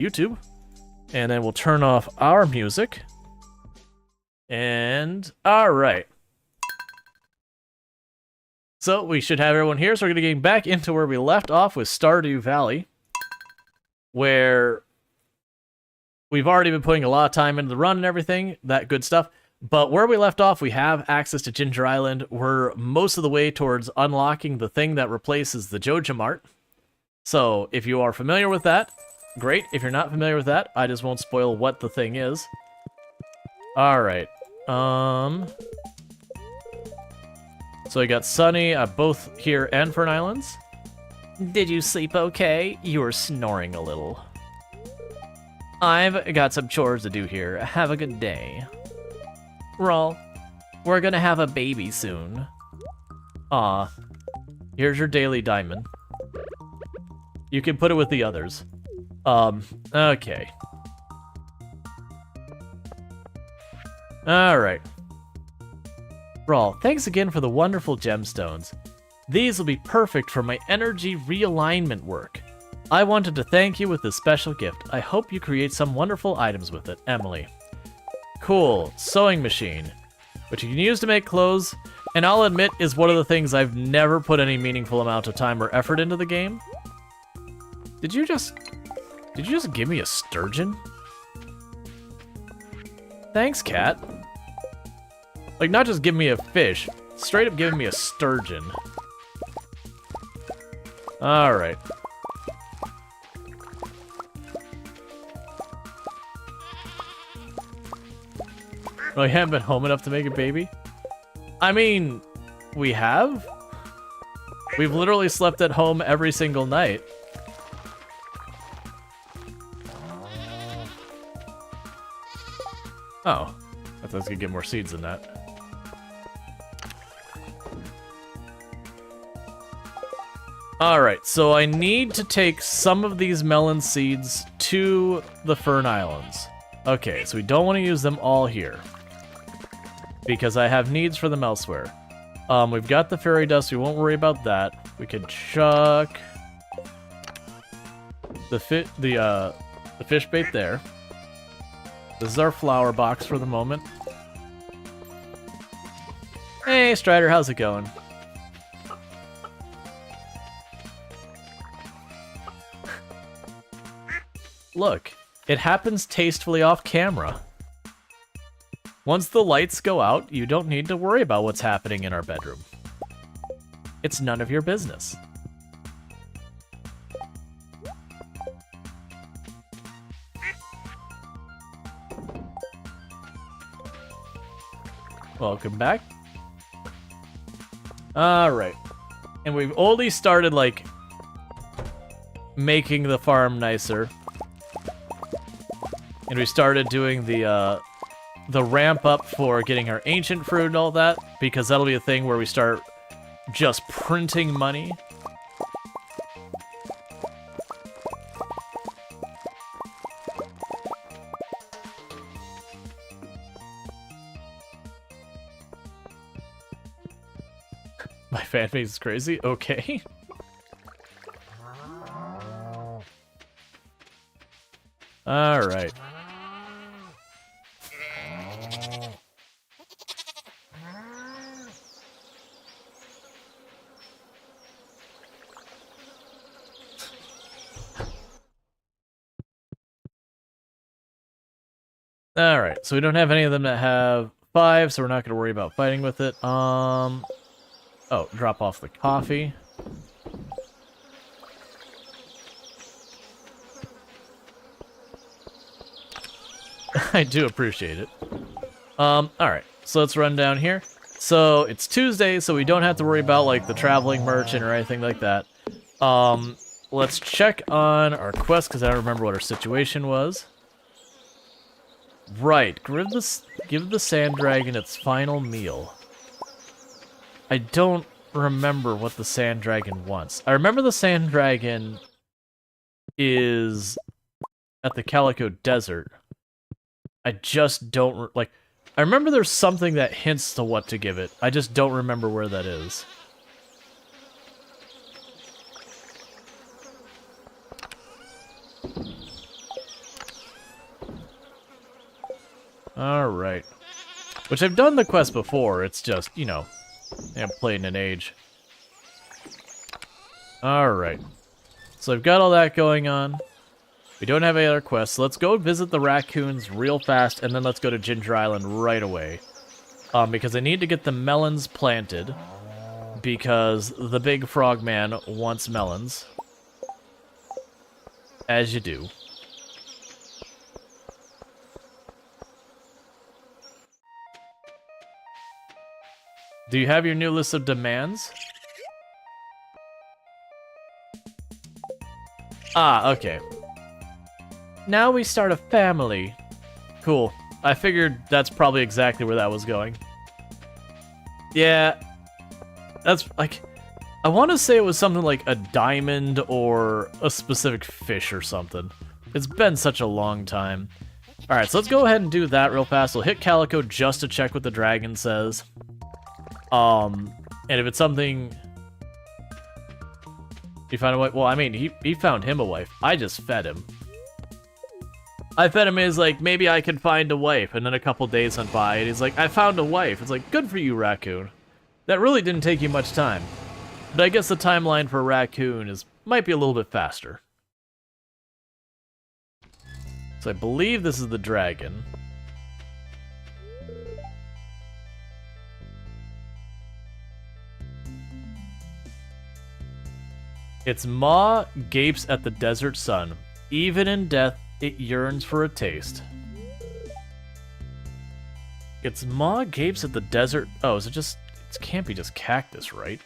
YouTube. And then we'll turn off our music. And, alright. So, we should have everyone here, so we're going to get back into where we left off with Stardew Valley. Where we've already been putting a lot of time into the run and everything, that good stuff. But where we left off, we have access to Ginger Island. We're most of the way towards unlocking the thing that replaces the Joja Mart. So, if you are familiar with that, great. If you're not familiar with that, I just won't spoil what the thing is. Alright. So I got Sunny both here and Fern Islands. Did you sleep okay? You were snoring a little. I've got some chores to do here. Have a good day. Rual, we're gonna have a baby soon. Aw. Here's your daily diamond. You can put it with the others. Okay. Alright. Rual, thanks again for the wonderful gemstones. These will be perfect for my energy realignment work. I wanted to thank you with this special gift. I hope you create some wonderful items with it, Emily. Cool. Sewing machine, which you can use to make clothes, and I'll admit is one of the things I've never put any meaningful amount of time or effort into the game. Did you just give me a sturgeon? Thanks, cat. Like, not just give me a fish, straight up giving me a sturgeon. Alright. Well, you haven't been home enough to make a baby? I mean, we have? We've literally slept at home every single night. Oh. I thought I was gonna get more seeds than that. Alright, so I need to take some of these melon seeds to the Fern Islands. Okay, so we don't want to use them all here, because I have needs for them elsewhere. We've got the fairy dust, we won't worry about that. We can chuck the fish bait there. This is our flower box for the moment. Hey, Strider, how's it going? Look, it happens tastefully off camera. Once the lights go out, you don't need to worry about what's happening in our bedroom. It's none of your business. Welcome back. Alright. And we've only started, like, making the farm nicer. And we started doing the ramp up for getting our ancient fruit and all that, because that'll be a thing where we start just printing money. My fan base is crazy? Okay. Alright. Alright, so we don't have any of them that have 5, so we're not going to worry about fighting with it. Oh, drop off the coffee. I do appreciate it. Alright, so let's run down here. So, it's Tuesday, so we don't have to worry about, like, the traveling merchant or anything like that. Let's check on our quest, because I don't remember what our situation was. Right, give the sand dragon its final meal. I don't remember what the sand dragon wants. I remember the sand dragon is at the Calico Desert. I just don't, like, I remember there's something that hints to what to give it. I just don't remember where that is. Alright. Which I've done the quest before, it's just, you know, I'm playing an age. Alright. So I've got all that going on. We don't have any other quests, so let's go visit the raccoons real fast, and then let's go to Ginger Island right away. Because I need to get the melons planted, because the big frogman wants melons. As you do. Do you have your new list of demands? Ah, okay. Now we start a family. Cool. I figured that's probably exactly where that was going. Yeah. That's, like... I want to say it was something like a diamond or a specific fish or something. It's been such a long time. Alright, so let's go ahead and do that real fast. We'll hit Calico just to check what the dragon says. And if it's something... You found a wife? Well, I mean, he found him a wife. I just fed him. I fed him, he's like, maybe I can find a wife. And then a couple days went by, and he's like, I found a wife. It's like, good for you, raccoon. That really didn't take you much time. But I guess the timeline for a raccoon might be a little bit faster. So I believe this is the dragon. Its maw gapes at the desert sun. Even in death, it yearns for a taste. Its maw gapes at the desert... Oh, is it just... It can't be just cactus, right?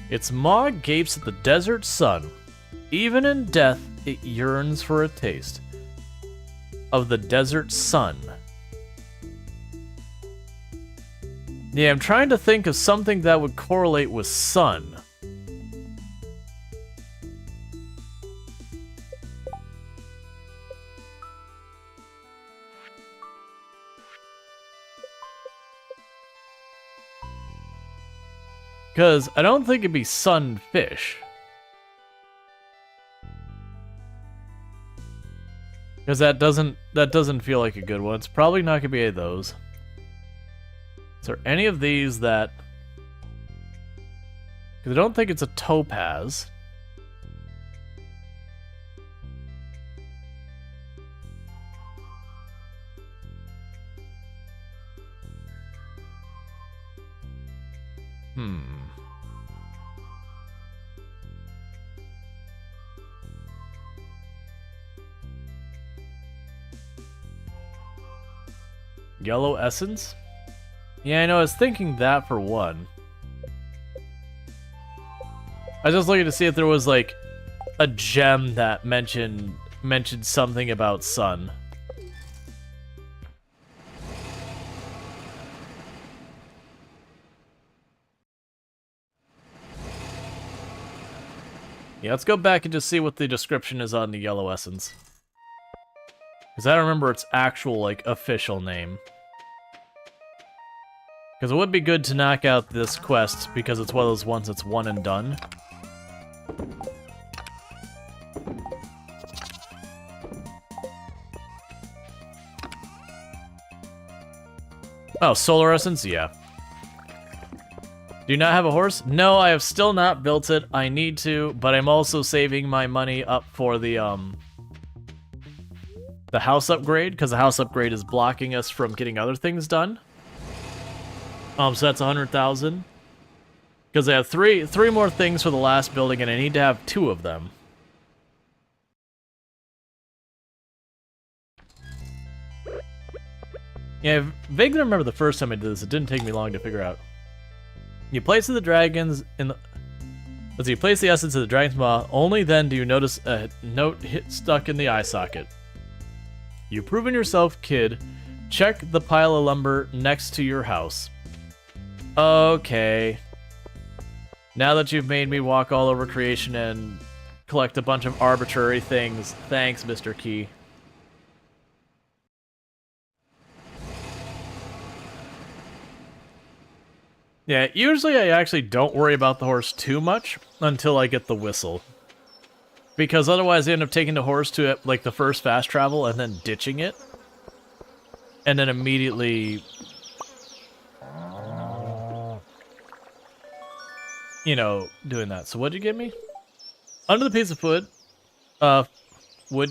Its maw gapes at the desert sun. Even in death, it yearns for a taste of the desert sun. Yeah, I'm trying to think of something that would correlate with sun. Because I don't think it'd be sunfish. Because that doesn't feel like a good one. It's probably not gonna be any of those. Is there any of these that... Because I don't think it's a topaz. Yellow essence? Yeah, I know, I was thinking that for one. I was just looking to see if there was, like, a gem that mentioned something about sun. Yeah, let's go back and just see what the description is on the yellow essence. Because I don't remember its actual, like, official name. Because it would be good to knock out this quest, because it's one of those ones that's one and done. Oh, solar essence? Yeah. Do you not have a horse? No, I have still not built it. I need to, but I'm also saving my money up for the house upgrade, because the house upgrade is blocking us from getting other things done. So that's 100,000. Because I have three more things for the last building, and I need to have 2 of them. Yeah, I vaguely remember the first time I did this. It didn't take me long to figure out. You place the dragons in the... Let's see, you place the essence of the dragon's maw. Only then do you notice a note stuck in the eye socket. You've proven yourself, kid. Check the pile of lumber next to your house. Okay. Now that you've made me walk all over creation and collect a bunch of arbitrary things, thanks, Mr. Key. Yeah, usually I actually don't worry about the horse too much until I get the whistle. Because otherwise I end up taking the horse to, like, the first fast travel and then ditching it. And then immediately, you know, doing that. So what'd you give me? Under the piece of wood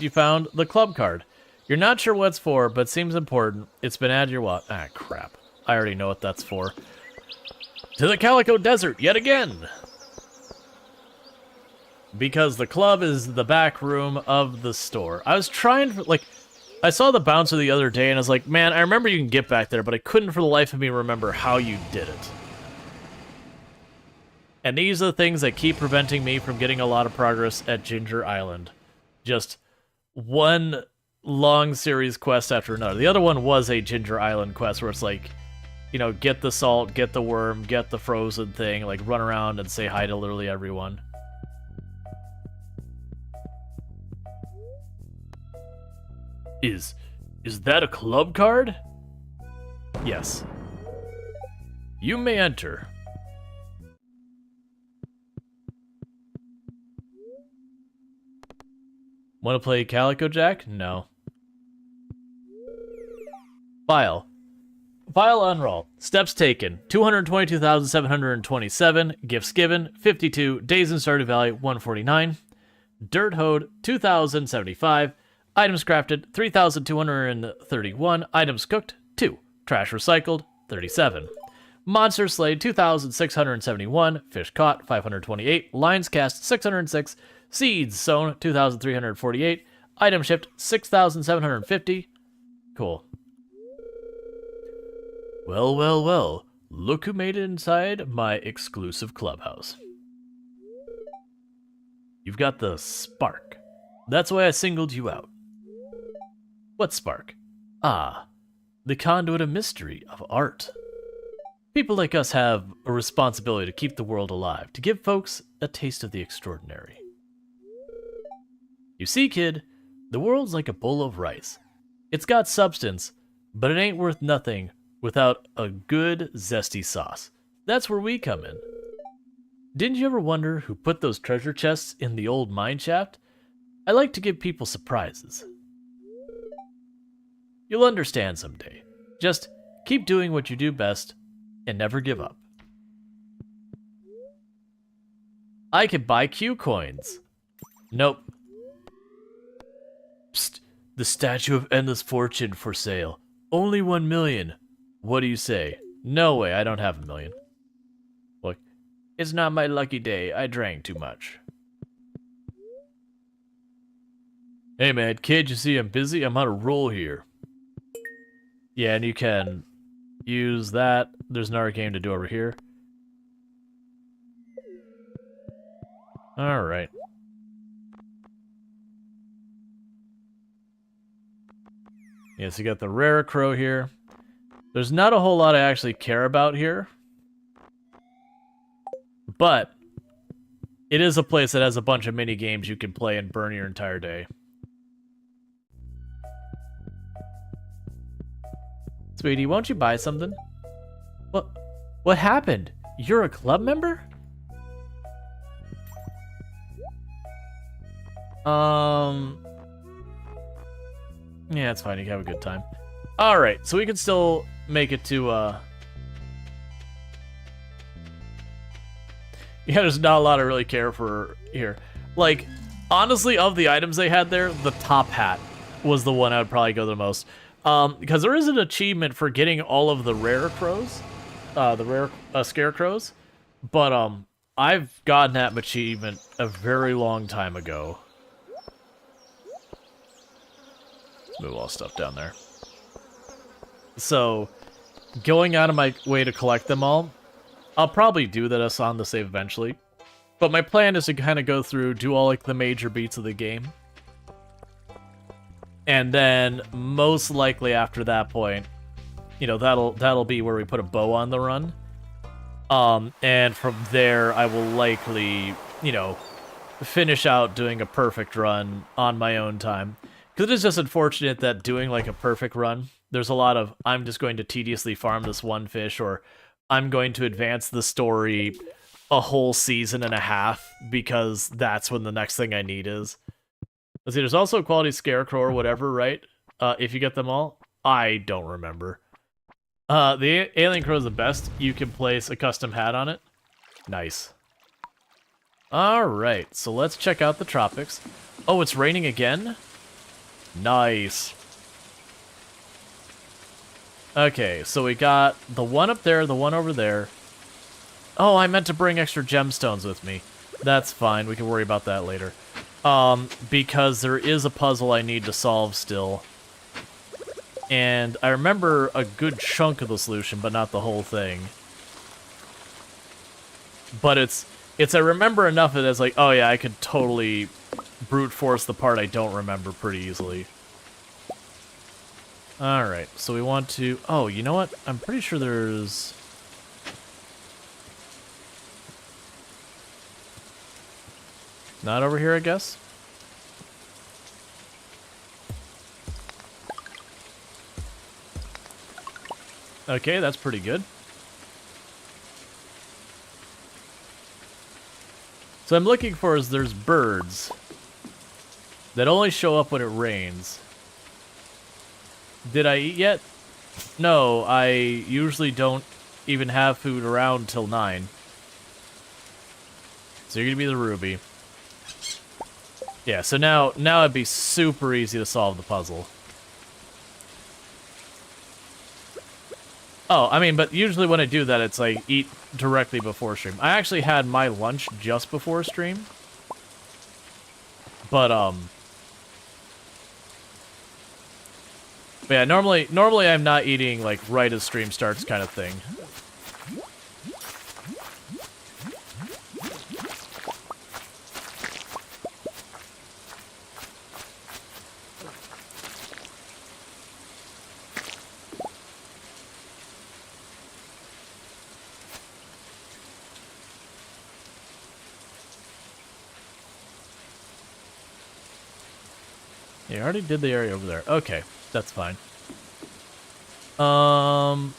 you found the club card. You're not sure what it's for, but seems important. It's been added to your wallet. Ah, crap. I already know what that's for. To the Calico Desert, yet again! Because the club is the back room of the store. I was trying to, like, I saw the bouncer the other day, and I was like, man, I remember you can get back there, but I couldn't for the life of me remember how you did it. And these are the things that keep preventing me from getting a lot of progress at Ginger Island. Just one long series quest after another. The other one was a Ginger Island quest where it's like, you know, get the salt, get the worm, get the frozen thing, like run around and say hi to literally everyone. Is that a club card? Yes. You may enter. Want to play Calico Jack? No. File. File unroll. Steps taken. 222,727. Gifts given. 52. Days in Stardew Valley. 149. Dirt hoed. 2,075. Items crafted. 3,231. Items cooked. 2. Trash recycled. 37. Monster slayed. 2,671. Fish caught. 528. Lines cast. 606. Seeds sown, 2,348. Item shipped, 6,750. Cool. Well, well, well. Look who made it inside my exclusive clubhouse. You've got the spark. That's why I singled you out. What spark? Ah, the conduit of mystery, of art. People like us have a responsibility to keep the world alive, to give folks a taste of the extraordinary. You see, kid, the world's like a bowl of rice. It's got substance, but it ain't worth nothing without a good, zesty sauce. That's where we come in. Didn't you ever wonder who put those treasure chests in the old mine shaft? I like to give people surprises. You'll understand someday. Just keep doing what you do best and never give up. I could buy Q coins. Nope. Psst, the Statue of Endless Fortune for sale. Only 1 million. What do you say? No way, I don't have 1 million. Look, it's not my lucky day. I drank too much. Hey man, kid, you see I'm busy? I'm on a roll here. Yeah, and you can use that. There's another game to do over here. Alright. Yes, you got the rare crow here. There's not a whole lot I actually care about here. But it is a place that has a bunch of mini games you can play and burn your entire day. Sweetie, won't you buy something? What happened? You're a club member? Yeah, it's fine. You can have a good time. Alright, so we can still make it to, yeah, there's not a lot I really care for here. Like, honestly, of the items they had there, the top hat was the one I would probably go the most. Because there is an achievement for getting all of the rare crows, the rare scarecrows, but I've gotten that achievement a very long time ago. Let's move all stuff down there. So, going out of my way to collect them all, I'll probably do that on the save eventually. But my plan is to kind of go through, do all like the major beats of the game. And then, most likely after that point, you know, that'll be where we put a bow on the run. And from there, I will likely, you know, finish out doing a perfect run on my own time. Because it is just unfortunate that doing like a perfect run, there's a lot of, I'm just going to tediously farm this one fish, or I'm going to advance the story a whole season and a half because that's when the next thing I need is. Let's see, there's also a quality scarecrow or whatever, right? If you get them all. I don't remember. The alien crow is the best. You can place a custom hat on it. Nice. Alright, so let's check out the tropics. Oh, it's raining again? Nice. Okay, so we got the one up there, the one over there. Oh, I meant to bring extra gemstones with me. That's fine, we can worry about that later. Because there is a puzzle I need to solve still. And I remember a good chunk of the solution, but not the whole thing. But it's I remember enough of it as like, oh yeah, I could totally brute force the part I don't remember pretty easily. Alright, so we want to... Oh, you know what? I'm pretty sure there's... Not over here, I guess? Okay, that's pretty good. So I'm looking for is there's birds that only show up when it rains. Did I eat yet? No, I usually don't even have food around till 9. So you're gonna be the ruby. Yeah, so now it'd be super easy to solve the puzzle. Oh, I mean, but usually when I do that, it's like eat directly before stream. I actually had my lunch just before stream. But yeah, normally I'm not eating like right as stream starts kind of thing. Yeah, I already did the area over there. Okay, that's fine. Oh,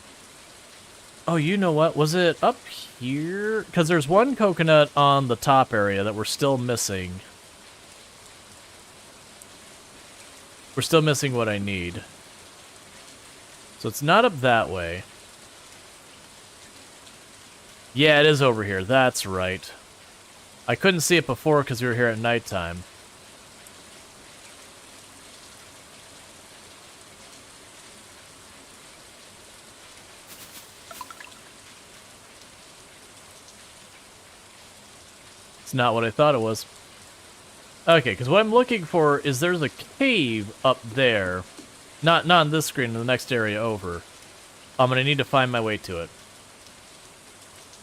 you know what? Was it up here? Because there's one coconut on the top area that we're still missing. We're still missing what I need. So it's not up that way. Yeah, it is over here. That's right. I couldn't see it before because we were here at nighttime. Not what I thought it was. Okay, because what I'm looking for is there's a cave up there. Not on this screen, in the next area over. I'm gonna need to find my way to it.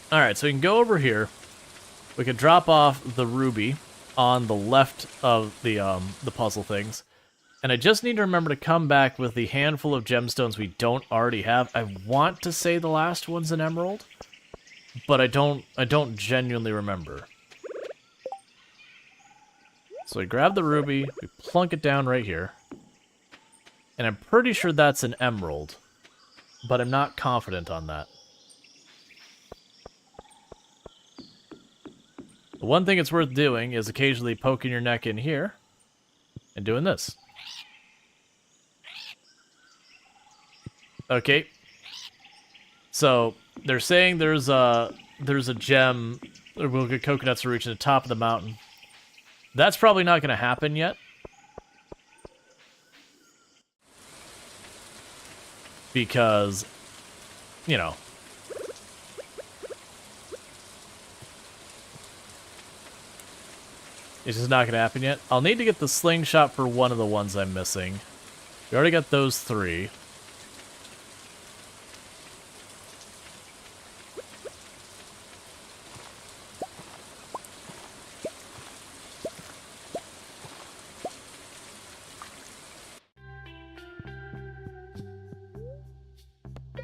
Alright, so we can go over here. We can drop off the ruby on the left of the puzzle things. And I just need to remember to come back with the handful of gemstones we don't already have. I want to say the last one's an emerald, but I don't genuinely remember. So we grab the ruby, we plunk it down right here. And I'm pretty sure that's an emerald, but I'm not confident on that. The one thing it's worth doing is occasionally poking your neck in here and doing this. Okay. So they're saying there's a gem, or we'll get coconuts to reach the top of the mountain. That's probably not going to happen yet. Because, you know. It's just not going to happen yet. I'll need to get the slingshot for one of the ones I'm missing. We already got those 3.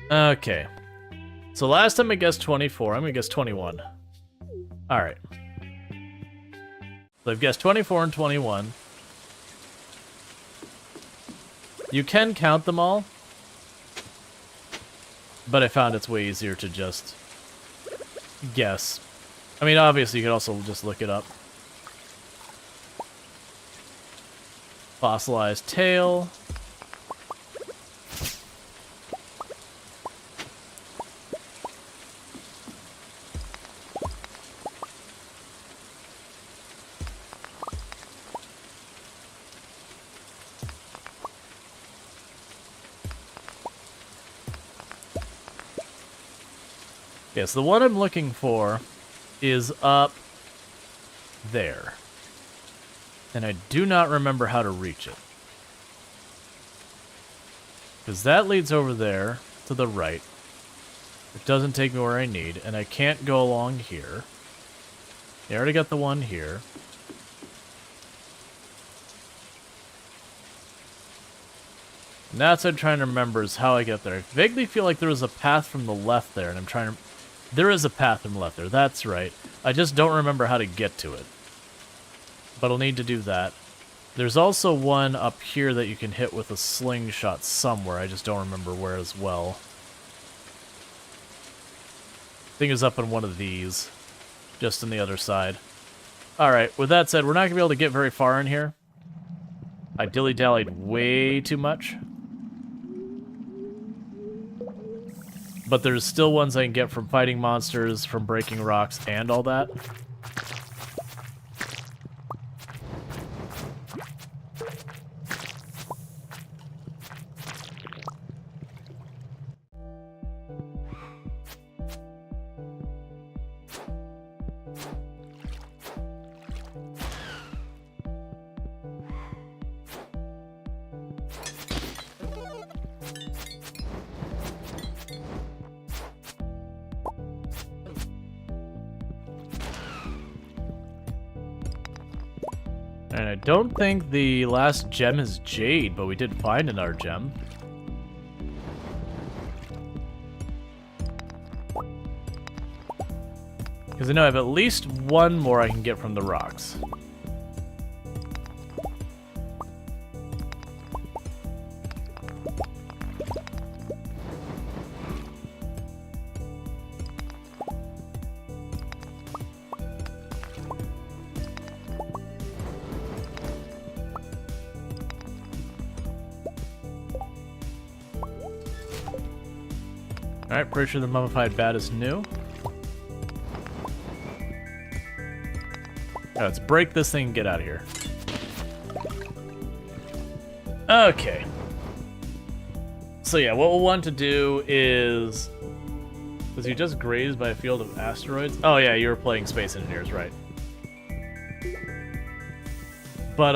Okay. So last time I guessed 24. I'm going to guess 21. Alright. So I've guessed 24 and 21. You can count them all. but I found it's way easier to just guess. I mean, obviously, you could also just look it up. Fossilized tail. Yes, the one I'm looking for is up there. And I do not remember how to reach it. Because that leads over there to the right. It doesn't take me where I need, and I can't go along here. I already got the one here. And that's what I'm trying to remember is how I get there. I vaguely feel like there was a path from the left there, and I'm trying to... There is a path from the left there, that's right. I just don't remember how to get to it. But I'll need to do that. There's also one up here that you can hit with a slingshot somewhere. I just don't remember where as well. I think it's up on one of these. Just on the other side. Alright, with that said, we're not going to be able to get very far in here. I dilly-dallied way too much. But there's still ones I can get from fighting monsters, from breaking rocks, and all that. And I don't think the last gem is jade, but we did find another gem. Because I know I have at least one more I can get from the rocks. Alright, pretty sure the mummified bat is new. Now let's break this thing and get out of here. Okay. So yeah, what we'll want to do is... Was he just grazed by a field of asteroids? Oh yeah, you were playing Space Engineers, right. But,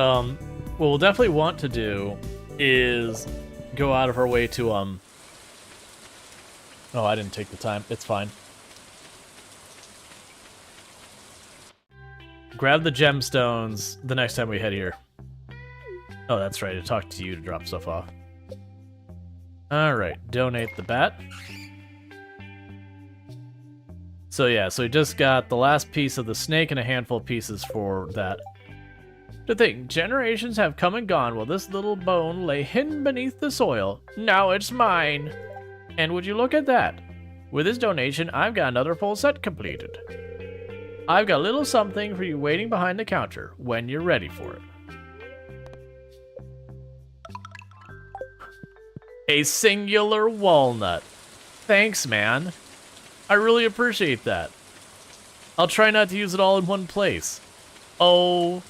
what we'll definitely want to do is go out of our way to, Oh, I didn't take the time. It's fine. Grab the gemstones the next time we head here. Oh, that's right. I talked to you to drop stuff off. Alright, donate the bat. So yeah, so we just got the last piece of the snake and a handful of pieces for that. To think, generations have come and gone while this little bone lay hidden beneath the soil. Now it's mine! And would you look at that? With this donation, I've got another full set completed. I've got a little something for you waiting behind the counter when you're ready for it. A singular walnut. Thanks, man. I really appreciate that. I'll try not to use it all in one place. Oh,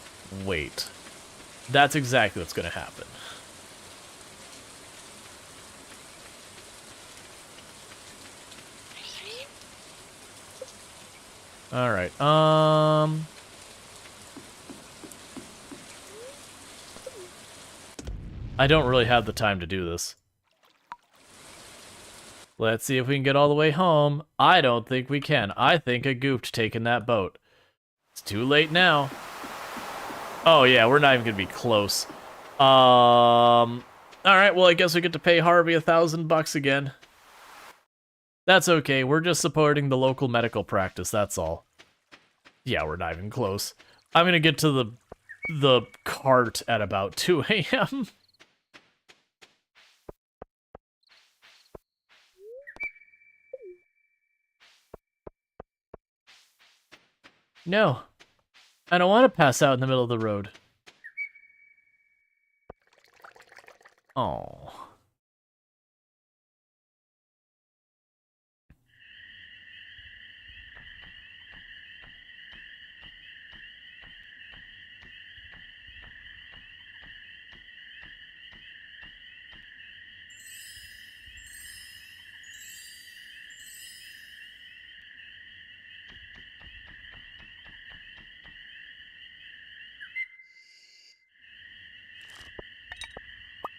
wait. That's exactly what's going to happen. Alright, I don't really have the time to do this. Let's see if we can get all the way home. I don't think we can. I think I goofed taking that boat. It's too late now. Oh yeah, we're not even gonna be close. Alright, well I guess we get to pay Harvey $1,000 again. That's okay, we're just supporting the local medical practice, that's all. Yeah, we're not even close. I'm gonna get to the cart at about 2 a.m. No. I don't want to pass out in the middle of the road. Oh.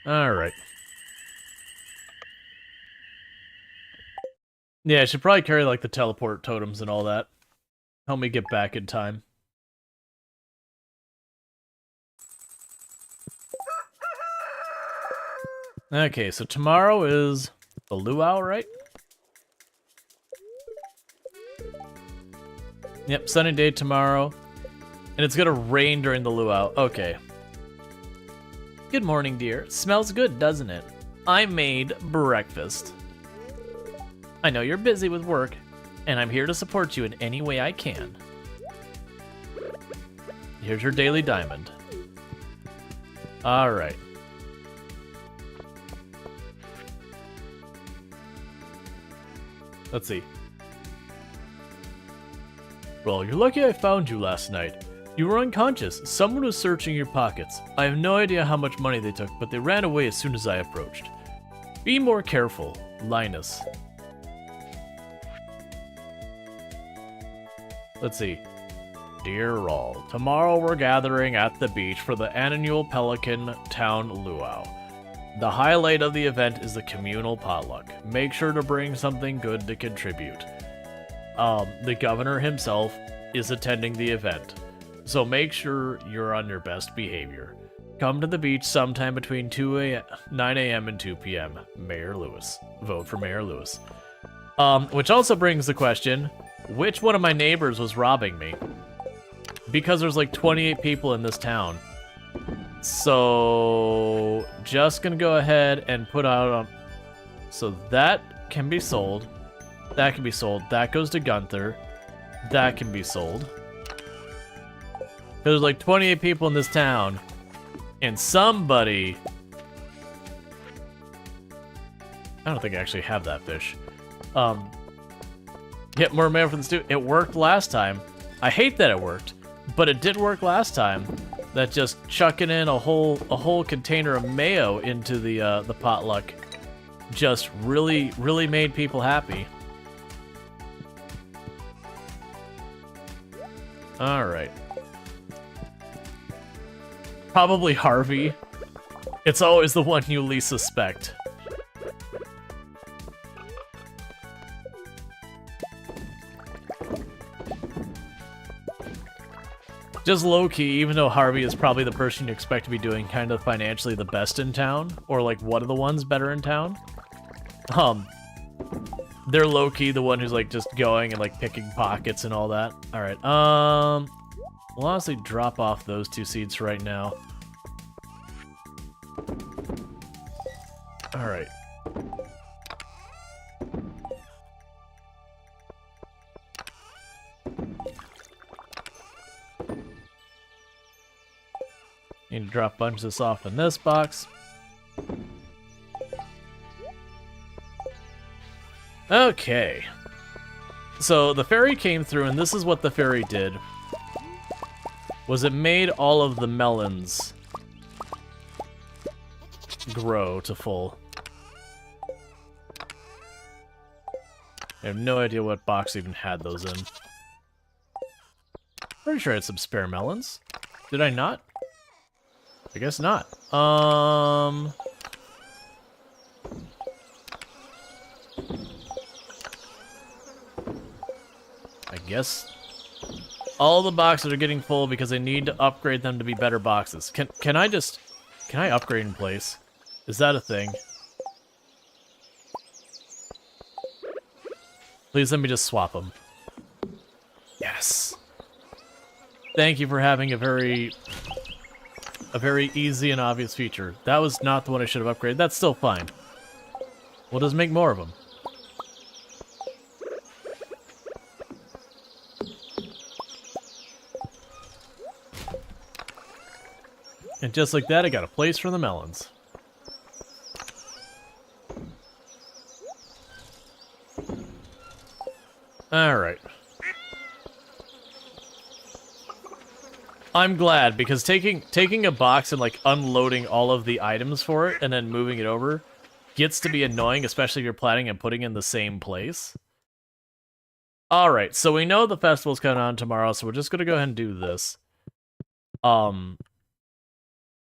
Alright. Yeah, I should probably carry, like, the teleport totems and all that. Help me get back in time. Okay, so tomorrow is the luau, right? Yep, sunny day tomorrow. And it's gonna rain during the luau. Okay. Good morning, dear. Smells good, doesn't it? I made breakfast. I know you're busy with work, and I'm here to support you in any way I can. Here's your daily diamond. Alright. Let's see. Well, you're lucky I found you last night. You were unconscious. Someone was searching your pockets. I have no idea how much money they took, but they ran away as soon as I approached. Be more careful, Linus. Let's see. Dear Rual, tomorrow we're gathering at the beach for the annual Pelican Town Luau. The highlight of the event is the communal potluck. Make sure to bring something good to contribute. The governor himself is attending the event, so make sure you're on your best behavior. Come to the beach sometime between 9 a.m. and 2 p.m. Mayor Lewis. Vote for Mayor Lewis. Which also brings the question, which one of my neighbors was robbing me? Because there's like 28 people in this town. So, just gonna go ahead and put out, so that can be sold. That can be sold. That goes to Gunther. That can be sold. There's like 28 people in this town. And somebody... I don't think I actually have that fish. Get more mayo from the stew. It worked last time. I hate that it worked. But it did work last time. That just chucking in a whole container of mayo into the potluck just really made people happy. Alright. Probably Harvey. It's always the one you least suspect. Just low-key, even though Harvey is probably the person you expect to be doing kind of financially the best in town, or like one of the ones better in town, they're low-key the one who's like just going and like picking pockets and all that. Alright, we'll honestly drop off those 2 seeds right now. Alright. Need to drop a bunch of this off in this box. Okay. So the fairy came through, and this is what the fairy did. Was it made all of the melons grow to full. I have no idea what box even had those in. Pretty sure I had some spare melons. Did I not? I guess not. I guess all the boxes are getting full because I need to upgrade them to be better boxes. Can I upgrade in place? Is that a thing? Please let me just swap them. Yes. Thank you for having a very easy and obvious feature. That was not the one I should have upgraded. That's still fine. We'll just make more of them. And just like that, I got a place for the melons. Alright. I'm glad, because taking a box and, like, unloading all of the items for it and then moving it over gets to be annoying, especially if you're planning and putting in the same place. Alright, so we know the festival's coming on tomorrow, so we're just gonna go ahead and do this.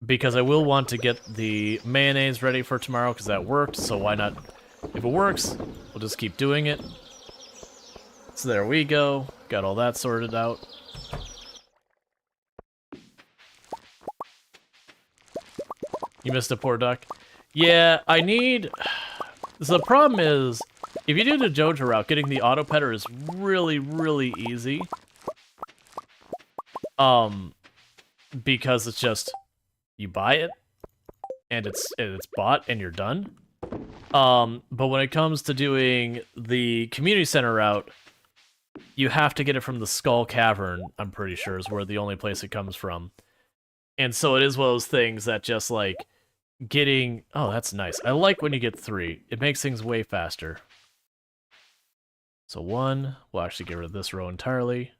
Because I will want to get the mayonnaise ready for tomorrow, because that worked, so why not? If it works, we'll just keep doing it. So there we go. Got all that sorted out. You missed a poor duck? Yeah, I need... So the problem is, if you do the Joja route, getting the auto petter is really, really easy. Because it's just, you buy it, and it's bought, and you're done. But when it comes to doing the community center route, you have to get it from the Skull Cavern, I'm pretty sure, is where the only place it comes from. And so it is one of those things that just, like, getting... Oh, that's nice. I like when you get 3. It makes things way faster. So 1, we'll actually get rid of this row entirely.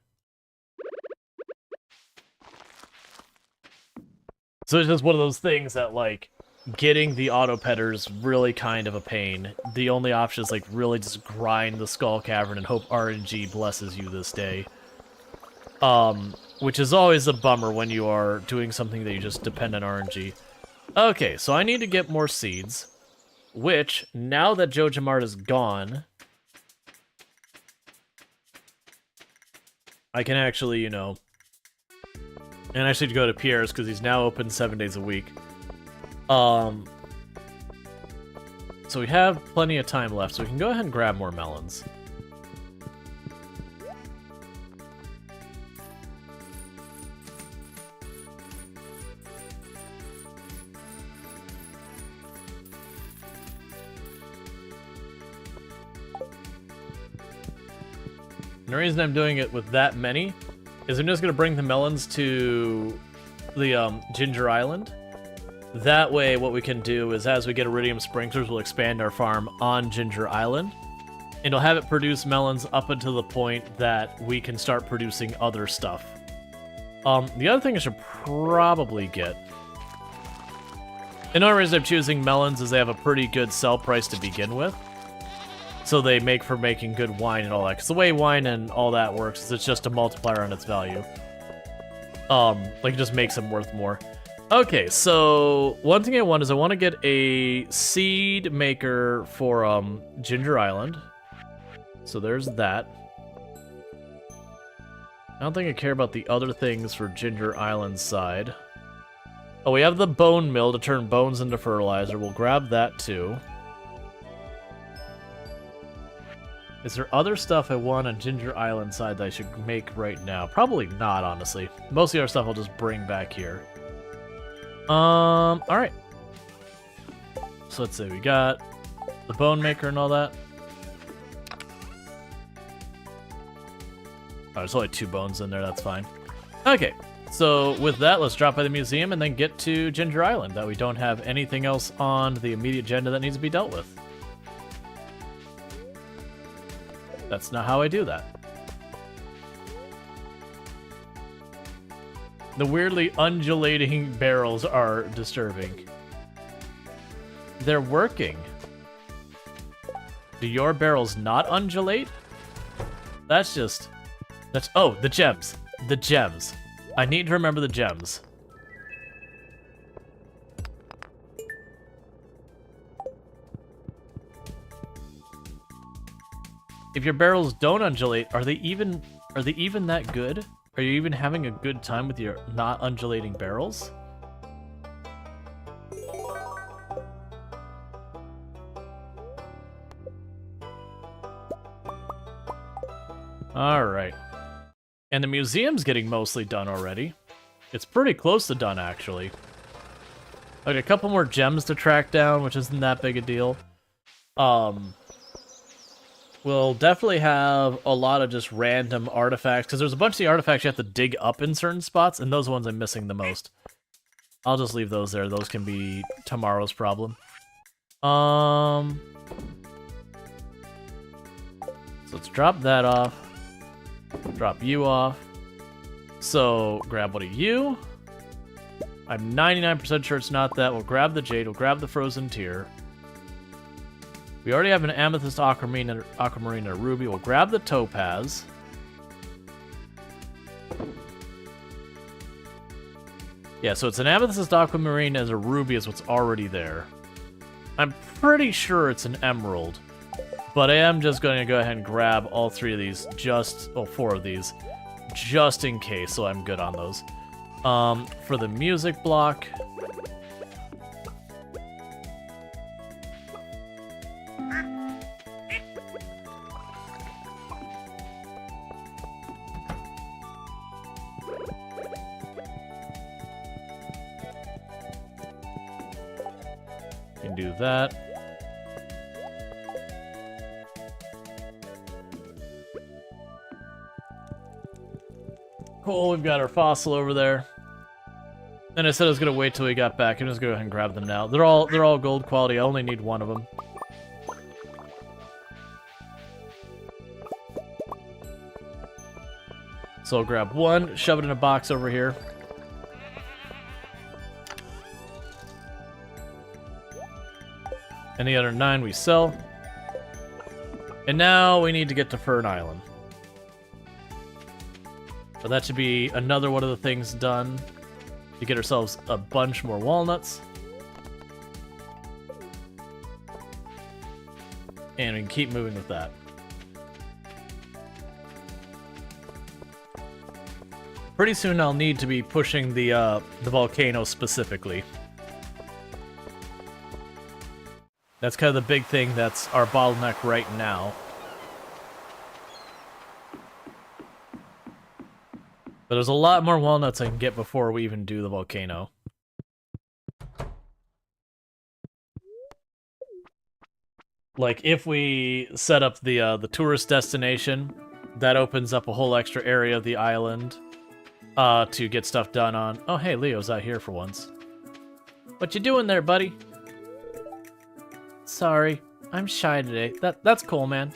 So it's just one of those things that, like, getting the auto petter's really kind of a pain. The only option is, like, really just grind the Skull Cavern and hope RNG blesses you this day. Which is always a bummer when you are doing something that you just depend on RNG. Okay, so I need to get more seeds, which, now that Joja Mart is gone, I can actually, you know... And actually go to Pierre's, because he's now open 7 days a week. So we have plenty of time left, so we can go ahead and grab more melons. And the reason I'm doing it with that many is I'm just going to bring the melons to the Ginger Island. That way, what we can do is, as we get Iridium Sprinklers, we'll expand our farm on Ginger Island. And it'll have it produce melons up until the point that we can start producing other stuff. The other thing I should probably get... Another reason I'm choosing melons is they have a pretty good sell price to begin with. So they make for making good wine and all that. Because the way wine and all that works is it's just a multiplier on its value. Like, it just makes them worth more. Okay, so one thing I want is I want to get a seed maker for Ginger Island. So there's that. I don't think I care about the other things for Ginger Island's side. Oh, we have the bone mill to turn bones into fertilizer. We'll grab that too. Is there other stuff I want on Ginger Island side that I should make right now? Probably not, honestly. Most of the other stuff I'll just bring back here. Alright. So let's see, we got the bone maker and all that. Oh, there's only 2 bones in there, that's fine. Okay, so with that, let's drop by the museum and then get to Ginger Island, that we don't have anything else on the immediate agenda that needs to be dealt with. That's not how I do that. The weirdly undulating barrels are disturbing. They're working. Do your barrels not undulate? That's just... That's... Oh, the gems. The gems. I need to remember the gems. If your barrels don't undulate, are they even that good? Are you even having a good time with your not undulating barrels? Alright. And the museum's getting mostly done already. It's pretty close to done, actually. Okay, a couple more gems to track down, which isn't that big a deal. We'll definitely have a lot of just random artifacts, because there's a bunch of the artifacts you have to dig up in certain spots, and those are the ones I'm missing the most. I'll just leave those there. Those can be tomorrow's problem. So let's drop that off. Drop you off. So grab one of you. I'm 99% sure it's not that. We'll grab the jade. We'll grab the frozen tear. We already have an amethyst, aquamarine, and a ruby. We'll grab the topaz. Yeah, so it's an amethyst, aquamarine, and a ruby is what's already there. I'm pretty sure it's an emerald, but I am just going to go ahead and grab all three of these, four of these, just in case, so I'm good on those. For the music block... Can do that. Cool, we've got our fossil over there. And I said I was gonna wait till we got back. I'm just gonna go ahead and grab them now. They're all gold quality. I only need one of them. So I'll grab one, shove it in a box over here. And the other 9 we sell. And now we need to get to Fern Island. So that should be another one of the things done to get ourselves a bunch more walnuts. And we can keep moving with that. Pretty soon I'll need to be pushing the volcano specifically. That's kind of the big thing that's our bottleneck right now. But there's a lot more walnuts I can get before we even do the volcano. Like, if we set up the tourist destination, that opens up a whole extra area of the island to get stuff done on. Oh, hey, Leo's out here for once. What you doing there, buddy? Sorry, I'm shy today. That's cool, man.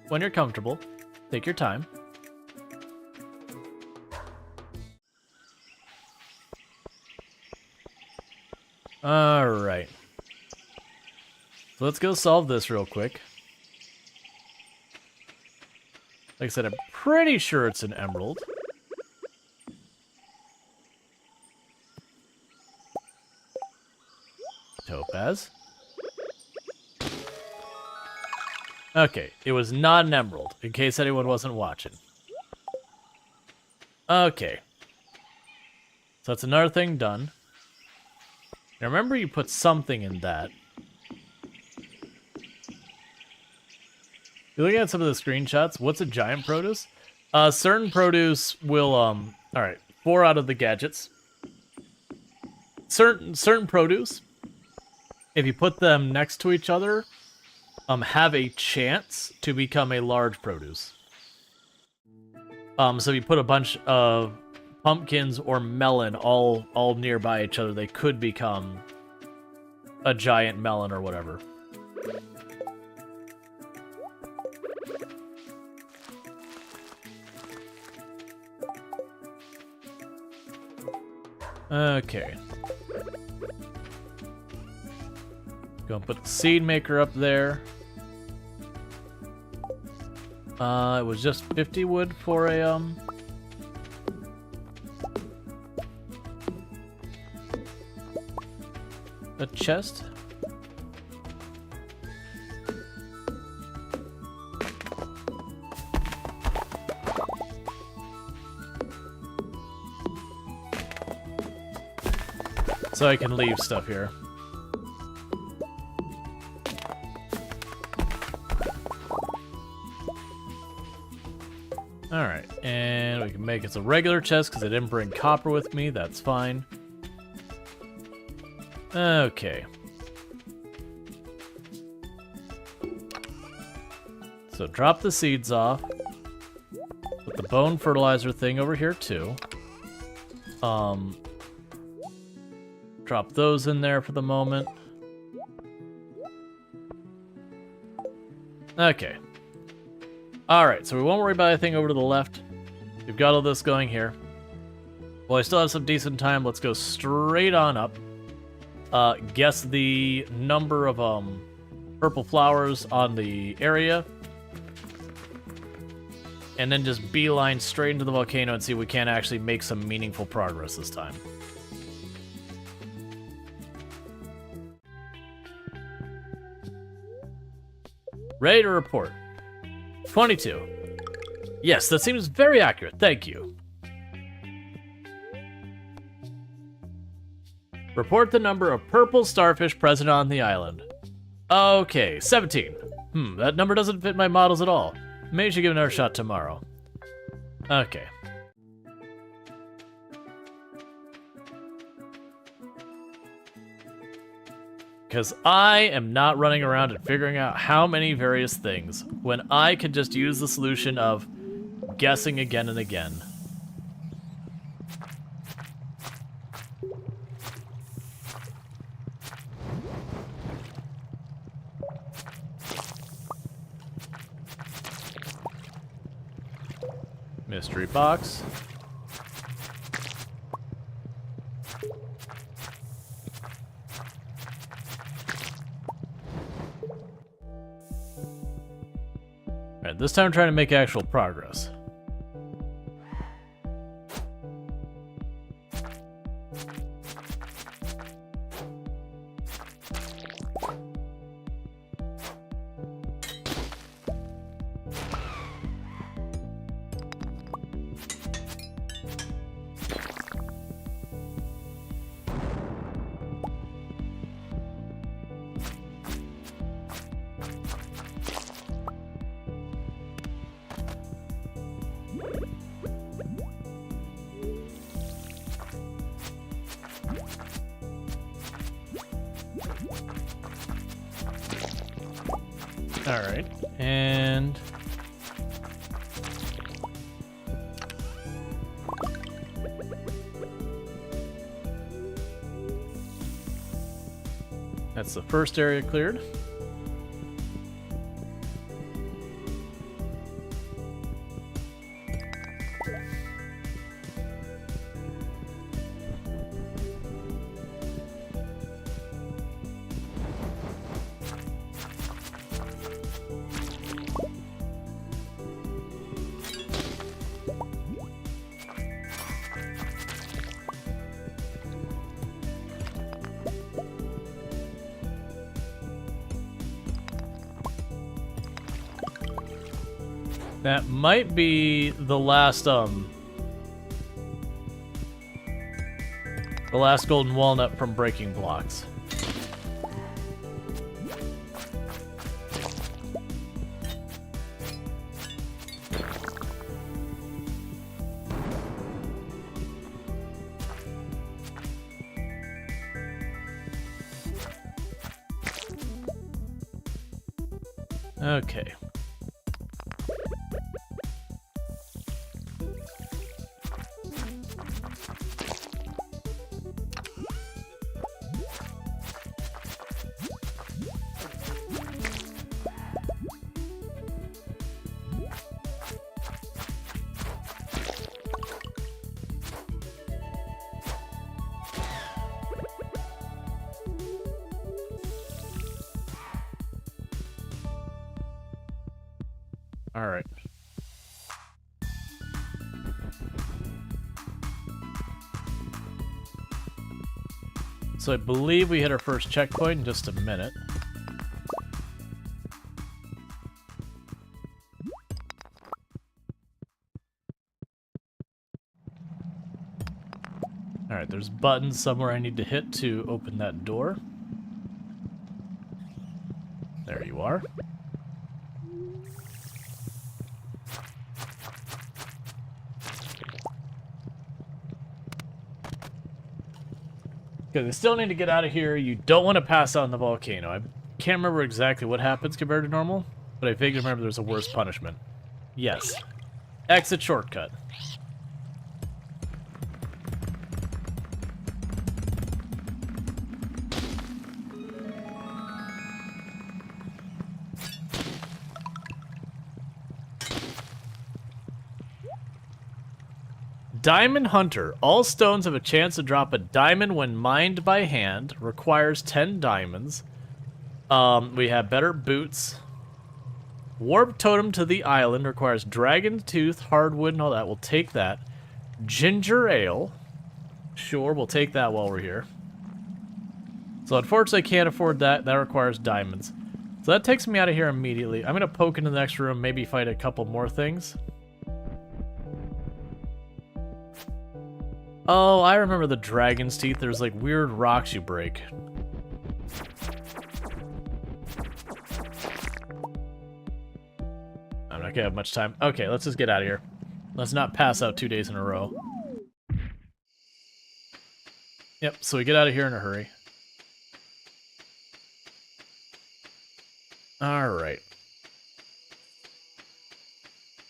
When you're comfortable, take your time. Alright. So let's go solve this real quick. Like I said, I'm pretty sure it's an emerald. Topaz. Okay, it was not an emerald, in case anyone wasn't watching. Okay. So that's another thing done. Now remember you put something in that. You're looking at some of the screenshots. What's a giant produce? Certain produce will, alright, 4 out of the gadgets. Certain produce, if you put them next to each other, have a chance to become a large produce. So if you put a bunch of pumpkins or melon all nearby each other, they could become a giant melon or whatever. Okay. Go and put the seed maker up there. It was just 50 wood for a chest. So I can leave stuff here. Alright, and we can make it a regular chest because I didn't bring copper with me. That's fine. Okay. So drop the seeds off. Put the bone fertilizer thing over here too. Drop those in there for the moment. Okay. Alright, so we won't worry about anything over to the left. We've got all this going here. Well, I still have some decent time. Let's go straight on up. Guess the number of purple flowers on the area. And then just beeline straight into the volcano and see if we can actually make some meaningful progress this time. Ready to report. 22. Yes, that seems very accurate. Thank you. Report the number of purple starfish present on the island. Okay, 17. That number doesn't fit my models at all. Maybe I should give another shot tomorrow. Okay. Because I am not running around and figuring out how many various things when I could just use the solution of guessing again and again. Mystery box. Alright, this time I'm trying to make actual progress. Alright, and... that's the first area cleared. That might be the last golden walnut from breaking blocks. Okay. All right. So I believe we hit our first checkpoint in just a minute. All right, there's buttons somewhere I need to hit to open that door. There you are. Because I still need to get out of here. You don't want to pass out in the volcano. I can't remember exactly what happens compared to normal, but I vaguely remember there's a worse punishment. Yes. Exit shortcut. Diamond Hunter. All stones have a chance to drop a diamond when mined by hand. Requires 10 diamonds. We have better boots. Warp totem to the island. Requires dragon tooth, hardwood, and all that. We'll take that. Ginger ale. Sure, we'll take that while we're here. So unfortunately, I can't afford that. That requires diamonds. So that takes me out of here immediately. I'm going to poke into the next room, maybe fight a couple more things. Oh, I remember the dragon's teeth. There's like weird rocks you break. I'm not gonna have much time. Okay, let's just get out of here. Let's not pass out 2 days in a row. Yep, so we get out of here in a hurry. Alright.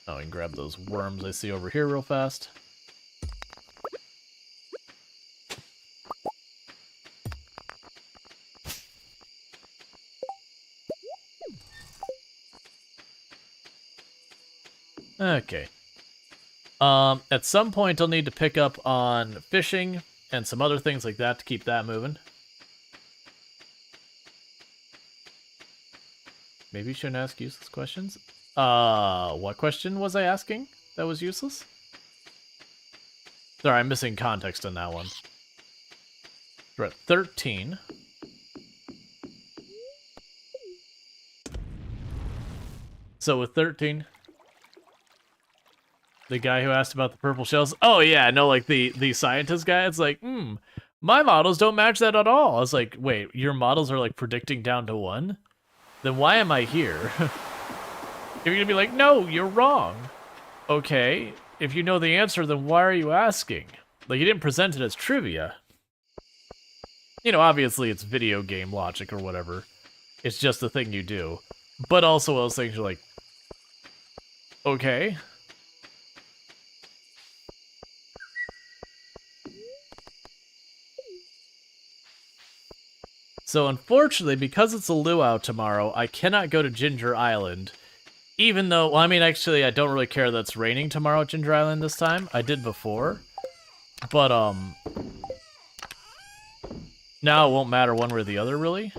Oh, we can grab those worms I see over here real fast. Okay. At some point I'll need to pick up on fishing and some other things like that to keep that moving. Maybe you shouldn't ask useless questions. What question was I asking that was useless? Sorry, I'm missing context on that one. We're at 13. So with 13... The guy who asked about the purple shells. Oh yeah, no, like the scientist guy. It's like, my models don't match that at all. I was like, wait, your models are like predicting down to 1? Then why am I here? If you're gonna be like, no, you're wrong. Okay, if you know the answer, then why are you asking? Like, you didn't present it as trivia. You know, obviously it's video game logic or whatever. It's just the thing you do. But also those things are like, okay. So unfortunately, because it's a luau tomorrow, I cannot go to Ginger Island. Even though, well, I mean, actually, I don't really care that it's raining tomorrow at Ginger Island this time. I did before. But, now it won't matter one way or the other, really.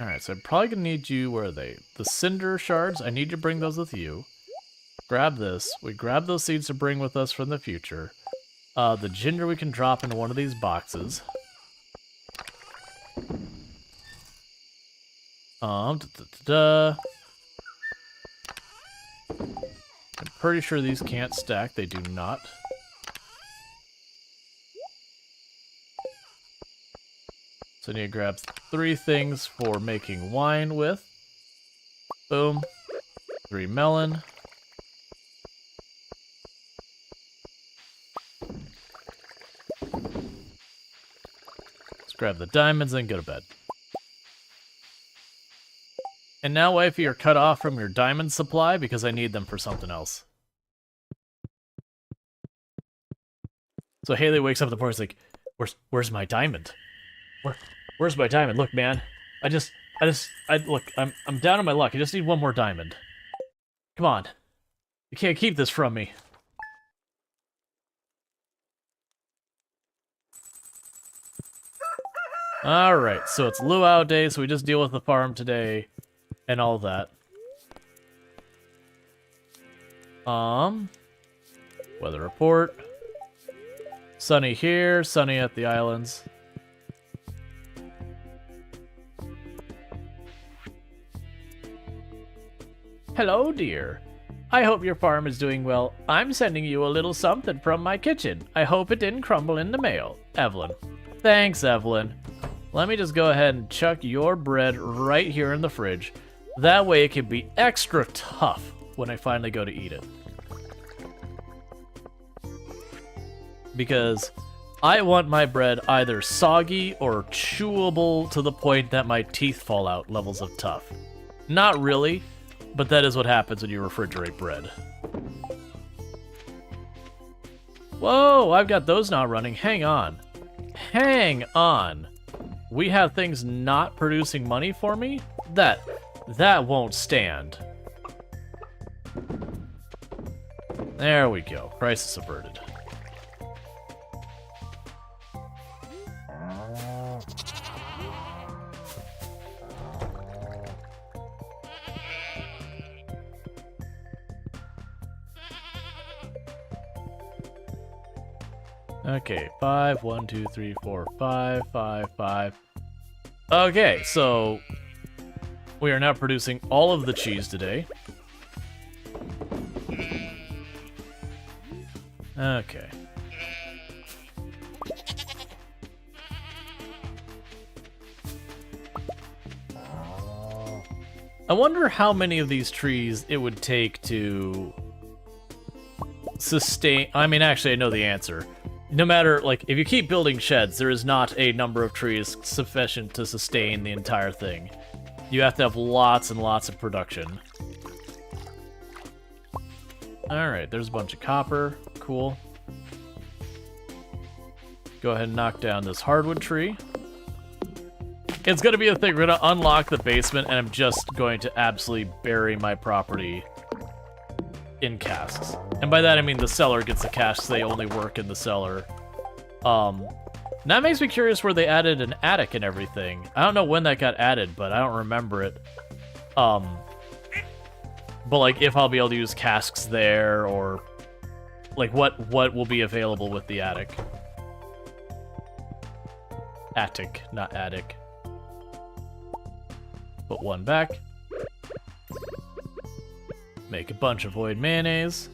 Alright, so I'm probably gonna need you, where are they? The cinder shards, I need to bring those with you. Grab this. We grab those seeds to bring with us from the future. The ginger we can drop into one of these boxes. I'm pretty sure these can't stack. They do not. So I need to grab 3 things for making wine with. Boom. 3 melon. Grab the diamonds and go to bed. And now, wifey, you're cut off from your diamond supply because I need them for something else. So Haley wakes up in the morning, like, where's my diamond? Where's my diamond? Look, man, look, I'm down on my luck. I just need 1 more diamond. Come on, you can't keep this from me. Alright, so it's luau day, so we just deal with the farm today and all that. Weather report. Sunny here, sunny at the islands. Hello, dear. I hope your farm is doing well. I'm sending you a little something from my kitchen. I hope it didn't crumble in the mail. Evelyn. Thanks, Evelyn. Let me just go ahead and chuck your bread right here in the fridge. That way it can be extra tough when I finally go to eat it. Because I want my bread either soggy or chewable to the point that my teeth fall out levels of tough. Not really, but that is what happens when you refrigerate bread. Whoa, I've got those not running. Hang on. Hang on. We have things not producing money for me? That That won't stand. There we go. Crisis averted. Okay, 5, 1, 2, 3, 4, 5, 5, 5. Okay, so we are now producing all of the cheese today. Okay. I wonder how many of these trees it would take to sustain... I mean, actually, I know the answer. No matter, like, if you keep building sheds, there is not a number of trees sufficient to sustain the entire thing. You have to have lots and lots of production. Alright, there's a bunch of copper. Cool. Go ahead and knock down this hardwood tree. It's gonna be a thing. We're gonna unlock the basement, and I'm just going to absolutely bury my property in casks. And by that I mean the cellar gets the casks, they only work in the cellar. That makes me curious where they added an attic and everything. I don't know when that got added, but I don't remember it. But like if I'll be able to use casks there, or like what will be available with the attic. Attic, not attic. Put one back. Make a bunch of void mayonnaise.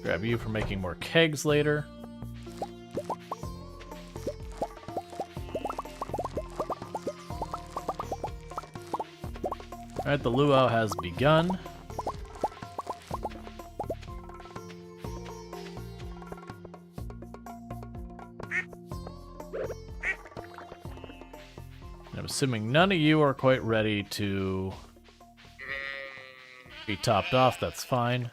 Grab you for making more kegs later. Alright, the luau has begun. I'm assuming none of you are quite ready to be topped off. That's fine.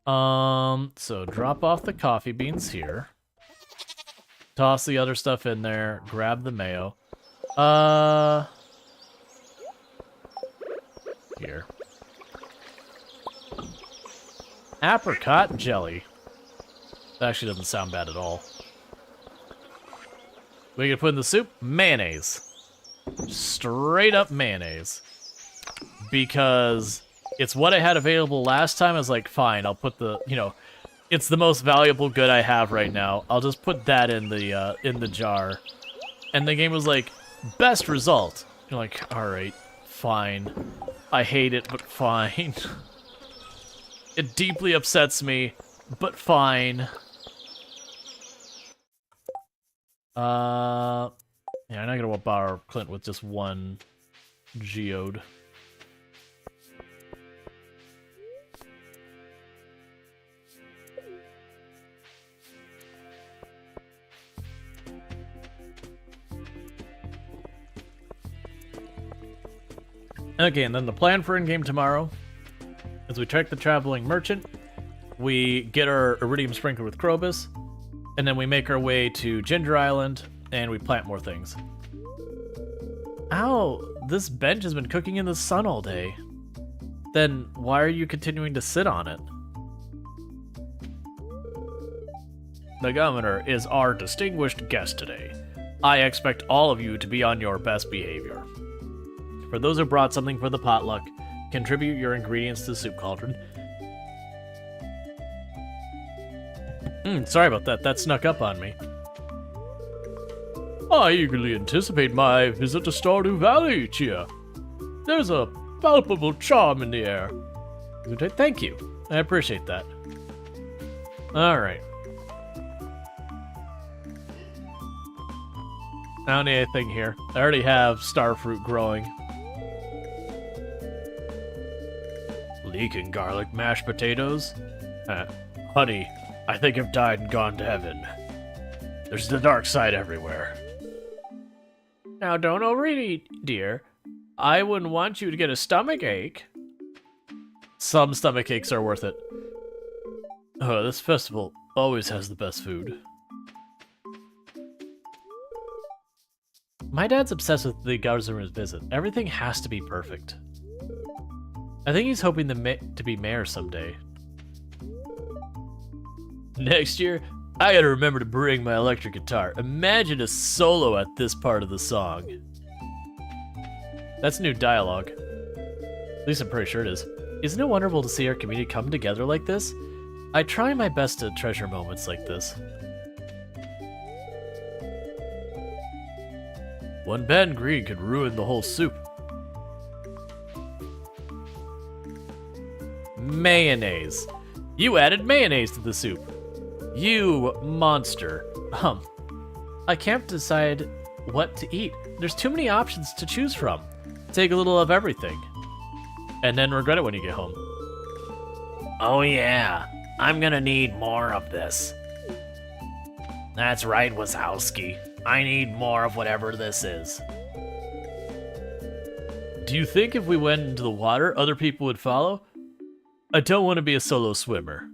So drop off the coffee beans here. Toss the other stuff in there. Grab the mayo. Here. Apricot jelly. That actually doesn't sound bad at all. We can put in the soup mayonnaise. Straight up mayonnaise. Because it's what I had available last time. I was like, fine, I'll put the, you know, it's the most valuable good I have right now. I'll just put that in the jar. And the game was like, best result. You're like, alright, fine. I hate it, but fine. It deeply upsets me, but fine. Yeah, I'm not gonna bar Clint with just one geode. Okay, and then the plan for in-game tomorrow is we track the traveling merchant, we get our iridium sprinkled with Krobus, and then we make our way to Ginger Island, and we plant more things. Ow, this bench has been cooking in the sun all day. Then why are you continuing to sit on it? The governor is our distinguished guest today. I expect all of you to be on your best behavior. For those who brought something for the potluck, contribute your ingredients to the soup cauldron. Sorry about that. That snuck up on me. I eagerly anticipate my visit to Stardew Valley, Chia. There's a palpable charm in the air. Thank you. I appreciate that. Alright. I don't need anything here. I already have starfruit growing. Leaking garlic mashed potatoes? Honey, I think I've died and gone to heaven. There's the dark side everywhere. Now don't overeat, dear. I wouldn't want you to get a stomach ache. Some stomach aches are worth it. Oh, this festival always has the best food. My dad's obsessed with the government's visit. Everything has to be perfect. I think he's hoping to be mayor someday. Next year, I gotta remember to bring my electric guitar. Imagine a solo at this part of the song. That's new dialogue. At least I'm pretty sure it is. Isn't it wonderful to see our community come together like this? I try my best to treasure moments like this. One bad ingredient could ruin the whole soup. Mayonnaise. You added mayonnaise to the soup. You monster. I can't decide what to eat. There's too many options to choose from. Take a little of everything. And then regret it when you get home. Oh yeah, I'm gonna need more of this. That's right, Wazowski. I need more of whatever this is. Do you think if we went into the water, other people would follow? I don't want to be a solo swimmer.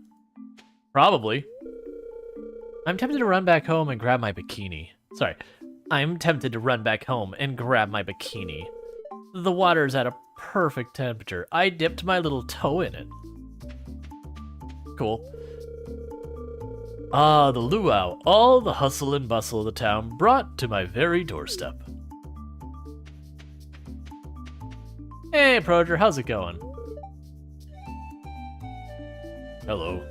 Probably. I'm tempted to run back home and grab my bikini. Sorry, I'm tempted to run back home and grab my bikini. The water's at a perfect temperature. I dipped my little toe in it. Cool. Ah, the luau. All the hustle and bustle of the town brought to my very doorstep. Hey, Proger, how's it going? Hello.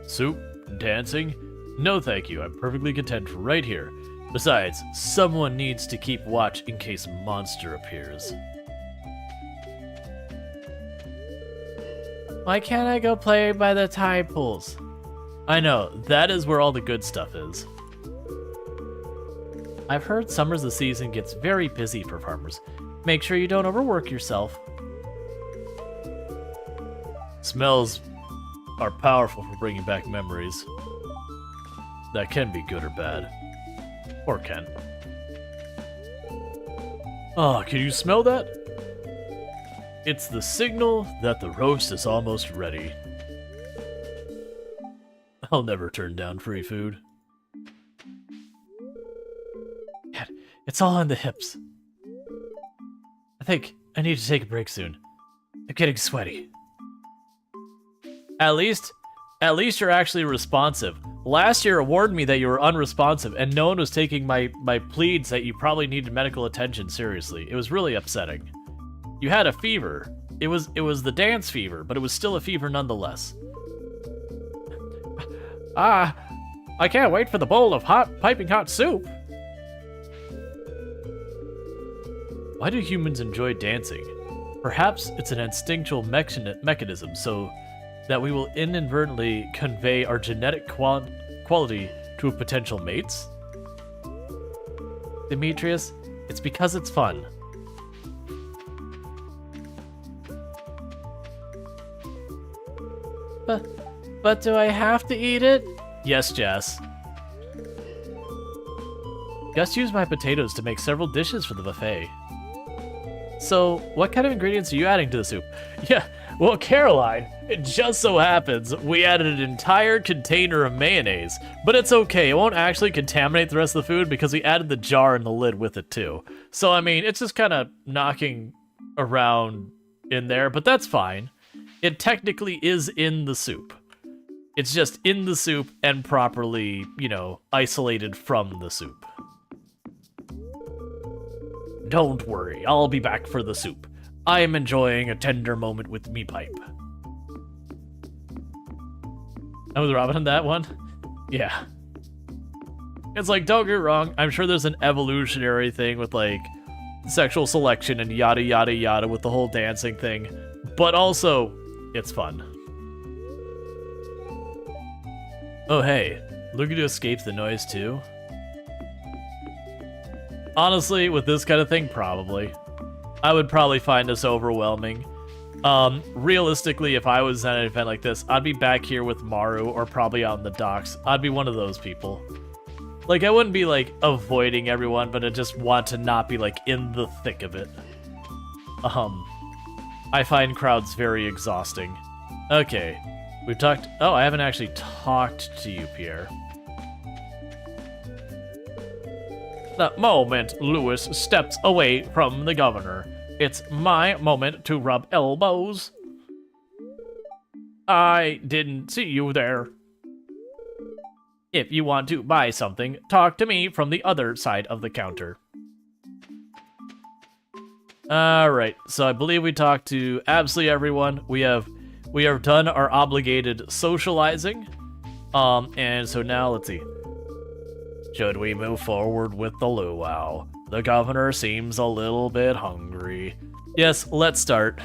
Soup? Dancing? No thank you, I'm perfectly content right here. Besides, someone needs to keep watch in case a monster appears. Why can't I go play by the tide pools? I know, that is where all the good stuff is. I've heard summer's the season gets very busy for farmers. Make sure you don't overwork yourself. Smells are powerful for bringing back memories. That can be good or bad. Or can. Oh, can you smell that? It's the signal that the roast is almost ready. I'll never turn down free food. God, it's all on the hips. I think I need to take a break soon. I'm getting sweaty. At least you're actually responsive. Last year, it warned me that you were unresponsive, and no one was taking my pleads that you probably needed medical attention seriously. It was really upsetting. You had a fever. It was the dance fever, but it was still a fever nonetheless. I can't wait for the bowl of piping hot soup. Why do humans enjoy dancing? Perhaps it's an instinctual mechanism so that we will inadvertently convey our genetic quality to a potential mates? Demetrius, it's because it's fun. But do I have to eat it? Yes, Jess. Just used my potatoes to make several dishes for the buffet. So, what kind of ingredients are you adding to the soup? Yeah, well, Caroline, it just so happens we added an entire container of mayonnaise, but it's okay, it won't actually contaminate the rest of the food because we added the jar and the lid with it too. So, I mean, it's just kind of knocking around in there, but that's fine. It technically is in the soup. It's just in the soup and properly, you know, isolated from the soup. Don't worry, I'll be back for the soup. I am enjoying a tender moment with me pipe. I was Robin on that one? Yeah. It's like, don't get wrong, I'm sure there's an evolutionary thing with like sexual selection and yada yada yada with the whole dancing thing, but also, it's fun. Oh hey, looking to escape the noise too? Honestly, with this kind of thing, probably. I would probably find this overwhelming. Realistically, if I was at an event like this, I'd be back here with Maru or probably out in the docks. I'd be one of those people. Like, I wouldn't be, like, avoiding everyone, but I just want to not be, like, in the thick of it. I find crowds very exhausting. Okay. We've talked... Oh, I haven't actually talked to you, Pierre. The moment Lewis steps away from the governor, it's my moment to rub elbows. I didn't see you there. If you want to buy something, talk to me from the other side of the counter. Alright, so I believe we talked to absolutely everyone. We have done our obligated socializing. And so now, let's see. Should we move forward with the luau? The governor seems a little bit hungry. Yes, let's start.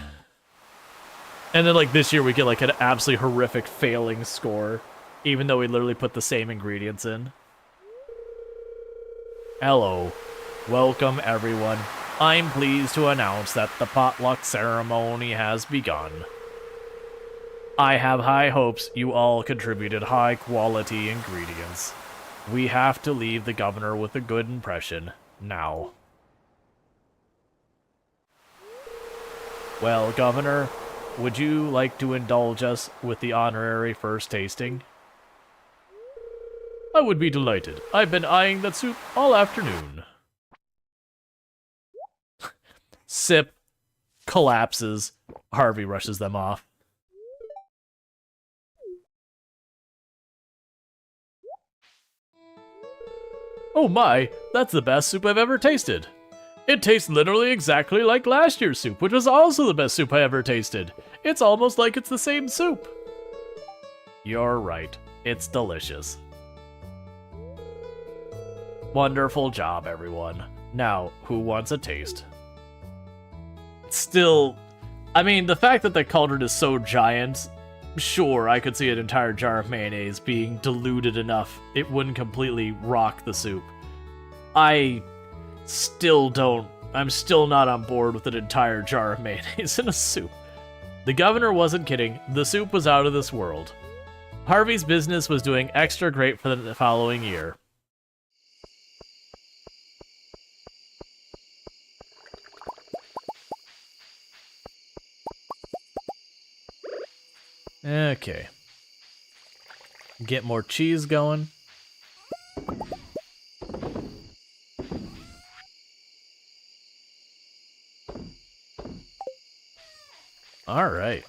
And then, like, this year we get, like, an absolutely horrific failing score, even though we literally put the same ingredients in. Hello. Welcome, everyone. I'm pleased to announce that the potluck ceremony has begun. I have high hopes you all contributed high-quality ingredients. We have to leave the governor with a good impression, now. Well, Governor, would you like to indulge us with the honorary first tasting? I would be delighted. I've been eyeing that soup all afternoon. Sip, collapses. Harvey rushes them off. Oh my, that's the best soup I've ever tasted. It tastes literally exactly like last year's soup, which was also the best soup I ever tasted. It's almost like it's the same soup. You're right. It's delicious. Wonderful job, everyone. Now, who wants a taste? Still, I mean, the fact that the cauldron is so giant, sure, I could see an entire jar of mayonnaise being diluted enough it wouldn't completely rock the soup. I'm still not on board with an entire jar of mayonnaise in a soup. The governor wasn't kidding, the soup was out of this world. Harvey's business was doing extra great for the following year. Okay. Get more cheese going. All right.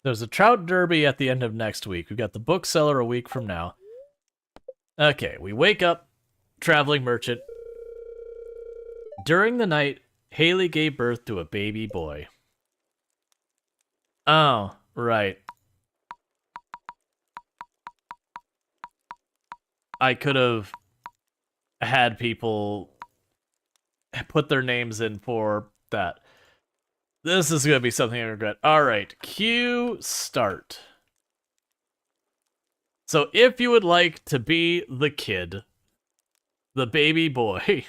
There's a trout derby at the end of next week. We've got the bookseller a week from now. Okay, we wake up. Traveling merchant. During the night, Haley gave birth to a baby boy. Oh, right. I could have had people put their names in for that. This is going to be something I regret. Alright, cue start. So if you would like to be the kid, the baby boy,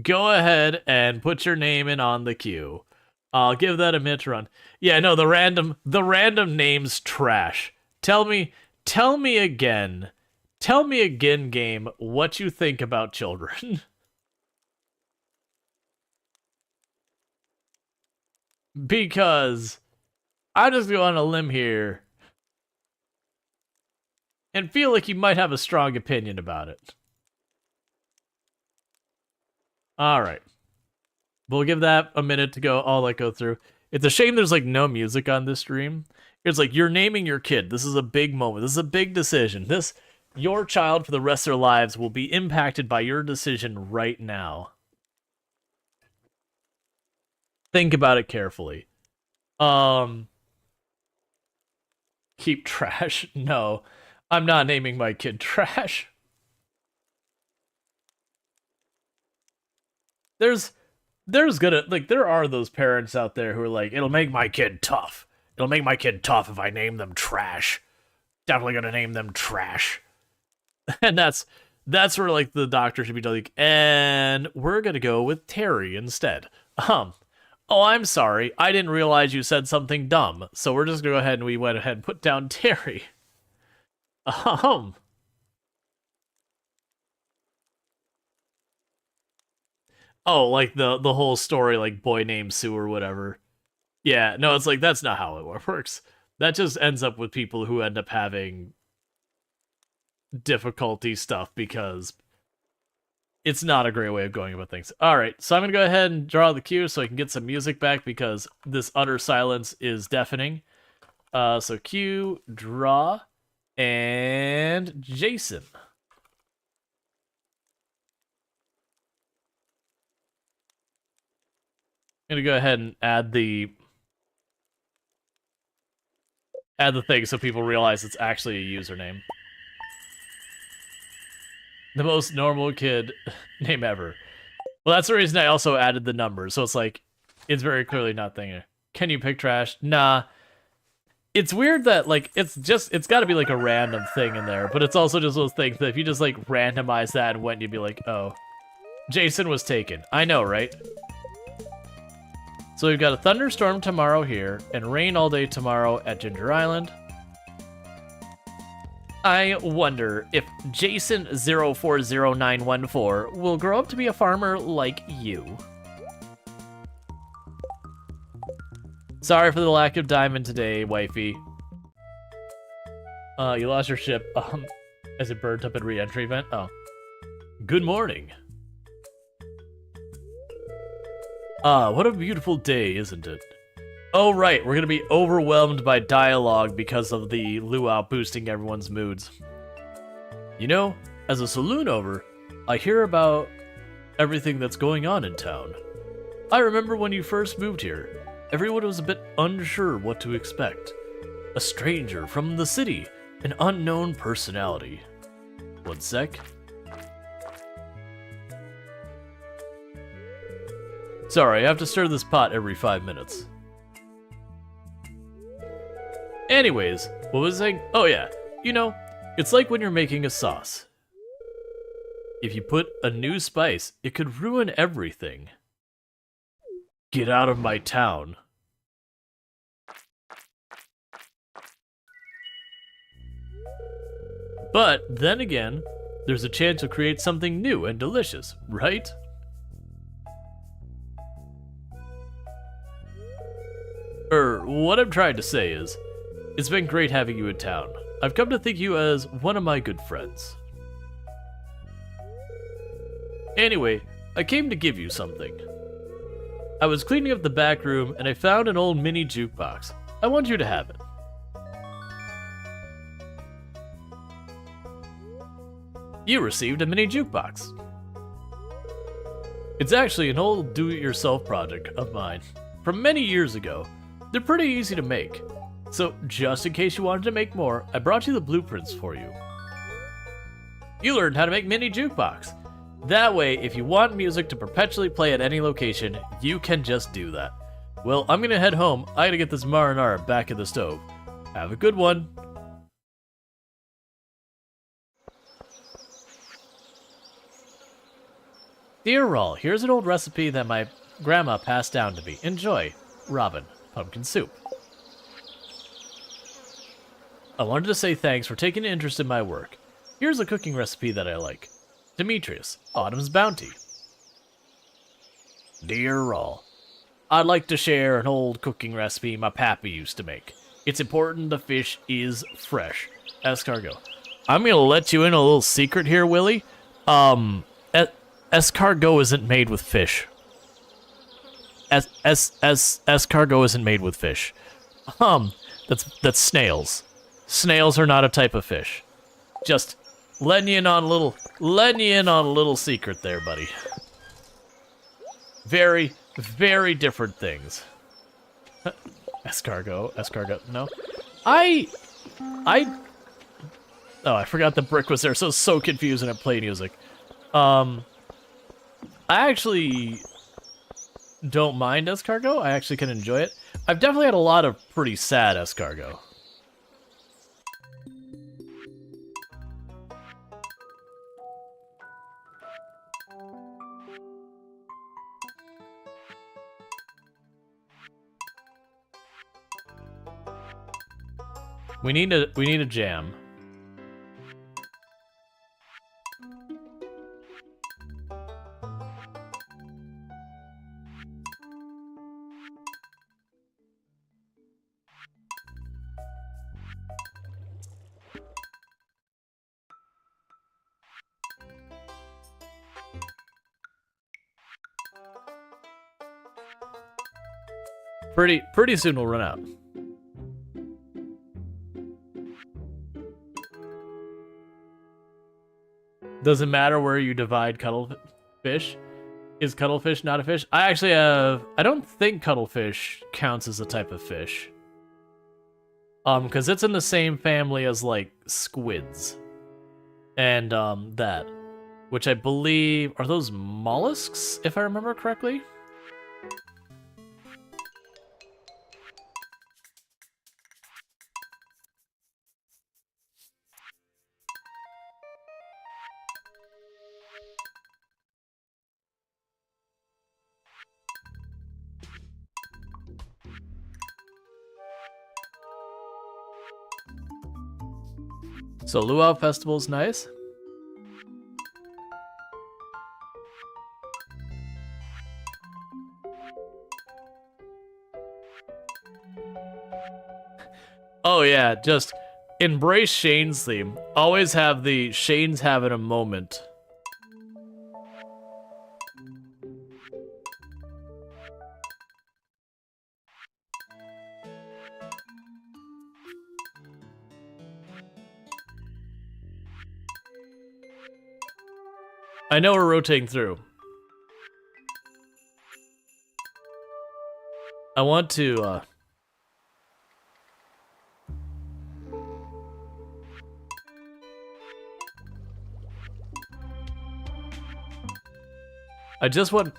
go ahead and put your name in on the queue. I'll give that a minute to run. Yeah, no, the random name's trash. Tell me again, game, what you think about children. Because I'm just going on a limb here and feel like you might have a strong opinion about it. Alright. We'll give that a minute to go, all that go through. It's a shame there's like no music on this stream. It's like, you're naming your kid. This is a big moment. This is a big decision. Your child for the rest of their lives will be impacted by your decision right now. Think about it carefully. Keep trash. No, I'm not naming my kid trash. There are those parents out there who are like, it'll make my kid tough. It'll make my kid tough if I name them trash. Definitely gonna name them trash. And that's where, like, the doctor should be like, and we're gonna go with Terry instead. Oh, I'm sorry. I didn't realize you said something dumb. So we're just gonna go ahead and we went ahead and put down Terry. Oh, like the whole story, like boy named Sue or whatever. Yeah, no, it's like that's not how it works. That just ends up with people who end up having difficulty stuff because it's not a great way of going about things. All right, so I'm gonna go ahead and draw the cue so I can get some music back because this utter silence is deafening. So cue, draw, and Jason. I'm gonna go ahead and add the thing so people realize it's actually a username. The most normal kid name ever. Well, that's the reason I also added the numbers. So it's like, it's very clearly not thinking. Can you pick trash? Nah. It's weird that, like, it's got to be, like, a random thing in there. But it's also just those things that if you just, like, randomize that and went, you'd be like, oh. Jason was taken. I know, right? So we've got a thunderstorm tomorrow here, and rain all day tomorrow at Ginger Island. I wonder if Jason040914 will grow up to be a farmer like you. Sorry for the lack of diamond today, wifey. You lost your ship, as it burnt up at re-entry event? Oh. Good morning. What a beautiful day, isn't it? Oh, right, we're gonna be overwhelmed by dialogue because of the luau boosting everyone's moods. You know, as a saloon owner, I hear about everything that's going on in town. I remember when you first moved here, everyone was a bit unsure what to expect. A stranger from the city, an unknown personality. 1 sec. Sorry, I have to stir this pot every 5 minutes. Anyways, what was I saying? Oh yeah, you know, it's like when you're making a sauce. If you put a new spice, it could ruin everything. Get out of my town. But then again, there's a chance to create something new and delicious, right? What I'm trying to say is, it's been great having you in town. I've come to think you as one of my good friends. Anyway, I came to give you something. I was cleaning up the back room and I found an old mini jukebox. I want you to have it. You received a mini jukebox. It's actually an old do-it-yourself project of mine from many years ago. They're pretty easy to make. So, just in case you wanted to make more, I brought you the blueprints for you. You learned how to make mini jukebox. That way, if you want music to perpetually play at any location, you can just do that. Well, I'm gonna head home. I gotta get this marinara back in the stove. Have a good one. Dear Rual, here's an old recipe that my grandma passed down to me. Enjoy. Robin. Pumpkin soup. I wanted to say thanks for taking an interest in my work. Here's a cooking recipe that I like. Demetrius, Autumn's Bounty. Dear Rual, I'd like to share an old cooking recipe my pappy used to make. It's important the fish is fresh. Escargot. I'm gonna let you in a little secret here, Willie. Escargot isn't made with fish. Escargot isn't made with fish. That's snails. Snails are not a type of fish. Just letting you in on a little secret there, buddy. Very, very different things. Escargot, no. Oh, I forgot the brick was there, so it's so confusing at play music. I actually don't mind escargot. I actually can enjoy it. I've definitely had a lot of pretty sad escargot. We need a jam. Pretty soon we'll run out. Doesn't matter where you divide cuttlefish. Is cuttlefish not a fish? I actually have... I don't think cuttlefish counts as a type of fish. Because it's in the same family as, like, squids. And, that. Which I believe... Are those mollusks, if I remember correctly? So Luau Festival's nice. Oh yeah, just embrace Shane's theme. Always have the Shane's having a moment. I know we're rotating through. I want to, I just want...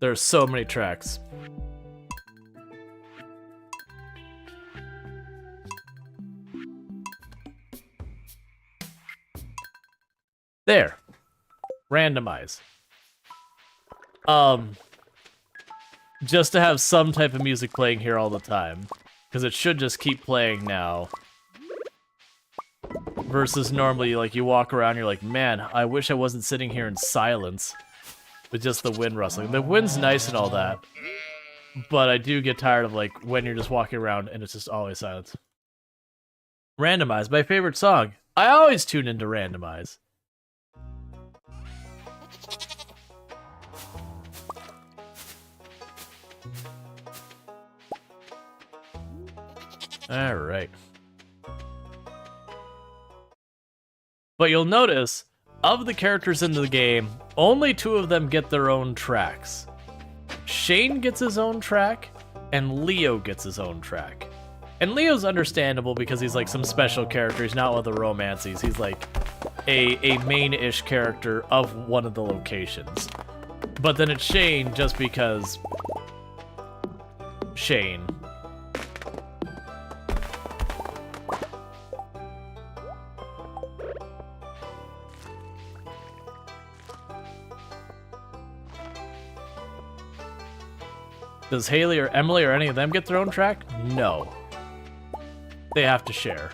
There are so many tracks. There. Randomize. Just to have some type of music playing here all the time. Because it should just keep playing now. Versus normally, like, you walk around, you're like, man, I wish I wasn't sitting here in silence. With just the wind rustling. The wind's nice and all that. But I do get tired of, like, when you're just walking around and it's just always silence. Randomize, my favorite song. I always tune into Randomize. Alright. But you'll notice, of the characters in the game, only 2 of them get their own tracks. Shane gets his own track, and Leo gets his own track. And Leo's understandable because he's like some special character, he's not one of the romances, he's like a main-ish character of one of the locations. But then it's Shane just because... Shane. Does Haley or Emily or any of them get their own track? No. They have to share.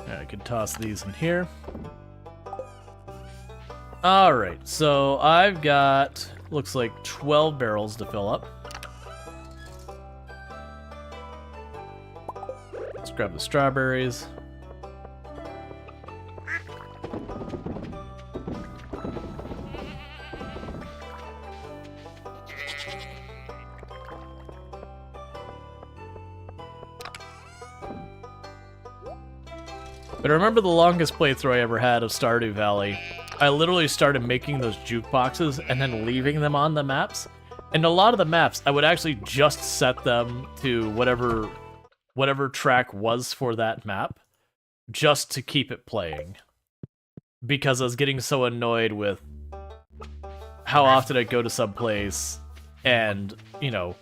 I could toss these in here. Alright, so I've got, looks like 12 barrels to fill up. Let's grab the strawberries. But I remember the longest playthrough I ever had of Stardew Valley. I literally started making those jukeboxes and then leaving them on the maps. And a lot of the maps, I would actually just set them to whatever track was for that map, just to keep it playing. Because I was getting so annoyed with how often I'd go to some place and, you know,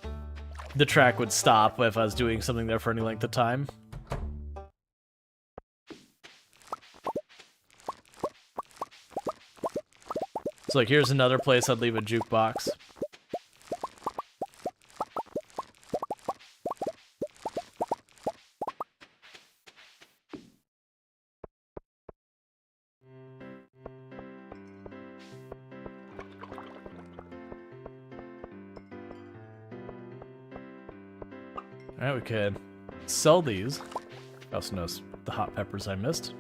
the track would stop if I was doing something there for any length of time. So like, here's another place I'd leave a jukebox. Alright, we can sell these. I also noticed the hot peppers I missed.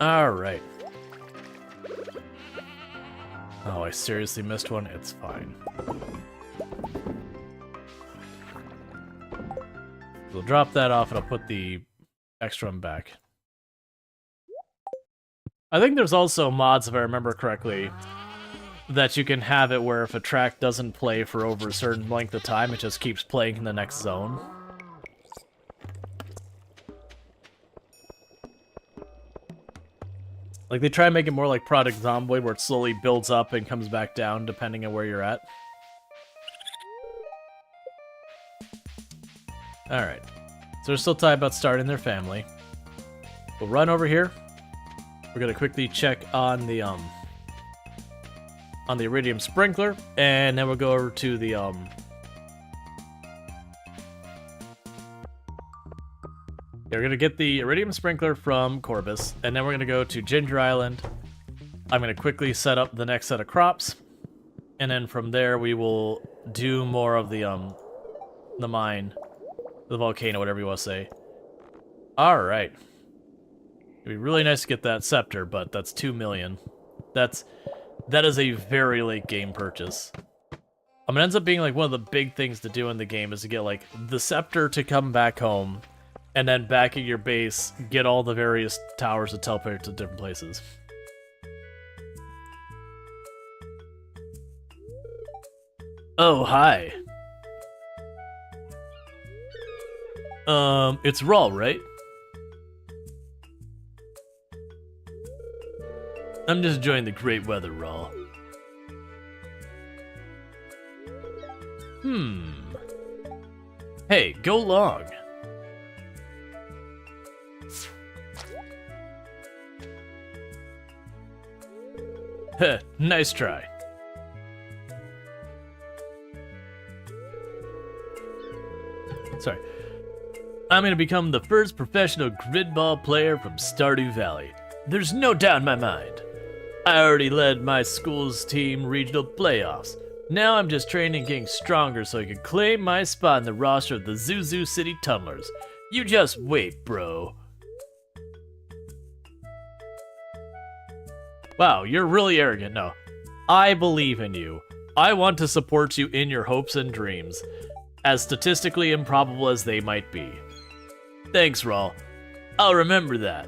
Alright. Oh, I seriously missed one? It's fine. We'll drop that off and I'll put the extra one back. I think there's also mods, if I remember correctly, that you can have it where if a track doesn't play for over a certain length of time, it just keeps playing in the next zone. Like, they try and make it more like Project Zomboid, where it slowly builds up and comes back down, depending on where you're at. Alright. So they're still tight about starting their family. We'll run over here. We're gonna quickly check on the iridium sprinkler, and then we'll go over to the yeah, we're gonna get the iridium sprinkler from Corbus, and then we're gonna go to Ginger Island. I'm gonna quickly set up the next set of crops, and then from there we will do more of the mine, the volcano, whatever you want to say. All right. It'd be really nice to get that scepter, but that's 2 million. That is a very late game purchase. I mean, it ends up being like one of the big things to do in the game is to get like the scepter to come back home, and then back at your base, get all the various towers to teleport to different places. Oh, hi. It's Rual, right? I'm just enjoying the great weather, Rual. Hey, go long. Heh, nice try. Sorry. I'm gonna become the first professional gridball player from Stardew Valley. There's no doubt in my mind. I already led my school's team regional playoffs. Now I'm just training and getting stronger so I can claim my spot in the roster of the Zuzu City Tumblers. You just wait, bro. Wow, you're really arrogant. No, I believe in you. I want to support you in your hopes and dreams, as statistically improbable as they might be. Thanks, Rual. I'll remember that.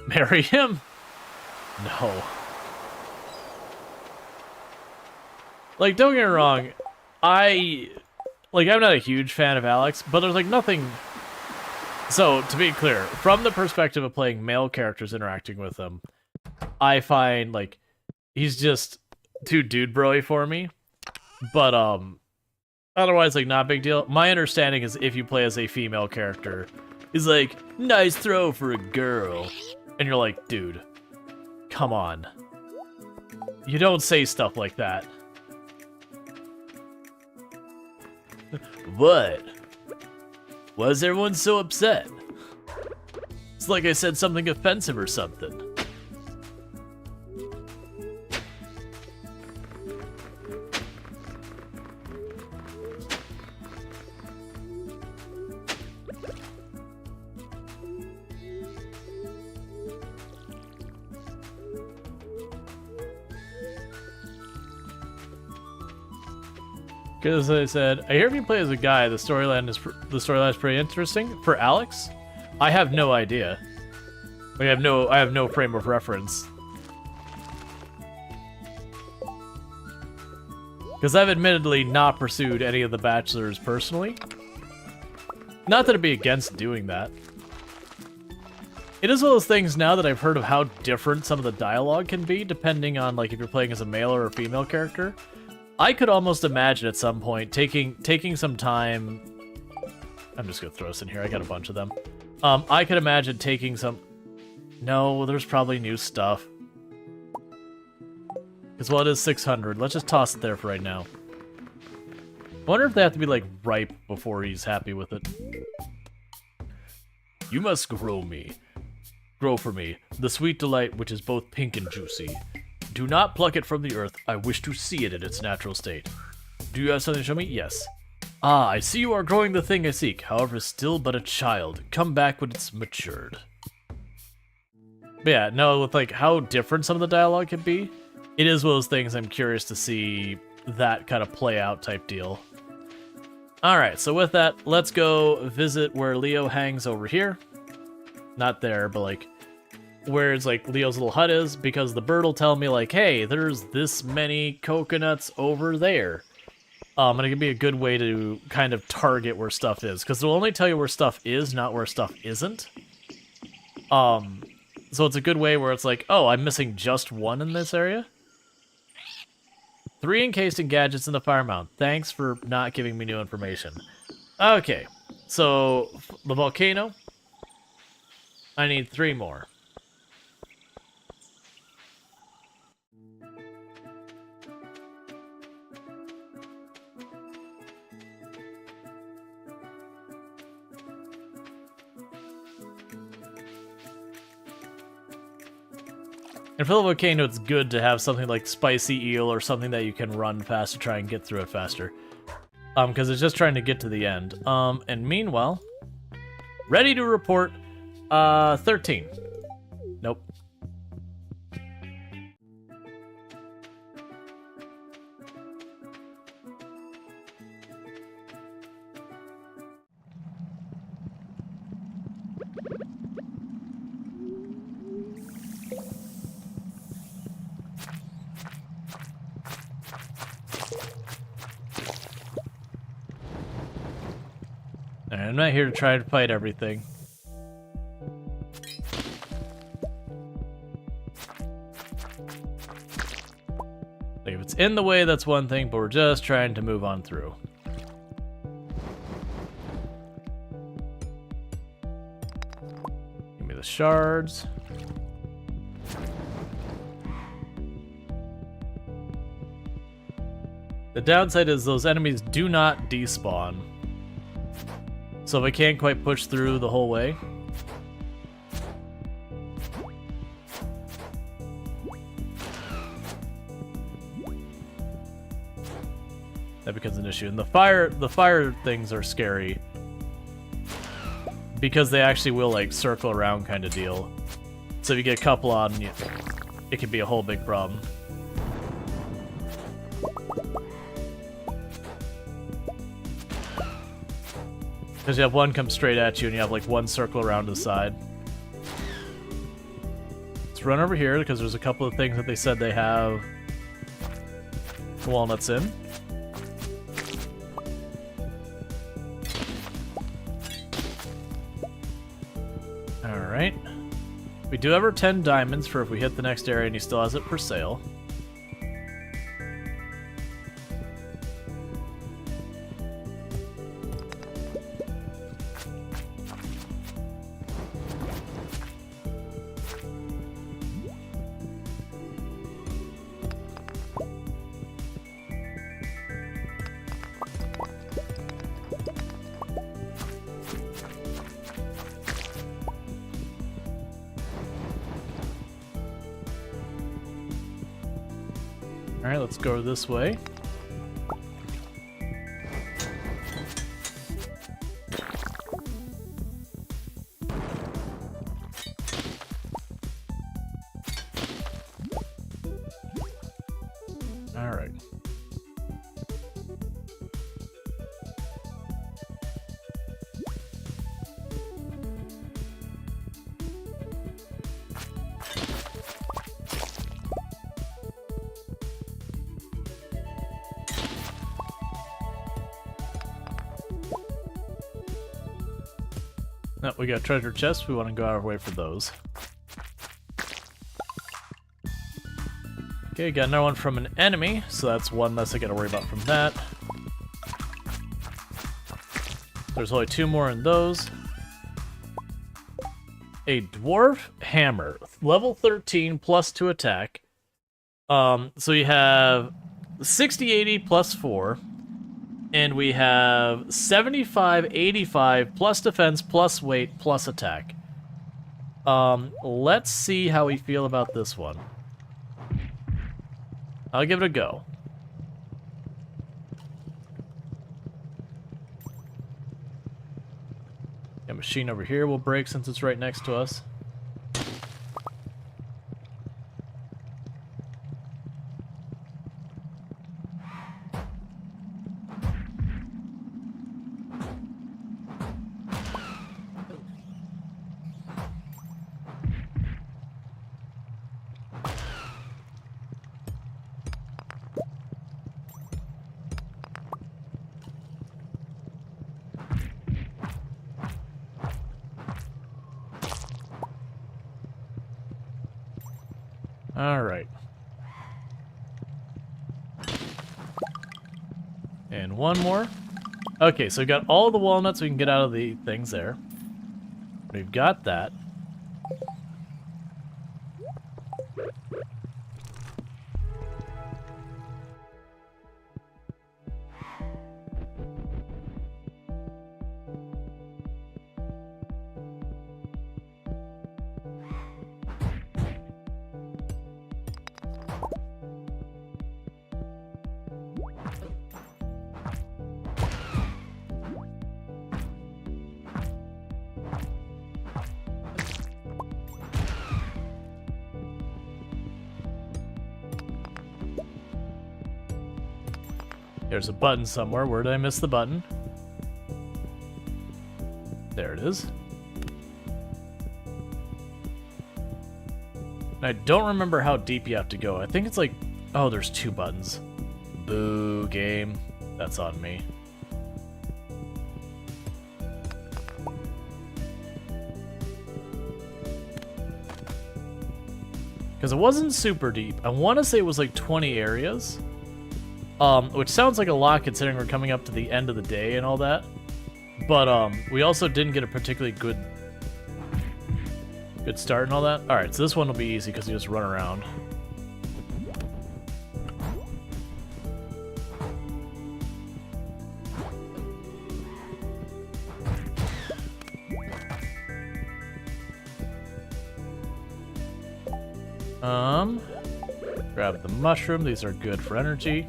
Marry him? No. Like, don't get me wrong, I'm not a huge fan of Alex, but there's, like, nothing... So, to be clear, from the perspective of playing male characters interacting with him, I find, like, he's just too dude bro-y for me. But, otherwise, like, not a big deal. My understanding is if you play as a female character, he's like, nice throw for a girl. And you're like, dude, come on. You don't say stuff like that. What? Why is everyone so upset? It's like I said something offensive or something. Because I said, I hear you play as a guy. The storyline is pretty interesting. For Alex, I have no idea. Like, I have no frame of reference. Because I've admittedly not pursued any of the bachelors personally. Not that I'd be against doing that. It is one of those things now that I've heard of how different some of the dialogue can be, depending on like if you're playing as a male or a female character. I could almost imagine at some point taking some time. I'm just gonna throw this in here. I got a bunch of them. I could imagine taking some. No, there's probably new stuff. Because well, it is 600. Let's just toss it there for right now. I wonder if they have to be like ripe before he's happy with it. You must grow for me, the sweet delight which is both pink and juicy. Do not pluck it from the earth. I wish to see it in its natural state. Do you have something to show me? Yes. Ah, I see you are growing the thing I seek. However, still but a child. Come back when it's matured. But yeah, no, with like how different some of the dialogue can be, it is one of those things I'm curious to see that kind of play out type deal. Alright, so with that, let's go visit where Leo hangs over here. Not there, but like where it's like Leo's little hut is, because the bird will tell me like, hey, there's this many coconuts over there. And it can be a good way to kind of target where stuff is, because they'll only tell you where stuff is, not where stuff isn't. So it's a good way where it's like, oh, I'm missing just one in this area? 3 encased in gadgets in the fire mount. Thanks for not giving me new information. Okay, so the volcano. I need 3 more. And for the volcano, it's good to have something like spicy eel or something that you can run fast to try and get through it faster. Because it's just trying to get to the end. And meanwhile, ready to report, 13. Nope. I'm not here to try to fight everything. Like if it's in the way, that's one thing, but we're just trying to move on through. Give me the shards. The downside is those enemies do not despawn. So if I can't quite push through the whole way, that becomes an issue. And the fire things are scary because they actually will like circle around kind of deal. So if you get a couple on, it can be a whole big problem. Because you have one come straight at you, and you have like one circle around to the side. Let's run over here, because there's a couple of things that they said they have walnuts in. Alright. We do have our 10 diamonds for if we hit the next area and he still has it for sale. Alright, let's go this way. Alright. No, we got treasure chests. We want to go our way for those. Okay, got another one from an enemy, so that's one less I gotta worry about from that. There's only 2 more in those. A dwarf hammer, level 13 plus 2 attack. So you have 60, 80 plus 4. And we have 75, 85 plus defense plus weight plus attack. Let's see how we feel about this one. I'll give it a go. A machine over here will break since it's right next to us. Alright. And one more. Okay, so we got all the walnuts we can get out of the things there. We've got that. There's a button somewhere. Where did I miss the button? There it is. And I don't remember how deep you have to go. I think it's like... Oh, there's 2 buttons. Boo, game. That's on me. Because it wasn't super deep. I want to say it was like 20 areas. Which sounds like a lot considering we're coming up to the end of the day and all that. But we also didn't get a particularly good start and all that. Alright, so this one will be easy because you just run around. Grab the mushroom. These are good for energy.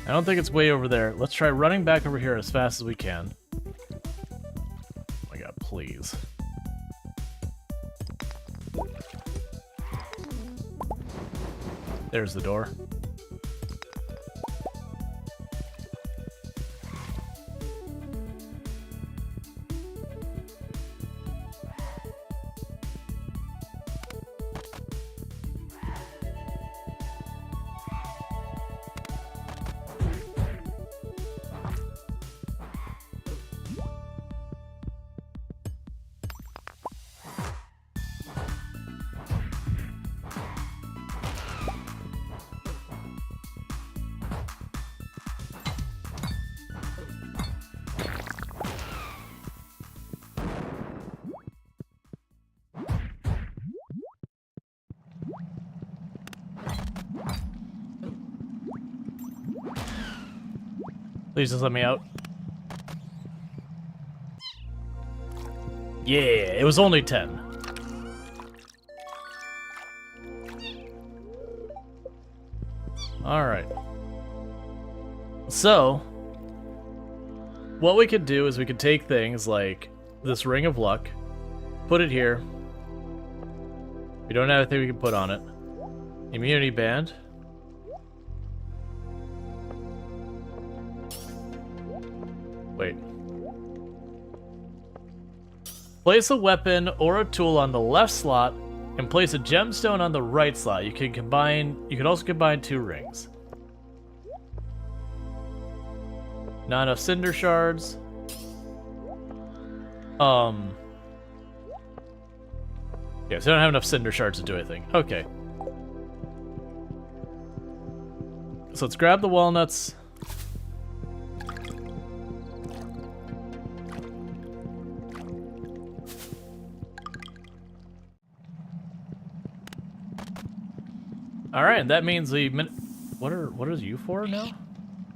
I don't think it's way over there. Let's try running back over here as fast as we can. Oh my god, please. There's the door. Please just let me out. Yeah, it was only 10. Alright. So, what we could do is we could take things like this Ring of Luck, put it here. We don't have anything we can put on it. Immunity Band. Wait. Place a weapon or a tool on the left slot and place a gemstone on the right slot. You could also combine 2 rings. Not enough cinder shards. Yeah, so I don't have enough cinder shards to do anything. Okay. So let's grab the walnuts. All right, that means we... What are you for now?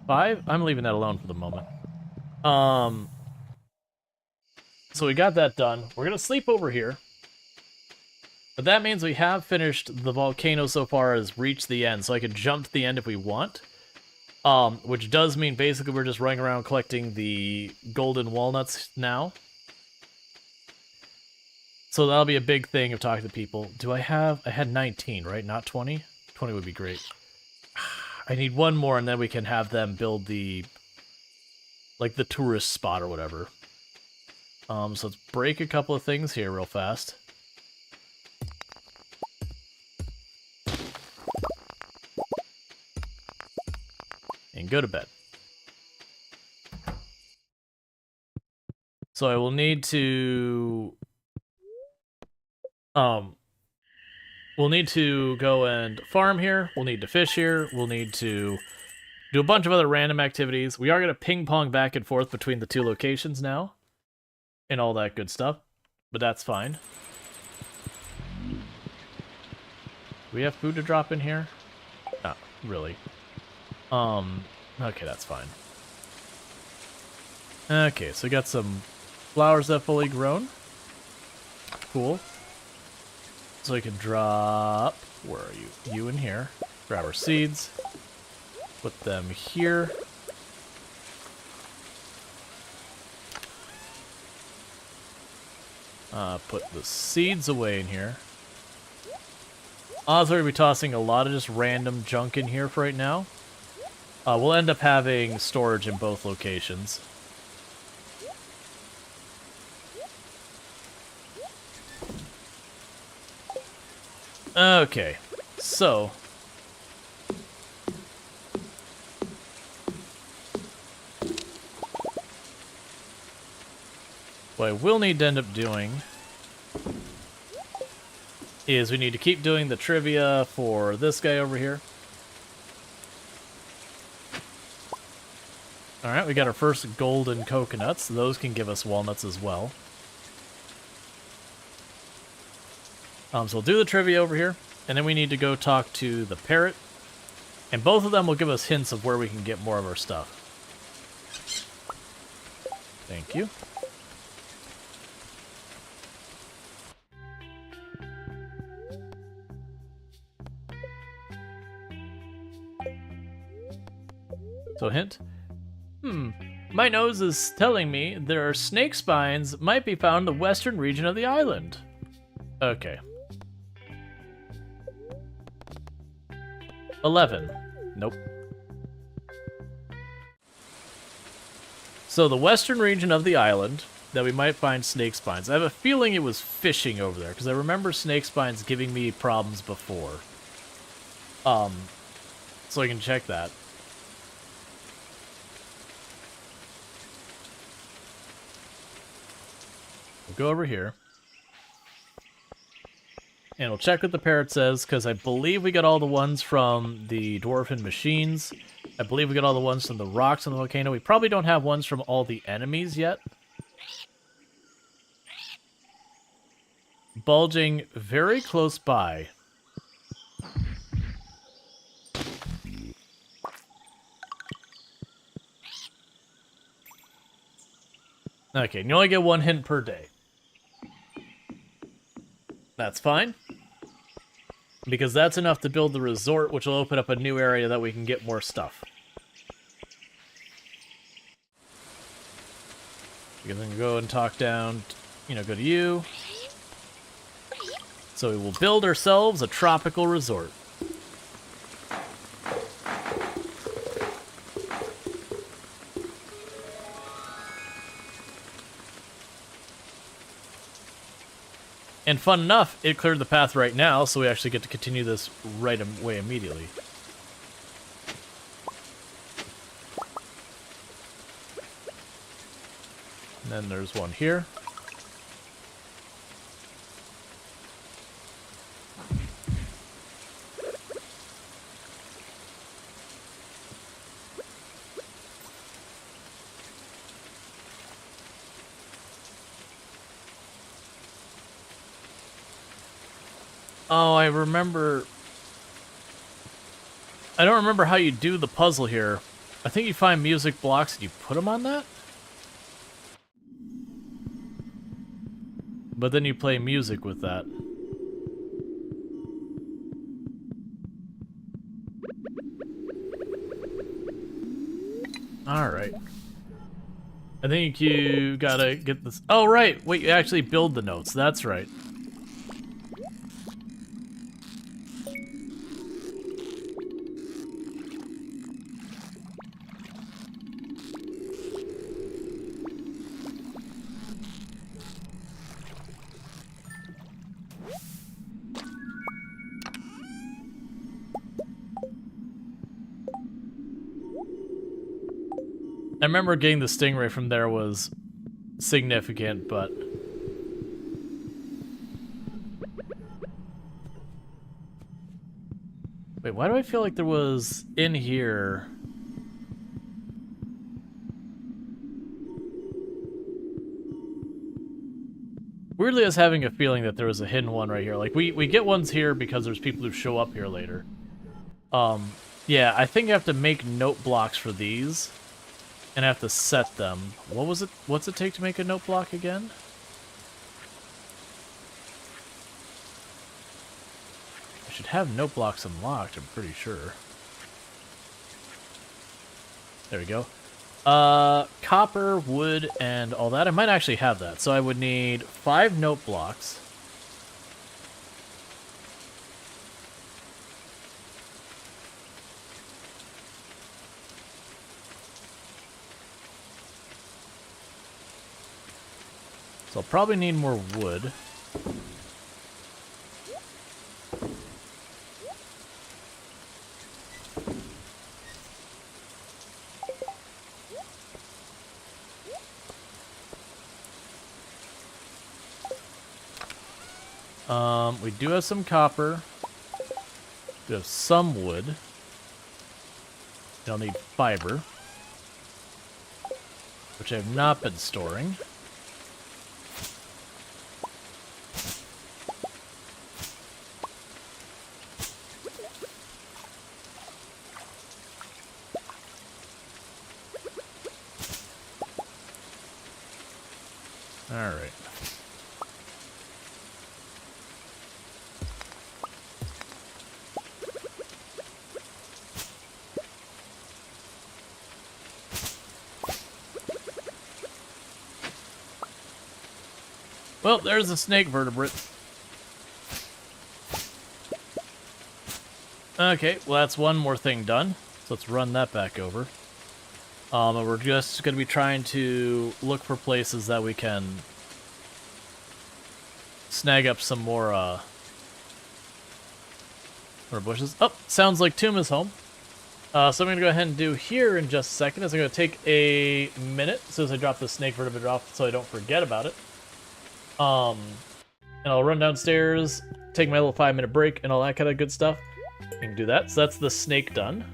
5? I'm leaving that alone for the moment. So we got that done. We're gonna sleep over here. But that means we have finished the volcano so far as reached the end, so I can jump to the end if we want. Which does mean basically we're just running around collecting the golden walnuts now. So that'll be a big thing of talking to people. I had 19, right? Not 20? 20 would be great. I need one more and then we can have them build the tourist spot or whatever. So let's break a couple of things here real fast. And go to bed. So I will need to... We'll need to go and farm here. We'll need to fish here. We'll need to do a bunch of other random activities. We are going to ping pong back and forth between the two locations now. And all that good stuff. But that's fine. Do we have food to drop in here? Not really. Okay, that's fine. Okay, so we got some flowers that have fully grown. Cool. So we can drop... Where are you? You in here. Grab our seeds. Put them here. Put the seeds away in here. Odds are we'll be tossing a lot of just random junk in here for right now. We'll end up having storage in both locations. Okay, so... what I will need to end up doing is we need to keep doing the trivia for this guy over here. Alright, we got our first golden coconuts. Those can give us walnuts as well. So we'll do the trivia over here, and then we need to go talk to the parrot. And both of them will give us hints of where we can get more of our stuff. Thank you. So hint. My nose is telling me there are snake spines might be found in the western region of the island. Okay. 11. Nope. So the western region of the island that we might find snake spines. I have a feeling it was fishing over there because I remember snake spines giving me problems before. So I can check that. We'll go over here. And we'll check what the parrot says, because I believe we got all the ones from the dwarven machines. I believe we got all the ones from the rocks on the volcano. We probably don't have ones from all the enemies yet. Bulging very close by. Okay, you only get one hint per day. That's fine. Because that's enough to build the resort, which will open up a new area that we can get more stuff. We can go and talk down, go to you. So we will build ourselves a tropical resort. And fun enough, it cleared the path right now, so we actually get to continue this right away immediately. And then there's one here. Oh, I remember I don't remember how you do the puzzle here. I think you find music blocks and you put them on that? But then you play music with that. Alright. I think you gotta get this. Oh, right! Wait, you actually build the notes. That's right. I remember getting the stingray from there was significant, but... Wait, why do I feel like there was in here... Weirdly, I was having a feeling that there was a hidden one right here. Like, we get ones here because there's people who show up here later. Yeah, I think I have to make note blocks for these. And I have to set them. What was it? What's it take to make a note block again? I should have note blocks unlocked, I'm pretty sure. There we go. Copper, wood, and all that. I might actually have that. So I would need 5 note blocks. So I'll probably need more wood. We do have some copper. We have some wood. I'll need fiber, which I have not been storing. All right. Well, there's a snake vertebrate. Okay, well that's one more thing done. So let's run that back over. And we're just going to be trying to look for places that we can snag up some more bushes. Oh, sounds like Tomb is home. So I'm going to go ahead and do here in just a second. It's going to take a minute as soon as I drop the snake vertebrate off so I don't forget about it. And I'll run downstairs, take my little 5-minute break and all that kind of good stuff. I can do that. So that's the snake done.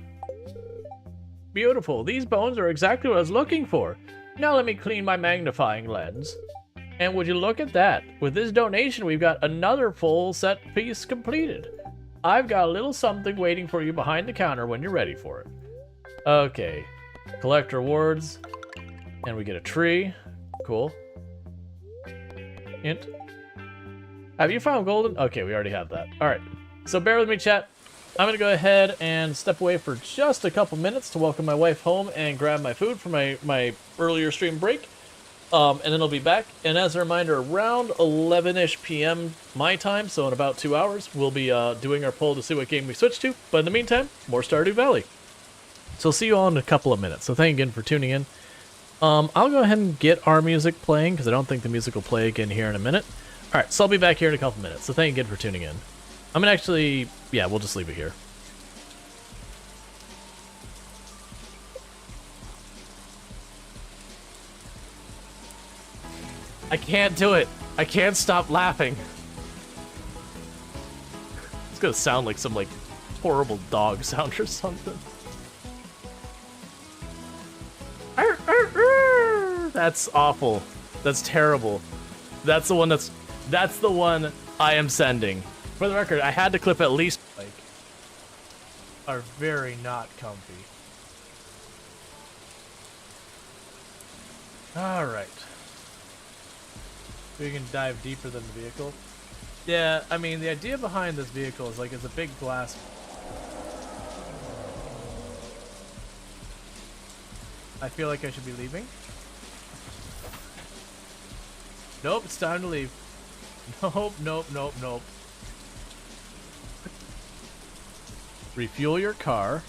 Beautiful. These bones are exactly what I was looking for. Now let me clean my magnifying lens. And would you look at that? With this donation, we've got another full set piece completed. I've got a little something waiting for you behind the counter when you're ready for it. Okay. Collect rewards. And we get a tree. Cool. Hint. Have you found golden? Okay, we already have that. Alright. So bear with me, chat. I'm going to go ahead and step away for just a couple minutes to welcome my wife home and grab my food for my earlier stream break. And then I'll be back. And as a reminder, around 11-ish p.m. my time, so in about 2 hours, we'll be doing our poll to see what game we switch to. But in the meantime, more Stardew Valley. So I'll see you all in a couple of minutes. So thank you again for tuning in. I'll go ahead and get our music playing, because I don't think the music will play again here in a minute. Alright, so I'll be back here in a couple minutes. So thank you again for tuning in. I'm gonna actually... yeah, we'll just leave it here. I can't do it. I can't stop laughing. It's gonna sound like some, like, horrible dog sound or something. That's awful. That's terrible. That's the one I am sending. For the record, I had to clip at least, like... are very not comfy. Alright. We can dive deeper than the vehicle. Yeah, I mean, the idea behind this vehicle is like it's a big glass. I feel like I should be leaving. Nope, it's time to leave. Nope, nope, nope, nope. Refuel your car.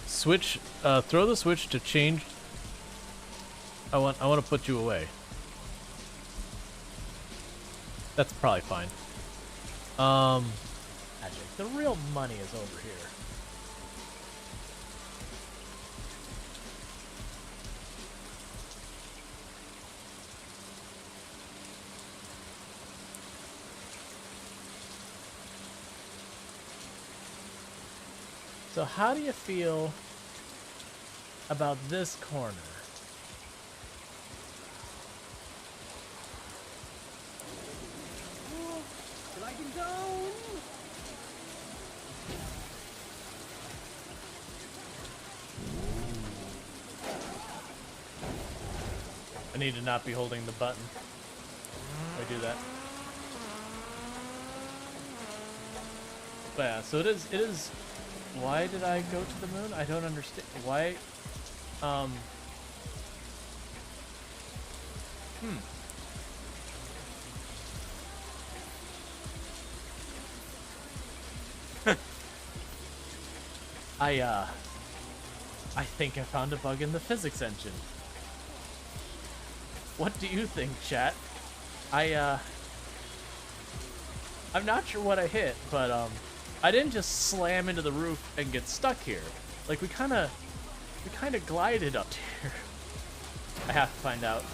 Switch, throw the switch to change. I want to put you away. That's probably fine. Magic. The real money is over here. So how do you feel about this corner? I can go. I need to not be holding the button. I do that. But yeah, so it is. Why did I go to the moon? I don't understand. Why? I think I found a bug in the physics engine. What do you think, chat? I'm not sure what I hit, but I didn't just slam into the roof and get stuck here. Like we kind of glided up here. I have to find out.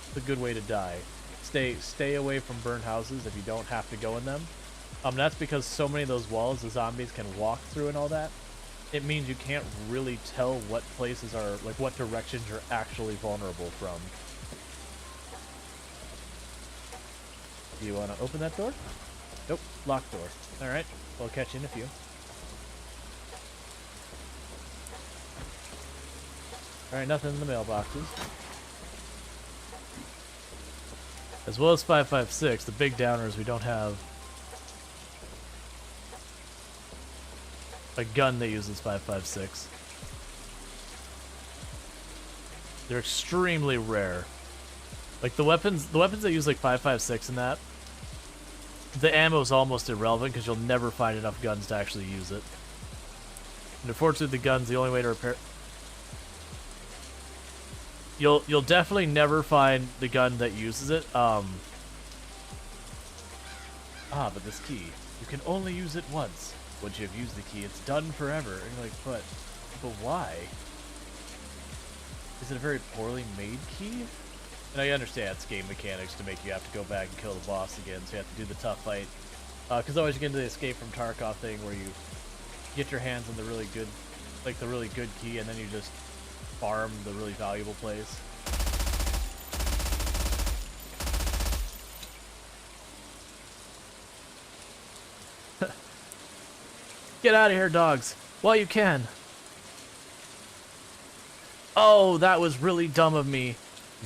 It's a good way to die. Stay away from burned houses if you don't have to go in them. That's because so many of those walls the zombies can walk through and all that. It means you can't really tell what places are, like what directions you're actually vulnerable from. Do you want to open that door? Nope, locked door. Alright, we'll catch you in a few. Alright, nothing in the mailboxes. As well as 556, the big downer is we don't have a gun that uses 556. They're extremely rare. Like the weapons that use like 556 and that, the ammo is almost irrelevant because you'll never find enough guns to actually use it. And unfortunately, the gun's the only way to repair. You'll definitely never find the gun that uses it. But this key, you can only use it once. Once you have used the key, it's done forever. And you're like, but why? Is it a very poorly made key? And I understand it's game mechanics to make you have to go back and kill the boss again, so you have to do the tough fight. Because otherwise you get into the Escape from Tarkov thing where you get your hands on the really good, like the really good key, and then you just farm the really valuable place. Get out of here, dogs, while you can. Oh, that was really dumb of me.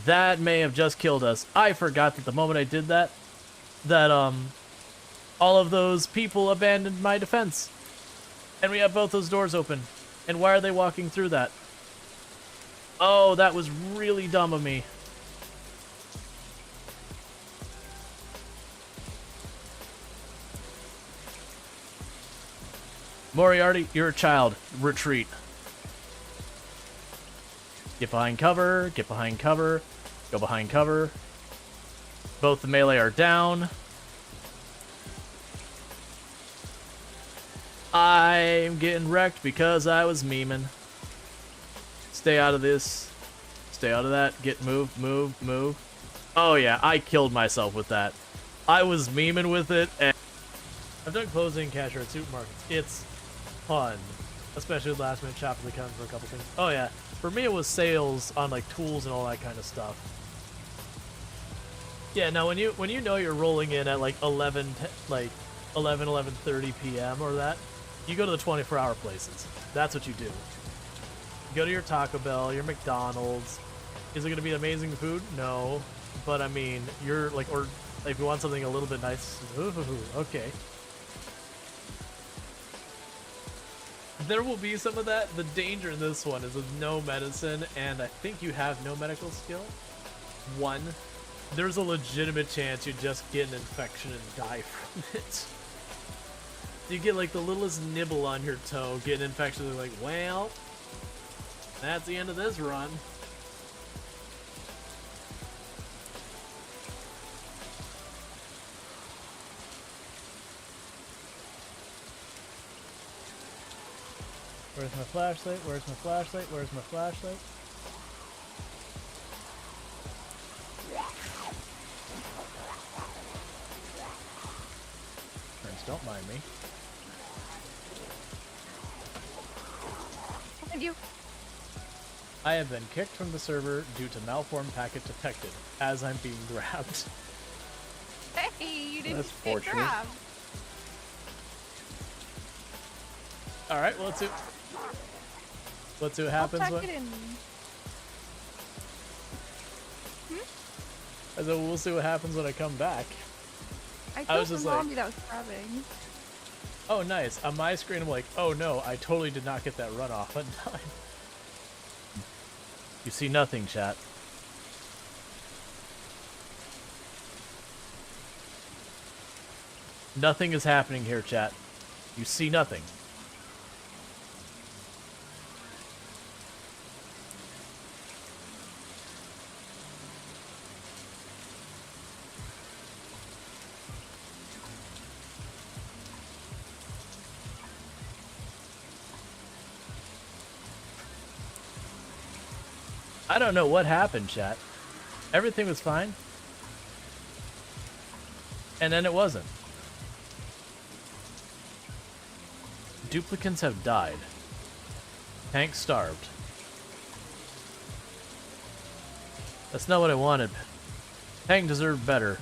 That may have just killed us. I forgot that the moment I did that, all of those people abandoned my defense. And we have both those doors open. And why are they walking through that? Oh, that was really dumb of me. Moriarty, you're a child. Retreat. Get behind cover, get behind cover, go behind cover. Both the melee are down. I'm getting wrecked because I was memeing. Stay out of this. Stay out of that. Get move. Oh yeah, I killed myself with that. I was memeing with it, and I've done closing cashier at supermarkets. It's fun, especially with last minute shopping that comes for a couple things. Oh yeah, for me it was sales on like tools and all that kind of stuff. Yeah, now when you know you're rolling in at like 11:30 p.m. or that, you go to the 24-hour places. That's what you do. You go to your Taco Bell, your McDonald's. Is it going to be amazing food? No. But I mean, you're like, or if you want something a little bit nice, ooh, okay. There will be some of that. The danger in this one is with no medicine, and I think you have no medical skill. One, there's a legitimate chance you just get an infection and die from it. You get like the littlest nibble on your toe, get an infection, they're like, well, that's the end of this run. Where's my flashlight? Where's my flashlight? Where's my flashlight? Friends, don't mind me. Thank you. I have been kicked from the server due to malformed packet detected as I'm being grabbed. Hey, you didn't That's get fortunate. grabbed. Alright, well, let's see what happens I'll when... check it in. I said, we'll see what happens when I come back. I I told was the just like- zombie that was grabbing. Oh, nice. On my screen, I'm like, oh no, I totally did not get that runoff on time. You see nothing, chat. Nothing is happening here, chat. You see nothing. I don't know what happened, chat. Everything was fine. And then it wasn't. Duplicants have died. Tank starved. That's not what I wanted. Pank deserved better.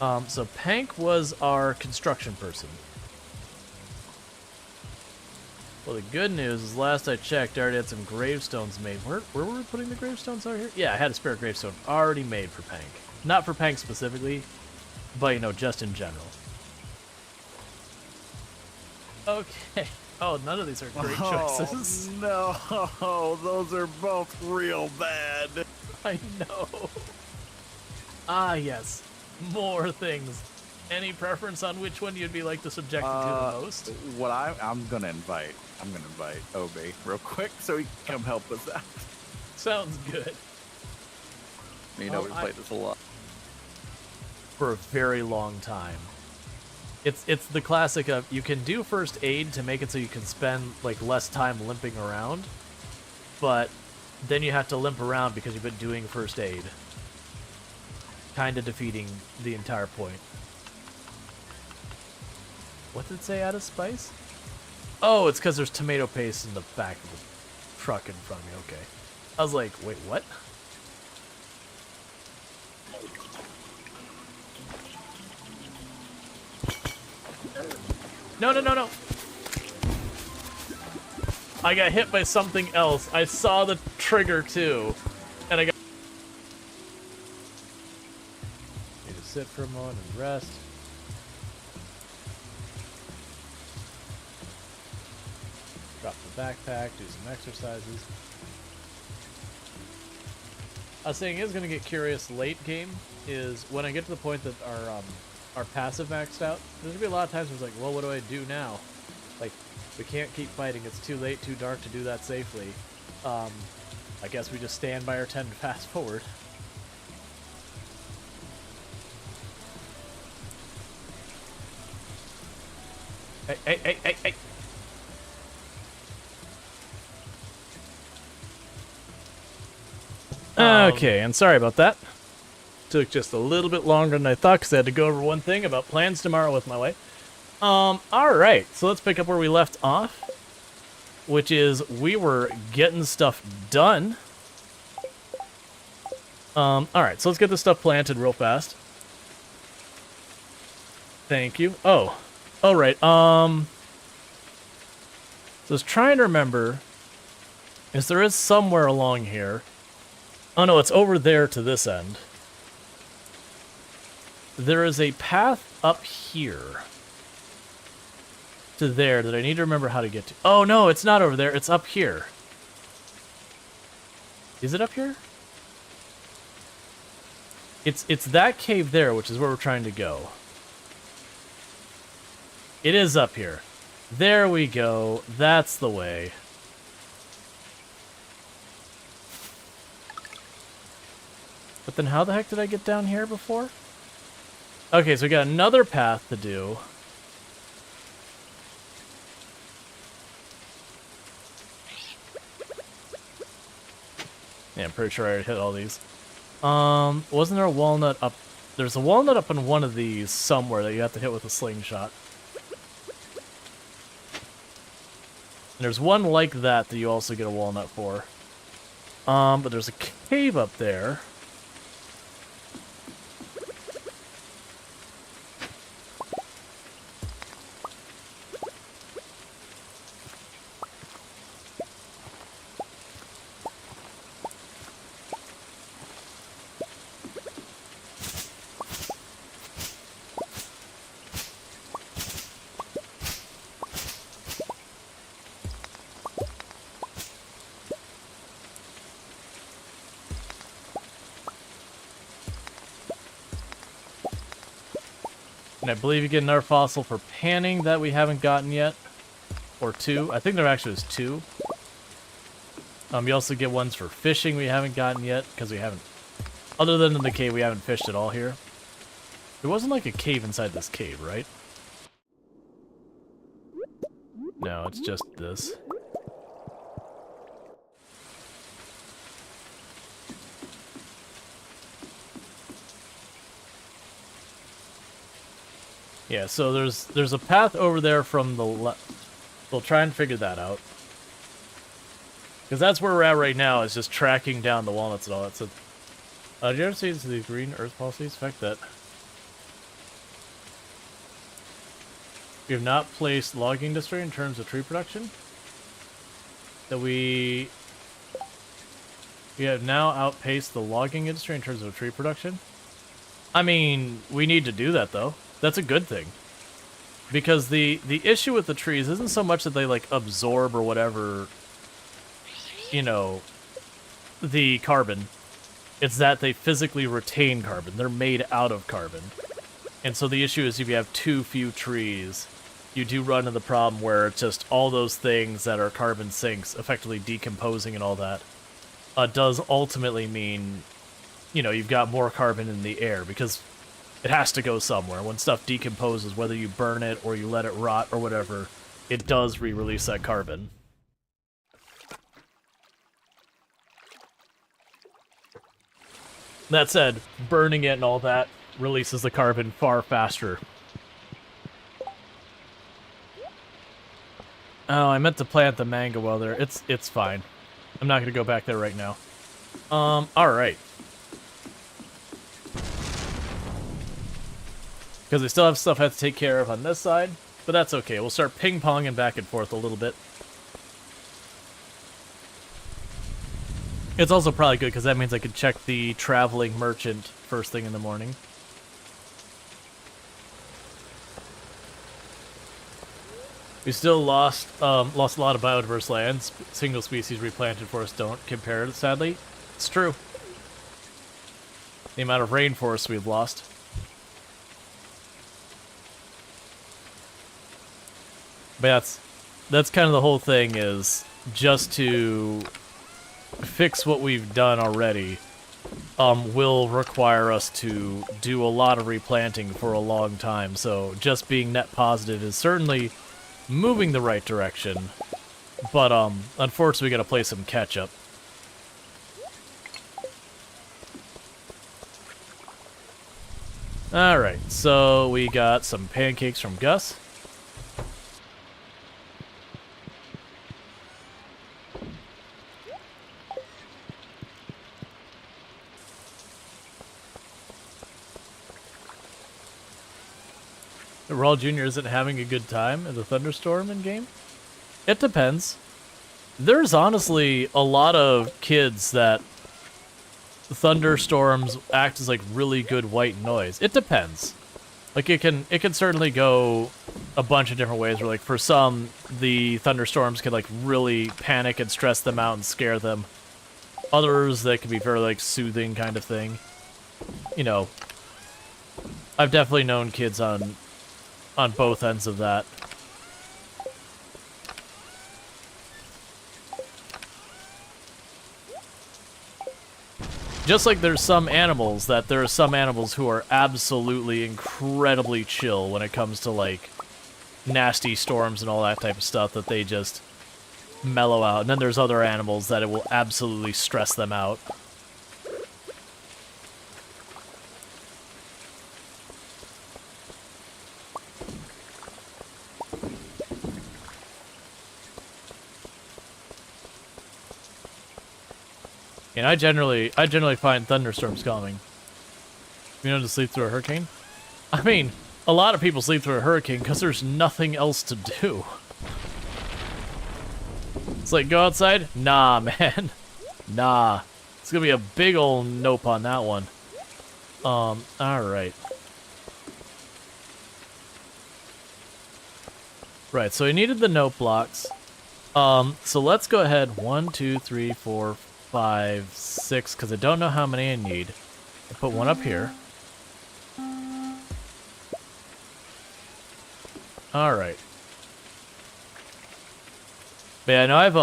So Pank was our construction person. Well, the good news is last I checked, I already had some gravestones made. Where were we putting the gravestones out here? Yeah, I had a spare gravestone already made for Pank. Not for Pank specifically, but, you know, just in general. Okay. Oh, none of these are great choices. No, those are both real bad. I know. Ah, yes. More things. Any preference on which one you'd be like to subject to the most? What I'm gonna invite Obi real quick so he can come help us out. Sounds good. You know, we played this a lot. For a very long time. It's the classic of you can do first aid to make it so you can spend like less time limping around, but then you have to limp around because you've been doing first aid. Kind of defeating the entire point. What did it say, out of spice? Oh, it's because there's tomato paste in the back of the truck in front of me. Okay. I was like, wait, what? No, no, no, no. I got hit by something else. I saw the trigger too. And I got... Need to sit for a moment and rest. Drop the backpack, do some exercises. I was saying it's going to get curious late game is when I get to the point that our passive maxed out, there's going to be a lot of times where it's like, well, what do I do now? Like, we can't keep fighting. It's too late, too dark to do that safely. I guess we just stand by our 10 and fast forward. Hey, hey, hey, hey, hey! Okay, and sorry about that. Took just a little bit longer than I thought because I had to go over one thing about plans tomorrow with my wife. Alright, so let's pick up where we left off, which is we were getting stuff done. Alright, so let's get this stuff planted real fast. Thank you. Oh, right. So I was trying to remember, is there is somewhere along here. Oh no, it's over there to this end. There is a path up here to there that I need to remember how to get to. Oh no, it's not over there. It's up here. Is it up here? It's that cave there, which is where we're trying to go. It is up here. There we go. That's the way. But then how the heck did I get down here before? Okay, so we got another path to do. Yeah, I'm pretty sure I already hit all these. Wasn't there a walnut up? There's a walnut up in one of these somewhere that you have to hit with a slingshot. And there's one like that that you also get a walnut for. But there's a cave up there. And I believe you get another fossil for panning that we haven't gotten yet. Or 2. I think there actually is 2. You also get ones for fishing we haven't gotten yet, because we haven't... Other than in the cave, we haven't fished at all here. There wasn't like a cave inside this cave, right? No, it's just this. Yeah, so there's a path over there from the left. We'll try and figure that out. Because that's where we're at right now, is just tracking down the walnuts and all that. So, did you ever see the green earth policies? Fuck that. We have not placed logging industry in terms of tree production. That we have now outpaced the logging industry in terms of tree production. I mean, we need to do that though. That's a good thing. Because the issue with the trees isn't so much that they like absorb or whatever, you know, the carbon. It's that they physically retain carbon. They're made out of carbon. And so the issue is if you have too few trees, you do run into the problem where it's just all those things that are carbon sinks effectively decomposing and all that does ultimately mean, you know, you've got more carbon in the air because it has to go somewhere. When stuff decomposes, whether you burn it or you let it rot or whatever, it does re-release that carbon. That said, burning it and all that releases the carbon far faster. Oh, I meant to plant the mango well there. It's fine. I'm not going to go back there right now. Alright. Because we still have stuff I have to take care of on this side, but that's okay. We'll start ping-ponging back and forth a little bit. It's also probably good because that means I can check the traveling merchant first thing in the morning. We still lost a lot of biodiverse lands. Single species replanted forests don't compare, sadly. It's true. The amount of rainforests we've lost. But that's kind of the whole thing, is just to fix what we've done already will require us to do a lot of replanting for a long time. So just being net positive is certainly moving the right direction, but unfortunately we gotta play some catch up. Alright, so we got some pancakes from Gus. Rual Jr. isn't having a good time in the thunderstorm in game? It depends. There's honestly a lot of kids that thunderstorms act as like really good white noise. It depends. Like it can certainly go a bunch of different ways where like for some the thunderstorms can like really panic and stress them out and scare them. Others that can be very like soothing kind of thing. You know, I've definitely known kids on both ends of that. Just like there are some animals who are absolutely incredibly chill when it comes to like nasty storms and all that type of stuff that they just mellow out. And then there's other animals that it will absolutely stress them out. And I generally find thunderstorms calming. You know, to sleep through a hurricane? I mean, a lot of people sleep through a hurricane because there's nothing else to do. It's like, go outside? Nah, man. Nah. It's gonna be a big old nope on that one. Alright. Right, so I needed the note blocks. So let's go ahead. 1, 2, 3, 4, 5, 6, because I don't know how many I need. I'll put one up here. Alright. But yeah, I know I've,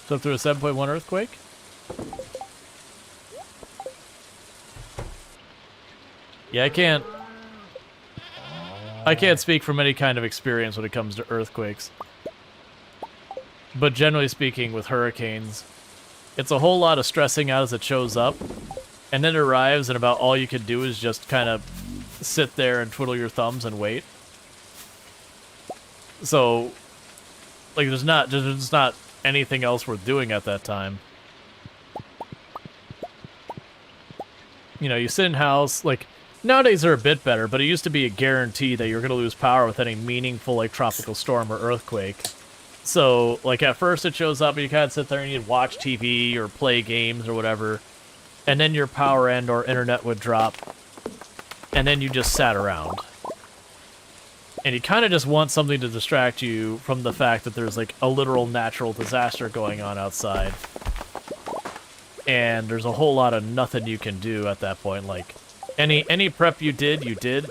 slept through a 7.1 earthquake. Yeah, I can't speak from any kind of experience when it comes to earthquakes. But generally speaking, with hurricanes, it's a whole lot of stressing out as it shows up, and then it arrives, and about all you can do is just kind of sit there and twiddle your thumbs and wait. So, like, there's not anything else worth doing at that time. You know, you sit in house, like, nowadays they're a bit better, but it used to be a guarantee that you're going to lose power with any meaningful, like, tropical storm or earthquake. So, like, at first it shows up and you kind of sit there and you'd watch TV or play games or whatever, and then your power and or internet would drop, and then you just sat around. And you kind of just want something to distract you from the fact that there's, like, a literal natural disaster going on outside. And there's a whole lot of nothing you can do at that point. Like, any prep you did.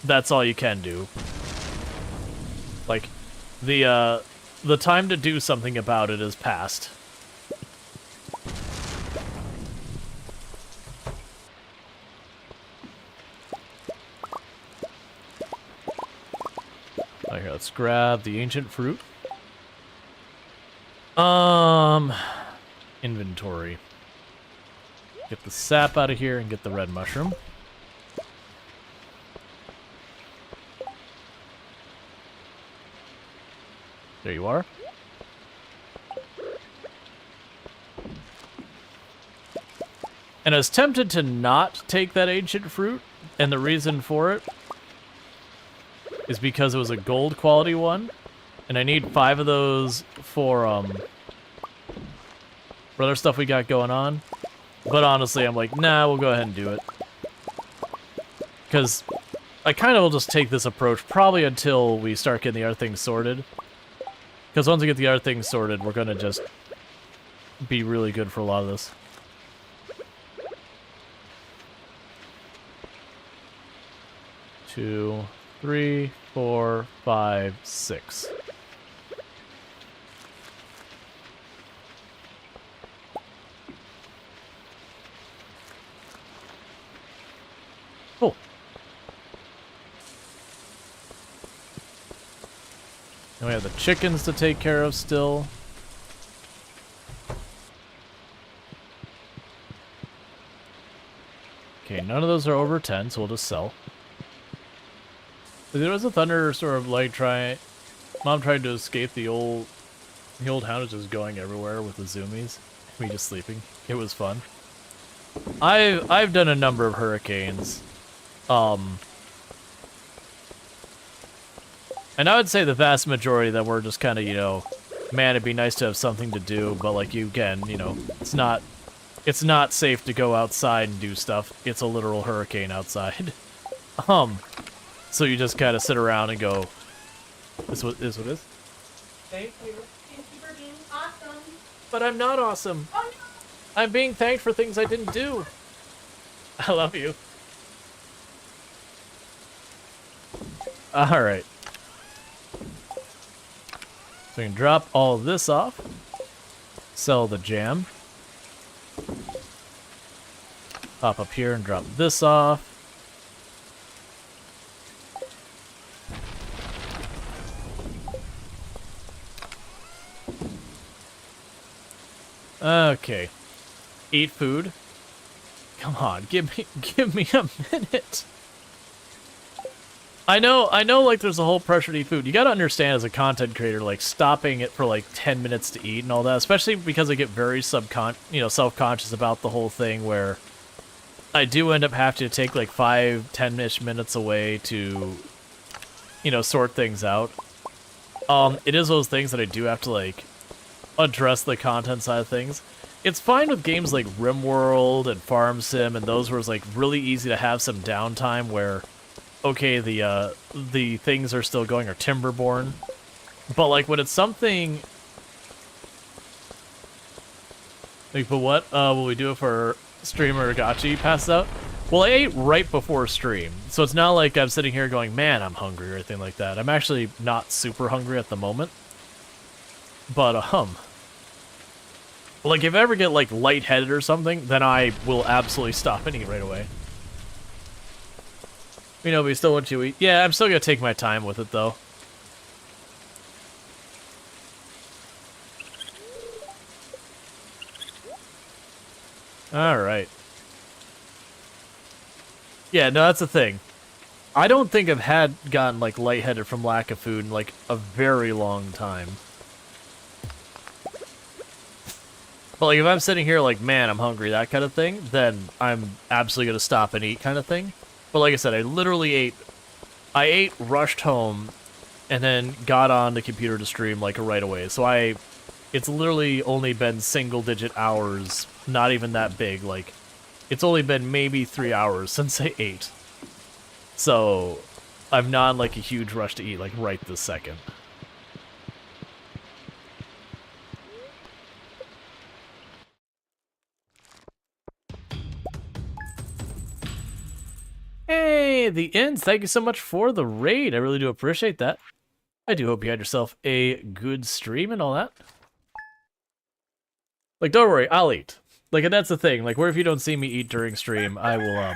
That's all you can do. Like, the time to do something about it is past. Right here, let's grab the ancient fruit. Inventory. Get the sap out of here and get the red mushroom. There you are. And I was tempted to not take that ancient fruit, and the reason for it is because it was a gold quality one, and I need 5 of those for other stuff we got going on. But honestly, I'm like, nah, we'll go ahead and do it. Because I kind of will just take this approach probably until we start getting the other things sorted. Because once we get the other things sorted, we're going to just be really good for a lot of this. Two, 3, 4, 5, 6. Cool. And we have the chickens to take care of still. Okay, none of those are over 10, so we'll just sell. There was a thunderstorm, like, Mom tried to escape the old hound is just going everywhere with the zoomies. Me just sleeping. It was fun. I've done a number of hurricanes. And I would say the vast majority of them were just kind of, you know, man, it'd be nice to have something to do, but like you again, you know, it's not safe to go outside and do stuff. It's a literal hurricane outside. So you just kind of sit around and go, this what it is? Thank you. Thank you for being awesome. But I'm not awesome. Oh no! I'm being thanked for things I didn't do. I love you. Alright. So we can drop all of this off. Sell the jam. Pop up here and drop this off. Okay. Eat food. Come on, give me a minute. I know, like, there's a whole pressure to eat food. You gotta understand as a content creator, like, stopping it for, like, 10 minutes to eat and all that, especially because I get very self-conscious about the whole thing where I do end up having to take, like, 5-10-ish minutes away to, you know, sort things out. It is those things that I do have to, like, address the content side of things. It's fine with games like RimWorld and Farm Sim and those where it's like really easy to have some downtime where, okay, the things are still going, or Timberborn, but like when it's something like, but what will we do if our streamer Gachi passes out? Well, I ate right before stream, so it's not like I'm sitting here going, man, I'm hungry or anything like that. I'm actually not super hungry at the moment, but like, if I ever get, like, lightheaded or something, then I will absolutely stop and eat right away. You know, but you still want to eat. Yeah, I'm still gonna take my time with it, though. Alright. Yeah, no, that's the thing. I don't think I've gotten, like, lightheaded from lack of food in, like, a very long time. But, like, if I'm sitting here like, man, I'm hungry, that kind of thing, then I'm absolutely going to stop and eat kind of thing. But like I said, I ate, rushed home, and then got on the computer to stream, like, right away. So it's literally only been single-digit hours, not even that big. Like, it's only been maybe 3 hours since I ate. So, I'm not in, like, a huge rush to eat, like, right this second. Hey, the Inns, thank you so much for the raid. I really do appreciate that. I do hope you had yourself a good stream and all that. Like, don't worry, I'll eat. Like, and that's the thing. Like, where if you don't see me eat during stream, I will,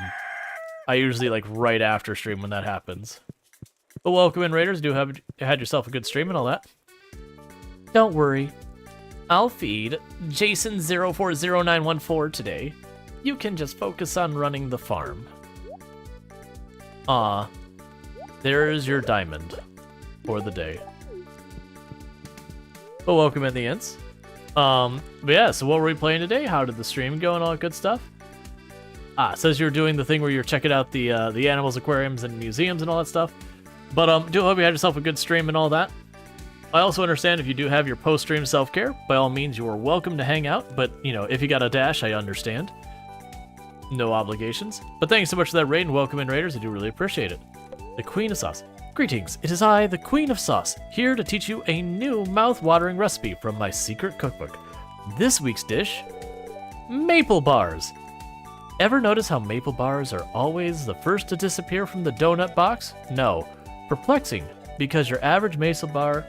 I usually, like, right after stream when that happens. But welcome in, Raiders. Do have had yourself a good stream and all that. Don't worry. I'll feed Jason040914 today. You can just focus on running the farm. There's your diamond for the day. But welcome in the Ints. But yeah, so what were we playing today? How did the stream go and all that good stuff? It says you're doing the thing where you're checking out the animals, aquariums, and museums and all that stuff. But do hope you had yourself a good stream and all that. I also understand if you do have your post-stream self-care, by all means you are welcome to hang out, but, you know, if you got a dash, I understand. No obligations. But thanks so much for that raid, and welcome in, Raiders. I do really appreciate it. The Queen of Sauce. Greetings, it is I, the Queen of Sauce, here to teach you a new mouth-watering recipe from my secret cookbook. This week's dish, maple bars. Ever notice how maple bars are always the first to disappear from the donut box? No. Perplexing, because your average maple bar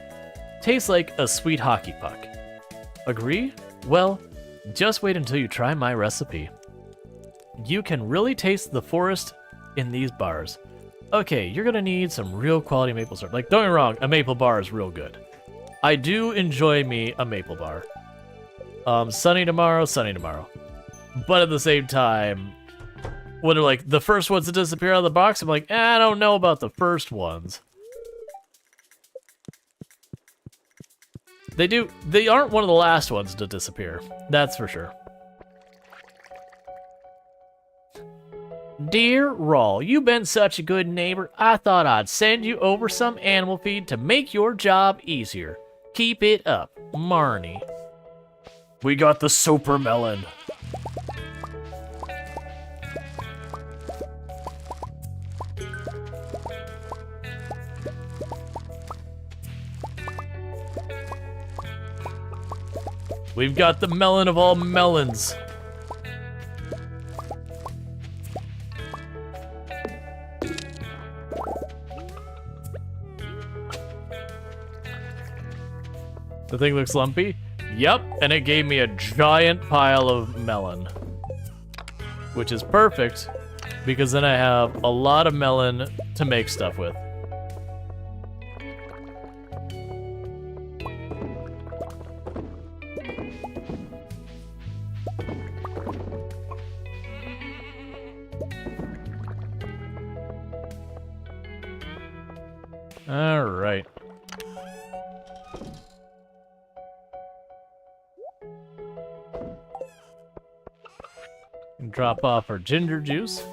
tastes like a sweet hockey puck. Agree? Well, just wait until you try my recipe. You can really taste the forest in these bars. Okay, you're gonna need some real quality maple syrup. Like, don't get me wrong, a maple bar is real good. I do enjoy me a maple bar. Sunny tomorrow. But at the same time, What are like the first ones to disappear out of the box? I'm like, I don't know about the first ones. They aren't one of the last ones to disappear. That's for sure. Dear Rual, you've been such a good neighbor, I thought I'd send you over some animal feed to make your job easier. Keep it up, Marnie. We got the super melon. We've got the melon of all melons. The thing looks lumpy? Yep, and it gave me a giant pile of melon. Which is perfect, because then I have a lot of melon to make stuff with. All right. And drop off our ginger juice.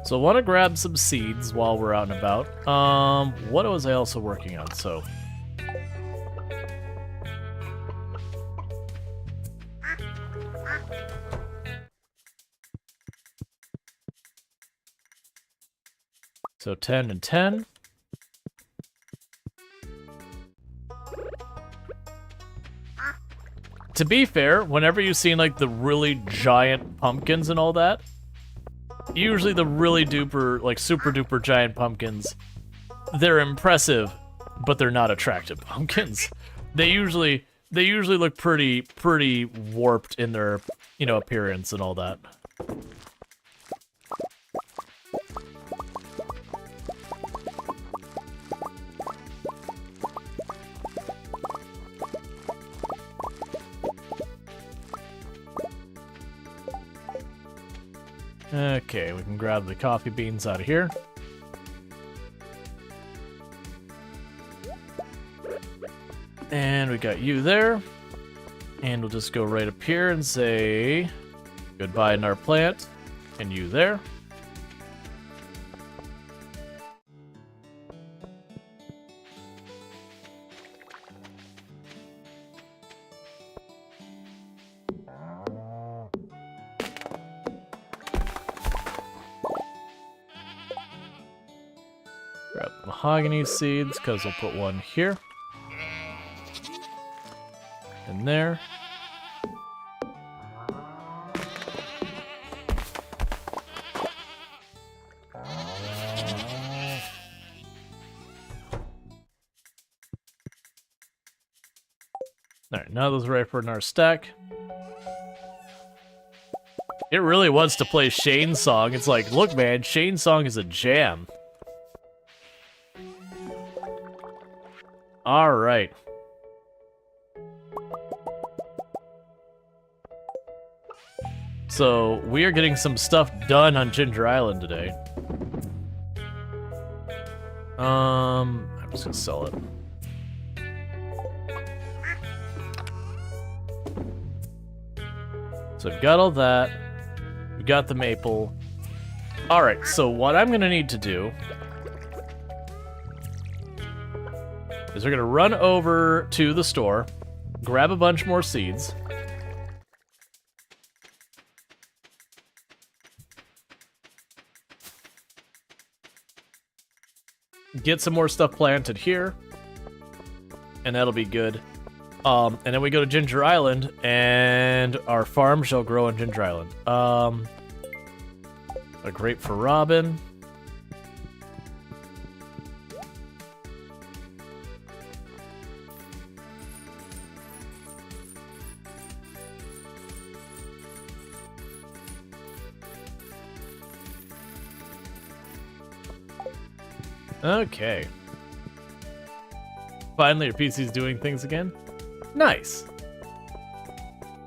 So I want to grab some seeds while we're out and about. What was I also working on? So So 10 and 10. To be fair, whenever you've seen like the really giant pumpkins and all that, usually the really duper, like super duper giant pumpkins, they're impressive, but they're not attractive pumpkins. They usually look pretty warped in their, you know, appearance and all that. Okay, we can grab the coffee beans out of here. And we got you there. And we'll just go right up here and say goodbye in our plant. And you there. Grab the mahogany seeds, because we'll put one here. And there. Alright, now those are right for in our stack. It really wants to play Shane's song. It's like, look man, Shane's song is a jam. Alright. So, we are getting some stuff done on Ginger Island today. I'm just gonna sell it. So I've got all that. We got the maple. Alright, so what I'm gonna need to do is we're gonna run over to the store, grab a bunch more seeds. Get some more stuff planted here, and that'll be good. And then we go to Ginger Island, and our farm shall grow on Ginger Island. A grape for Robin. Okay. Finally, your PC's doing things again. Nice.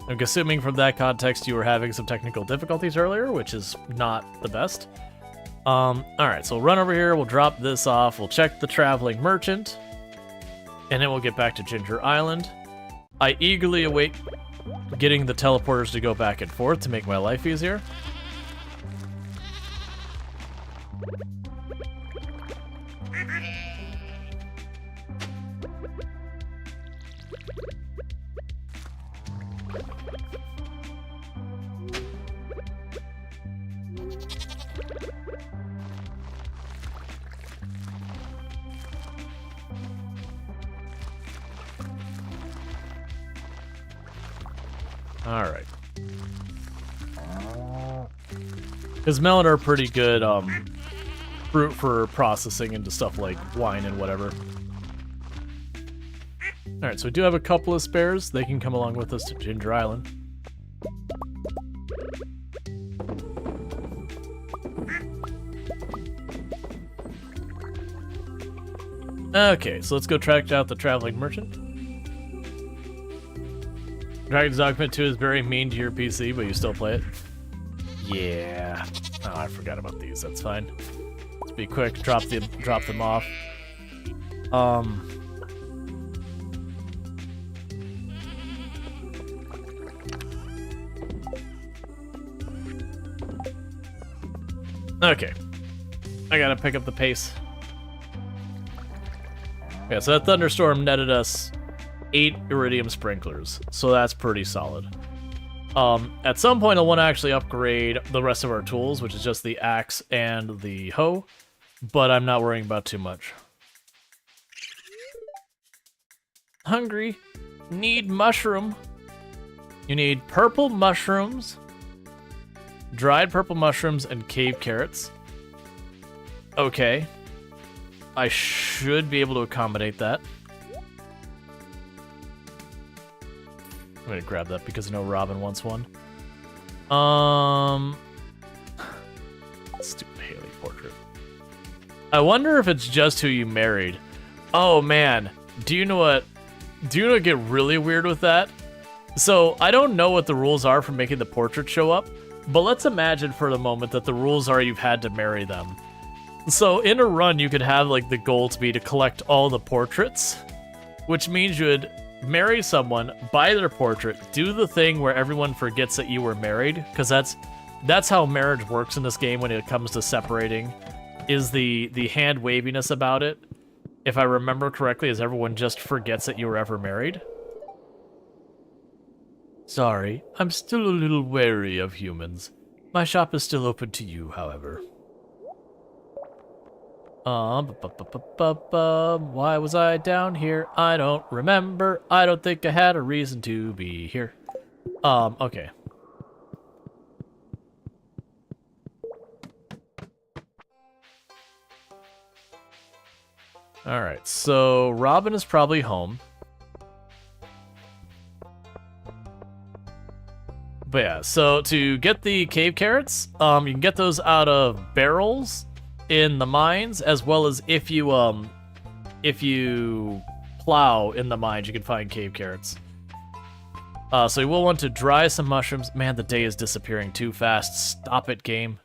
I'm assuming from that context you were having some technical difficulties earlier, which is not the best. Alright, so we'll run over here, we'll drop this off, we'll check the traveling merchant, and then we'll get back to Ginger Island. I eagerly await getting the teleporters to go back and forth to make my life easier. Alright. Because melon are pretty good fruit for processing into stuff like wine and whatever. Alright, so we do have a couple of spares. They can come along with us to Ginger Island. Okay, so let's go track out the traveling merchant. Dragon's Dogma 2 is very mean to your PC, but you still play it? Yeah. Oh, I forgot about these. That's fine. Let's be quick. Drop them off. Okay. I gotta pick up the pace. Yeah, so that thunderstorm netted us 8 iridium sprinklers, so that's pretty solid. At some point I'll want to actually upgrade the rest of our tools, which is just the axe and the hoe, but I'm not worrying about too much. Hungry. Need mushroom. You need purple mushrooms, dried purple mushrooms, and cave carrots. Okay. I should be able to accommodate that. I'm gonna grab that because I know Robin wants one. Stupid Haley portrait. I wonder if it's just who you married. Oh man, do you know what get really weird with that? So I don't know what the rules are for making the portrait show up, but let's imagine for the moment that the rules are you've had to marry them. So in a run, you could have like the goal to be to collect all the portraits, which means you would marry someone, buy their portrait, do the thing where everyone forgets that you were married, because that's how marriage works in this game when it comes to separating, is the hand waviness about it. If I remember correctly, is everyone just forgets that you were ever married. Sorry, I'm still a little wary of humans. My shop is still open to you, however. Why was I down here? I don't remember. I don't think I had a reason to be here. Okay. Alright, so Robin is probably home. But yeah, so to get the cave carrots, you can get those out of barrels in the mines, as well as if you plow in the mines, you can find cave carrots. So you will want to dry some mushrooms. Man, the day is disappearing too fast. Stop it, game.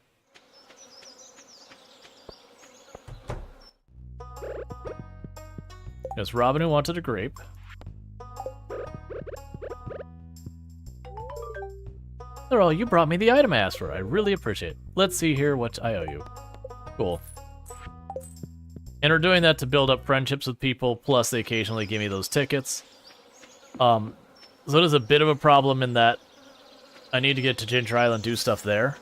Yes, Robin who wanted a grape. Rual, you brought me the item I asked for. I really appreciate it. Let's see here what I owe you. Cool. And we're doing that to build up friendships with people, plus they occasionally give me those tickets. So it is a bit of a problem in that I need to get to Ginger Island, do stuff there.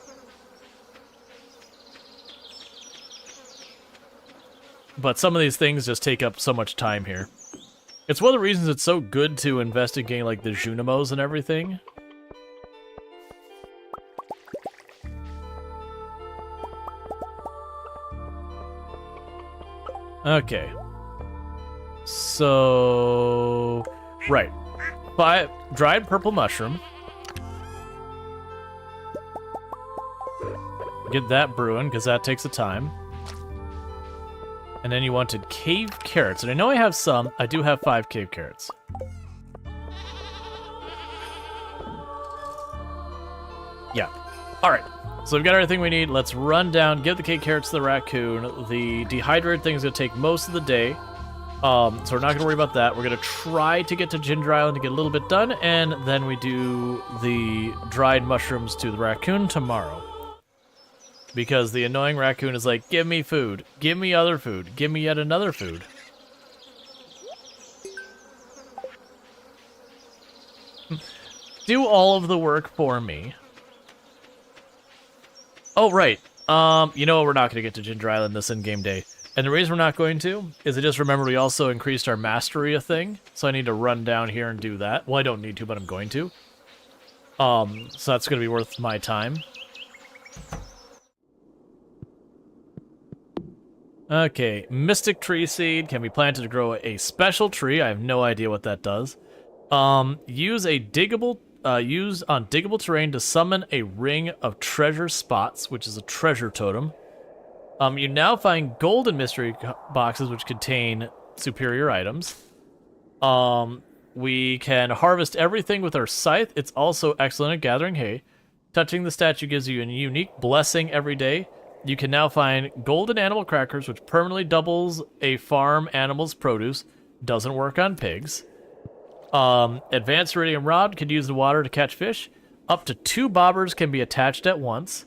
But some of these things just take up so much time here. It's one of the reasons it's so good to invest in getting like the Junimos and everything. Okay. So... right. Buy dried purple mushroom. Get that brewing, because that takes a time. And then you wanted cave carrots. And I know I have some. I do have 5 cave carrots. Yeah. All right. So we've got everything we need. Let's run down, give the cave carrots to the raccoon. The dehydrated thing is going to take most of the day. So we're not going to worry about that. We're going to try to get to Ginger Island to get a little bit done. And then we do the dried mushrooms to the raccoon tomorrow. Because the annoying raccoon is like, give me food. Give me other food. Give me yet another food. Do all of the work for me. Oh, right. You know we're not going to get to Ginger Island this in-game day. And the reason we're not going to is I just remembered we also increased our mastery a thing. So I need to run down here and do that. Well, I don't need to, but I'm going to. So that's going to be worth my time. Okay, Mystic Tree Seed can be planted to grow a special tree. I have no idea what that does. Use on diggable terrain to summon a ring of treasure spots, which is a treasure totem. You now find golden mystery boxes, which contain superior items. We can harvest everything with our scythe. It's also excellent at gathering hay. Touching the statue gives you a unique blessing every day. You can now find golden animal crackers, which permanently doubles a farm animal's produce. Doesn't work on pigs. Advanced iridium rod can use the water to catch fish. Up to 2 bobbers can be attached at once.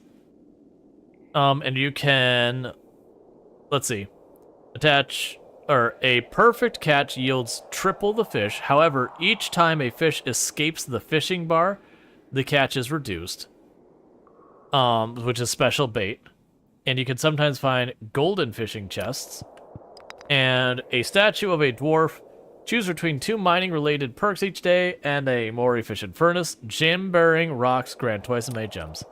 And you can, let's see, a perfect catch yields triple the fish. However, each time a fish escapes the fishing bar, the catch is reduced, which is special bait. And you can sometimes find golden fishing chests. And a statue of a dwarf. Choose between 2 mining-related perks each day and a more efficient furnace. Gem-bearing rocks grant twice as many gems.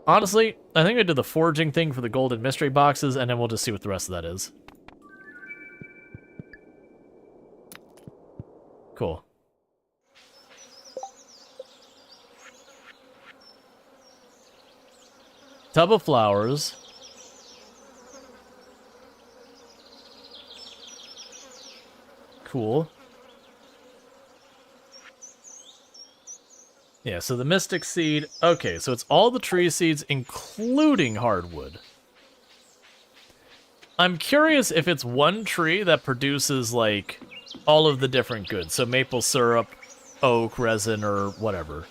Honestly, I think I did the forging thing for the golden mystery boxes, and then we'll just see what the rest of that is. Cool. Tub of flowers. Cool. Yeah, so the Mystic Seed. Okay, so it's all the tree seeds, including hardwood. I'm curious if it's one tree that produces, like, all of the different goods. So maple syrup, oak, resin, or whatever.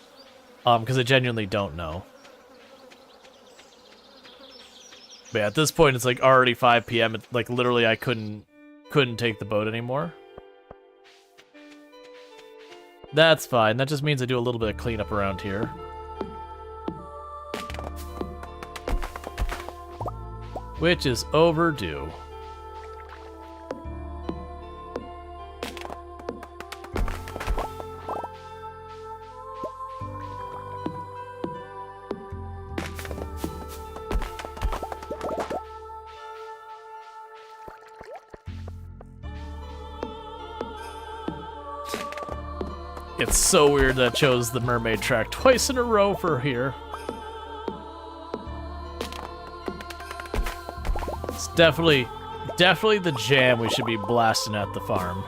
Because I genuinely don't know. But yeah, at this point, it's, like, already 5 p.m. It's, like, literally, I couldn't take the boat anymore. That's fine. That just means I do a little bit of cleanup around here. Which is overdue. It's so weird that I chose the mermaid track twice in a row for here. It's definitely the jam we should be blasting at the farm.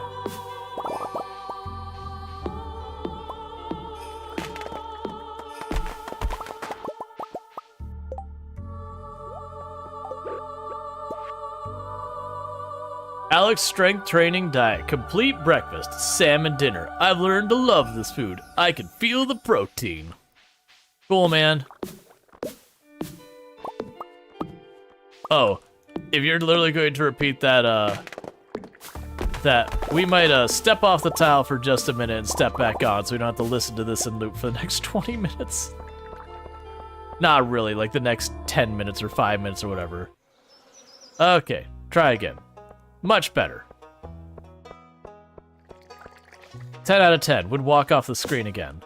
Alex strength training diet, complete breakfast, salmon dinner. I've learned to love this food. I can feel the protein. Cool, man. Oh, if you're literally going to repeat that, we might step off the tile for just a minute and step back on, so we don't have to listen to this in loop for the next 20 minutes. Not really, like the next 10 minutes or 5 minutes or whatever. Okay, try again. Much better. 10 out of 10. Would walk off the screen again.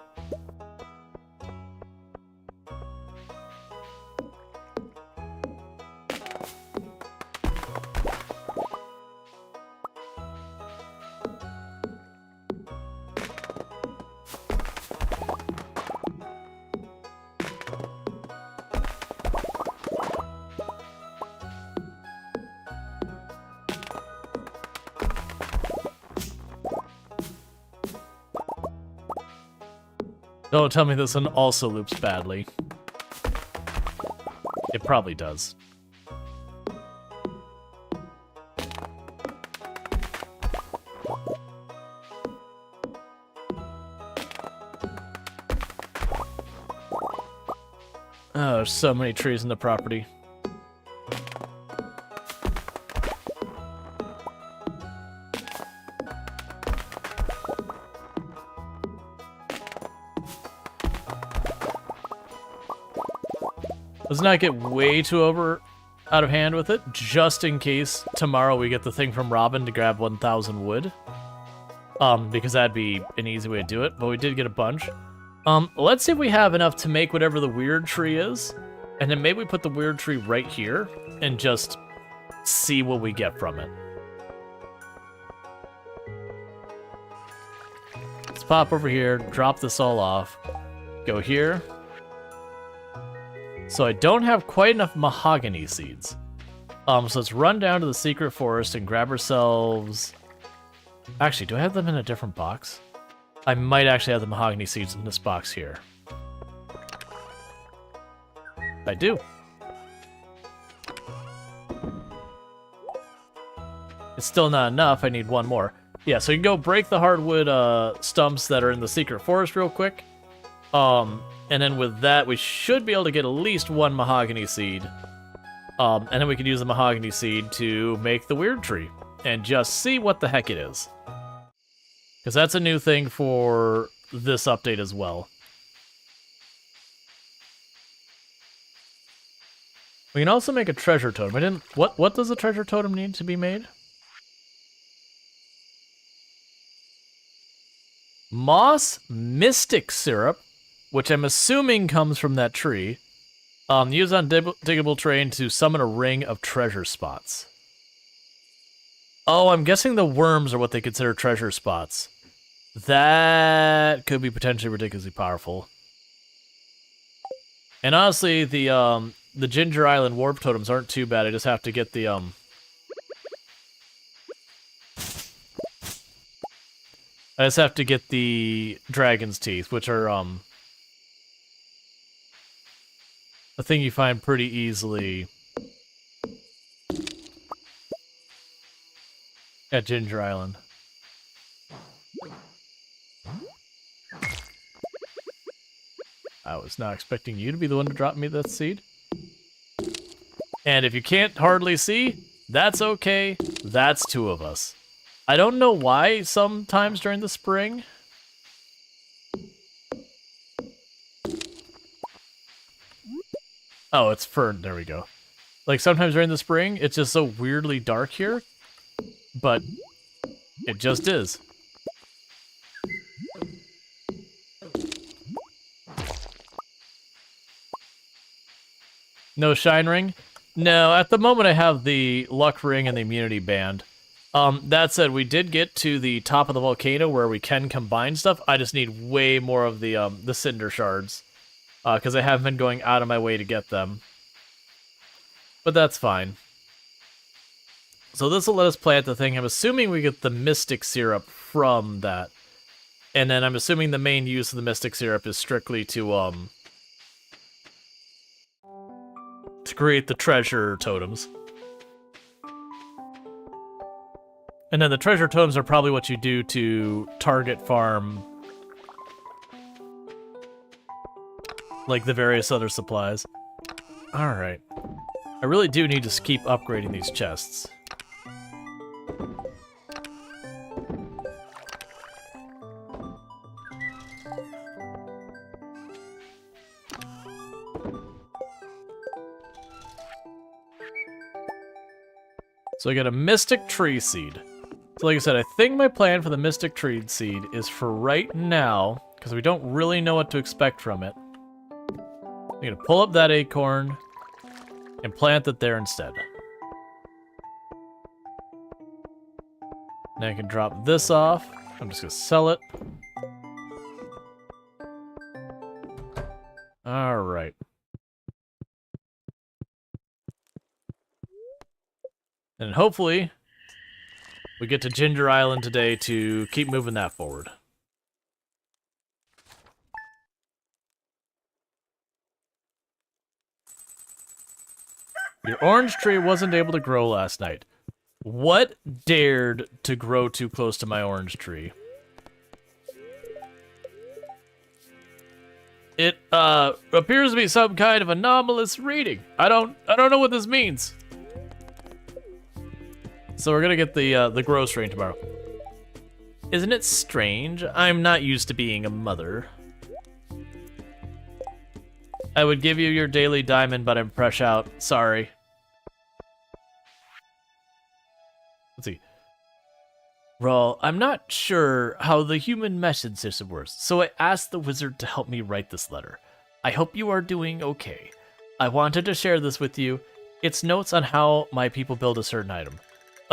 Don't tell me this one also loops badly. It probably does. Oh, there's so many trees in the property. Let's not get way too out of hand with it, just in case tomorrow we get the thing from Robin to grab 1,000 wood. Because that'd be an easy way to do it, but we did get a bunch. Let's see if we have enough to make whatever the weird tree is, and then maybe we put the weird tree right here, and just see what we get from it. Let's pop over here, drop this all off, go here. So I don't have quite enough mahogany seeds. So let's run down to the secret forest and grab ourselves... Actually, do I have them in a different box? I might actually have the mahogany seeds in this box here. I do. It's still not enough. I need one more. Yeah, so you can go break the hardwood stumps that are in the secret forest real quick. And then with that, we should be able to get at least one mahogany seed. And then we could use the mahogany seed to make the weird tree and just see what the heck it is. Because that's a new thing for this update as well. We can also make a treasure totem. I didn't. What does a treasure totem need to be made? Moss mystic syrup, which I'm assuming comes from that tree. Use on diggable terrain to summon a ring of treasure spots. Oh, I'm guessing the worms are what they consider treasure spots. That could be potentially ridiculously powerful. And honestly, the Ginger Island warp totems aren't too bad. I just have to get the dragon's teeth, which are a thing you find pretty easily at Ginger Island. I was not expecting you to be the one to drop me that seed. And if you can't hardly see, that's okay. That's two of us. I don't know why sometimes during the spring. Oh, it's fern. There we go. Like sometimes during the spring, it's just so weirdly dark here. But it just is. No shine ring? No, at the moment I have the luck ring and the immunity band. That said, we did get to the top of the volcano where we can combine stuff. I just need way more of the cinder shards. Because I haven't been going out of my way to get them. But that's fine. So this will let us plant the thing. I'm assuming we get the mystic syrup from that. And then I'm assuming the main use of the mystic syrup is strictly to create the treasure totems. And then the treasure totems are probably what you do to target farm, like the various other supplies. Alright. I really do need to keep upgrading these chests. So I got a Mystic Tree Seed. So like I said, I think my plan for the Mystic Tree Seed is for right now, because we don't really know what to expect from it. I'm going to pull up that acorn and plant it there instead. Now I can drop this off. I'm just going to sell it. Alright. And hopefully, we get to Ginger Island today to keep moving that forward. Your orange tree wasn't able to grow last night. What dared to grow too close to my orange tree? It appears to be some kind of anomalous reading. I don't know what this means. So we're gonna get the grow strain tomorrow. Isn't it strange? I'm not used to being a mother. I would give you your daily diamond, but I'm fresh out. Sorry. Let's see. Rual, I'm not sure how the human message system works, so I asked the wizard to help me write this letter. I hope you are doing okay. I wanted to share this with you. It's notes on how my people build a certain item.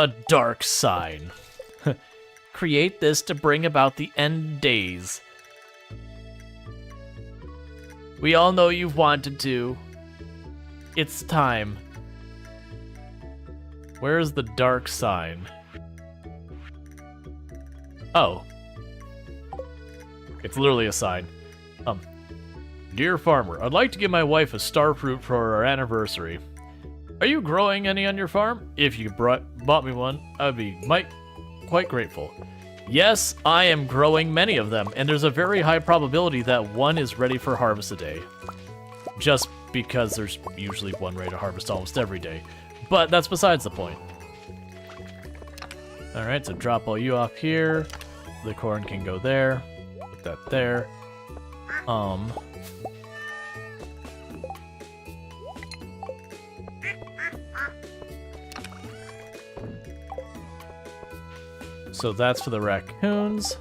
A dark sign. Create this to bring about the end days. We all know you've wanted to. It's time. Where's the dark sign? Oh. It's literally a sign. Dear farmer, I'd like to give my wife a star fruit for our anniversary. Are you growing any on your farm? If you bought me one, I'd be quite grateful. Yes, I am growing many of them, and there's a very high probability that one is ready for harvest a day. Just because there's usually one ready to harvest almost every day. But that's besides the point. Alright, so drop all you off here. The corn can go there. Put that there. So that's for the raccoons.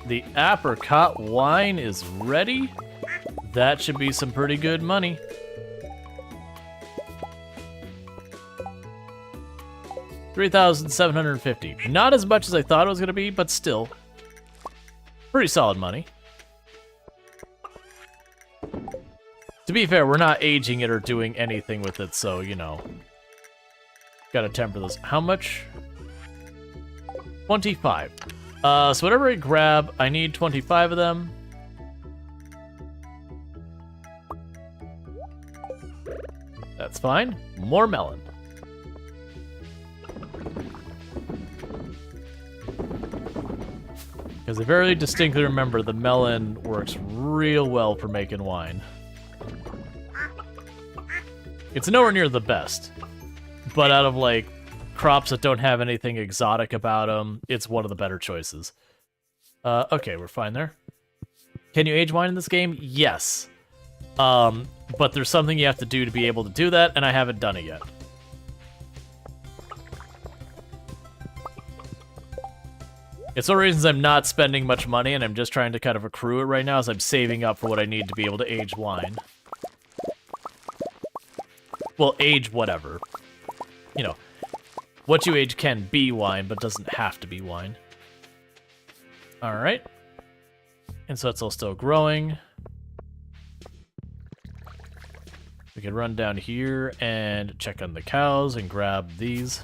The apricot wine is ready. That should be some pretty good money. $3,750. Not as much as I thought it was going to be, but still. Pretty solid money. To be fair, we're not aging it or doing anything with it, so, you know. Gotta temper this. How much? 25. So whatever I grab, I need 25 of them. That's fine. More melon. Because I very distinctly remember the melon works real well for making wine. It's nowhere near the best. But out of, like, crops that don't have anything exotic about them, it's one of the better choices. Okay, we're fine there. Can you age wine in this game? Yes. But there's something you have to do to be able to do that, and I haven't done it yet. It's one of the reasons I'm not spending much money, and I'm just trying to kind of accrue it right now, as I'm saving up for what I need to be able to age wine. Well, age whatever. You know, what you age can be wine, but doesn't have to be wine. Alright. And so it's all still growing. We can run down here and check on the cows and grab these.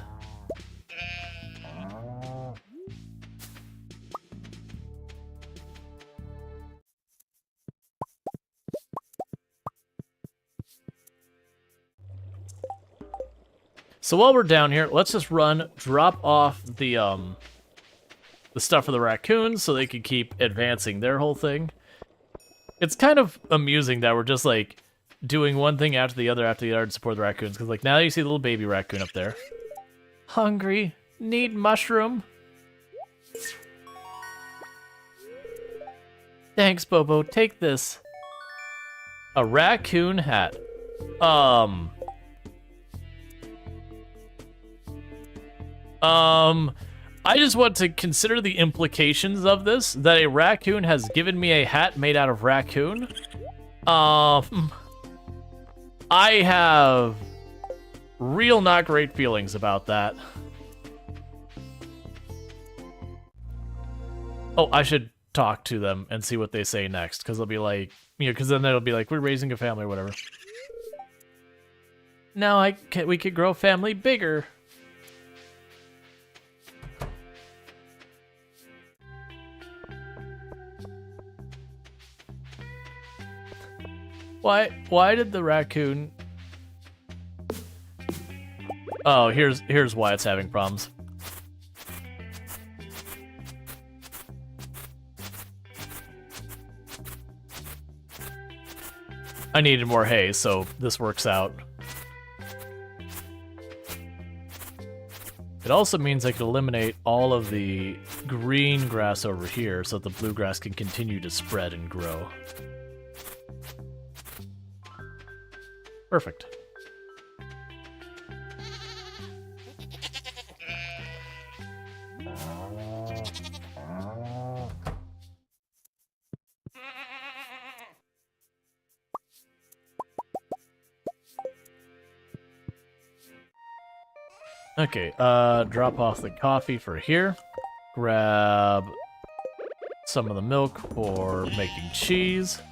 So while we're down here, let's just drop off the stuff for the raccoons so they can keep advancing their whole thing. It's kind of amusing that we're just, like, doing one thing after the other to support the raccoons. Because, like, now you see the little baby raccoon up there. Hungry. Need mushroom. Thanks, Bobo. Take this. A raccoon hat. I just want to consider the implications of this, that a raccoon has given me a hat made out of raccoon. I have real not great feelings about that. Oh, I should talk to them and see what they say next, because they'll be like, you know, because then they'll be like, we're raising a family or whatever. Now we could grow family bigger. Why did the raccoon Oh, here's why it's having problems. I needed more hay, so this works out. It also means I can eliminate all of the green grass over here so that the blue grass can continue to spread and grow. Perfect. Okay, drop off the coffee for here. Grab some of the milk for making cheese.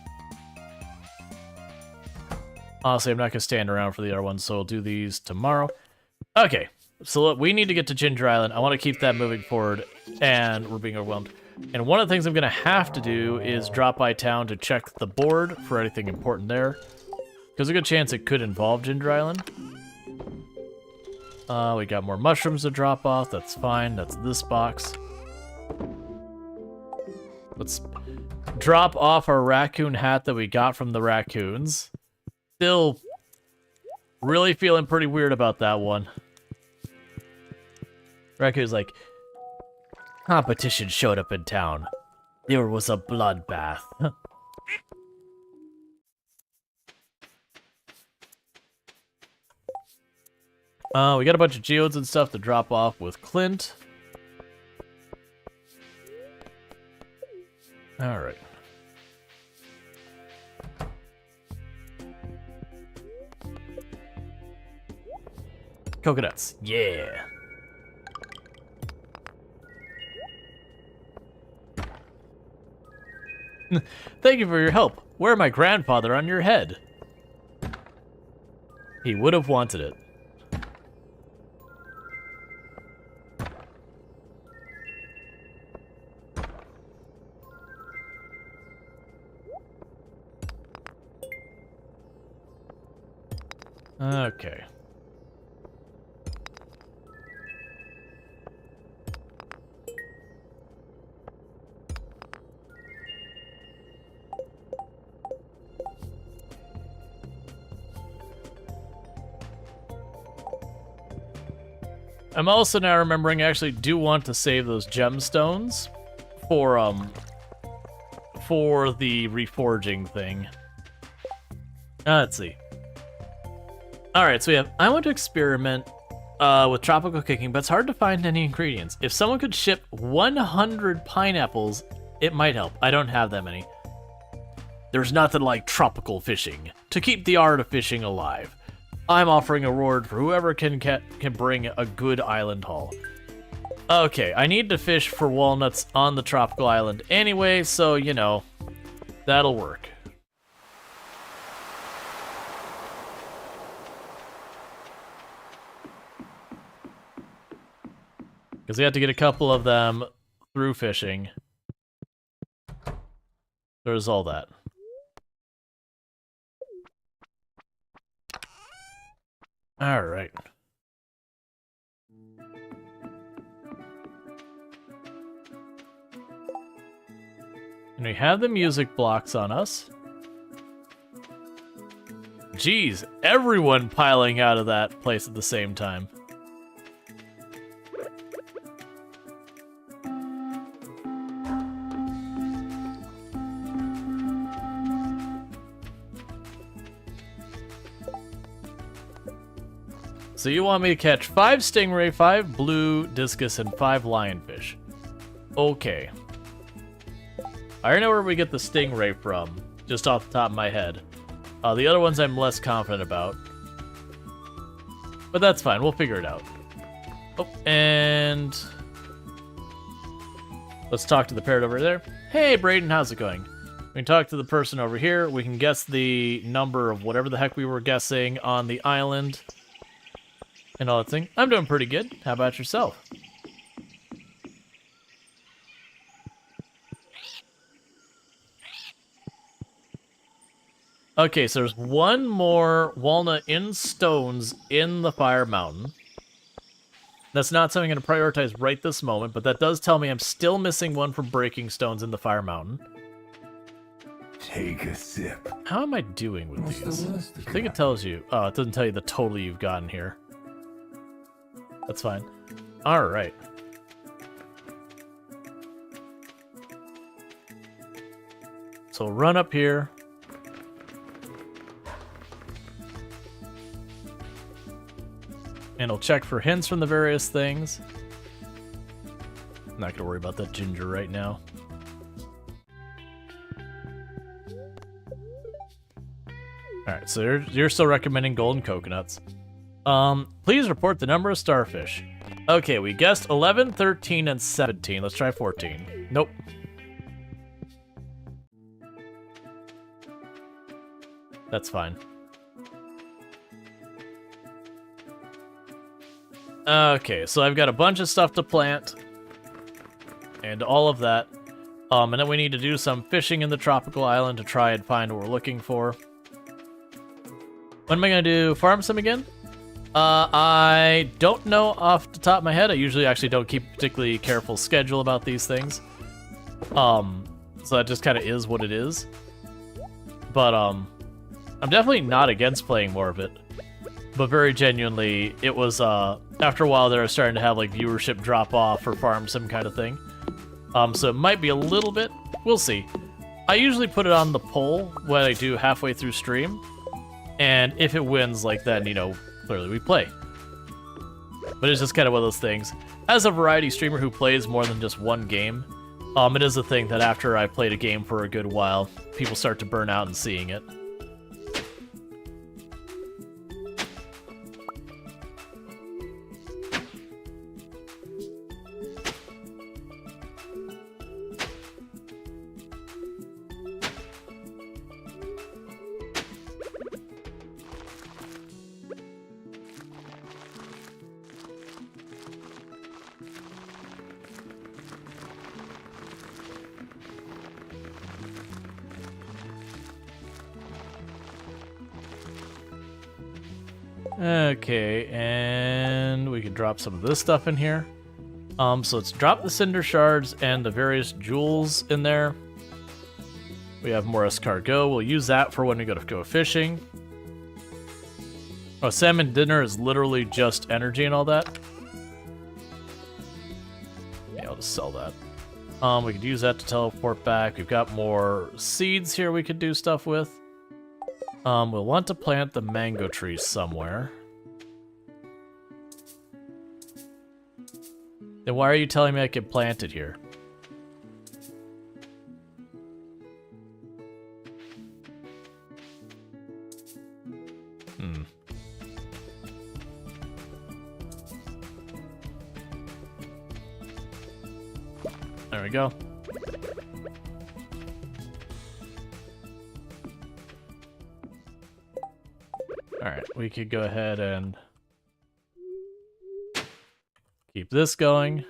Honestly, I'm not going to stand around for the other ones, so I'll do these tomorrow. Okay, so look, we need to get to Ginger Island. I want to keep that moving forward, and we're being overwhelmed. And one of the things I'm going to have to do is drop by town to check the board for anything important there. Because there's a good chance it could involve Ginger Island. We got more mushrooms to drop off. That's fine. That's this box. Let's drop off our raccoon hat that we got from the raccoons. Still really feeling pretty weird about that one. Raccoon's like, competition showed up in town. There was a bloodbath. We got a bunch of geodes and stuff to drop off with Clint. Alright. Coconuts. Yeah. Thank you for your help. Wear my grandfather on your head. He would have wanted it. Okay. I'm also now remembering I actually do want to save those gemstones for the reforging thing. Let's see. Alright, so we have, I want to experiment with tropical cooking, but it's hard to find any ingredients. If someone could ship 100 pineapples, it might help. I don't have that many. There's nothing like tropical fishing to keep the art of fishing alive. I'm offering a reward for whoever can bring a good island haul. Okay, I need to fish for walnuts on the tropical island anyway, so, you know, that'll work. Because we have to get a couple of them through fishing. There's all that. Alright. And we have the music blocks on us. Jeez, everyone piling out of that place at the same time. So you want me to catch 5 stingray, 5 blue discus, and 5 lionfish. Okay. I already know where we get the stingray from, just off the top of my head. The other ones I'm less confident about. But that's fine, we'll figure it out. Oh, and... let's talk to the parrot over there. Hey, Brayden, how's it going? We can talk to the person over here. We can guess the number of whatever the heck we were guessing on the island. And all that thing. I'm doing pretty good. How about yourself? Okay, so there's one more walnut in stones in the Fire Mountain. That's not something I'm going to prioritize right this moment, but that does tell me I'm still missing one from breaking stones in the Fire Mountain. Take a sip. How am I doing with What's the these? worst I that think could it tells you. Oh, it doesn't tell you the total you've gotten here. That's fine. Alright. So we'll run up here. And we'll check for hints from the various things. I'm not going to worry about that ginger right now. Alright, so you're still recommending golden coconuts. Please report the number of starfish. Okay, we guessed 11, 13, and 17. Let's try 14. Nope. That's fine. Okay, so I've got a bunch of stuff to plant. And all of that. And then we need to do some fishing in the tropical island to try and find what we're looking for. When am I going to do farm sim again? I don't know off the top of my head. I usually actually don't keep a particularly careful schedule about these things. So that just kind of is what it is. But, I'm definitely not against playing more of it. But very genuinely, it was, after a while, they were starting to have, like, viewership drop off for farm sim kind of thing. So it might be a little bit. We'll see. I usually put it on the poll when I do halfway through stream. And if it wins like that, you know, clearly we play. But it's just kind of one of those things. As a variety streamer who plays more than just one game, it is a thing that after I've played a game for a good while, people start to burn out in seeing it. Okay, and we can drop some of this stuff in here. So let's drop the cinder shards and the various jewels in there. We have more escargot. We'll use that for when we go fishing. Oh, salmon dinner is literally just energy and all that. Yeah, I'll just sell that. We could use that to teleport back. We've got more seeds here we could do stuff with. We'll want to plant the mango trees somewhere. Then why are you telling me I can plant it here? There we go. Alright, we could go ahead and keep this going.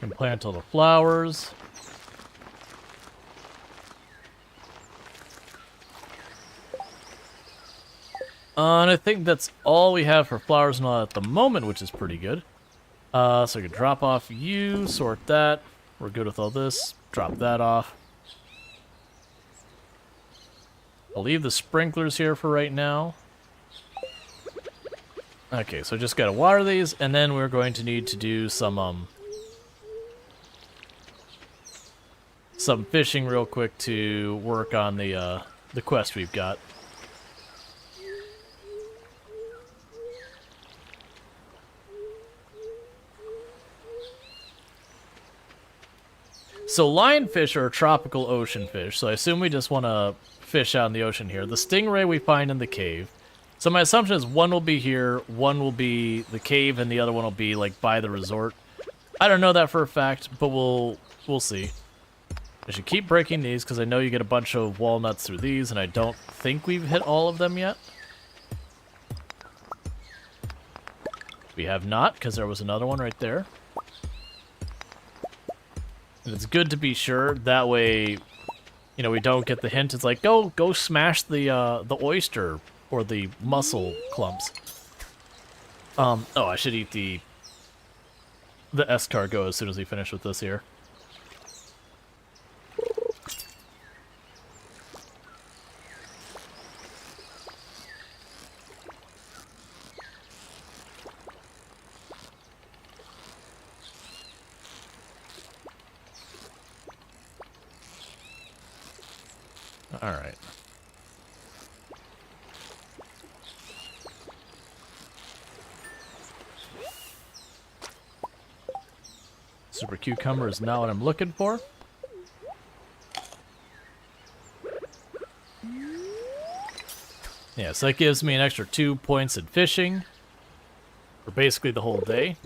Can plant all the flowers. And I think that's all we have for flowers and all at the moment, which is pretty good. So I can drop off you, sort that. We're good with all this. Drop that off. I'll leave the sprinklers here for right now. Okay, so just gotta water these, and then we're going to need to do some fishing real quick to work on the quest we've got. So lionfish are a tropical ocean fish, so I assume we just want to fish out in the ocean here. The stingray we find in the cave. So my assumption is one will be here, one will be the cave, and the other one will be like by the resort. I don't know that for a fact, but we'll see. I should keep breaking these because I know you get a bunch of walnuts through these, and I don't think we've hit all of them yet. We have not, because there was another one right there. And it's good to be sure, that way, you know, we don't get the hint. It's like, go smash the oyster or the mussel clumps. Oh, I should eat the escargot as soon as we finish with this here. All right. Super cucumber is not what I'm looking for. Yeah, so that gives me an extra 2 points in fishing for basically the whole day.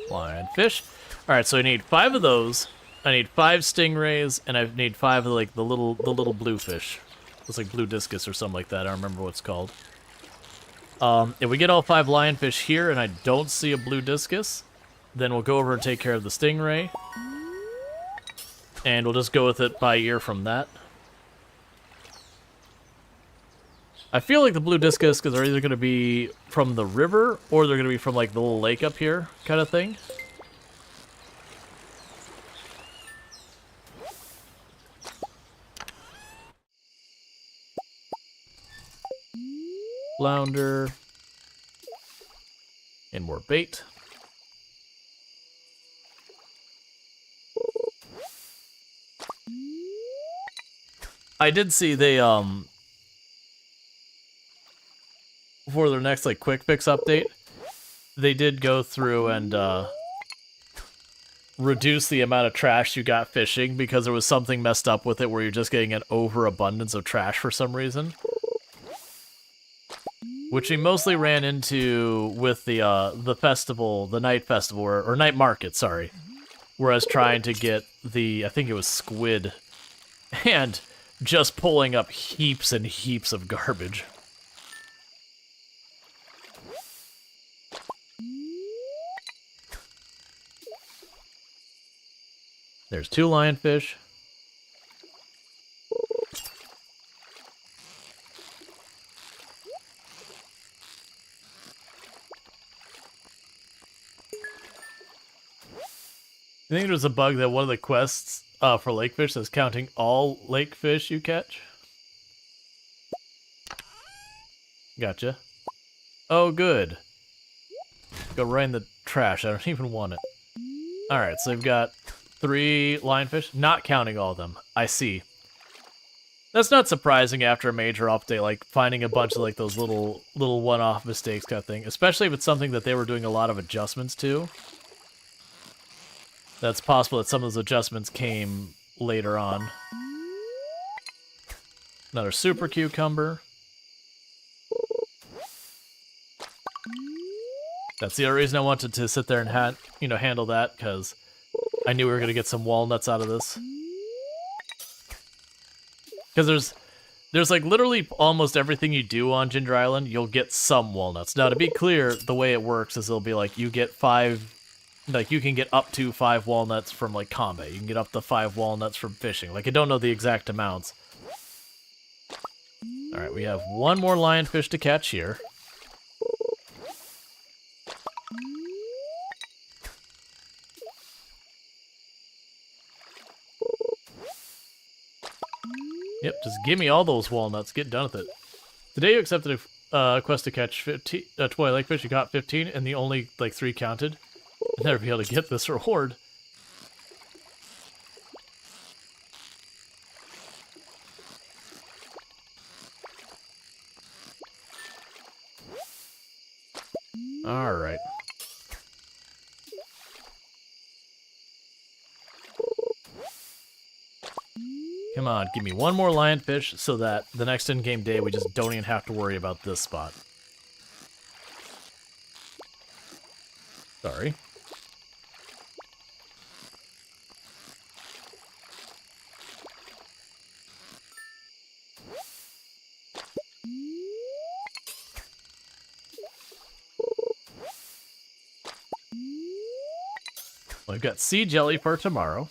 Lionfish. Alright, so I need 5 of those. I need 5 stingrays, and I need 5 of like the little bluefish. It's like blue discus or something like that. I don't remember what it's called. If we get all 5 lionfish here and I don't see a blue discus, then we'll go over and take care of the stingray. And we'll just go with it by ear from that. I feel like the blue discus are either going to be from the river or they're going to be from like the little lake up here kind of thing. Flounder. And more bait. I did see they, for their next, like, quick fix update, they did go through and, reduce the amount of trash you got fishing because there was something messed up with it where you're just getting an overabundance of trash for some reason. Which we mostly ran into with the festival, the night festival, or night market, sorry. Where I was trying to get the, I think it was squid, and just pulling up heaps and heaps of garbage. There's 2 lionfish. I think there's a bug that one of the quests for lakefish is counting all lakefish you catch. Gotcha. Oh, good. Go right in the trash. I don't even want it. Alright, so we've got 3 lionfish. Not counting all of them. I see. That's not surprising after a major update, like finding a bunch of like those little one-off mistakes kind of thing. Especially if it's something that they were doing a lot of adjustments to. That's possible that some of those adjustments came later on. Another super cucumber. That's the other reason I wanted to sit there and handle that, because I knew we were going to get some walnuts out of this. Because there's like literally almost everything you do on Ginger Island, you'll get some walnuts. Now, to be clear, the way it works is it'll be like you get 5... Like, you can get up to 5 walnuts from, like, combat. You can get up to 5 walnuts from fishing. Like, I don't know the exact amounts. Alright, we have 1 more lionfish to catch here. Yep, just give me all those walnuts. Get done with it. Today you accepted a quest to catch 20 lakefish. You got 15, and the only, like, 3 counted. I'll never be able to get this reward. Alright. Come on, give me one more lionfish so that the next in-game day we just don't even have to worry about this spot. Sorry. We've got sea jelly for tomorrow.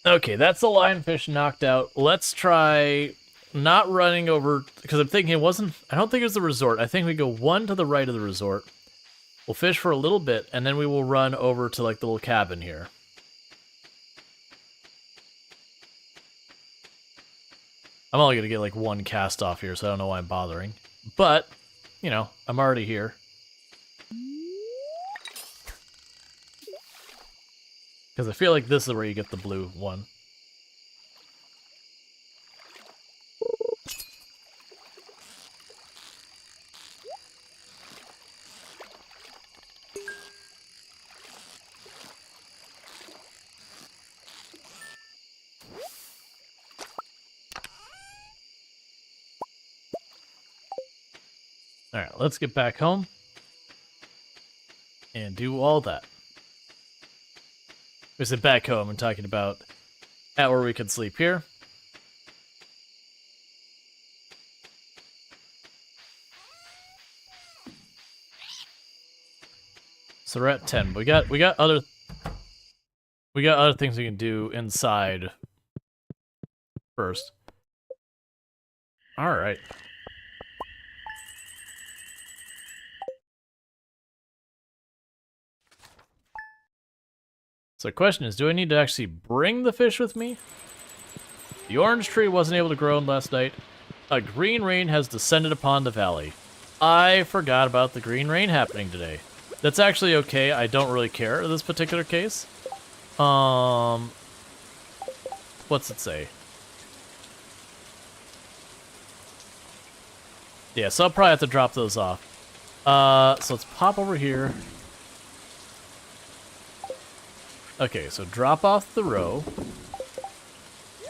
Okay, that's the lionfish knocked out. Let's try not running over, because I'm thinking I don't think it was the resort. I think we go one to the right of the resort. We'll fish for a little bit, and then we will run over to like the little cabin here. I'm only gonna get like one cast off here, so I don't know why I'm bothering. But, you know, I'm already here. Because I feel like this is where you get the blue one. Alright, let's get back home and do all that. I said back home, I'm talking about at where we can sleep here. So we're at 10. We got other things we can do inside first. All right. So the question is, do I need to actually bring the fish with me? The orange tree wasn't able to grow last night. A green rain has descended upon the valley. I forgot about the green rain happening today. That's actually okay. I don't really care in this particular case. What's it say? Yeah, so I'll probably have to drop those off. So let's pop over here. Okay, so drop off the row.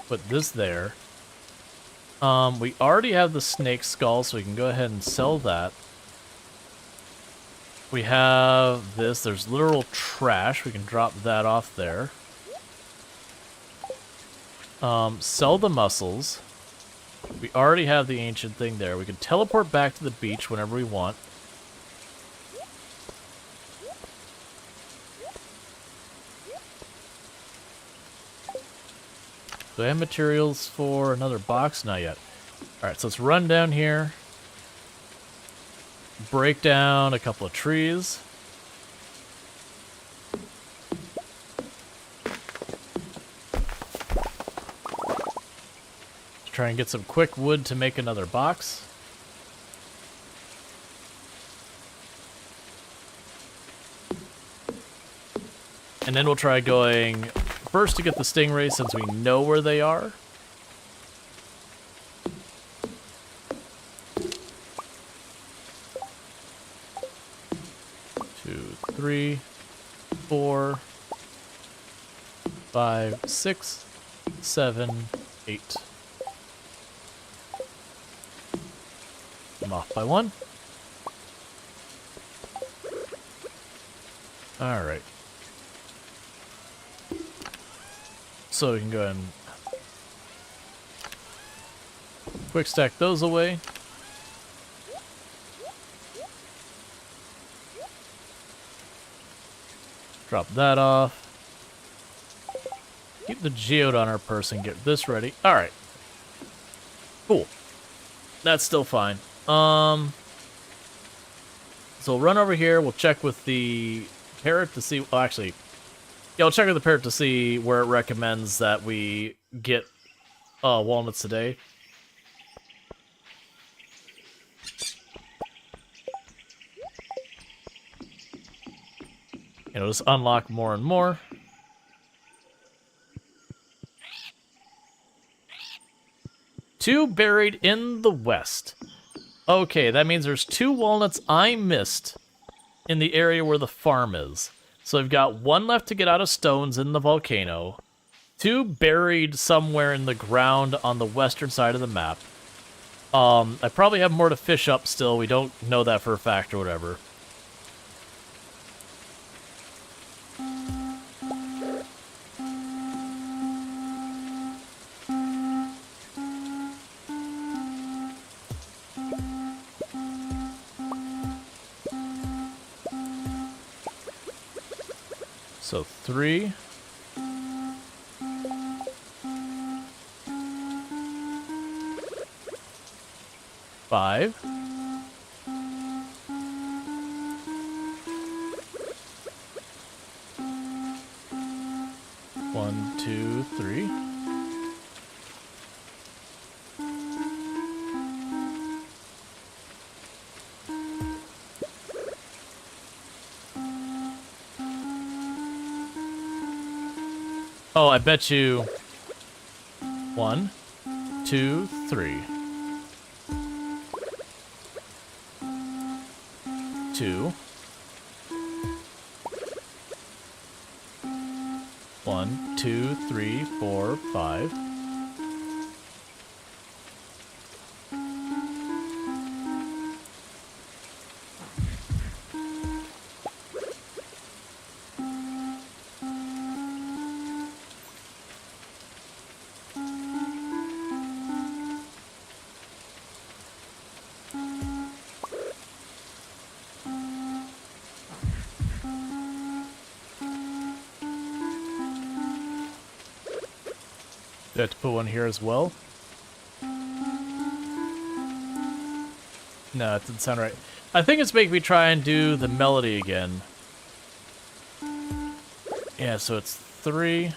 Put this there. We already have the snake skull, so we can go ahead and sell that. We have this. There's literal trash. We can drop that off there. Sell the mussels. We already have the ancient thing there. We can teleport back to the beach whenever we want. Do I have materials for another box? Not yet. Alright, so let's run down here. Break down a couple of trees. Try and get some quick wood to make another box. And then we'll try going first to get the stingrays since we know where they are. Two, 3, 4, 5, 6, 7, 8. I'm off by 1. Alright. So we can go ahead and quick stack those away. Drop that off. Keep the geode on our person. Get this ready. All right. Cool. That's still fine. So we'll run over here. We'll check with the parrot to see. Well, actually, yeah, I'll check with the parrot to see where it recommends that we get walnuts today. You know, just unlock more and more. 2 buried in the west. Okay, that means there's 2 walnuts I missed in the area where the farm is. So I've got 1 left to get out of stones in the volcano, 2 buried somewhere in the ground on the western side of the map. I probably have more to fish up still. We don't know that for a fact or whatever. So 3. Five. 1, 2, 3. Oh, I bet you 1, 2, 3. 2. 1, 2, 3, 4, 5. Do I have to put one here as well? No, it didn't sound right. I think it's making me try and do the melody again. Yeah, so it's 3,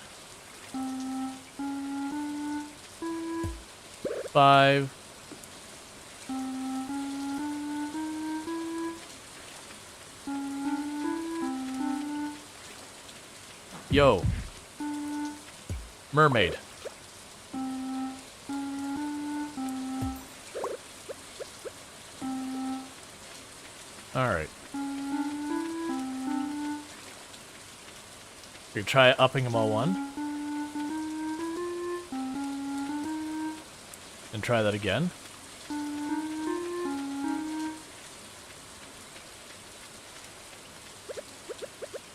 5, 'Yo, mermaid. Alright. We try upping them all 1. And try that again.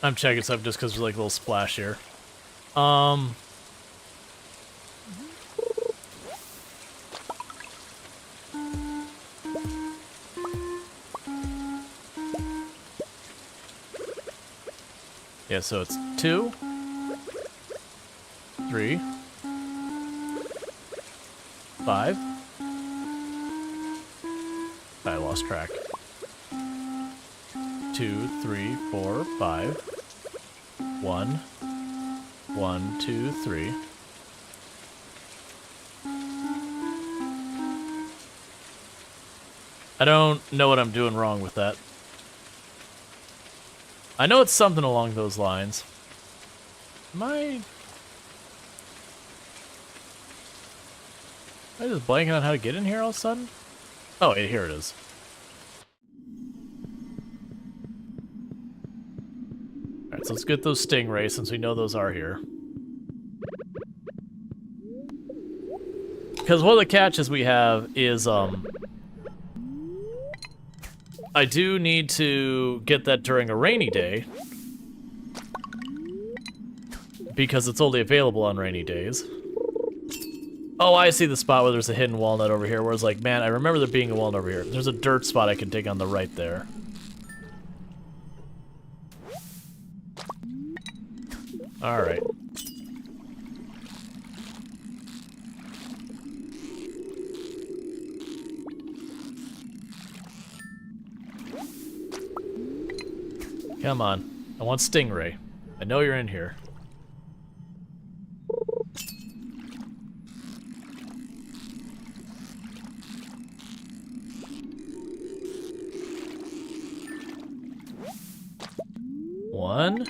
I'm checking stuff just because there's like a little splash here. Yeah, so it's 2, 3, 5. I lost track. 2, 3, 4, 5. 1, 1, 2, 3. I don't know what I'm doing wrong with that. I know it's something along those lines. Am I just blanking on how to get in here all of a sudden? Oh, yeah, here it is. Alright, so let's get those stingrays since we know those are here. Because one of the catches we have is, I do need to get that during a rainy day. Because it's only available on rainy days. Oh, I see the spot where there's a hidden walnut over here, where it's like, man, I remember there being a walnut over here. There's a dirt spot I can dig on the right there. Alright. Come on. I want Stingray. I know you're in here. One.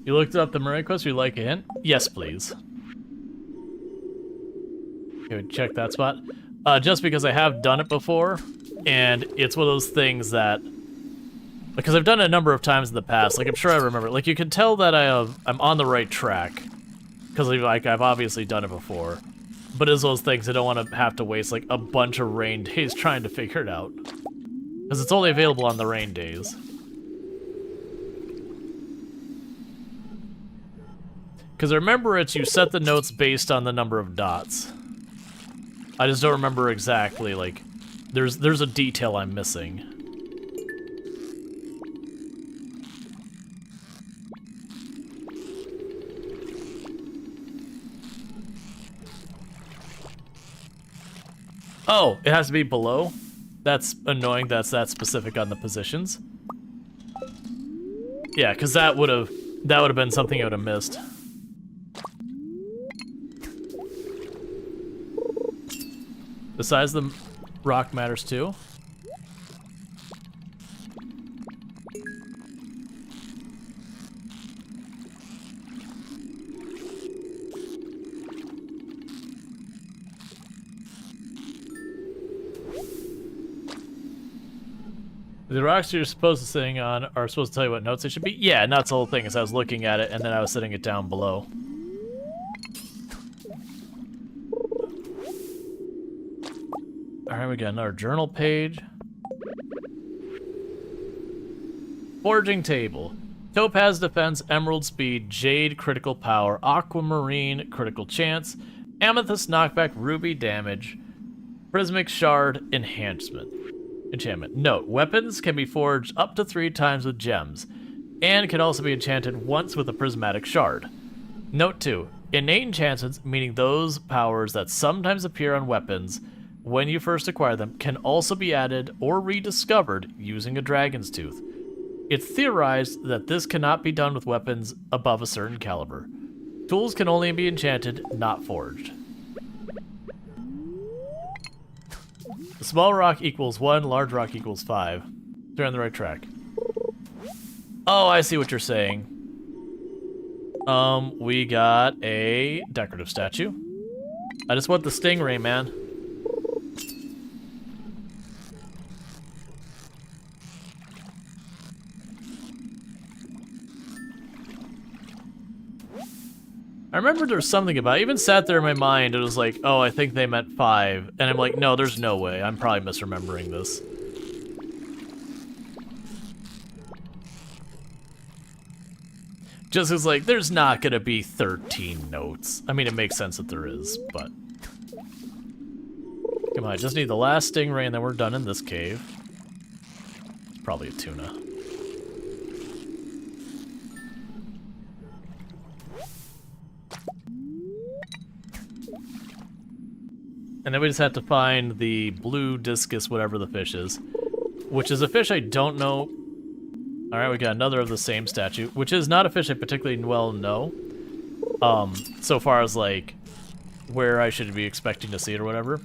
You looked up the mermaid quest, would you like a hint? Yes, please. Okay, check that spot. Just because I have done it before, and it's one of those things that... Because I've done it a number of times in the past, like I'm sure I remember. Like you can tell that I'm on the right track, because like I've obviously done it before. But it's those things I don't want to have to waste like a bunch of rain days trying to figure it out, because it's only available on the rain days. Because I remember it's you set the notes based on the number of dots. I just don't remember exactly, like, there's a detail I'm missing. Oh, it has to be below? That's annoying that's that specific on the positions. Yeah, because that would have been something I would have missed. The size of the rock matters too. The rocks you're supposed to sitting on are supposed to tell you what notes they should be? Yeah, and that's the whole thing, is I was looking at it and then I was setting it down below. Alright, we got another journal page. Forging table. Topaz defense, emerald speed, jade critical power, aquamarine critical chance, amethyst knockback, ruby damage, prismatic shard enhancement. Enchantment. Note, weapons can be forged up to 3 times with gems, and can also be enchanted once with a prismatic shard. Note 2, innate enchantments, meaning those powers that sometimes appear on weapons when you first acquire them, can also be added or rediscovered using a dragon's tooth. It's theorized that this cannot be done with weapons above a certain caliber. Tools can only be enchanted, not forged. The small rock equals 1, large rock equals 5. They're on the right track. Oh, I see what you're saying. We got a decorative statue. I just want the stingray, man. I remember there was something about it. I even sat there in my mind, it was like, oh, I think they meant 5. And I'm like, no, there's no way. I'm probably misremembering this. Just as like, there's not gonna be 13 notes. I mean, it makes sense that there is, but... Come on, I just need the last stingray and then we're done in this cave. It's probably a tuna. And then we just have to find the blue discus, whatever the fish is. Which is a fish I don't know. Alright, we got another of the same statue, which is not a fish I particularly well know. So far as, like, where I should be expecting to see it or whatever.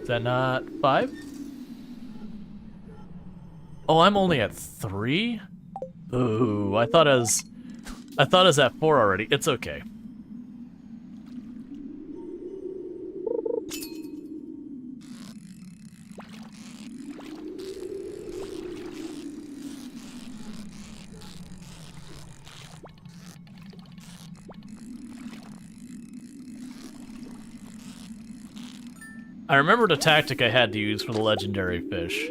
Is that not 5? Oh, I'm only at 3? Ooh, I thought I was at 4 already. It's okay. I remembered a tactic I had to use for the legendary fish.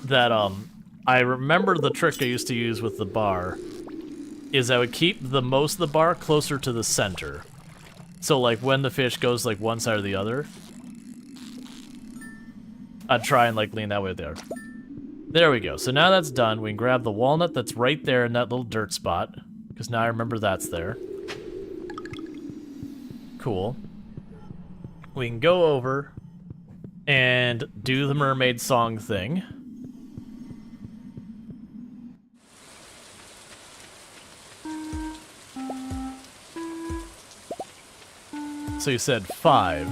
That, I remember the trick I used to use with the bar is I would keep the most of the bar closer to the center. So, like, when the fish goes, like, one side or the other, I'd try and, like, lean that way there. There we go. So now that's done. We can grab the walnut that's right there in that little dirt spot, because now I remember that's there. Cool. We can go over and do the mermaid song thing. So you said 5.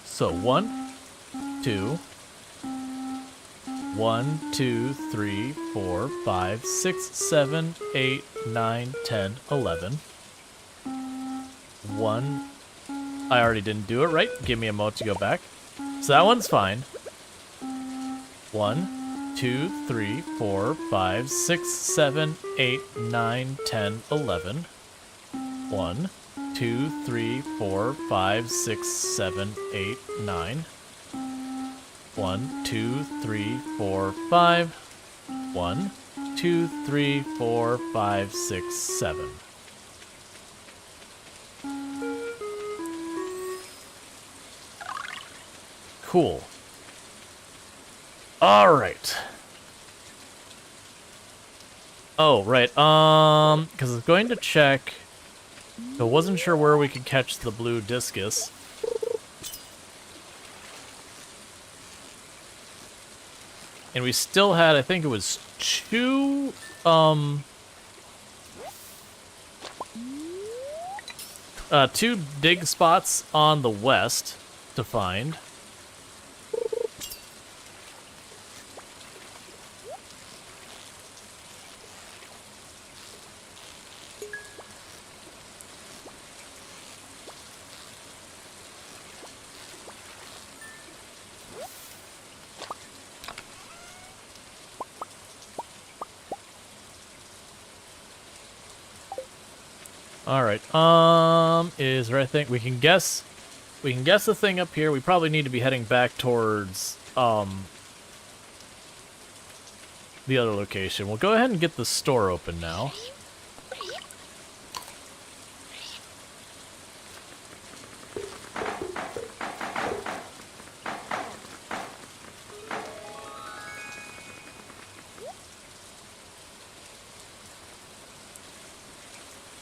So 1, 2, 1, 2, 3, 4, 5, 6, 7, 8, 9, 10, 11. 1. I already didn't do it right. Give me a moment to go back. So that one's fine. 1, 2, 3, 4, 5, 6, 7, 8, 9, 10, 11. 1, 2, 3, 4, 5, 6, 7, 8, 9. 1, 2, 3, 4, 5. 1, 2, 3, 4, 5, 6, 7. Cool. All right. Oh, right. Because I was going to check. I wasn't sure where we could catch the blue discus. And we still had, I think it was 2, 2 dig spots on the west to find. All right. Is there anything we can guess? We can guess the thing up here. We probably need to be heading back towards the other location. We'll go ahead and get the store open now.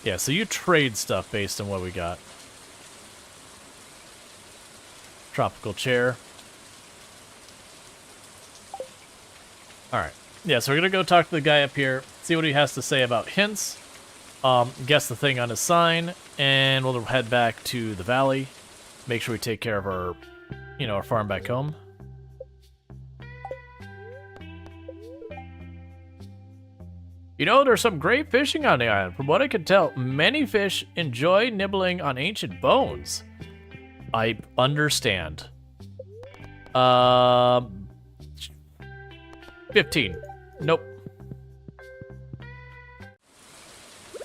Yeah, so you trade stuff based on what we got. Tropical chair. Alright. Yeah, so we're gonna go talk to the guy up here, see what he has to say about hints, guess the thing on his sign, and we'll head back to the valley, make sure we take care of our, our farm back home. There's some great fishing on the island. From what I can tell, many fish enjoy nibbling on ancient bones. I understand. 15. Nope.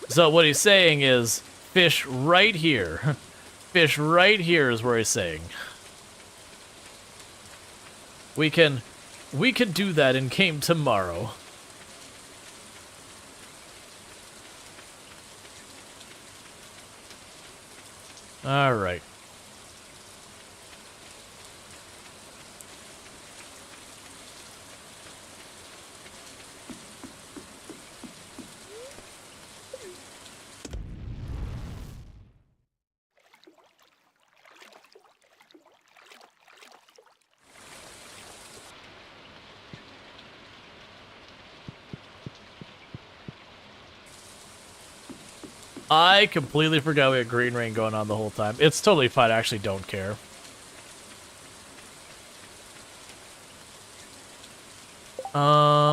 So what he's saying is, fish right here. Fish right here is where he's saying. We can do that in game tomorrow. All right. I completely forgot we had green rain going on the whole time. It's totally fine. I actually don't care.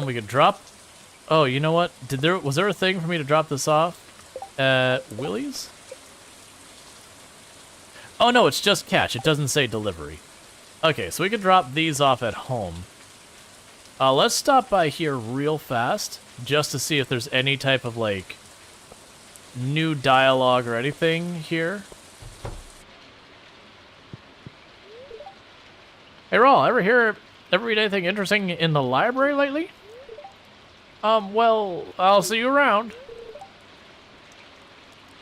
We could drop. Oh, you know what? Was there a thing for me to drop this off at Willie's? Oh no, it's just catch. It doesn't say delivery. Okay, so we could drop these off at home. Let's stop by here real fast just to see if there's any type of like new dialogue or anything here. Hey, Rual, ever read anything interesting in the library lately? Well, I'll see you around.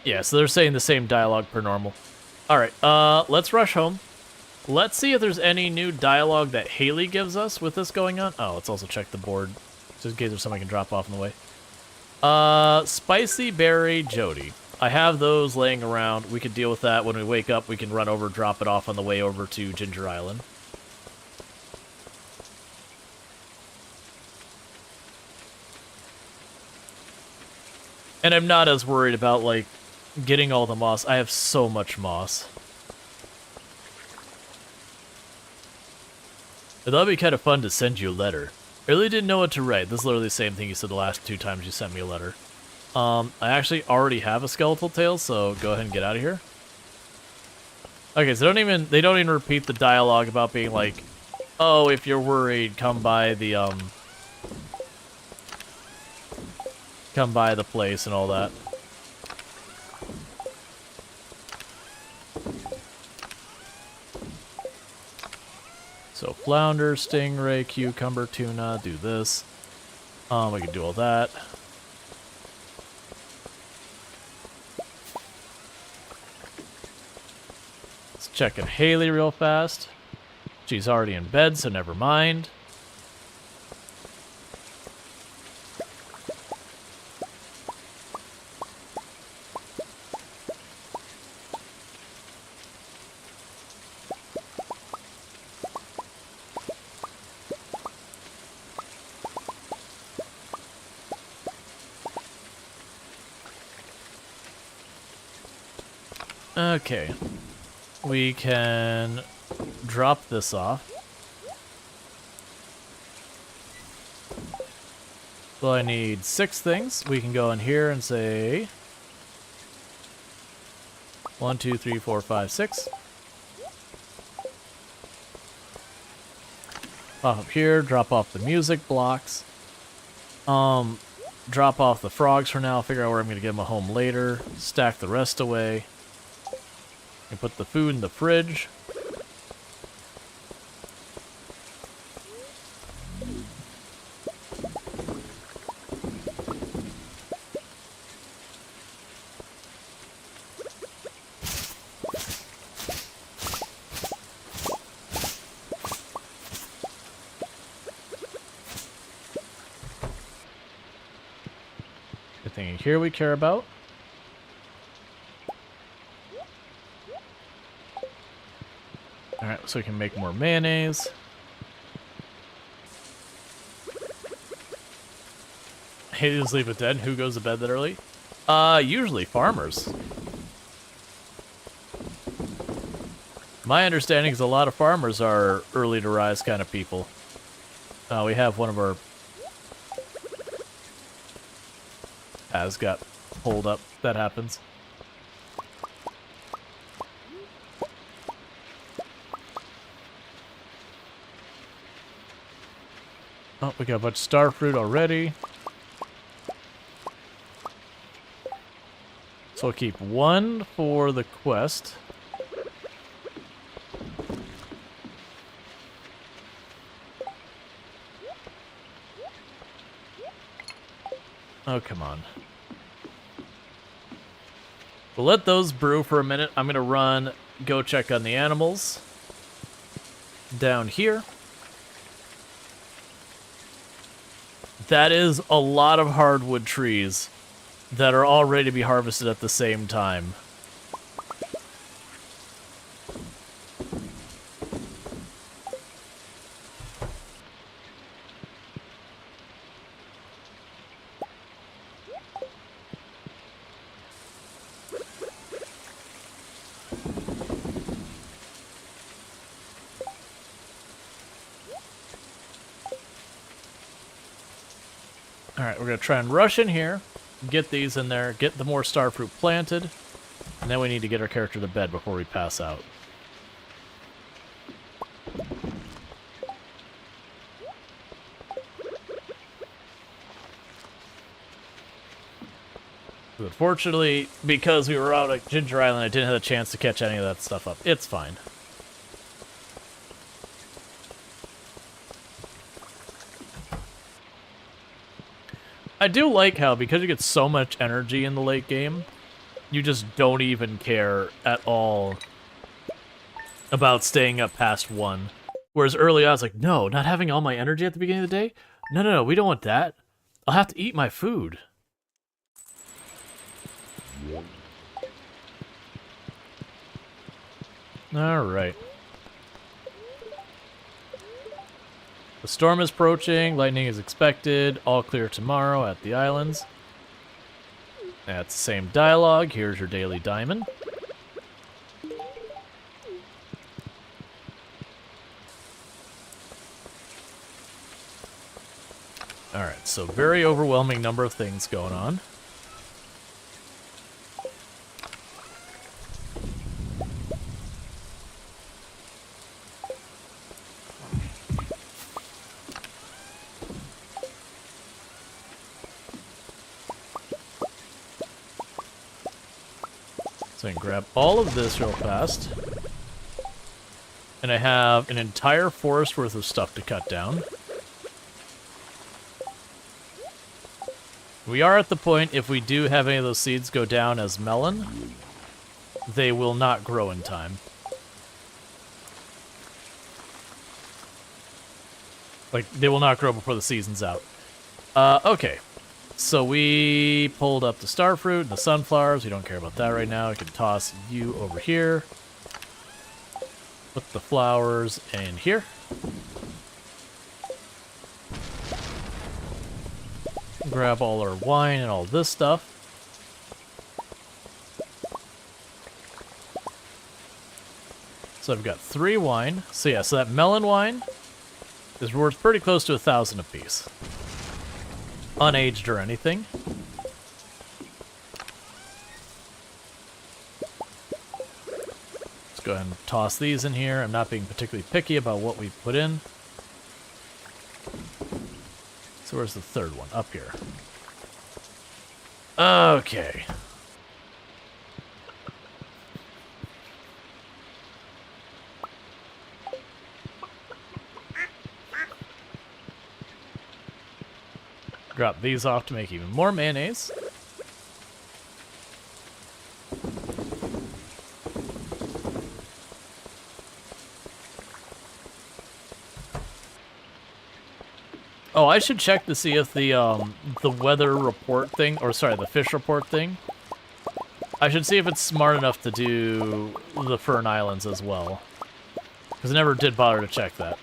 Yeah, so they're saying the same dialogue per normal. Alright, let's rush home. Let's see if there's any new dialogue that Haley gives us with this going on. Oh, let's also check the board, just in case there's something I can drop off on the way. Spicy Berry Jody. I have those laying around. We could deal with that when we wake up. We can run over, drop it off on the way over to Ginger Island. And I'm not as worried about, like, getting all the moss. I have so much moss. I thought it'd be kind of fun to send you a letter. I really didn't know what to write. This is literally the same thing you said the last 2 times you sent me a letter. I actually already have a skeletal tail, so go ahead and get out of here. Okay, so they don't even repeat the dialogue about being like, oh, if you're worried, come by the place and all that. So flounder, stingray, cucumber, tuna, do this. We can do all that. Let's check in Haley real fast. She's already in bed, so never mind. Okay, we can drop this off. So I need 6 things. We can go in here and say 1, 2, 3, 4, 5, 6. Pop up here, drop off the music blocks. Drop off the frogs for now, figure out where I'm going to get them a home later. Stack the rest away. And put the food in the fridge. Anything in here we care about? Alright, so we can make more mayonnaise. Hey, just leave it dead. Who goes to bed that early? Usually farmers. My understanding is a lot of farmers are early to rise kind of people. We have one of our paths got pulled up. That happens. Oh, we got a bunch of star fruit already. So we'll keep 1 for the quest. Oh, come on. We'll let those brew for a minute. I'm gonna go check on the animals. Down here. That is a lot of hardwood trees that are all ready to be harvested at the same time. Alright, we're going to try and rush in here, get these in there, get the more starfruit planted, and then we need to get our character to bed before we pass out. Unfortunately, because we were out at Ginger Island, I didn't have a chance to catch any of that stuff up. It's fine. I do like how, because you get so much energy in the late game, you just don't even care at all about staying up past 1. Whereas early I was like, no, not having all my energy at the beginning of the day? No, we don't want that. I'll have to eat my food. Alright. The storm is approaching, lightning is expected, all clear tomorrow at the islands. That's the same dialogue. Here's your daily diamond. Alright, so very overwhelming number of things going on. So I can grab all of this real fast. And I have an entire forest worth of stuff to cut down. We are at the point, if we do have any of those seeds go down as melon, they will not grow in time. Like, they will not grow before the season's out. Okay. So we pulled up the starfruit and the sunflowers. We don't care about that right now. We can toss you over here. Put the flowers in here. Grab all our wine and all this stuff. So I've got 3 wine. So yeah, so that melon wine is worth pretty close to 1,000 apiece. Unaged or anything. Let's go ahead and toss these in here. I'm not being particularly picky about what we put in. So where's the third one? Up here. Okay. Drop these off to make even more mayonnaise. Oh, I should check to see if the weather report thing, or sorry, the fish report thing, I should see if it's smart enough to do the Fern Islands as well. Because I never did bother to check that.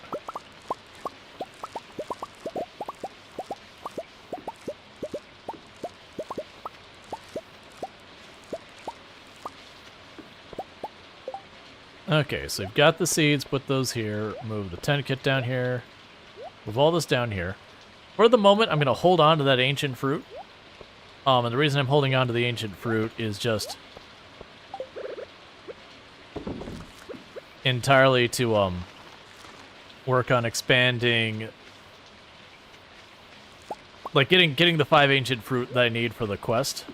Okay, so we've got the seeds, put those here, move the tent kit down here, move all this down here. For the moment, I'm going to hold on to that ancient fruit. And the reason I'm holding on to the ancient fruit is just entirely to work on expanding, like getting the 5 ancient fruit that I need for the quest.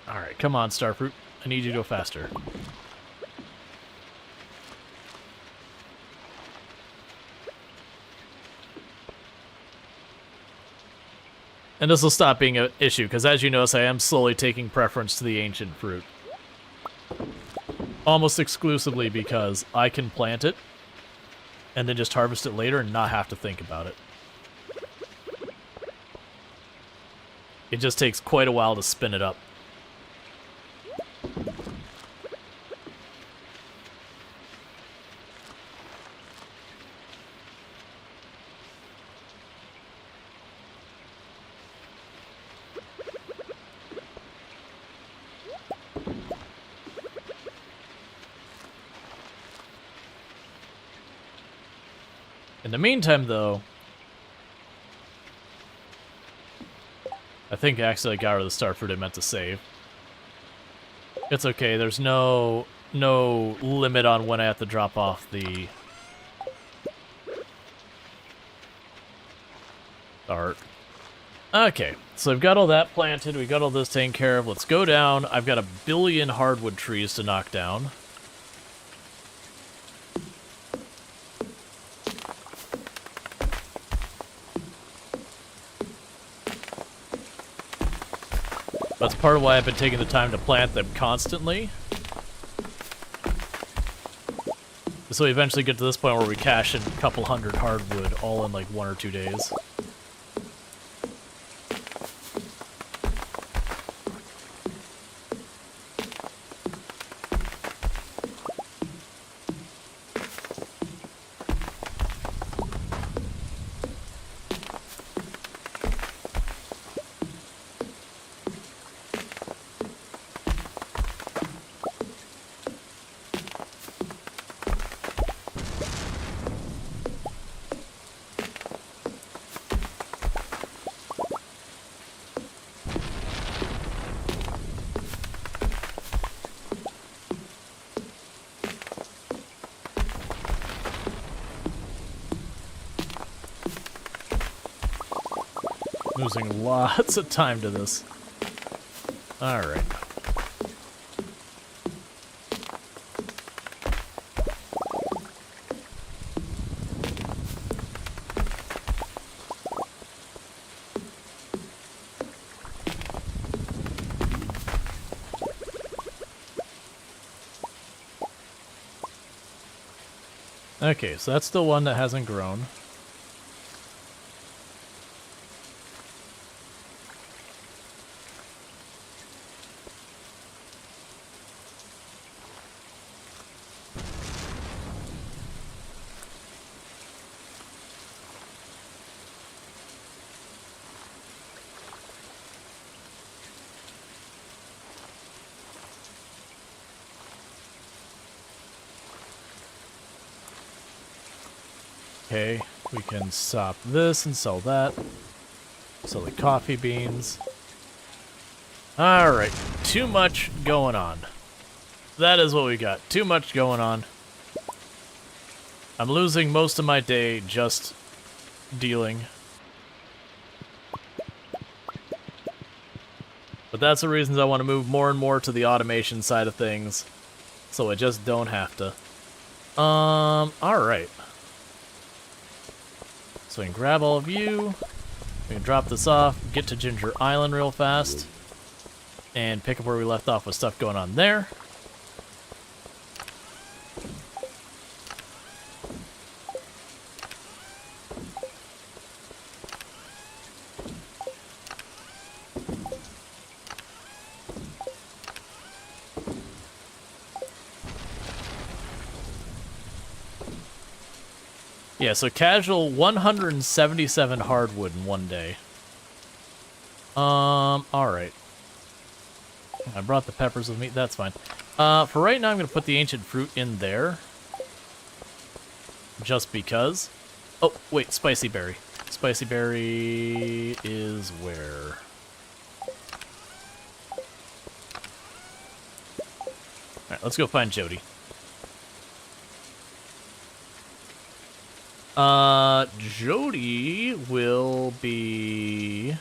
Alright, come on, Starfruit. I need you to go faster. And this will stop being an issue, because as you notice, I am slowly taking preference to the ancient fruit. Almost exclusively because I can plant it, and then just harvest it later and not have to think about it. It just takes quite a while to spin it up. In the meantime, though, I think I accidentally got rid of the starfruit I meant to save. It's okay, there's no limit on when I have to drop off the art. Okay, so I've got all that planted, we got all this taken care of. Let's go down. I've got 1 billion hardwood trees to knock down. That's part of why I've been taking the time to plant them constantly. So we eventually get to this point where we cash in a couple hundred hardwood all in like 1 or 2 days. Losing lots of time to this. Alright. Okay, so that's the one that hasn't grown. Okay, we can stop this and sell that. Sell the coffee beans. Alright, too much going on. That is what we got. Too much going on. I'm losing most of my day just dealing. But that's the reasons I want to move more and more to the automation side of things. So I just don't have to. Alright. So we can grab all of you, we can drop this off, get to Ginger Island real fast, and pick up where we left off with stuff going on there. Yeah, so casual 177 hardwood in one day. Alright. I brought the peppers with me, that's fine. For right now I'm gonna put the ancient fruit in there. Just because. Oh, wait, spicy berry. Spicy berry is where? Alright, let's go find Jody. Jody will be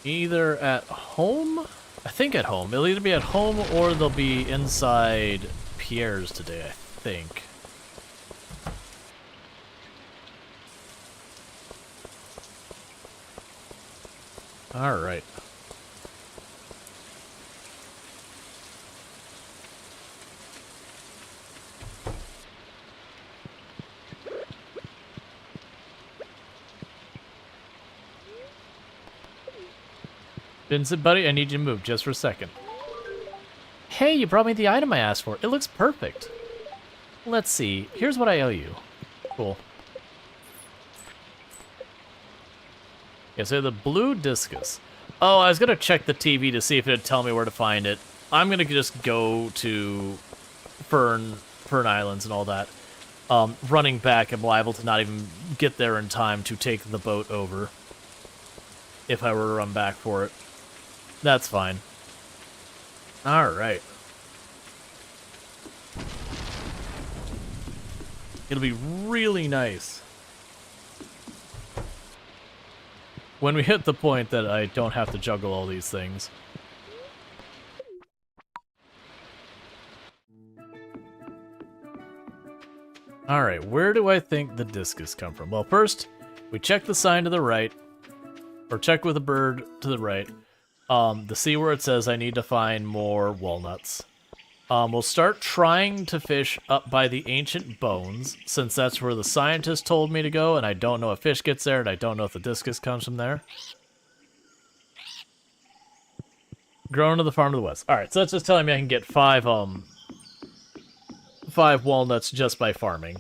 either at home? I think at home. It'll either be at home or they'll be inside Pierre's today, I think. Alright. Vincent, buddy, I need you to move just for a second. Hey, you brought me the item I asked for. It looks perfect. Let's see. Here's what I owe you. Cool. Yeah, so the blue discus. Oh, I was going to check the TV to see if it would tell me where to find it. I'm going to just go to Fern Islands and all that. Running back, I'm liable to not even get there in time to take the boat over. If I were to run back for it. That's fine. Alright. It'll be really nice when we hit the point that I don't have to juggle all these things. Alright, where do I think the discus come from? Well, first, we check the sign to the right, or check with a bird to the right, to see where it says I need to find more walnuts. We'll start trying to fish up by the ancient bones, since that's where the scientist told me to go, and I don't know if fish gets there, and I don't know if the discus comes from there. Grown to the farm to the west. Alright, so that's just telling me I can get five walnuts just by farming.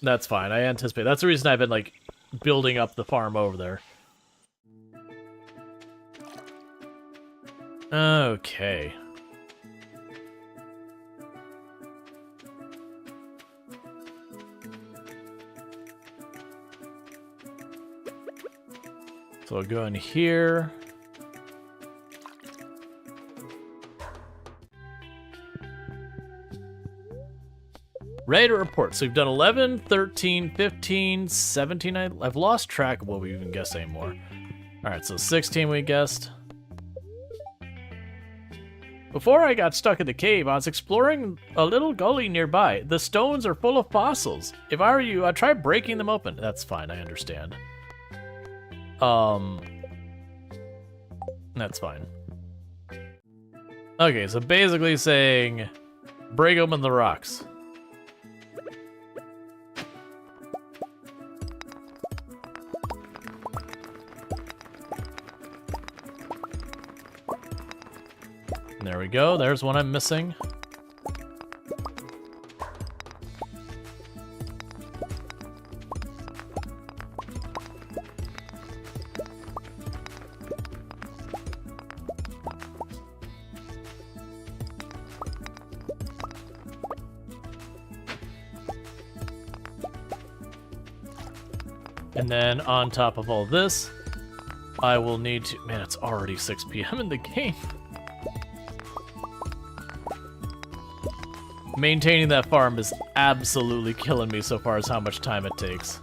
That's fine, I anticipate. That's the reason I've been, like, building up the farm over there. Okay. So I'll go in here. Ready to report. So we've done 11, 13, 15, 17. I've lost track of what we even guessed anymore. Alright, so 16 we guessed. Before I got stuck in the cave, I was exploring a little gully nearby. The stones are full of fossils. If I were you, I'd try breaking them open. That's fine, I understand. That's fine. Okay, so basically saying, break open the rocks. There we go, there's one I'm missing. And then on top of all this, I will need to... Man, it's already 6 p.m. in the game. Maintaining that farm is absolutely killing me so far as how much time it takes.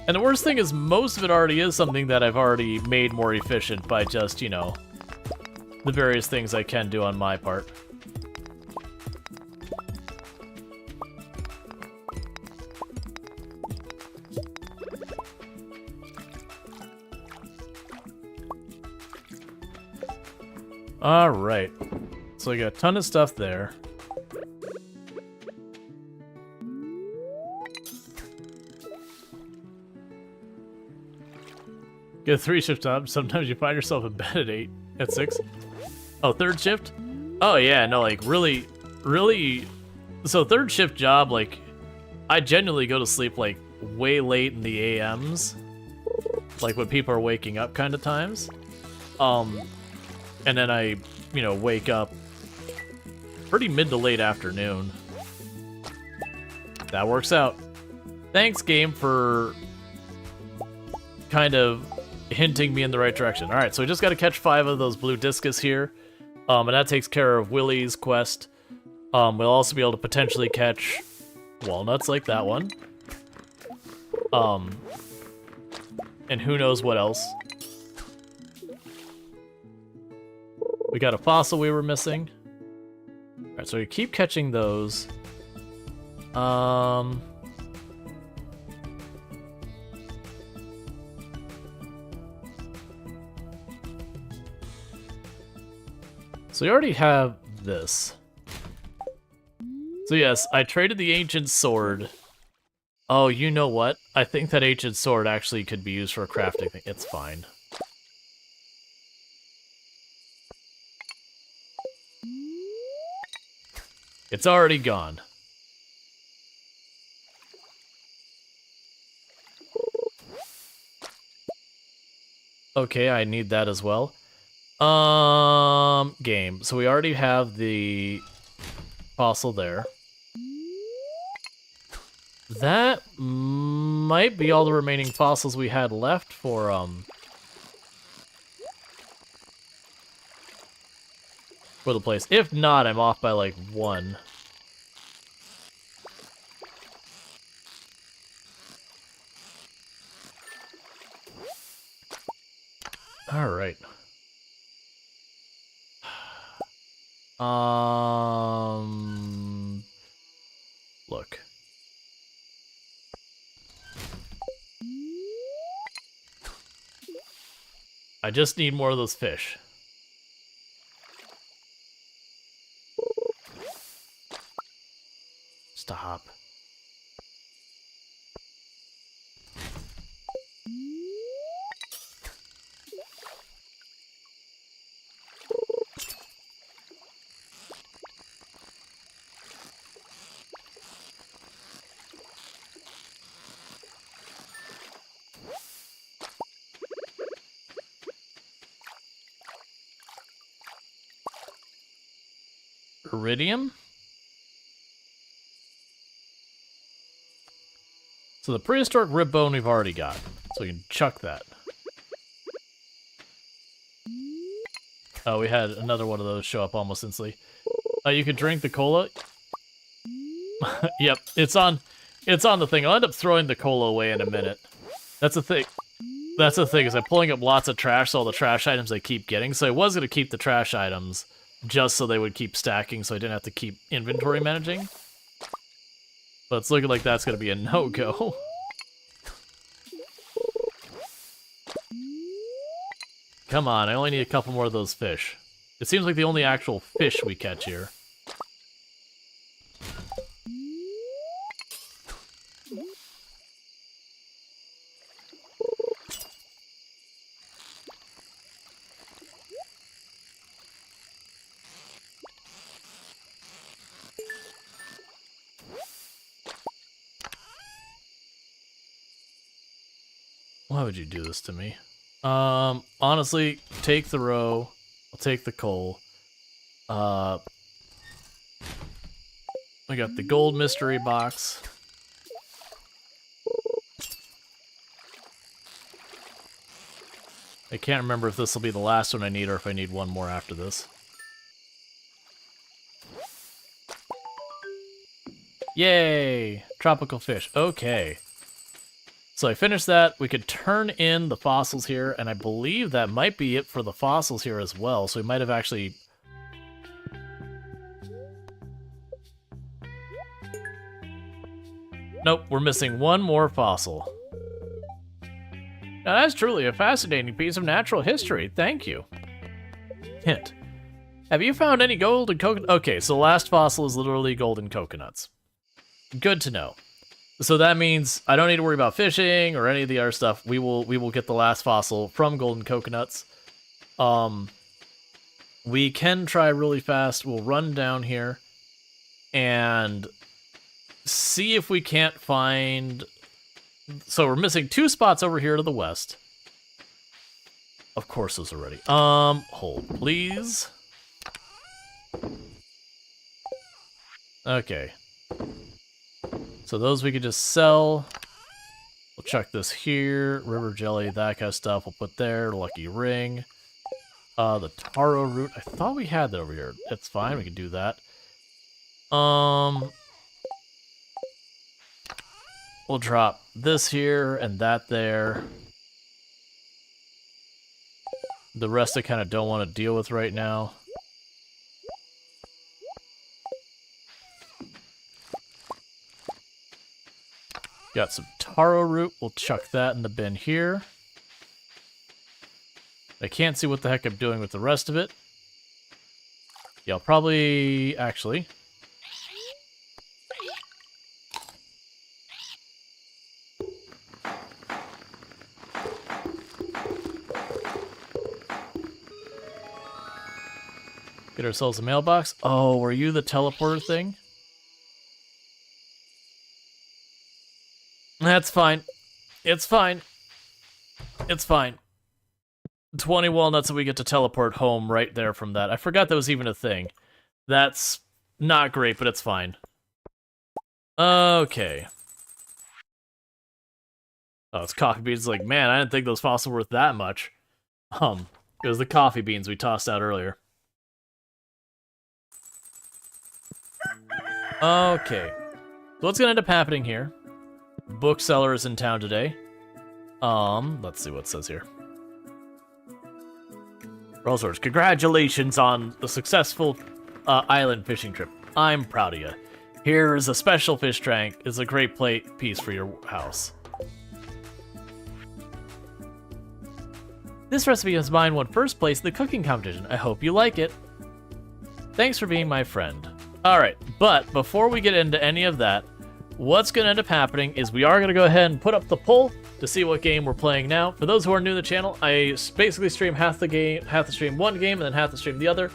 And the worst thing is most of it already is something that I've already made more efficient by just, you know, the various things I can do on my part. Alright. So we got a ton of stuff there. Get a 3-shift job. Sometimes you find yourself in bed at 8, at 6. Oh, 3rd shift? Oh yeah, no, like really. So 3rd shift job, like, I genuinely go to sleep like way late in the AMs, like when people are waking up kind of times. And then I, you know, wake up pretty mid to late afternoon. That works out. Thanks, game, for kind of hinting me in the right direction. Alright, so we just got to catch 5 of those blue discus here. And that takes care of Willie's quest. We'll also be able to potentially catch walnuts like that one. And who knows what else. We got a fossil we were missing. Alright, so we keep catching those. So we already have this. So yes, I traded the ancient sword. Oh, you know what? I think that ancient sword actually could be used for a crafting thing. It's fine. It's already gone. Okay, I need that as well. Game. So we already have the fossil there. That might be all the remaining fossils we had left for the place. If not, I'm off by like 1. All right. Look. I just need more of those fish. Stop. Iridium? So the prehistoric rib bone we've already got. So we can chuck that. Oh, we had another one of those show up almost instantly. You could drink the cola. Yep, it's on the thing. I'll end up throwing the cola away in a minute. That's the thing. That's the thing, is I'm pulling up lots of trash, so all the trash items I keep getting. So I was going to keep the trash items just so they would keep stacking, so I didn't have to keep inventory managing. But it's looking like that's going to be a no-go. Come on, I only need a couple more of those fish. It seems like the only actual fish we catch here. Why would you do this to me? Honestly, take the roe. I'll take the coal. I got the gold mystery box. I can't remember if this will be the last one I need or if I need one more after this. Yay! Tropical fish. Okay. So I finished that. We could turn in the fossils here, and I believe that might be it for the fossils here as well. So we might have actually... Nope, we're missing one more fossil. Now that's truly a fascinating piece of natural history. Thank you. Hint. Have you found any golden coconut? Okay, so the last fossil is literally golden coconuts. Good to know. So that means I don't need to worry about fishing or any of the other stuff. We will get the last fossil from golden coconuts. We can try really fast. We'll run down here and see if we can't find... So we're missing 2 spots over here to the west. Of course those are ready. Hold please. Okay. So those we could just sell. We'll chuck this here. River jelly, that kind of stuff. We'll put there. Lucky ring. The taro root. I thought we had that over here. It's fine. We can do that. We'll drop this here and that there. The rest I kind of don't want to deal with right now. Got some taro root. We'll chuck that in the bin here. I can't see what the heck I'm doing with the rest of it. Yeah, I'll probably... Actually... Get ourselves a mailbox. Oh, were you the teleporter thing? That's fine. It's fine. It's fine. 20 walnuts and we get to teleport home right there from that. I forgot that was even a thing. That's not great, but it's fine. Okay. Oh, it's coffee beans. Like, man, I didn't think those fossils were worth that much. It was the coffee beans we tossed out earlier. Okay. So what's gonna end up happening here? Bookseller is in town today. Let's see what it says here. Storge, congratulations on the successful island fishing trip. I'm proud of you. Here is a special fish tank. It's a great piece for your house. This recipe is mine won first place in the cooking competition. I hope you like it. Thanks for being my friend. Alright, but before we get into any of that, what's going to end up happening is we are going to go ahead and put up the poll to see what game we're playing now. For those who are new to the channel, I basically stream half the stream one game and then half the stream the other.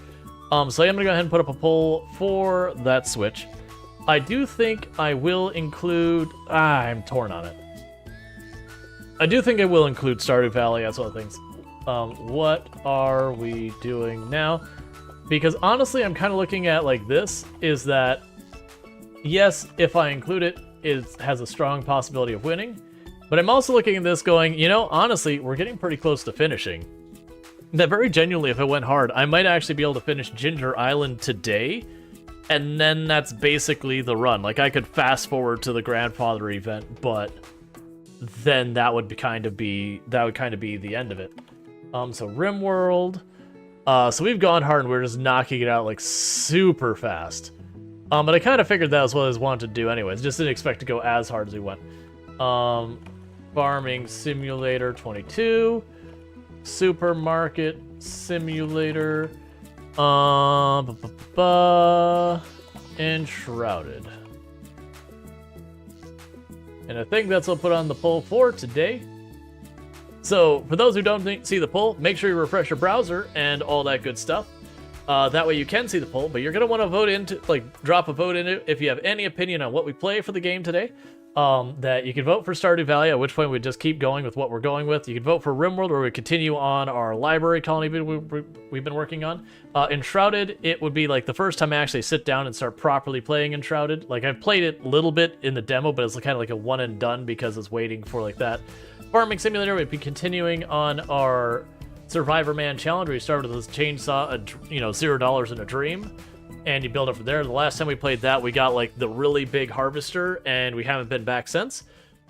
So I'm going to go ahead and put up a poll for that Switch. I do think I will include... I'm torn on it. I do think I will include Stardew Valley as one of the things. What are we doing now? Because honestly, I'm kind of looking at like this, is that, yes, if I include it, it has a strong possibility of winning. But I'm also looking at this going, you know, honestly, we're getting pretty close to finishing. That very genuinely, if it went hard, I might actually be able to finish Ginger Island today and then that's basically the run. Like, I could fast forward to the grandfather event, but then that would kind of be the end of it. So RimWorld. So we've gone hard and we're just knocking it out like super fast. But I kind of figured that was what I was wanted to do anyways. Just didn't expect to go as hard as we went. Farming Simulator 22. Supermarket Simulator. Enshrouded. And I think that's what I'll put on the poll for today. So, for those who don't see the poll, make sure you refresh your browser and all that good stuff. That way you can see the poll, but you're going to want to vote into, like, drop a vote in it if you have any opinion on what we play for the game today. That you can vote for Stardew Valley, at which point we just keep going with what we're going with. You can vote for RimWorld, where we continue on our library colony we've been working on. Enshrouded, it would be like the first time I actually sit down and start properly playing Enshrouded. Like, I've played it a little bit in the demo, but it's kind of like a one and done because it's waiting for like that. Farming Simulator, we'd be continuing on our Survivor Man challenge, where you start with this chainsaw, $0 in a dream, and you build up from there. The last time we played that, we got like the really big harvester, and we haven't been back since.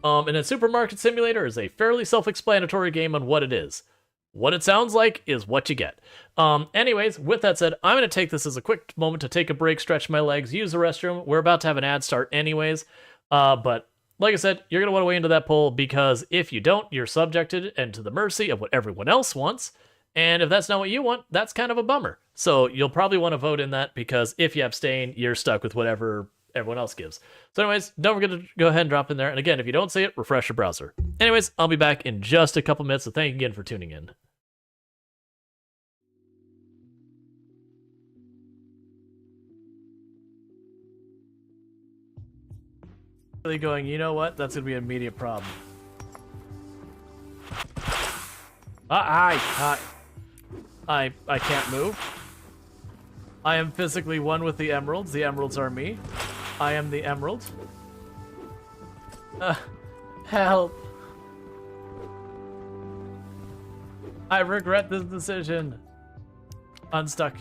And then Supermarket Simulator is a fairly self-explanatory game on what it is. What it sounds like is what you get. Anyways, with that said, I'm going to take this as a quick moment to take a break, stretch my legs, use the restroom. We're about to have an ad start anyways, but like I said, you're going to want to weigh into that poll, because if you don't, you're subjected and to the mercy of what everyone else wants. And if that's not what you want, that's kind of a bummer. So you'll probably want to vote in that, because if you abstain, you're stuck with whatever everyone else gives. So anyways, don't forget to go ahead and drop in there. And again, if you don't see it, refresh your browser. Anyways, I'll be back in just a couple minutes, so thank you again for tuning in. Really going, you know what? That's going to be an immediate problem. I can't move. I am physically one with the emeralds. The emeralds are me. I am the emerald. Help. I regret this decision. Unstuck.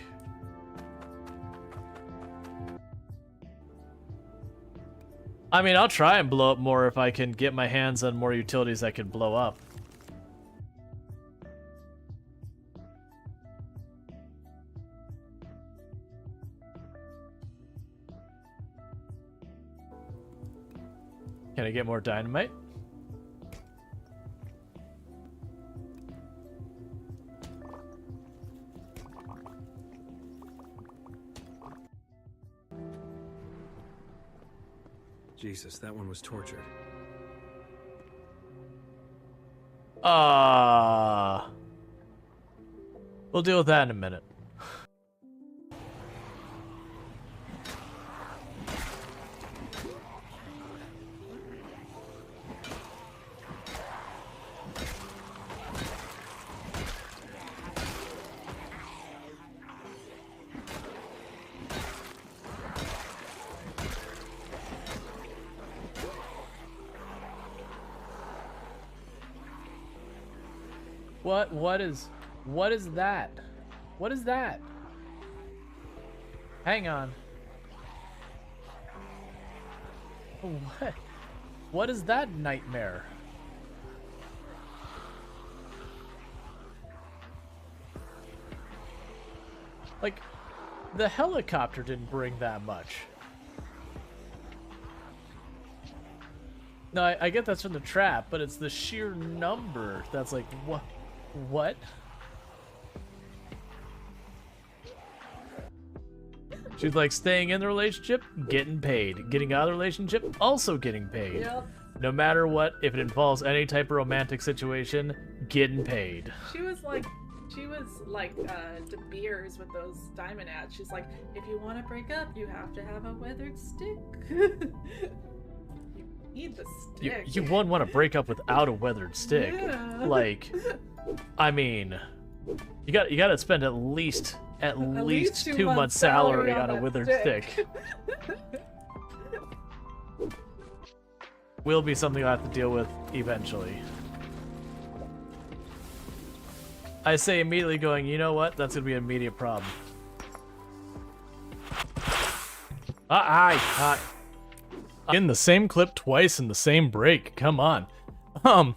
I mean, I'll try and blow up more if I can get my hands on more utilities that can blow up. Can I get more dynamite? Jesus, that one was tortured. We'll deal with that in a minute. What is that? What is that? Hang on. What is that nightmare? Like, the helicopter didn't bring that much. No, I get that's from the trap, but it's the sheer number that's like, what? What? She's like, staying in the relationship, getting paid. Getting out of the relationship, also getting paid. Yep. No matter what, if it involves any type of romantic situation, getting paid. She was like De Beers with those diamond ads. She's like, if you want to break up, you have to have a weathered stick. You need the stick. You wouldn't want to break up without a weathered stick. Yeah. Like, I mean, you got to spend at least 2 months' salary on a withered stick. Will be something I'll have to deal with eventually. I say immediately going, you know what? That's going to be an immediate problem. In the same clip twice in the same break. Come on. But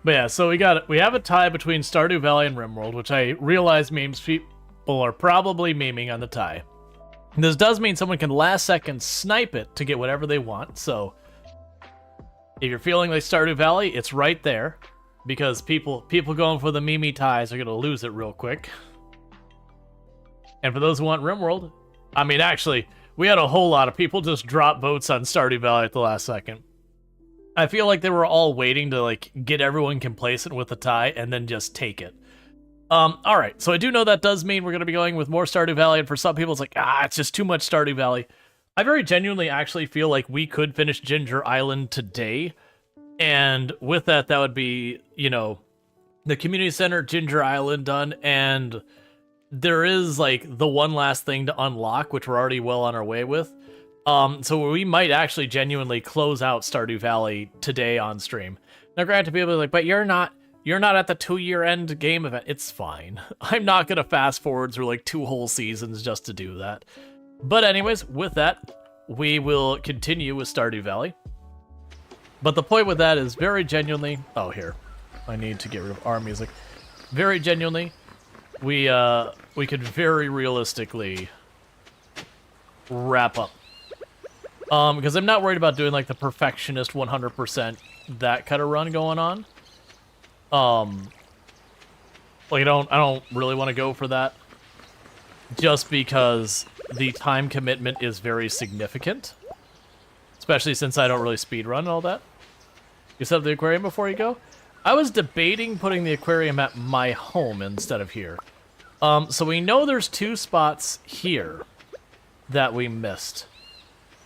yeah, so we have a tie between Stardew Valley and RimWorld, which I realize memes people are probably memeing on the tie. This does mean someone can last second snipe it to get whatever they want, so if you're feeling like Stardew Valley, it's right there, because people going for the meme ties are going to lose it real quick. And for those who want RimWorld, I mean, actually, we had a whole lot of people just drop votes on Stardew Valley at the last second. I feel like they were all waiting to like get everyone complacent with the tie and then just take it. Alright, so I do know that does mean we're going to be going with more Stardew Valley, and for some people it's like, it's just too much Stardew Valley. I very genuinely actually feel like we could finish Ginger Island today, and with that, that would be, you know, the community center, Ginger Island done, and there is like the one last thing to unlock, which we're already well on our way with. So we might actually genuinely close out Stardew Valley today on stream. Now, granted, people are like, but you're not at the 2-year end game event. It's fine. I'm not going to fast forward through like 2 whole seasons just to do that. But anyways, with that, we will continue with Stardew Valley. But the point with that is very genuinely... Oh, here. I need to get rid of our music. Very genuinely, we could very realistically wrap up. Because I'm not worried about doing like the perfectionist 100% that kind of run going on. Like I don't really want to go for that, just because the time commitment is very significant, especially since I don't really speedrun and all that. You set up the aquarium before you go? I was debating putting the aquarium at my home instead of here. So we know there's 2 spots here that we missed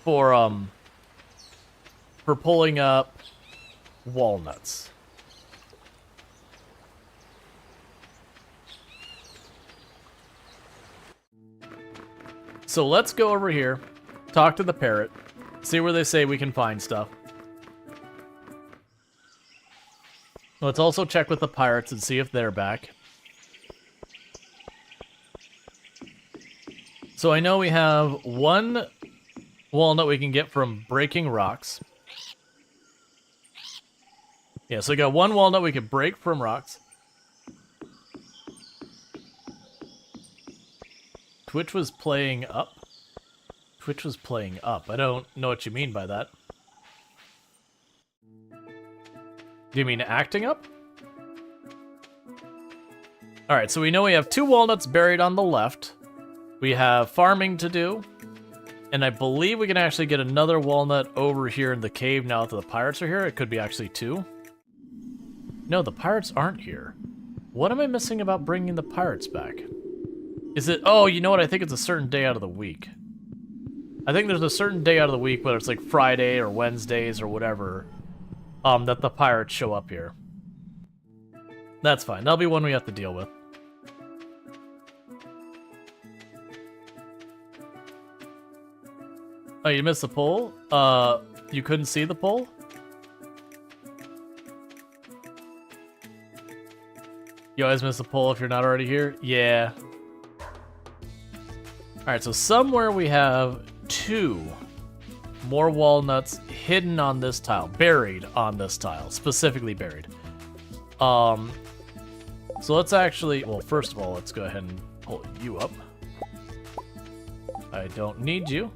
for pulling up walnuts. So let's go over here, talk to the parrot, see where they say we can find stuff. Let's also check with the pirates and see if they're back. So I know we have 1 walnut we can get from breaking rocks. Yeah, so we got 1 walnut we can break from rocks. Twitch was playing up? Twitch was playing up. I don't know what you mean by that. Do you mean acting up? Alright, so we know we have 2 walnuts buried on the left. We have farming to do. And I believe we can actually get another walnut over here in the cave now that the pirates are here. It could be actually 2. No, the pirates aren't here. What am I missing about bringing the pirates back? Is it... Oh, you know what? I think it's a certain day out of the week. I think there's a certain day out of the week, whether it's like Friday or Wednesdays or whatever, that the pirates show up here. That's fine. That'll be one we have to deal with. Oh, you missed the poll? You couldn't see the poll? You always miss the poll if you're not already here? Yeah. Alright, so somewhere we have 2 more walnuts hidden on this tile. Buried on this tile. Specifically buried. So let's actually... Well, first of all, let's go ahead and pull you up. I don't need you.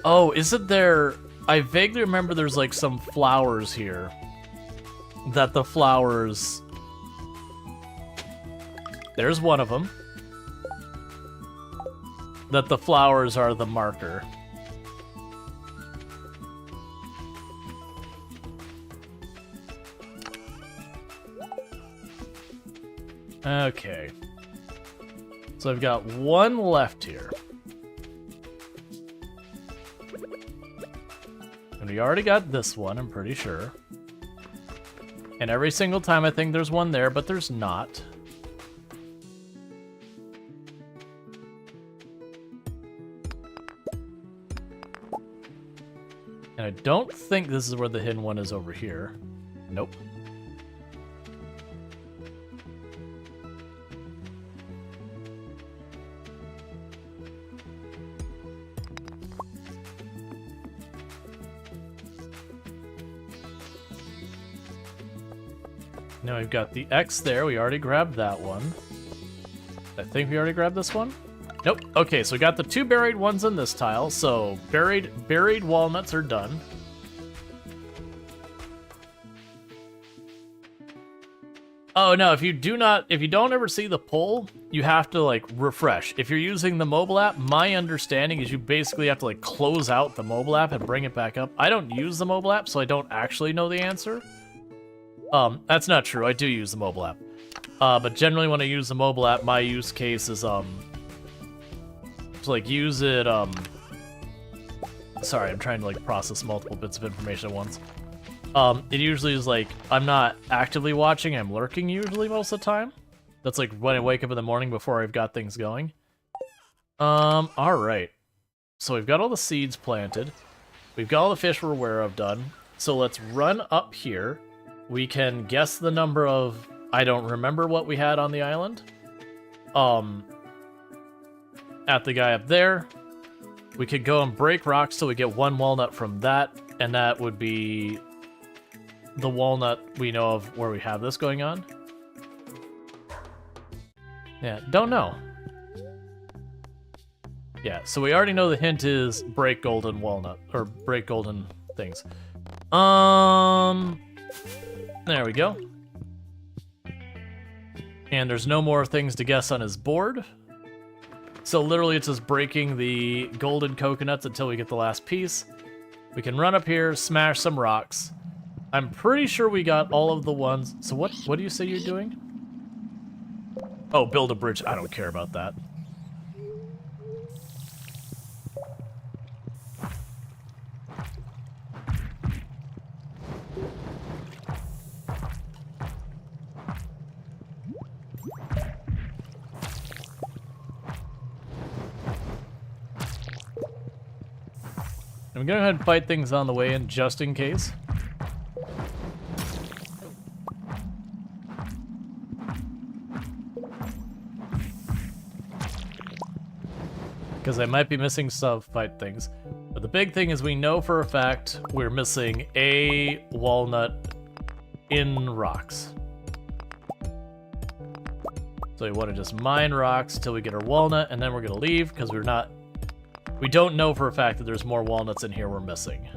Oh, isn't there... I vaguely remember there's like some flowers here. That the flowers... There's one of them. That the flowers are the marker. Okay. So I've got 1 left here. And we already got this one, I'm pretty sure. And every single time I think there's one there, but there's not. And I don't think this is where the hidden one is over here. Nope. Now we've got the X there. We already grabbed that one. I think we already grabbed this one. Nope. Okay, so we got the 2 buried ones in this tile. So buried walnuts are done. Oh no, if you don't ever see the poll, you have to like refresh. If you're using the mobile app, my understanding is you basically have to like close out the mobile app and bring it back up. I don't use the mobile app, so I don't actually know the answer. That's not true. I do use the mobile app. But generally when I use the mobile app, my use case is to like use it sorry, I'm trying to like process multiple bits of information at once. It usually is like, I'm not actively watching, I'm lurking usually most of the time. That's like when I wake up in the morning before I've got things going. Alright. So we've got all the seeds planted. We've got all the fish we're aware of done. So let's run up here. We can guess the number of... I don't remember what we had on the island. At the guy up there. We could go and break rocks till we get 1 walnut from that, and that would be the walnut we know of where we have this going on. Yeah, don't know. Yeah, so we already know the hint is break golden walnut, or break golden things. There we go. And there's no more things to guess on his board. So literally it's just breaking the golden coconuts until we get the last piece. We can run up here, smash some rocks. I'm pretty sure we got all of the ones. So what do you say you're doing? Oh, build a bridge. I don't care about that. I'm gonna go ahead and fight things on the way in just in case. Because I might be missing some fight things. But the big thing is we know for a fact we're missing a walnut in rocks. So we want to just mine rocks till we get our walnut, and then we're gonna leave because we don't know for a fact that there's more walnuts in here we're missing.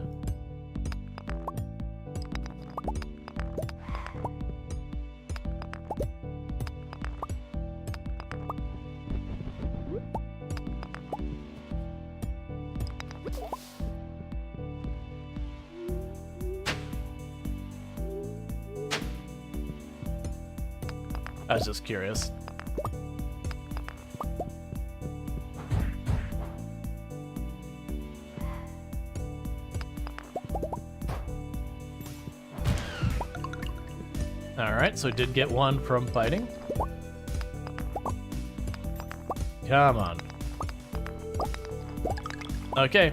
I was just curious. Alright, so I did get one from fighting. Come on. Okay.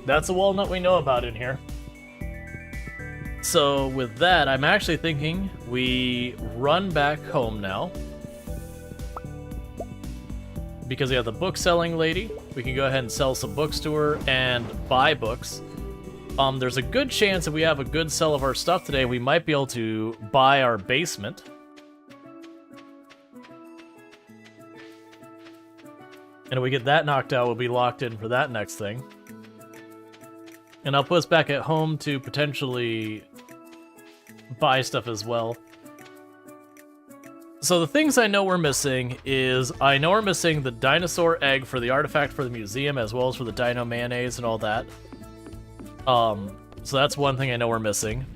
That's a walnut we know about in here. So with that, I'm actually thinking we run back home now. Because we have the book selling lady. We can go ahead and sell some books to her and buy books. There's a good chance if we have a good sell of our stuff today, we might be able to buy our basement. And if we get that knocked out, we'll be locked in for that next thing. And I'll put us back at home to potentially buy stuff as well. So the things I know we're missing is, I know we're missing the dinosaur egg for the artifact for the museum, as well as for the dino mayonnaise and all that. So that's one thing I know we're missing.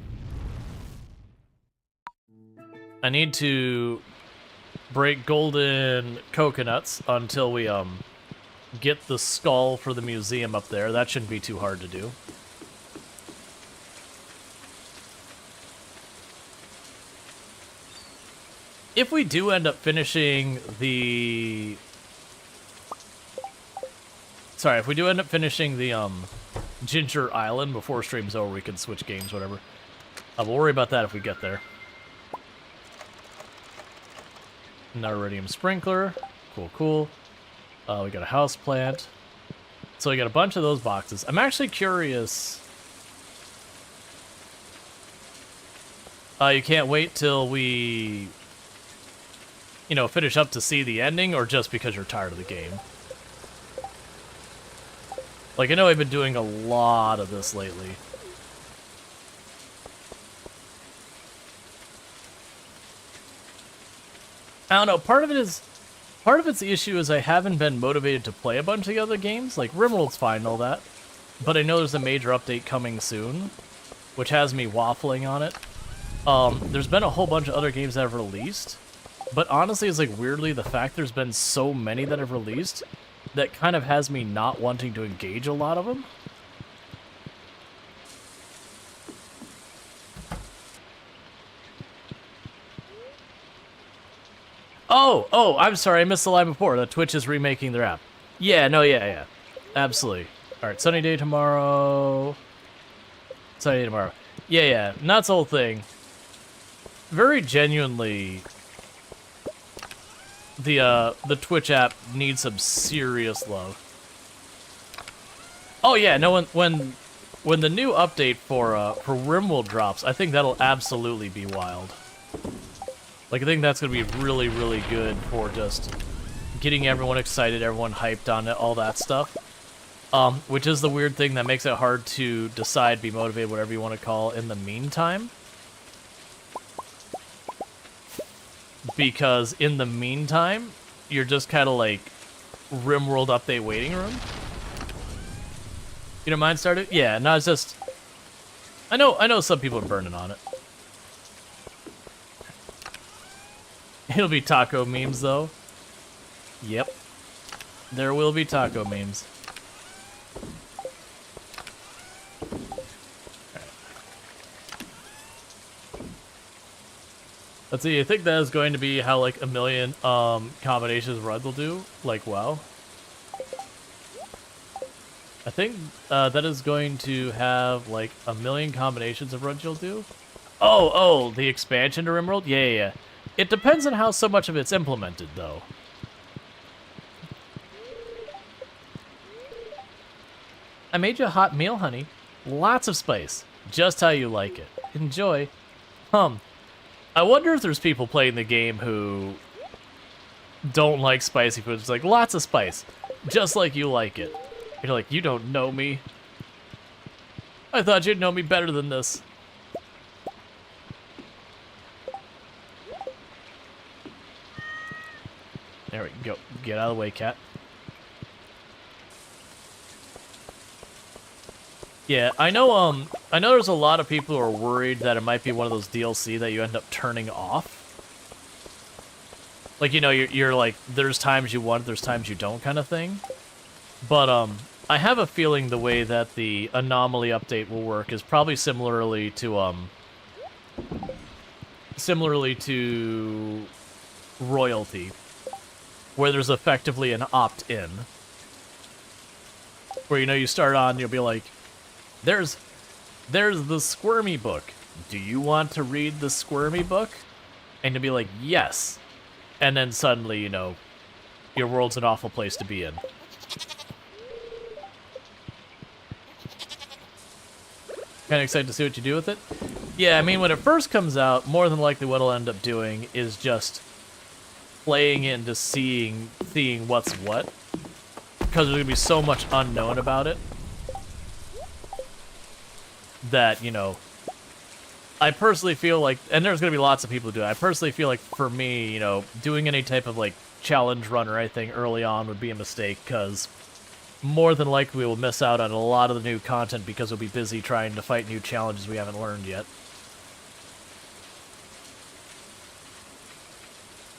I need to break golden coconuts until we, get the skull for the museum up there. That shouldn't be too hard to do. If we do end up finishing the... Sorry, if we do end up finishing the, Ginger Island before stream's over, we can switch games, whatever. We'll worry about that if we get there. Another iridium sprinkler. Cool, cool. We got a house plant. So we got a bunch of those boxes. I'm actually curious. You can't wait till we, finish up to see the ending, or just because you're tired of the game? Like, I know I've been doing a lot of this lately. I don't know, part of its issue is I haven't been motivated to play a bunch of the other games. Like, Rimworld's fine and all that. But I know there's a major update coming soon, which has me waffling on it. There's been a whole bunch of other games that have released, but honestly, it's like weirdly the fact there's been so many that have released that kind of has me not wanting to engage a lot of them. Oh, I'm sorry, I missed the line before. That Twitch is remaking their app. Yeah, no, yeah. Absolutely. Alright, sunny day tomorrow. Sunny day tomorrow. Yeah, not the whole thing. Very genuinely, the Twitch app needs some serious love. Oh yeah, no, when the new update for Rimworld drops, I think that'll absolutely be wild. Like, I think that's gonna be really, really good for just getting everyone excited, everyone hyped on it, all that stuff. Which is the weird thing that makes it hard to decide, be motivated, whatever you want to call it, in the meantime. Because in the meantime, you're just kind of like Rimworld update waiting room. You don't mind Stardew? Yeah, no, it's just... I know some people are burning on it. It'll be taco memes, though. Yep. There will be taco memes. Let's see, I think that is going to be how, like, a million combinations of runs will do. Like, wow. I think that is going to have, like, a million combinations of runs you'll do. Oh, the expansion to Rimworld? Yeah. It depends on how so much of it's implemented, though. I made you a hot meal, honey. Lots of spice. Just how you like it. Enjoy. I wonder if there's people playing the game who don't like spicy food. It's like, lots of spice. Just like you like it. You're like, you don't know me. I thought you'd know me better than this. There we go. Get out of the way, cat. Yeah, I know there's a lot of people who are worried that it might be one of those DLC that you end up turning off. Like, you're like, there's times you want it, there's times you don't kind of thing. But, I have a feeling the way that the anomaly update will work is probably similarly to royalty, where there's effectively an opt-in. Where, you start on, you'll be like, There's the Squirmy book. Do you want to read the Squirmy book? And you'll be like, yes. And then suddenly, your world's an awful place to be in. Kind of excited to see what you do with it? Yeah, I mean, when it first comes out, more than likely what I'll end up doing is just playing it and just seeing what's what. Because there's going to be so much unknown about it. That, I personally feel like, and there's going to be lots of people who do it, I personally feel like for me, doing any type of, like, challenge run or anything early on would be a mistake, because more than likely we will miss out on a lot of the new content because we'll be busy trying to fight new challenges we haven't learned yet.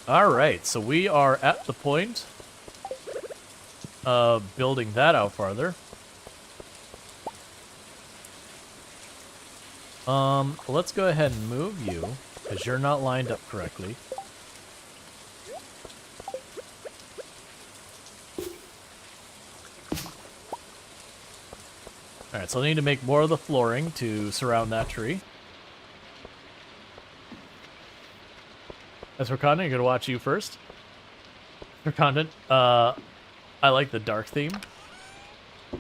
Alright, so we are at the point of building that out farther. Let's go ahead and move you, because you're not lined up correctly. Alright, so I need to make more of the flooring to surround that tree. As for content, you're gonna watch you first. For content, I like the dark theme.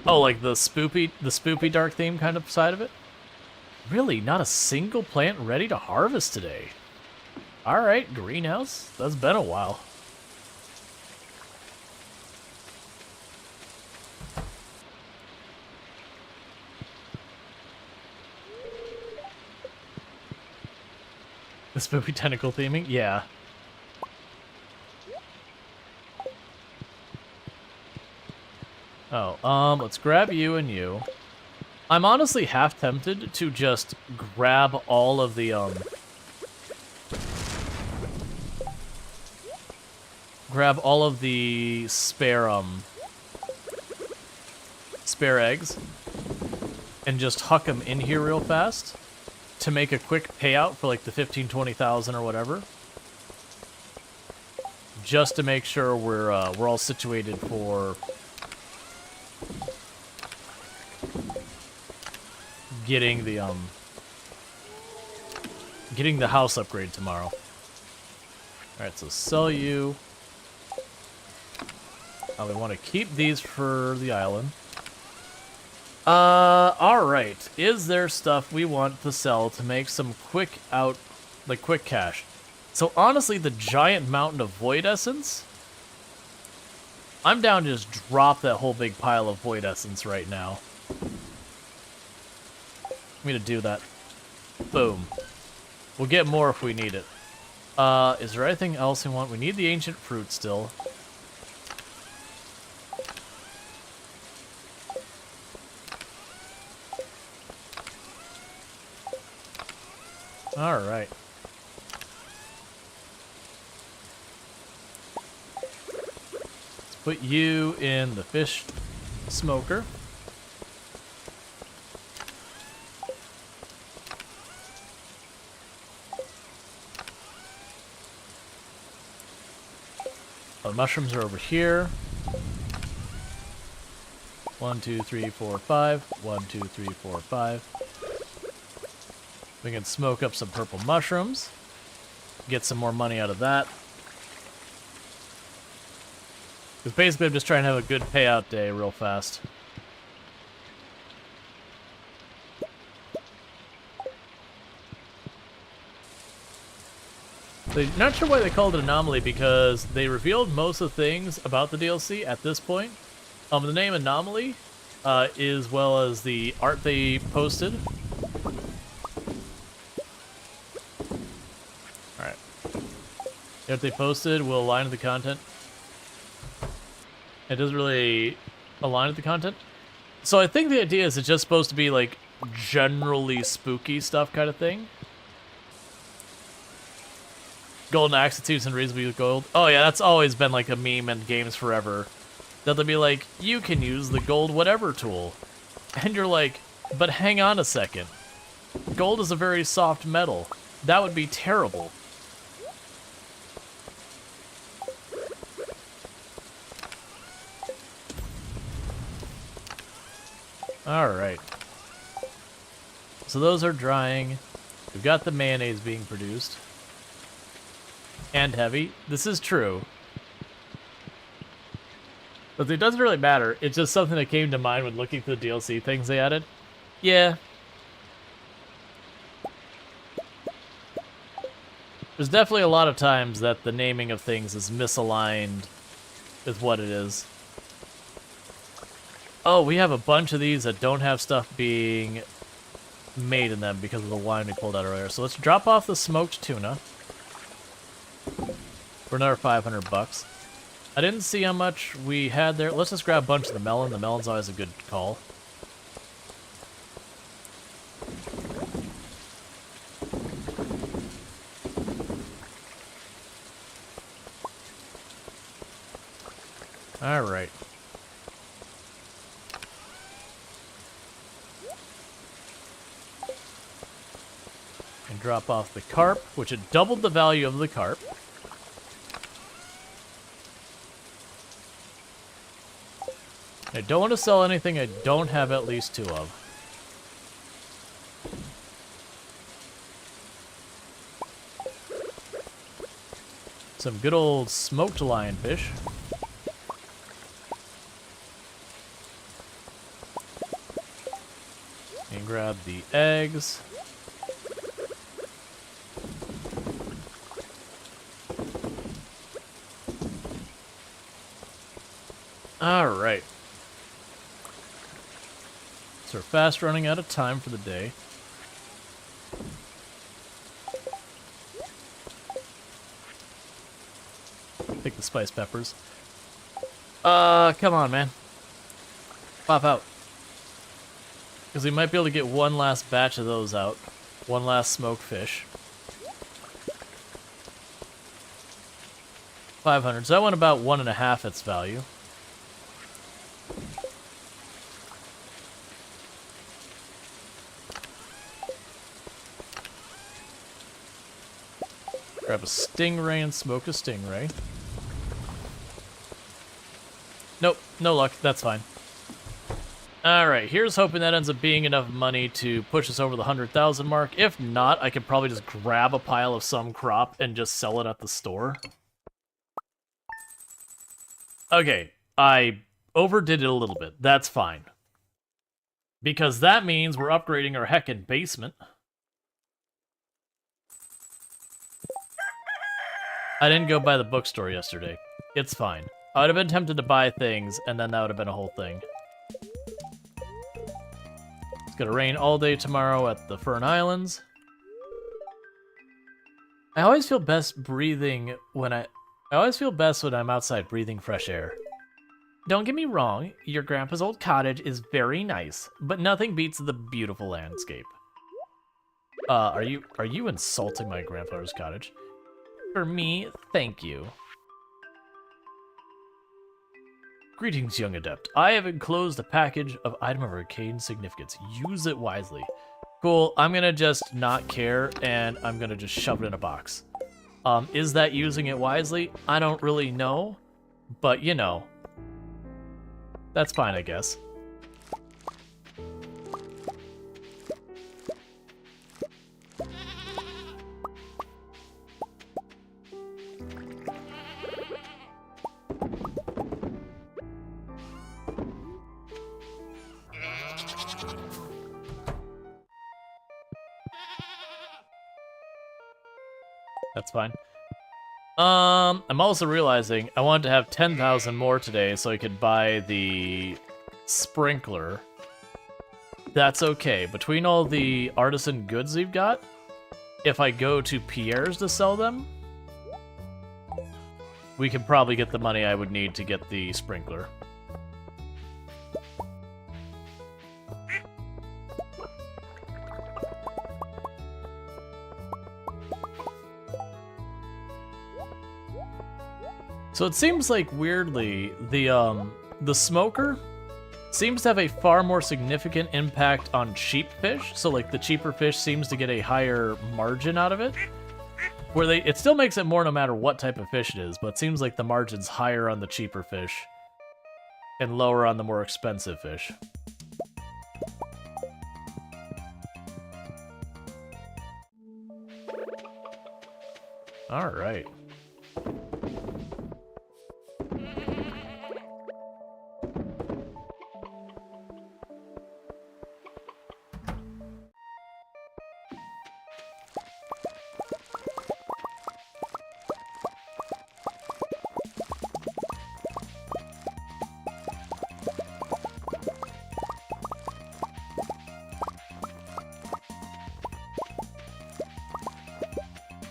Oh, like the spoopy dark theme kind of side of it? Really, not a single plant ready to harvest today. Alright, greenhouse. That's been a while. The spooky tentacle theming? Yeah. Oh, let's grab you and you. I'm honestly half tempted to just grab all of the, grab all of the spare eggs and just huck them in here real fast to make a quick payout for like the 15,000-20,000 or whatever. Just to make sure we're all situated for getting the house upgrade tomorrow. Alright, so sell you. We want to keep these for the island. Alright. Is there stuff we want to sell to make some quick cash? So honestly, the giant mountain of void essence, I'm down to just drop that whole big pile of void essence right now. I'm gonna do that. Boom. We'll get more if we need it. Is there anything else we want? We need the ancient fruit still. Alright. Let's put you in the fish smoker. The mushrooms are over here. 1, 2, 3, 4, 5. 1, 2, 3, 4, 5. We can smoke up some purple mushrooms. Get some more money out of that. Because basically I'm just trying to have a good payout day real fast. So, not sure why they called it Anomaly, because they revealed most of the things about the DLC at this point. The name Anomaly, as well as the art they posted. Alright. The art they posted will align with the content. It doesn't really align with the content. So I think the idea is it's just supposed to be like generally spooky stuff kind of thing. Golden axe that seems unreasonably with gold. Oh yeah, that's always been like a meme in games forever. That they'll be like, you can use the gold whatever tool. And you're like, but hang on a second. Gold is a very soft metal. That would be terrible. Alright. So those are drying. We've got the mayonnaise being produced. And heavy. This is true. But it doesn't really matter. It's just something that came to mind when looking through the DLC things they added. Yeah. There's definitely a lot of times that the naming of things is misaligned with what it is. Oh, we have a bunch of these that don't have stuff being made in them because of the wine we pulled out earlier. So let's drop off the smoked tuna for another 500 bucks. I didn't see how much we had there. Let's just grab a bunch of the melon. The melon's always a good call. All right. And drop off the carp, which had doubled the value of the carp. I don't want to sell anything I don't have at least 2 of. Some good old smoked lionfish. And grab the eggs. Alright. So we're fast running out of time for the day. Pick the spice peppers. Come on, man. Pop out. Because we might be able to get one last batch of those out. One last smoked fish. 500. So that went about 1.5 its value. Grab a stingray and smoke a stingray. Nope, no luck. That's fine. Alright, here's hoping that ends up being enough money to push us over the 100,000 mark. If not, I could probably just grab a pile of some crop and just sell it at the store. Okay, I overdid it a little bit. That's fine. Because that means we're upgrading our heckin' basement. I didn't go by the bookstore yesterday. It's fine. I would have been tempted to buy things, and then that would have been a whole thing. It's gonna rain all day tomorrow at the Fern Islands. I always feel best breathing when I always feel best when I'm outside breathing fresh air. Don't get me wrong, your grandpa's old cottage is very nice, but nothing beats the beautiful landscape. Are you insulting my grandfather's cottage? For me, thank you. Greetings, young adept. I have enclosed a package of item of arcane significance. Use it wisely. Cool, I'm gonna just not care, and I'm gonna just shove it in a box. Is that using it wisely? I don't really know, but you know. That's fine, I guess. That's fine. I'm also realizing I wanted to have 10,000 more today so I could buy the sprinkler. That's okay. Between all the artisan goods we've got, if I go to Pierre's to sell them, we can probably get the money I would need to get the sprinkler. So it seems like, weirdly, the smoker seems to have a far more significant impact on cheap fish. So, like, the cheaper fish seems to get a higher margin out of it. Where it still makes it more no matter what type of fish it is, but it seems like the margin's higher on the cheaper fish and lower on the more expensive fish. All right.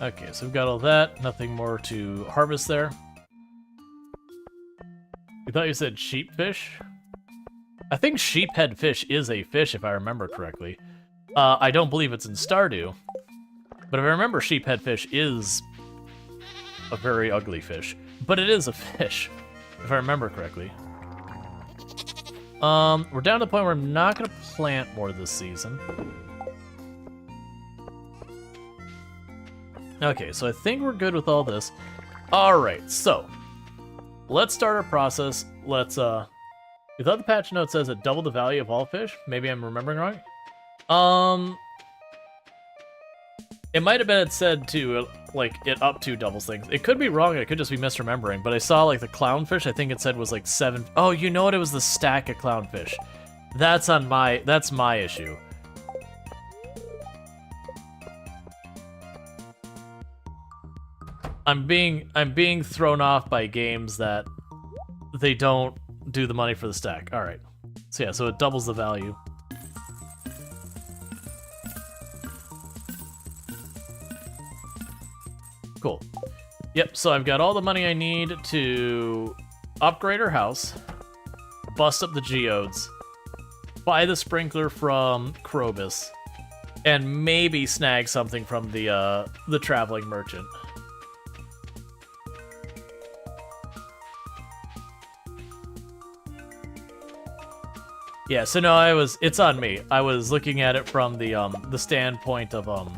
Okay, so we've got all that. Nothing more to harvest there. You thought you said sheepfish? I think sheephead fish is a fish, if I remember correctly. I don't believe it's in Stardew. But if I remember, sheephead fish is a very ugly fish. But it is a fish, if I remember correctly. We're down to the point where I'm not going to plant more this season. Okay, so I think we're good with all this. Alright, so let's start our process. Let's, you thought the patch note says it doubled the value of all fish? Maybe I'm remembering wrong? It might have been it said to, like, it up to doubles things. It could be wrong, it could just be misremembering, but I saw, like, the clownfish, I think it said was, like, 7... Oh, you know what? It was the stack of clownfish. That's my issue. I'm being thrown off by games that they don't do the money for the stack. All right. So yeah, so it doubles the value. Cool. Yep, so I've got all the money I need to upgrade our house, bust up the geodes, buy the sprinkler from Krobus, and maybe snag something from the traveling merchant. Yeah, so no, it's on me. I was looking at it from the standpoint of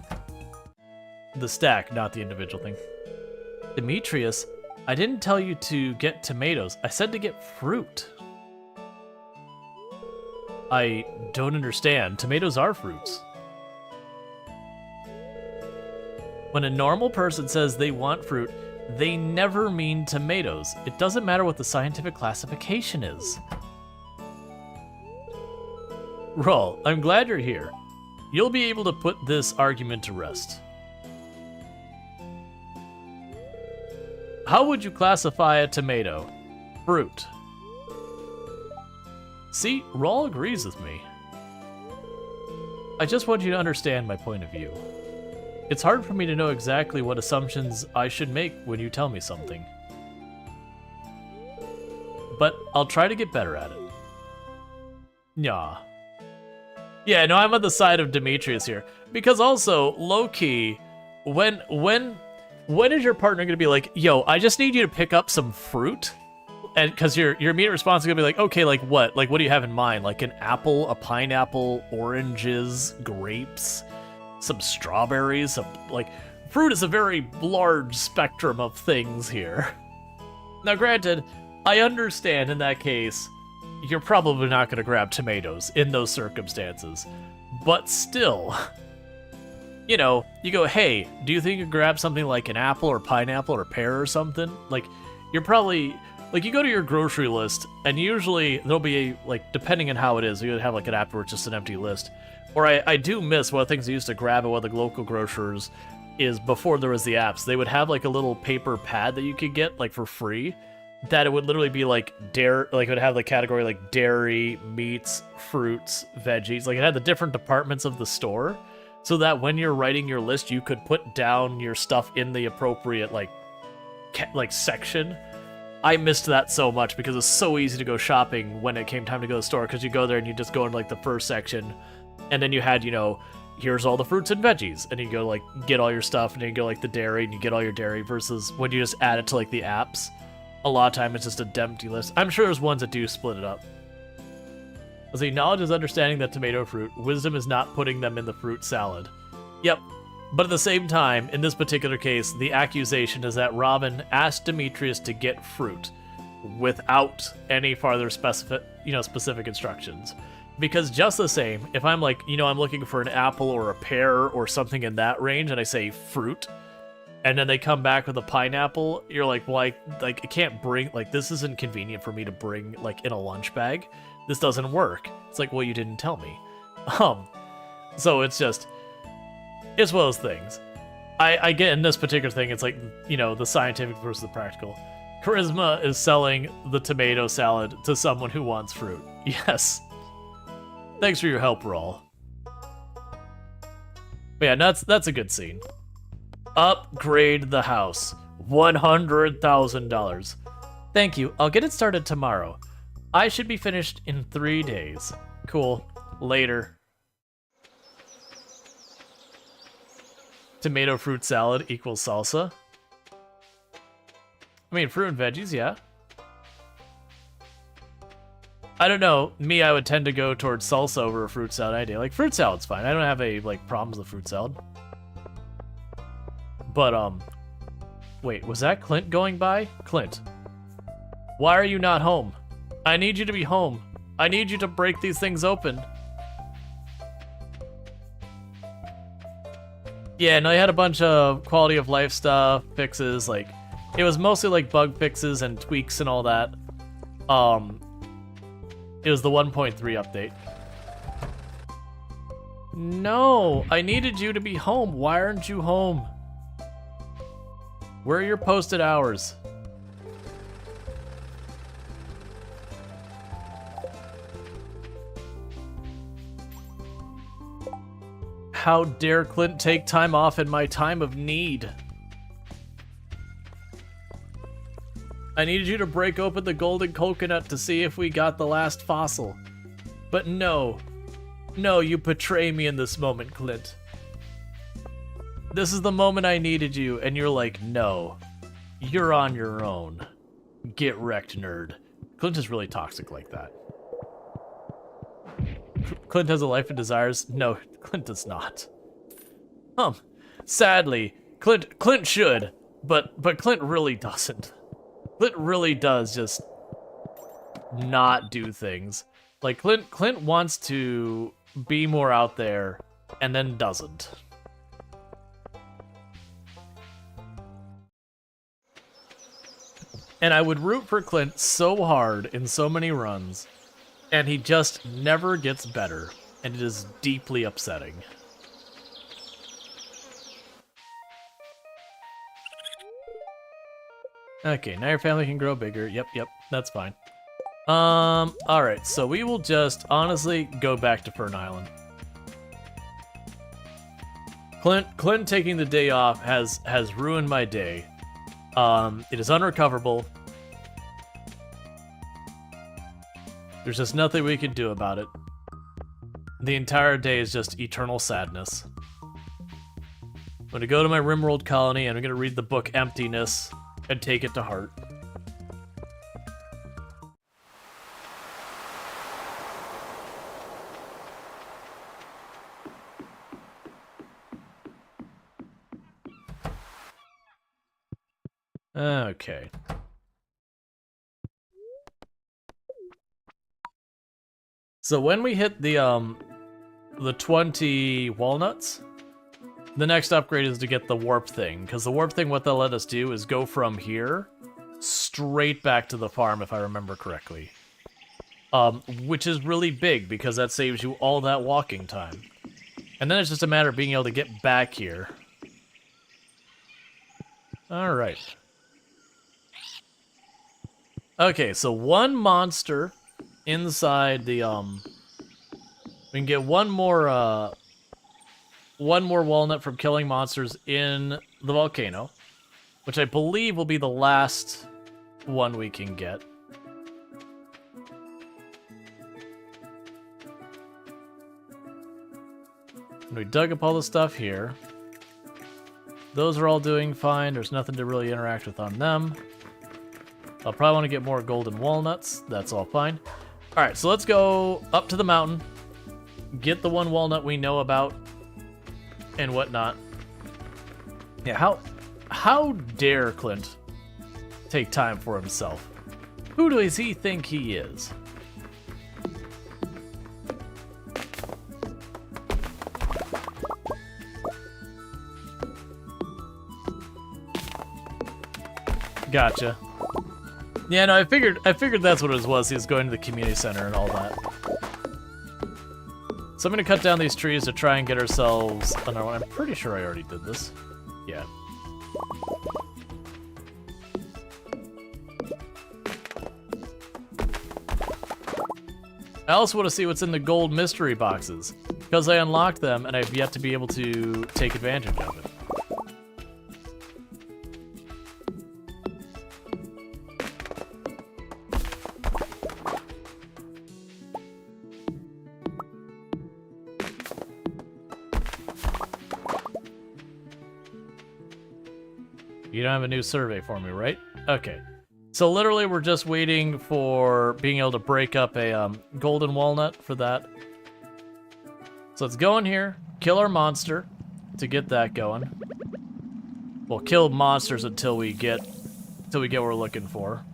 the stack, not the individual thing. Demetrius, I didn't tell you to get tomatoes. I said to get fruit. I don't understand. Tomatoes are fruits. When a normal person says they want fruit, they never mean tomatoes. It doesn't matter what the scientific classification is. Rual, I'm glad you're here. You'll be able to put this argument to rest. How would you classify a tomato? Fruit. See, Rual agrees with me. I just want you to understand my point of view. It's hard for me to know exactly what assumptions I should make when you tell me something. But I'll try to get better at it. Nyah. Yeah, no, I'm on the side of Demetrius here. Because also, low-key, when is your partner gonna be like, yo, I just need you to pick up some fruit? And because your immediate response is gonna be like, okay, like what? Like, what do you have in mind? Like an apple, a pineapple, oranges, grapes, some strawberries, some, like, fruit is a very large spectrum of things here. Now, granted, I understand in that case, you're probably not gonna grab tomatoes in those circumstances. But still, you know, you go, hey, do you think you could grab something like an apple or pineapple or pear or something? Like, you're probably, like, you go to your grocery list, and usually there'll be, like, depending on how it is, you would have, like, an app where it's just an empty list. Or I do miss one of the things I used to grab at one of the local grocers is before there was the apps, they would have, like, a little paper pad that you could get, like, for free, that it would literally be, like, dairy, like, it would have the category, like, dairy, meats, fruits, veggies. Like, it had the different departments of the store, so that when you're writing your list, you could put down your stuff in the appropriate, like section. I missed that so much because it's so easy to go shopping when it came time to go to the store, because you go there and you just go into, like, the first section, and then you had, you know, here's all the fruits and veggies, and you go, like, get all your stuff, and then you go, like, the dairy, and you get all your dairy, versus when you just add it to, like, the apps, a lot of time it's just a empty list. I'm sure there's ones that do split it up. As he knowledge is understanding that tomato fruit, wisdom is not putting them in the fruit salad. Yep, but at the same time, in this particular case, the accusation is that Robin asked Demetrius to get fruit without any farther specific instructions. Because just the same, if I'm like, you know, I'm looking for an apple or a pear or something in that range, and I say fruit, and then they come back with a pineapple, you're like, well, I can't bring, like, this isn't convenient for me to bring, like, in a lunch bag. This doesn't work. It's like, well, you didn't tell me. So it's just, it's one of those things. I get in this particular thing, it's like, you know, the scientific versus the practical. Charisma is selling the tomato salad to someone who wants fruit. Yes. Thanks for your help, Rual. But yeah, that's a good scene. Upgrade the house. $100,000. Thank you. I'll get it started tomorrow. I should be finished in 3 days. Cool. Later. Tomato fruit salad equals salsa. I mean, fruit and veggies, yeah. I don't know. Me, I would tend to go towards salsa over a fruit salad any day. Like, fruit salad's fine. I don't have any, like, problems with fruit salad. But, wait, was that Clint going by? Clint, why are you not home? I need you to be home. I need you to break these things open. Yeah, no, I had a bunch of quality of life stuff, fixes, like, it was mostly, like, bug fixes and tweaks and all that. It was the 1.3 update. No, I needed you to be home. Why aren't you home? Where are your posted hours? How dare Clint take time off in my time of need? I needed you to break open the golden coconut to see if we got the last fossil. But no. No, you betray me in this moment, Clint. This is the moment I needed you, and you're like, no. You're on your own. Get wrecked, nerd. Clint is really toxic like that. Clint has a life of desires? No, Clint does not. Sadly, Clint should, but Clint really doesn't. Clint really does just not do things. Like, Clint wants to be more out there, and then doesn't. And I would root for Clint so hard in so many runs, and he just never gets better, and it is deeply upsetting. Okay, now your family can grow bigger. Yep, that's fine. Alright, so we will just honestly go back to Fern Island. Clint taking the day off has ruined my day. It is unrecoverable. There's just nothing we can do about it. The entire day is just eternal sadness. I'm gonna go to my Rimworld colony and I'm gonna read the book Emptiness and take it to heart. Okay. So when we hit the 20 walnuts, the next upgrade is to get the warp thing, because the warp thing, what they'll let us do is go from here straight back to the farm, if I remember correctly. Which is really big, because that saves you all that walking time. And then it's just a matter of being able to get back here. Alright. Okay, so one monster inside the, we can get one more walnut from killing monsters in the volcano, which I believe will be the last one we can get. And we dug up all the stuff here. Those are all doing fine. There's nothing to really interact with on them. I'll probably want to get more golden walnuts. That's all fine. Alright, so let's go up to the mountain. Get the one walnut we know about. And whatnot. Yeah, how dare Clint take time for himself? Who does he think he is? Gotcha. Yeah, no, I figured that's what it was. He was going to the community center and all that. So I'm gonna cut down these trees to try and get ourselves another one. I'm pretty sure I already did this. Yeah. I also want to see what's in the gold mystery boxes, because I unlocked them and I've yet to be able to take advantage of it. You don't have a new survey for me, right? Okay. So literally we're just waiting for being able to break up a golden walnut for that. So let's go in here, kill our monster to get that going. We'll kill monsters until we get what we're looking for.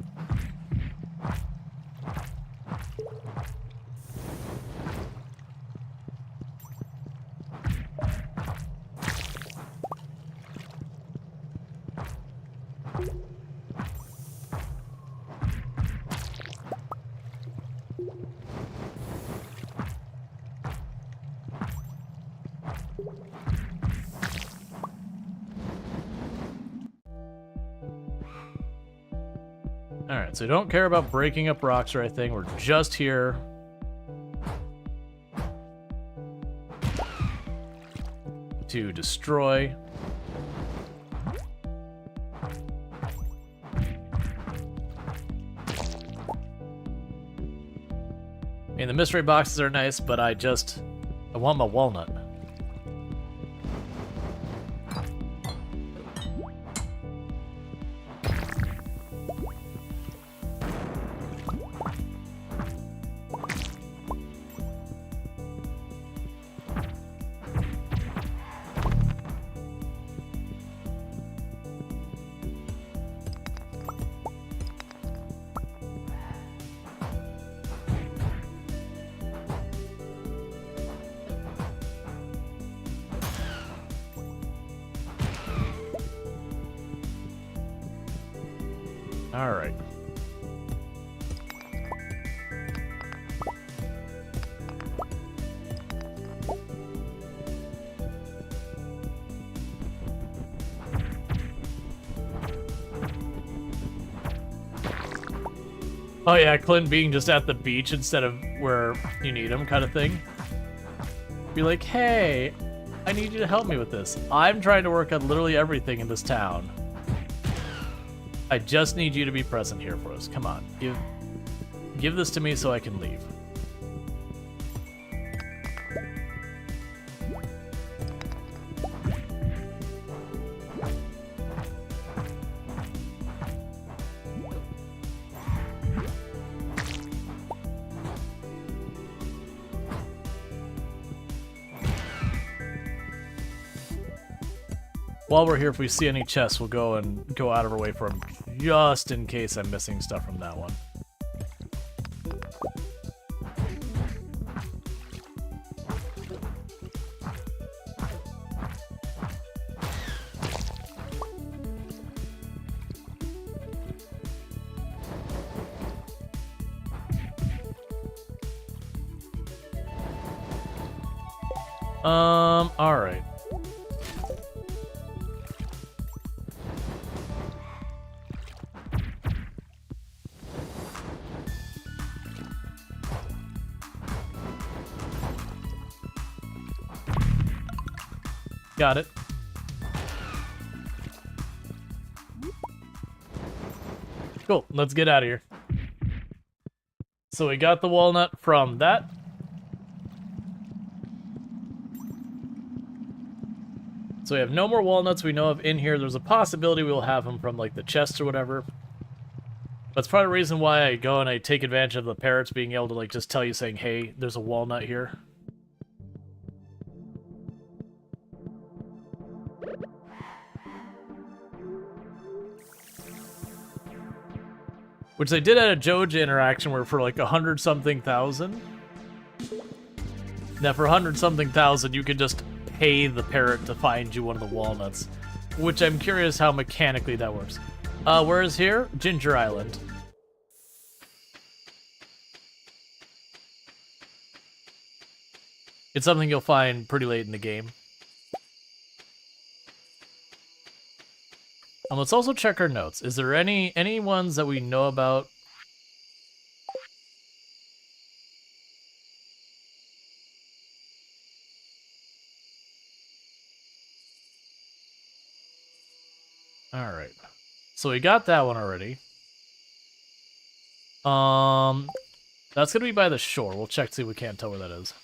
Alright, so don't care about breaking up rocks or anything. We're just here to destroy. I mean, the mystery boxes are nice, but I want my walnut. All right. Oh yeah, Clint being just at the beach instead of where you need him kind of thing. Be like, hey, I need you to help me with this. I'm trying to work on literally everything in this town. I just need you to be present here for us. Come on, give this to me so I can leave. While we're here, if we see any chests, we'll go out of our way for them, just in case I'm missing stuff from that one. All right. Got it. Cool, let's get out of here. So we got the walnut from that. So we have no more walnuts we know of in here. There's a possibility we'll have them from like the chests or whatever. That's part of the reason why I go and I take advantage of the parrots being able to like just tell you saying, hey, there's a walnut here. Which they did at a Joja interaction where for like 100-something thousand. Now for 100-something thousand, you could just pay the parrot to find you one of the walnuts. Which I'm curious how mechanically that works. Where is here? Ginger Island. It's something you'll find pretty late in the game. Let's also check our notes. Is there any ones that we know about? All right. So we got that one already. That's gonna be by the shore. We'll check to see if we can't tell where that is.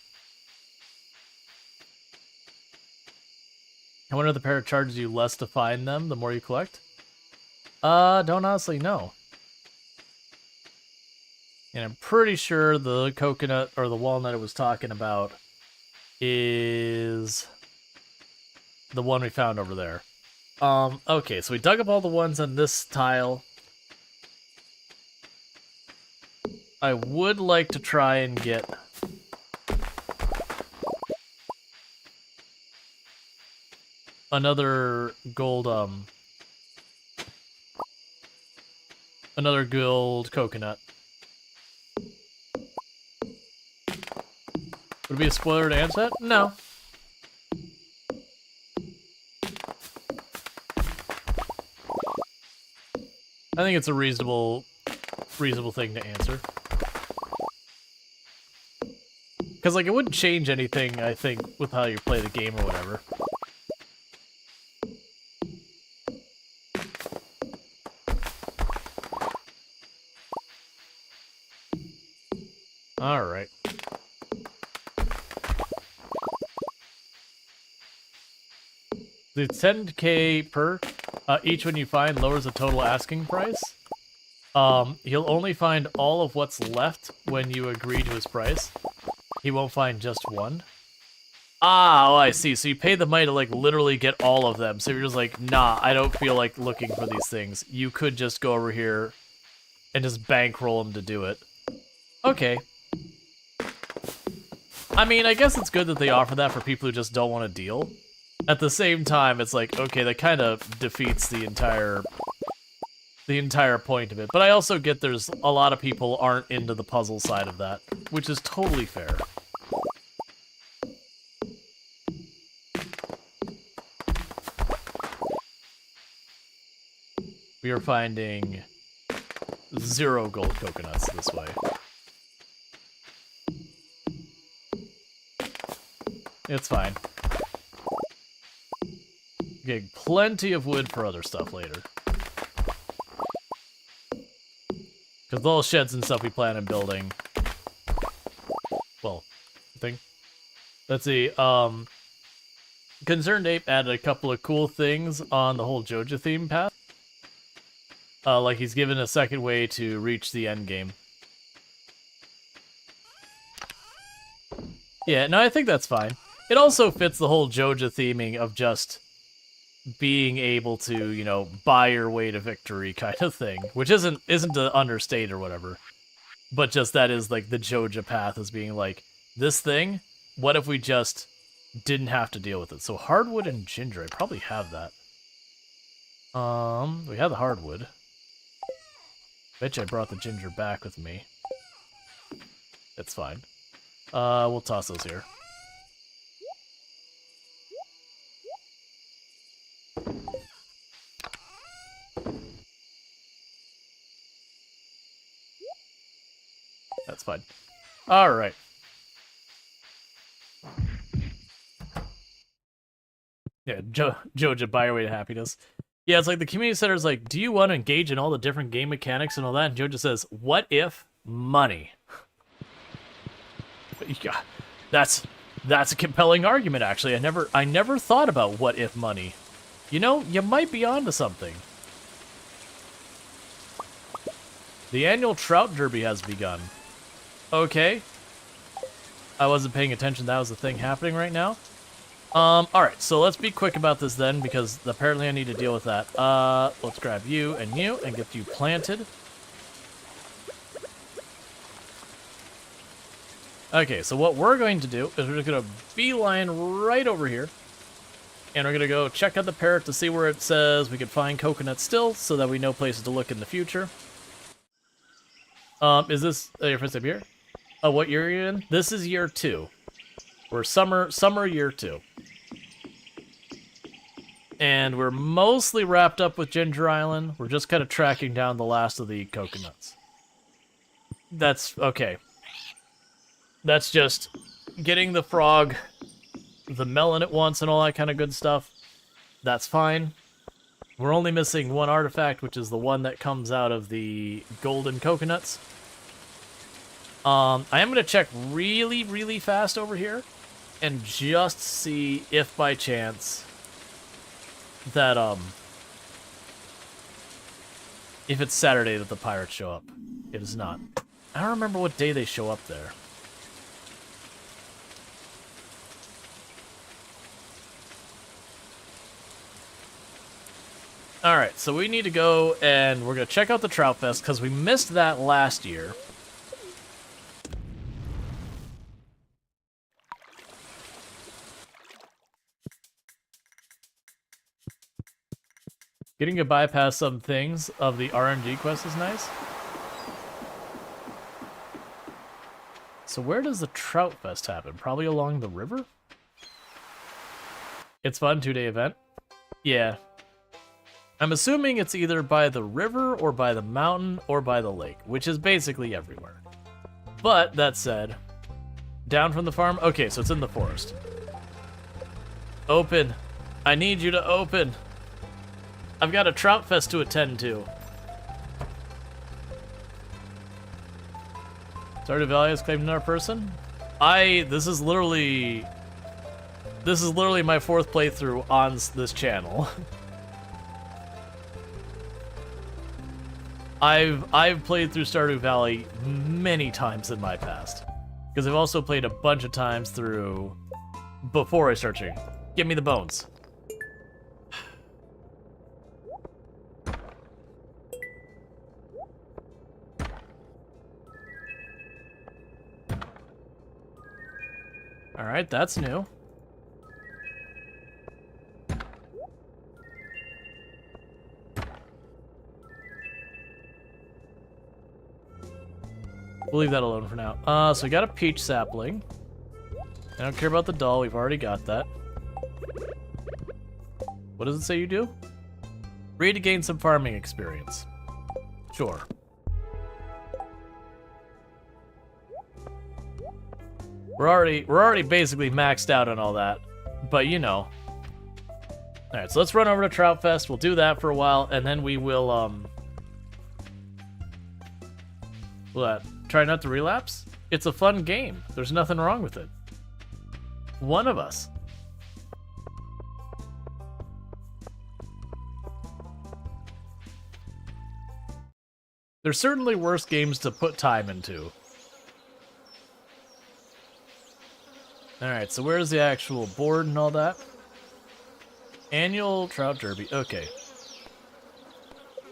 I wonder if the parrot charges you less to find them the more you collect? Don't honestly know. And I'm pretty sure the coconut or the walnut it was talking about is the one we found over there. Okay, so we dug up all the ones on this tile. I would like to try and get another gold coconut. Would it be a spoiler to answer that? No. I think it's a reasonable thing to answer. Because, like, it wouldn't change anything, I think, with how you play the game or whatever. Alright. The 10k per each one you find lowers the total asking price. He'll only find all of what's left when you agree to his price. He won't find just one. Ah, oh, I see. So you pay the money to, like, literally get all of them. So you're just like, nah, I don't feel like looking for these things. You could just go over here and just bankroll them to do it. Okay. I mean, I guess it's good that they offer that for people who just don't want to deal. At the same time, it's like, okay, that kind of defeats the entire point of it. But I also get there's a lot of people aren't into the puzzle side of that, which is totally fair. We are finding 0 gold coconuts this way. It's fine. Getting plenty of wood for other stuff later. Because the little sheds and stuff we plan on building. Well, I think. Let's see. Concerned Ape added a couple of cool things on the whole Joja theme path. Like he's given a second way to reach the end game. Yeah, no, I think that's fine. It also fits the whole Joja theming of just being able to, you know, buy your way to victory kind of thing, which isn't to understate or whatever, but just that is like the Joja path as being like, this thing, what if we just didn't have to deal with it? So hardwood and ginger, I probably have that. We have the hardwood. Bet you I brought the ginger back with me. It's fine. We'll toss those here. That's fine. Alright. Yeah, Joja, buy your way to happiness. Yeah, it's like the community center is like, do you want to engage in all the different game mechanics and all that? And Joja says, what if money? Yeah, that's a compelling argument, actually. I never thought about what if money. You know, you might be onto something. The annual trout derby has begun. Okay. I wasn't paying attention. That was the thing happening right now. Alright, so let's be quick about this then, because apparently I need to deal with that. Let's grab you and get you planted. Okay, so what we're going to do is we're just going to beeline right over here. And we're going to go check out the parrot to see where it says we can find coconuts still, so that we know places to look in the future. Is this your first time here? Oh, what year are you in? This is year 2. We're summer year 2. And we're mostly wrapped up with Ginger Island. We're just kind of tracking down the last of the coconuts. That's okay. That's just getting the frog, the melon it wants, and all that kind of good stuff. That's fine. We're only missing one artifact, which is the one that comes out of the golden coconuts. I am going to check really, really fast over here and just see if by chance that, if it's Saturday that the pirates show up. It is not. I don't remember what day they show up there. Alright, so we need to go and we're going to check out the Trout Fest because we missed that last year. Getting to bypass some things of the RNG quest is nice. So where does the Trout Fest happen? Probably along the river? It's fun, 2-day event. Yeah. I'm assuming it's either by the river or by the mountain or by the lake, which is basically everywhere. But that said, down from the farm? Okay, so it's in the forest. Open. I need you to open. I've got a Trout Fest to attend to. Stardew Valley has claimed another person. This is literally my 4th playthrough on this channel. I've played through Stardew Valley many times in my past, because I've also played a bunch of times through before I started streaming. Give me the bones. All right, that's new. We'll leave that alone for now. So we got a peach sapling. I don't care about the doll, we've already got that. What does it say you do? Read to gain some farming experience. Sure. We're already basically maxed out on all that, but you know. Alright, so let's run over to Trout Fest, we'll do that for a while, and then we will, try not to relapse? It's a fun game. There's nothing wrong with it. One of us. There's certainly worse games to put time into. Alright, so where's the actual board and all that? Annual Trout Derby. Okay.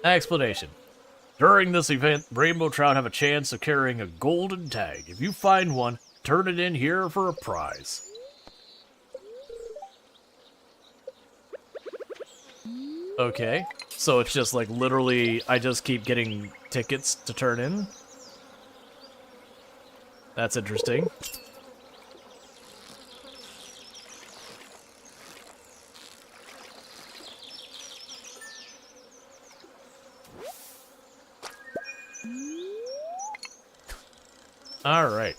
Explanation. During this event, rainbow trout have a chance of carrying a golden tag. If you find one, turn it in here for a prize. Okay, so it's just like literally I just keep getting tickets to turn in? That's interesting. All right.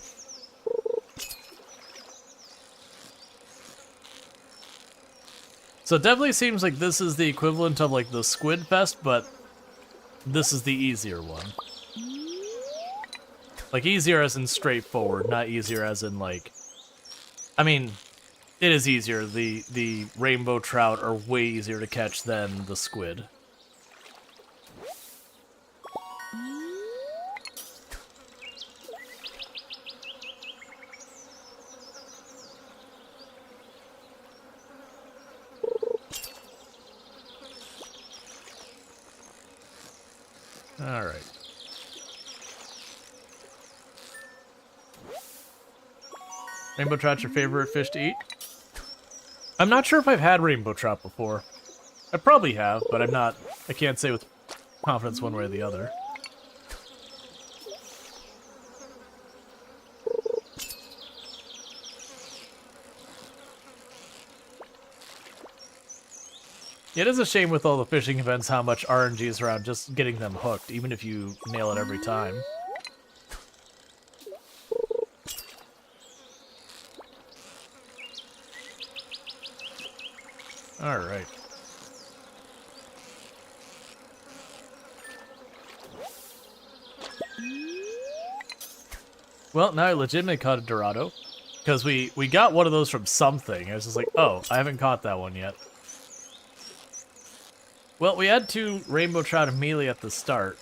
So it definitely seems like this is the equivalent of like the Squid Fest, but this is the easier one. Like easier as in straightforward, not easier as in like, I mean, it is easier. The rainbow trout are way easier to catch than the squid. All right. Rainbow trout's your favorite fish to eat? I'm not sure if I've had rainbow trout before. I probably have, but I can't say with confidence one way or the other. It is a shame with all the fishing events how much RNG is around just getting them hooked, even if you nail it every time. Alright. Well, now I legitimately caught a Dorado. Because we got one of those from something. I was just like, oh, I haven't caught that one yet. Well, we had 2 rainbow trout immediately at the start.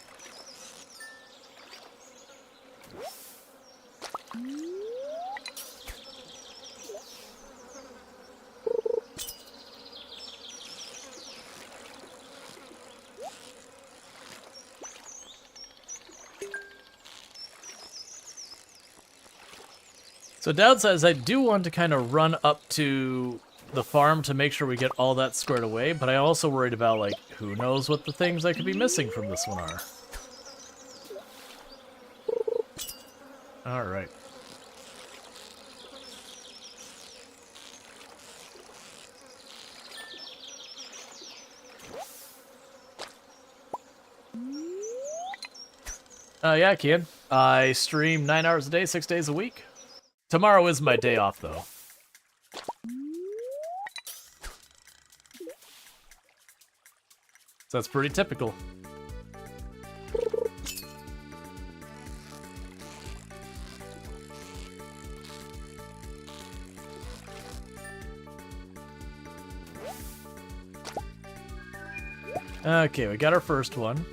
So downside is I do want to kind of run up to the farm to make sure we get all that squared away, but I also worried about, like, who knows what the things I could be missing from this one are. Alright. Yeah, I can. I stream 9 hours a day, 6 days a week. Tomorrow is my day off, though. So that's pretty typical. Okay, we got our first one.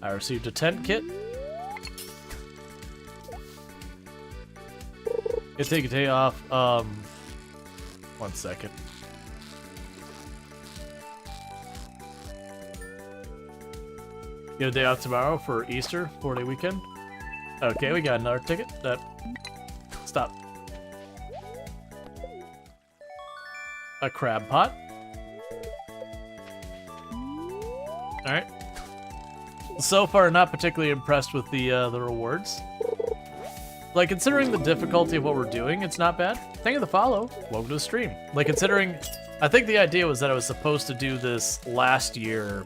I received a tent kit. You take a day off. 1 second. You have a day off tomorrow for Easter, 4-day weekend. Okay, we got another ticket. Stop. A crab pot. Alright. So far, not particularly impressed with the rewards. Like, considering the difficulty of what we're doing, it's not bad. Thank you for the follow. Welcome to the stream. Like, considering... I think the idea was that I was supposed to do this last year,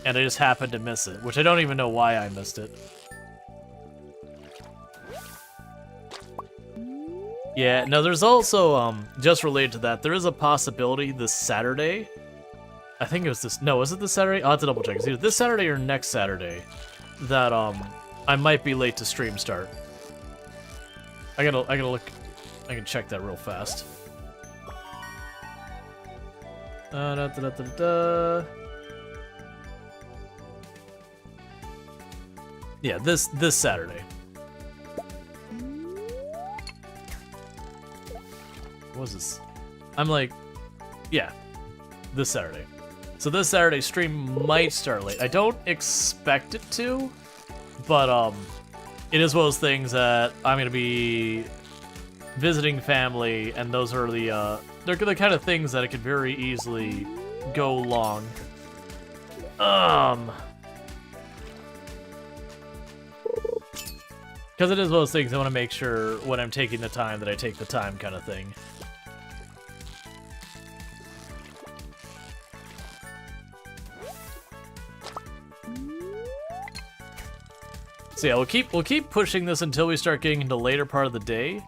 and I just happened to miss it, which I don't even know why I missed it. Yeah, no, there's also, just related to that, there is a possibility this Saturday... I think it was this... No, was it this Saturday? I'll have to double check. It's either this Saturday or next Saturday that, I might be late to stream start. I gotta look... I can check that real fast. Yeah, this Saturday. What was this? I'm like... Yeah. This Saturday. So this Saturday stream might start late. I don't expect it to, but it is one of those things that I'm gonna be visiting family, and those are the they're the kind of things that it could very easily go long. Because it is one of those things I want to make sure when I'm taking the time that I take the time, kind of thing. So yeah, we'll keep pushing this until we start getting into the later part of the day.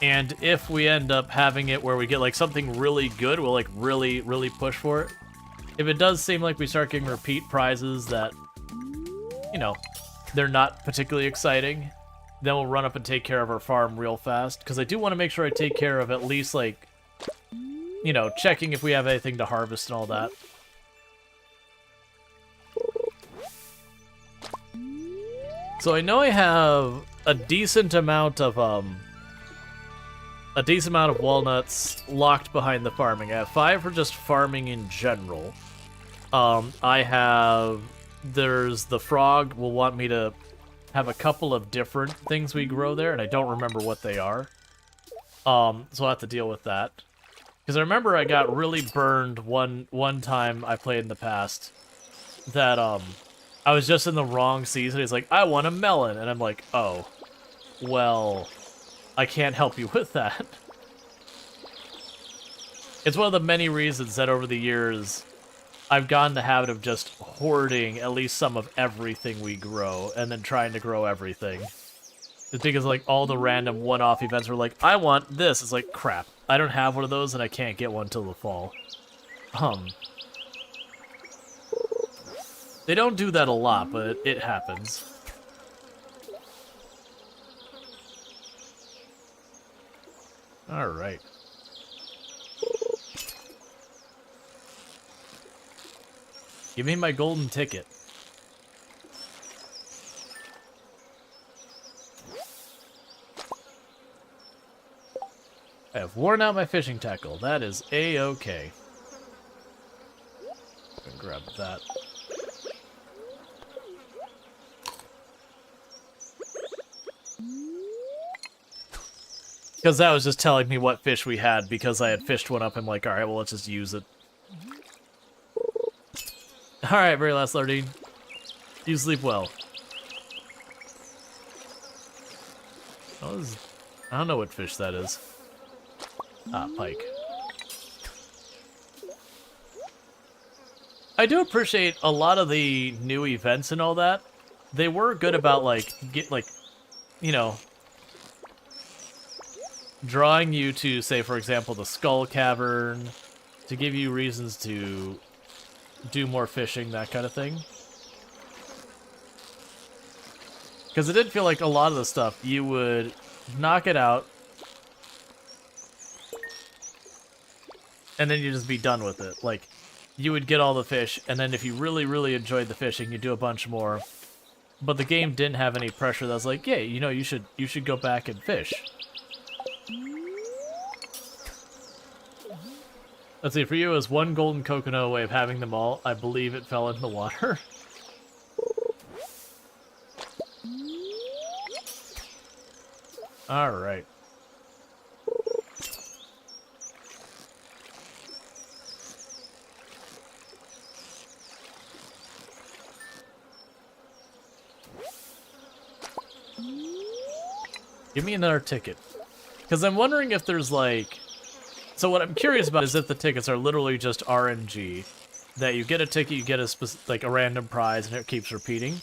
And if we end up having it where we get like something really good, we'll like really push for it. If it does seem like we start getting repeat prizes that, you know, they're not particularly exciting, then we'll run up and take care of our farm real fast. Because I do want to make sure I take care of at least like, you know, checking if we have anything to harvest and all that. So I know I have a decent amount of walnuts locked behind the farming. I have 5 for just farming in general. There's the frog will want me to have a couple of different things we grow there, and I don't remember what they are. So I'll have to deal with that. Because I remember I got really burned one time I played in the past that I was just in the wrong season. He's like, I want a melon. And I'm like, oh, well, I can't help you with that. It's one of the many reasons that over the years, I've gotten the habit of just hoarding at least some of everything we grow and then trying to grow everything. It's because like all the random one-off events were like, I want this. It's like, crap, I don't have one of those and I can't get one till the fall. They don't do that a lot, but it happens. Alright. Give me my golden ticket. I have worn out my fishing tackle. That is A-okay. I'm gonna grab that. Because that was just telling me what fish we had because I had fished one up. I'm like, alright, well, let's just use it. Alright, very last Lardine. You sleep well. I don't know what fish that is. Ah, pike. I do appreciate a lot of the new events and all that. They were good about, you know, drawing you to, say, for example, the Skull Cavern, to give you reasons to do more fishing, that kind of thing. Because it did feel like a lot of the stuff, you would knock it out, and then you just be done with it. Like, you would get all the fish, and then if you really, really enjoyed the fishing, you do a bunch more. But the game didn't have any pressure that was like, yeah, you know, you should go back and fish. Let's see, for you, is one golden coconut away of having them all. I believe it fell in the water. Alright. Give me another ticket. Because I'm wondering if there's like... So what I'm curious about is if the tickets are literally just RNG. That you get a ticket, you get a random prize, and it keeps repeating.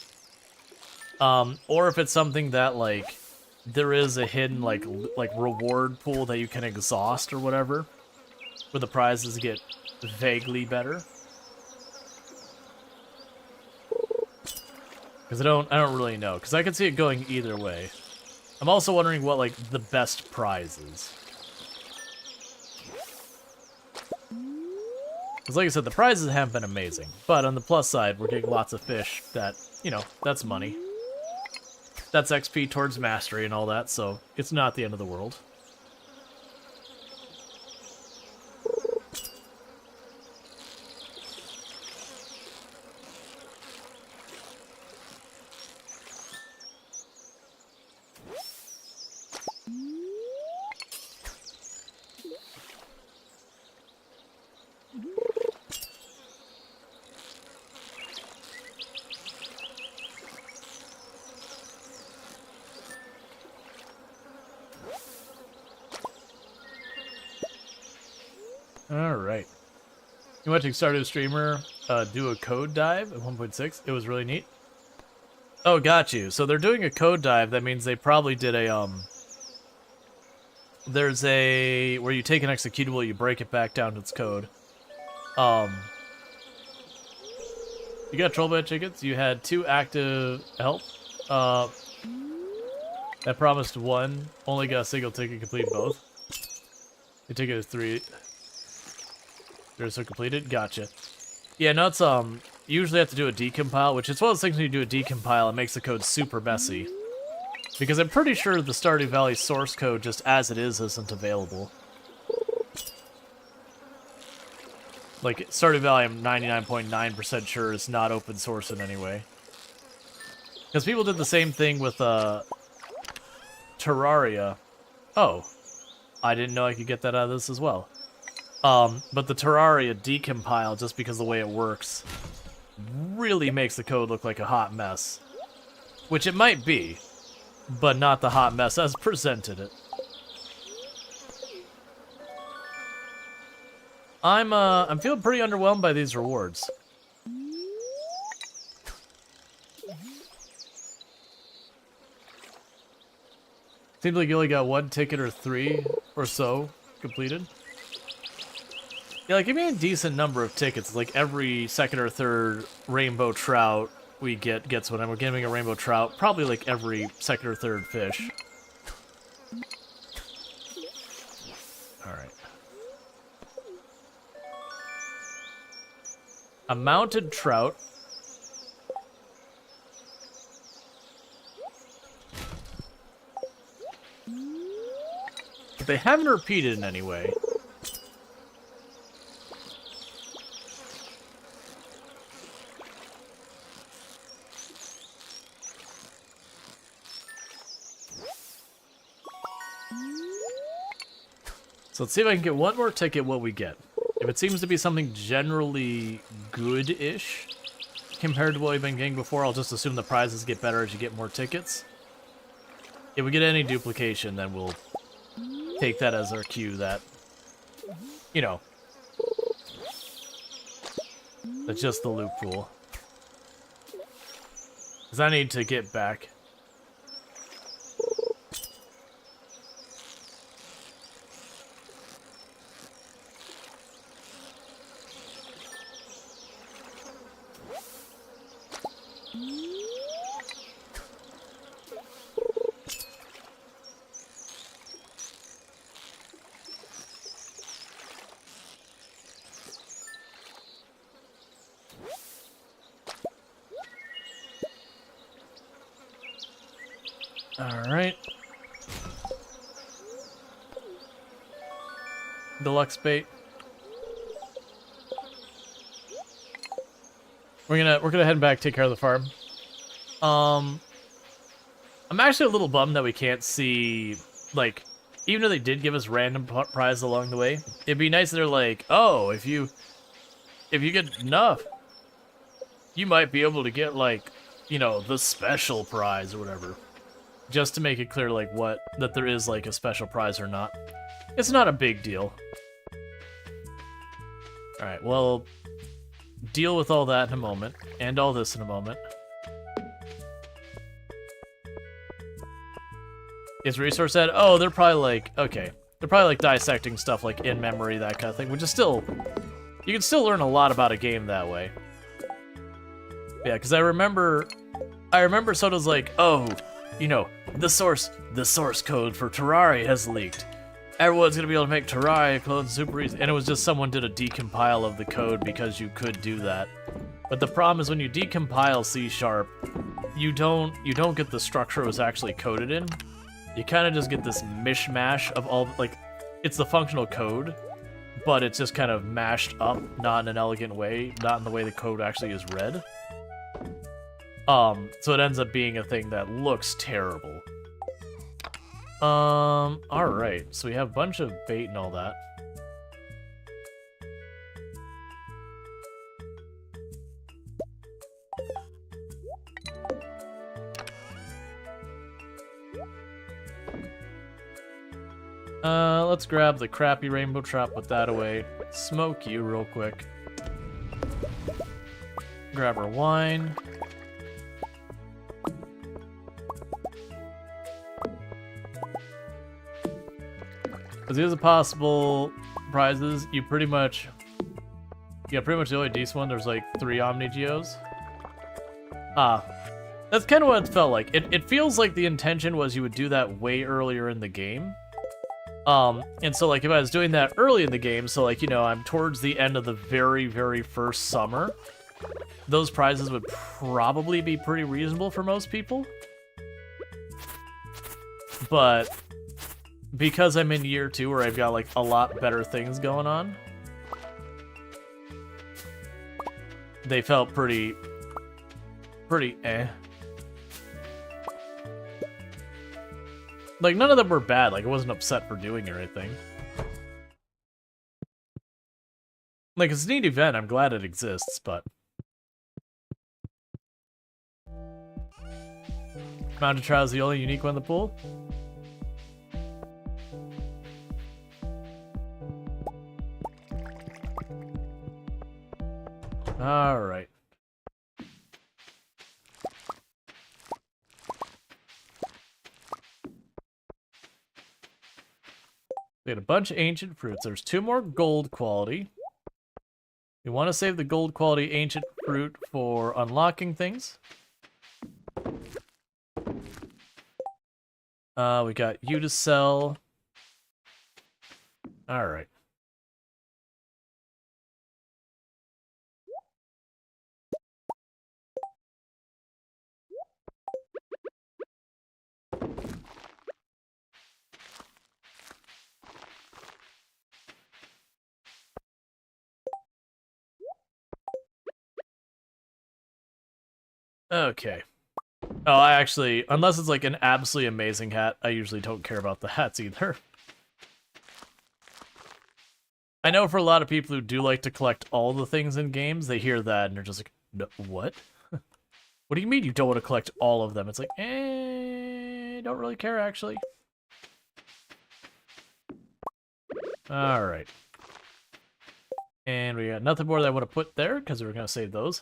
Or if it's something that, like, there is a hidden, like reward pool that you can exhaust or whatever. Where the prizes get vaguely better. Because I don't really know. Because I can see it going either way. I'm also wondering what, like, the best prize is. Because like I said, the prizes haven't been amazing. But on the plus side, we're getting lots of fish that, you know, that's money. That's XP towards mastery and all that, so it's not the end of the world. Alright. You watching Stardew streamer do a code dive at 1.6? It was really neat. Oh, got you. So they're doing a code dive. That means they probably did a, there's a... where you take an executable, you break it back down to its code. You got troll bed tickets. You had 2 active help. I promised 1. Only got a single ticket, complete both. The ticket is 3. There's so completed. Gotcha. Yeah, no, it's usually have to do a decompile, which is one of those things when you do a decompile, it makes the code super messy. Because I'm pretty sure the Stardew Valley source code, just as it is, isn't available. Like, Stardew Valley, I'm 99.9% sure is not open source in any way. Because people did the same thing with Terraria. Oh, I didn't know I could get that out of this as well. But the Terraria decompile, just because of the way it works, really makes the code look like a hot mess. Which it might be, but not the hot mess as presented it. I'm feeling pretty underwhelmed by these rewards. Seems like you only got 1 ticket or 3 or so completed. Yeah, like, give me a decent number of tickets. Like, every second or third rainbow trout we gets one. And we're getting a rainbow trout probably, like, every second or third fish. Alright. A mounted trout. But they haven't repeated in any way. So let's see if I can get one more ticket, what we get. If it seems to be something generally good-ish compared to what we've been getting before, I'll just assume the prizes get better as you get more tickets. If we get any duplication, then we'll take that as our cue that, you know, that's just the loop pool. Because I need to get back. Alright. Deluxe bait. We're gonna head back, take care of the farm. I'm actually a little bummed that we can't see, like, even though they did give us random prizes along the way, it'd be nice if they're like, oh, if you get enough, you might be able to get, like, you know, the special prize or whatever. Just to make it clear, like, that there is, like, a special prize or not. It's not a big deal. Alright, well, deal with all that in a moment, and all this in a moment. Is resource ed? Oh, they're probably like, okay. They're probably like dissecting stuff like in memory, that kind of thing, which is still, you can still learn a lot about a game that way. Yeah, because I remember Soda's like, oh, you know, the source code for Terraria has leaked. Everyone's gonna be able to make Terraria clones super easy. And it was just someone did a decompile of the code because you could do that. But the problem is when you decompile C#, you don't get the structure it was actually coded in. You kind of just get this mishmash of all, like, it's the functional code, but it's just kind of mashed up, not in an elegant way, not in the way the code actually is read. So it ends up being a thing that looks terrible. Alright, so we have a bunch of bait and all that. Let's grab the crappy rainbow trap, put that away. Smoke you real quick. Grab our wine. Because these are possible prizes. You pretty much the only decent one. There's like 3 Omni Geos. That's kind of what it felt like. It feels like the intention was you would do that way earlier in the game. And so, like, if I was doing that early in the game, so, like, you know, I'm towards the end of the very, very first summer, those prizes would probably be pretty reasonable for most people. But because I'm in year 2 where I've got, like, a lot better things going on, they felt pretty eh. Like, none of them were bad. Like, I wasn't upset for doing it or anything. Like, it's a neat event. I'm glad it exists, but... Mountain Trial is the only unique one in the pool? Alright. We had a bunch of ancient fruits. There's 2 more gold quality. We want to save the gold quality ancient fruit for unlocking things. We got you to sell. Alright. Okay. Oh, I actually, unless it's like an absolutely amazing hat, I usually don't care about the hats either. I know for a lot of people who do like to collect all the things in games, they hear that and they're just like, no, what? What do you mean you don't want to collect all of them? It's like, don't really care actually. Alright. And we got nothing more that I want to put there because we're going to save those.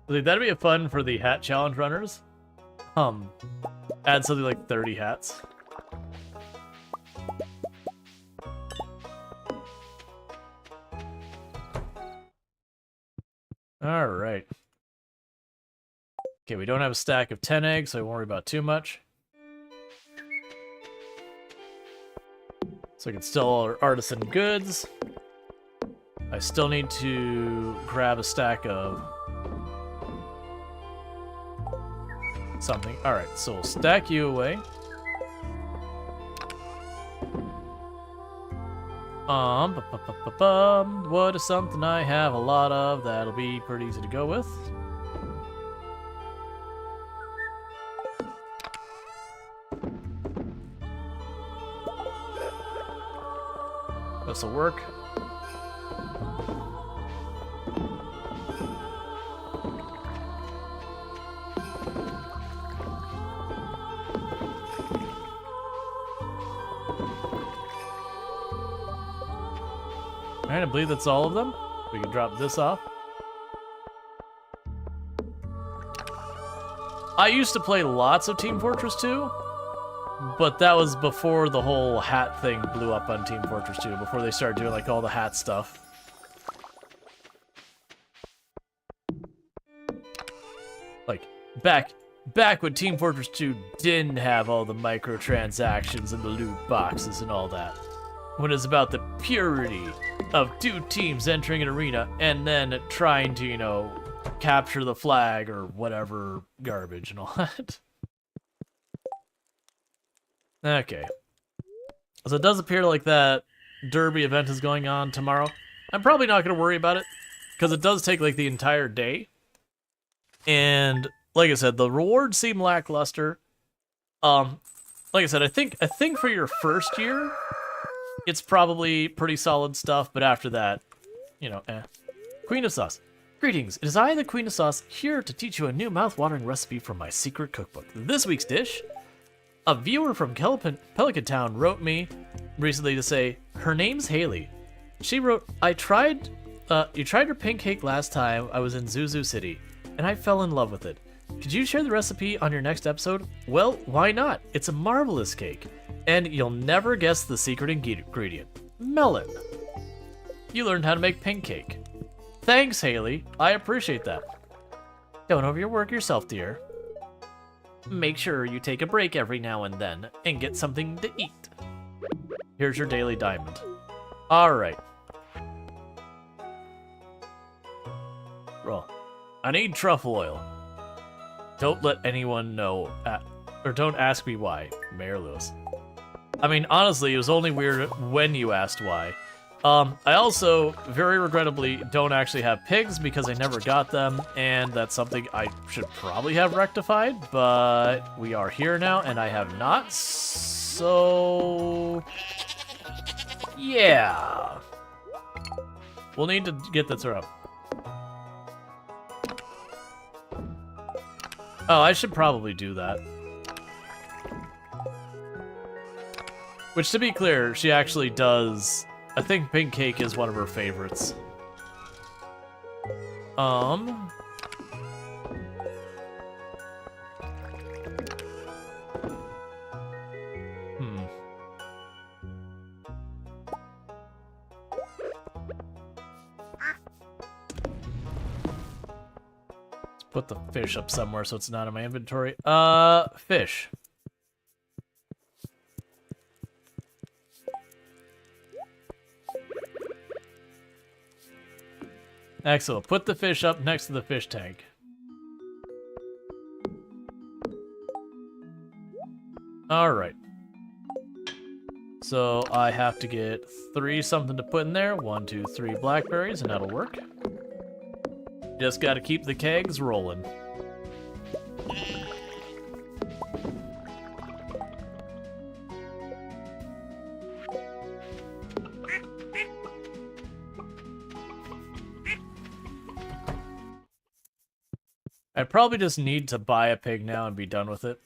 I think that'd be a fun for the hat challenge runners. Add something like 30 hats. Alright. Okay, we don't have a stack of 10 eggs, so I won't worry about too much. So I can sell all our artisan goods. I still need to grab a stack of something. Alright, so we'll stack you away. What is something I have a lot of that'll be pretty easy to go with? This'll work. Alright, I believe that's all of them. We can drop this off. I used to play lots of Team Fortress 2, but that was before the whole hat thing blew up on Team Fortress 2, before they started doing like all the hat stuff. Like, back when Team Fortress 2 didn't have all the microtransactions and the loot boxes and all that. When it's about the purity of two teams entering an arena and then trying to, you know, capture the flag or whatever garbage and all that. Okay. So it does appear like that derby event is going on tomorrow. I'm probably not going to worry about it because it does take like the entire day. And like I said, the rewards seem lackluster. Like I said, I think for your first year, it's probably pretty solid stuff, but after that, you know, Queen of Sauce. Greetings, it is I, the Queen of Sauce, here to teach you a new mouth-watering recipe from my secret cookbook. This week's dish, a viewer from Pelican Town wrote me recently to say, her name's Haley. She wrote, you tried your pink cake last time I was in Zuzu City, and I fell in love with it. Could you share the recipe on your next episode? Well, why not? It's a marvelous cake. And you'll never guess the secret ingredient. Melon. You learned how to make pink cake. Thanks, Haley. I appreciate that. Don't overwork yourself, dear. Make sure you take a break every now and then and get something to eat. Here's your daily diamond. Alright. Roll. I need truffle oil. Don't let anyone know, or don't ask me why, Mayor Lewis. I mean, honestly, it was only weird when you asked why. I also, very regrettably, don't actually have pigs because I never got them, and that's something I should probably have rectified, but we are here now, and I have not, so... yeah. We'll need to get this up. Oh, I should probably do that. Which, to be clear, she actually does... I think pink cake is one of her favorites. Let's put the fish up somewhere so it's not in my inventory. Fish. Excellent. Put the fish up next to the fish tank. Alright. So I have to get 3 something to put in there. 1, 2, 3 blackberries, and that'll work. Just gotta keep the kegs rolling. I probably just need to buy a pig now and be done with it.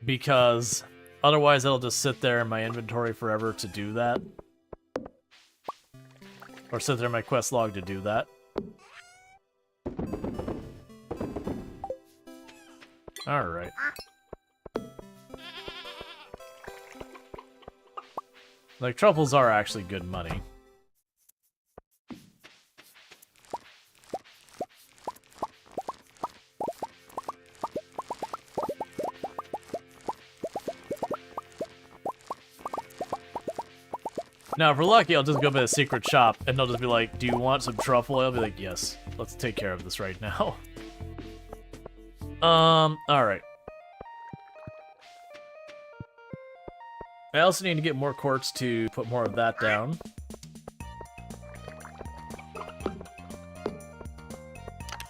Because otherwise it'll just sit there in my inventory forever to do that. Or sit there in my quest log to do that. Alright. Like, truffles are actually good money. Now, if we're lucky, I'll just go to a secret shop, and they'll just be like, do you want some truffle oil? I'll be like, yes, let's take care of this right now. Alright. I also need to get more quartz to put more of that down.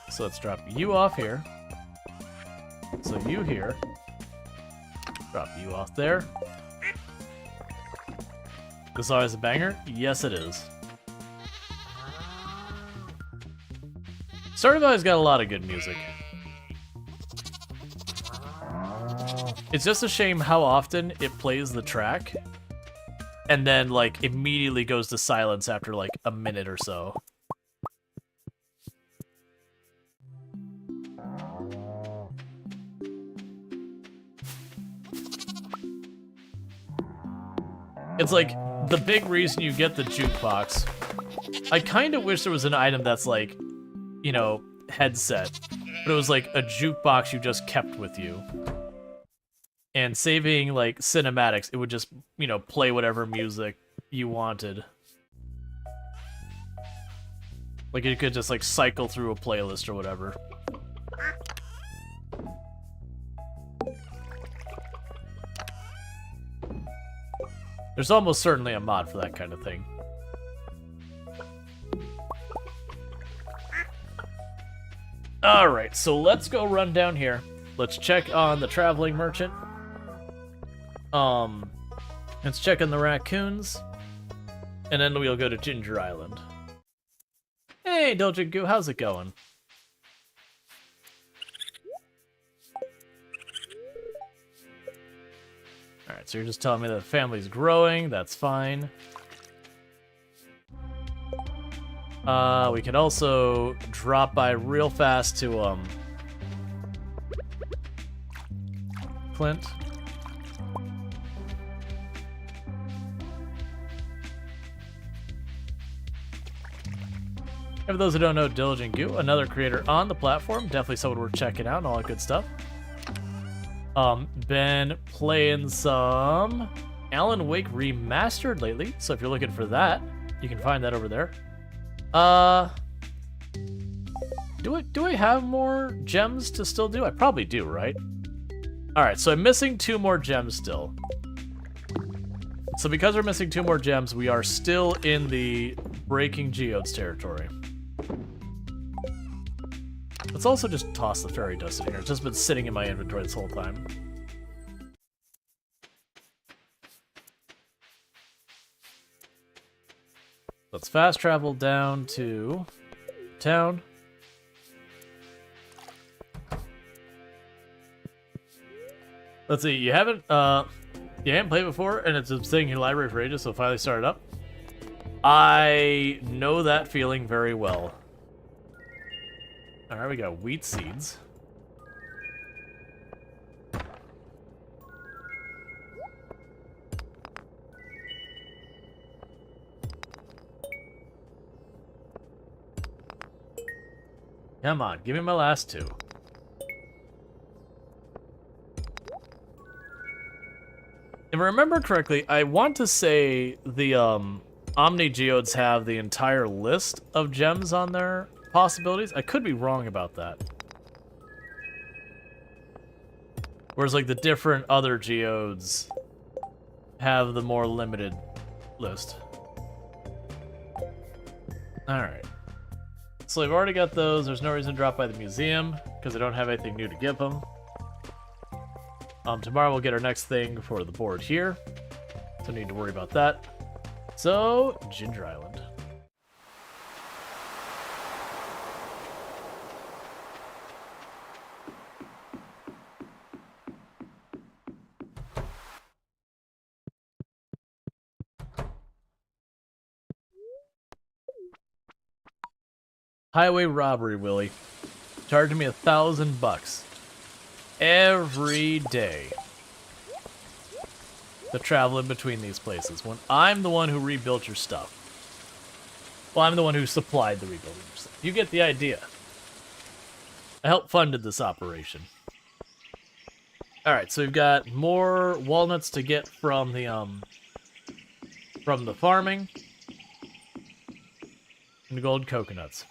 So let's drop you off here. So you here. Drop you off there. This always a banger? Yes, it is. Stardew Valley's got a lot of good music. It's just a shame how often it plays the track and then, like, immediately goes to silence after, like, a minute or so. It's like, the big reason you get the jukebox. I kind of wish there was an item that's like, you know, headset. But it was like a jukebox you just kept with you. And saving, like, cinematics, it would just, you know, play whatever music you wanted. Like, you could just, like, cycle through a playlist or whatever. There's almost certainly a mod for that kind of thing. Alright, so let's go run down here. Let's check on the traveling merchant. Let's check on the raccoons. And then we'll go to Ginger Island. Hey, Diligent Goo, how's it going? Alright, so you're just telling me that the family's growing, that's fine. We could also drop by real fast to, Clint. And for those who don't know, Diligent Goo, another creator on the platform, definitely someone worth checking out and all that good stuff. Been playing some Alan Wake Remastered lately, so if you're looking for that, you can find that over there. Do I have more gems to still do? I probably do, right? Alright, so I'm missing 2 more gems still. So because we're missing 2 more gems, we are still in the Breaking Geodes territory. Let's also just toss the fairy dust in here. It's just been sitting in my inventory this whole time. Let's fast travel down to town. Let's see, you haven't played before, and it's been sitting in your library for ages, so finally started up. I know that feeling very well. Alright, we got wheat seeds. Come on, give me my last 2. If I remember correctly, I want to say the Omni Geodes have the entire list of gems on their possibilities. I could be wrong about that. Whereas like the different other geodes have the more limited list. Alright. So I've already got those. There's no reason to drop by the museum because I don't have anything new to give them. Tomorrow we'll get our next thing for the board here. Don't need to worry about that. So, Ginger Island. Highway robbery, Willie. Charging me $1,000 every day to travel in between these places when I'm the one who rebuilt your stuff. Well, I'm the one who supplied the rebuilding of your stuff. You get the idea. I helped funded this operation. Alright, so we've got more walnuts to get from the farming. And gold coconuts.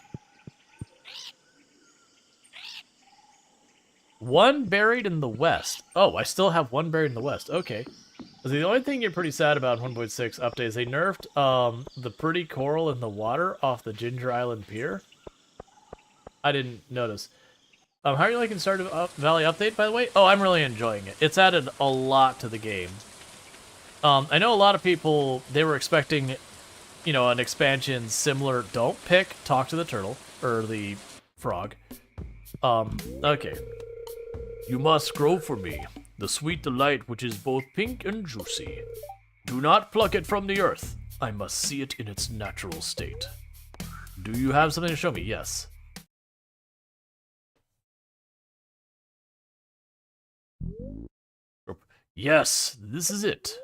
One buried in the west. Oh, I still have one buried in the west. Okay. The only thing you're pretty sad about in 1.6 update is they nerfed the pretty coral in the water off the Ginger Island Pier. I didn't notice. How are you liking Stardew Valley update, by the way? Oh, I'm really enjoying it. It's added a lot to the game. I know a lot of people, they were expecting, you know, an expansion similar. Don't pick Talk to the Turtle, or the frog. Okay. You must grow for me the sweet delight which is both pink and juicy. Do not pluck it from the earth. I must see it in its natural state. Do you have something to show me? Yes. Yes, this is it.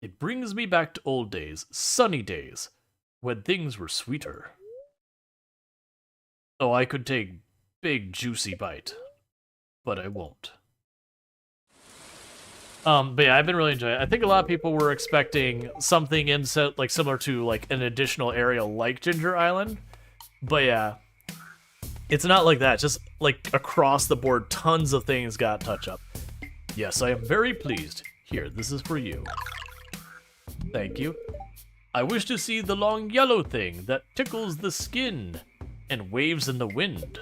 It brings me back to old days, sunny days, when things were sweeter. Oh, I could take big juicy bite, but I won't. But yeah, I've been really enjoying it. I think a lot of people were expecting something like similar to like an additional area like Ginger Island, but yeah, it's not like that. Just like across the board, tons of things got touch up. Yes, I am very pleased. Here, this is for you. Thank you. I wish to see the long yellow thing that tickles the skin and waves in the wind.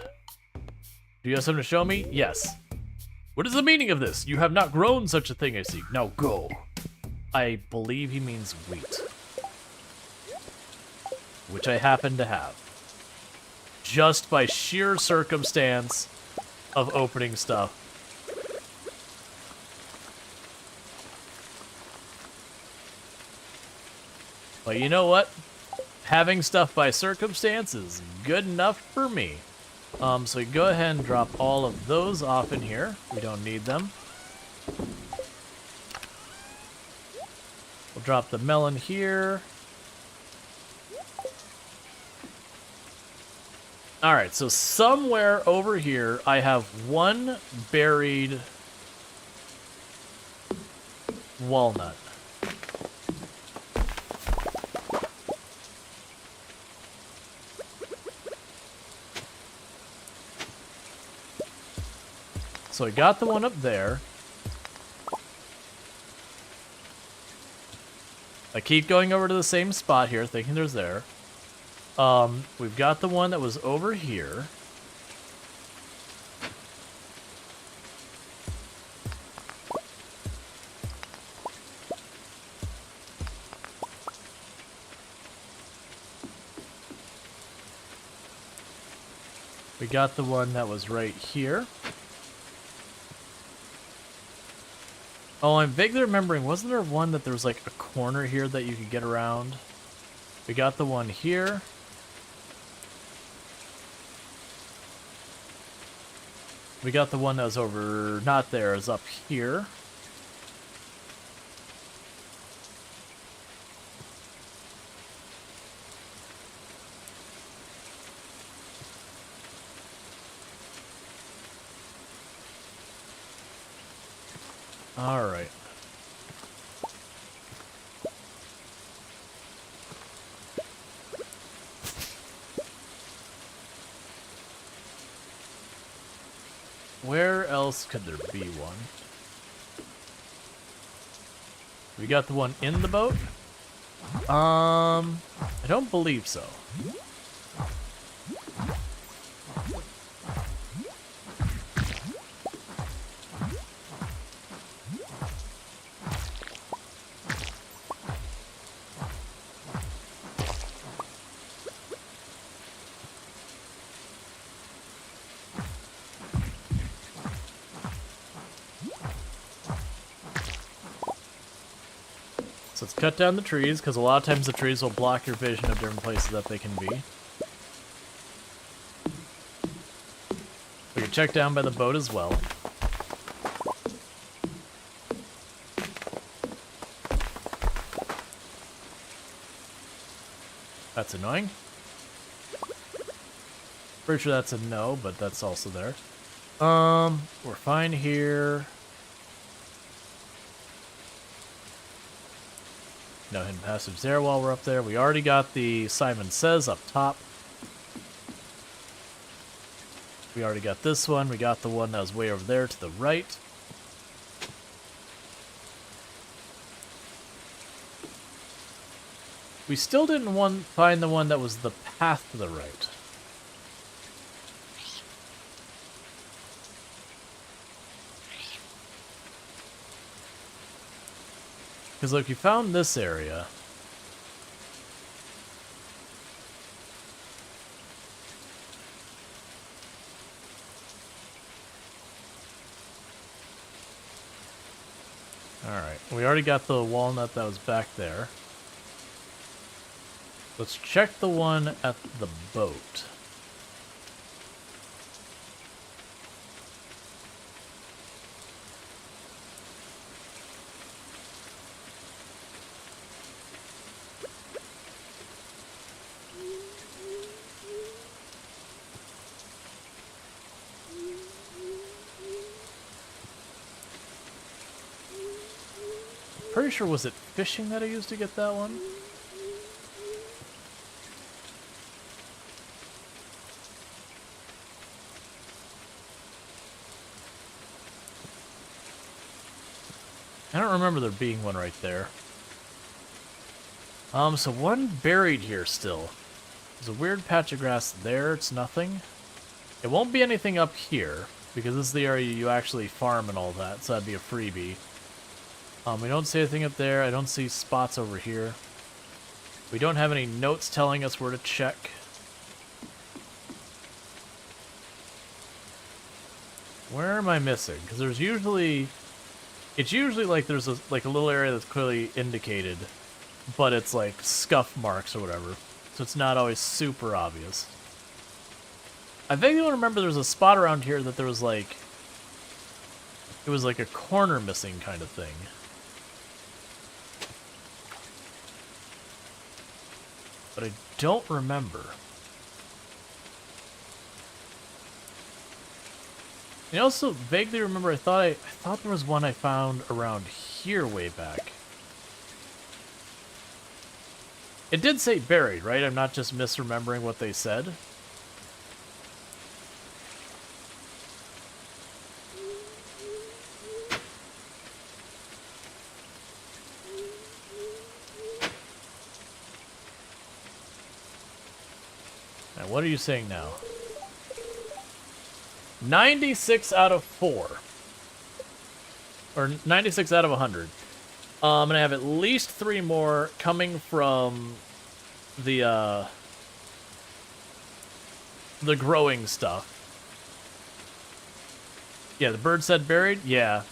Do you have something to show me? Yes. What is the meaning of this? You have not grown such a thing, I see. Now go. I believe he means wheat. Which I happen to have. Just by sheer circumstance of opening stuff. But you know what? Having stuff by circumstance is good enough for me. So we go ahead and drop all of those off in here. We don't need them. We'll drop the melon here. Alright, so somewhere over here I have one buried walnut. So I got the one up there. I keep going over to the same spot here, thinking there's there. We've got the one that was over here. We got the one that was right here. Oh, I'm vaguely remembering, wasn't there one that there was like a corner here that you could get around? We got the one here. We got the one that was over, not there, is up here. All right. Where else could there be one? We got the one in the boat? I don't believe so. So let's cut down the trees, because a lot of times the trees will block your vision of different places that they can be. We can check down by the boat as well. That's annoying. Pretty sure that's a no, but that's also there. We're fine here. No hidden passage there while we're up there. We already got the Simon Says up top. We already got this one. We got the one that was way over there to the right. We still didn't find the one that was the path to the right. Because, look, you found this area. Alright, we already got the walnut that was back there. Let's check the one at the boat. Pretty sure, was it fishing that I used to get that one? I don't remember there being one right there. So one buried here still. There's a weird patch of grass there, it's nothing. It won't be anything up here, because this is the area you actually farm and all that, so that'd be a freebie. We don't see anything up there, I don't see spots over here. We don't have any notes telling us where to check. Where am I missing? Because there's usually... It's usually like there's a little area that's clearly indicated, but it's like scuff marks or whatever, so it's not always super obvious. I vaguely remember there's a spot around here that there was like... It was like a corner missing kind of thing. But I don't remember. I also vaguely remember I thought there was one I found around here way back. It did say buried, right? I'm not just misremembering what they said. Now, what are you saying now? 96 out of 4. Or 96 out of 100. I'm gonna have at least 3 more coming from the growing stuff. Yeah, the bird said buried? Yeah.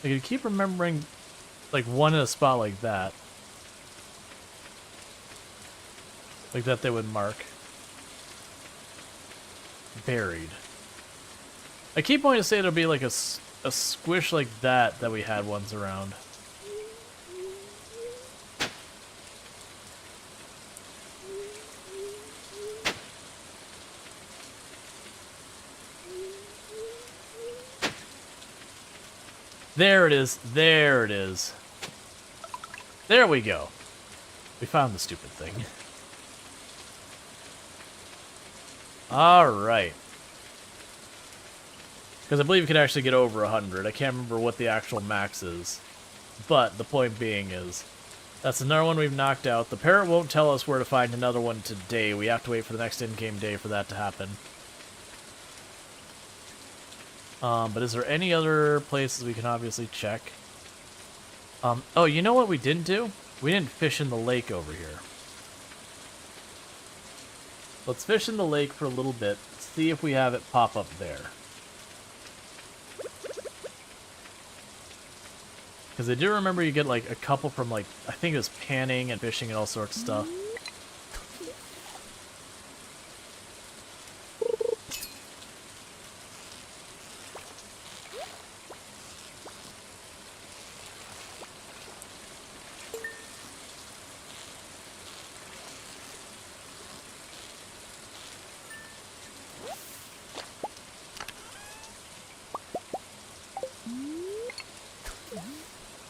I can keep remembering, like, one in a spot like that. Like that they would mark. Buried. I keep wanting to say it'll be like a squish like that we had once around. There it is. There it is. There we go. We found the stupid thing. Alright. Because I believe you can actually get over 100. I can't remember what the actual max is. But the point being is, that's another one we've knocked out. The parrot won't tell us where to find another one today. We have to wait for the next in-game day for that to happen. But is there any other places we can obviously check? Oh, you know what we didn't do? We didn't fish in the lake over here. Let's fish in the lake for a little bit, see if we have it pop up there. Because I do remember you get like a couple from like, I think it was panning and fishing and all sorts of stuff.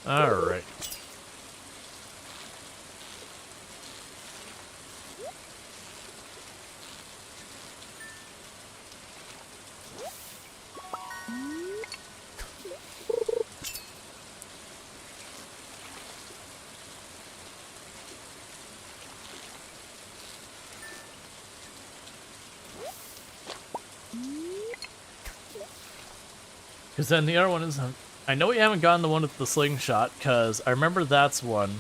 Alright. Because then the other one is... I know we haven't gotten the one with the slingshot, because I remember that's one,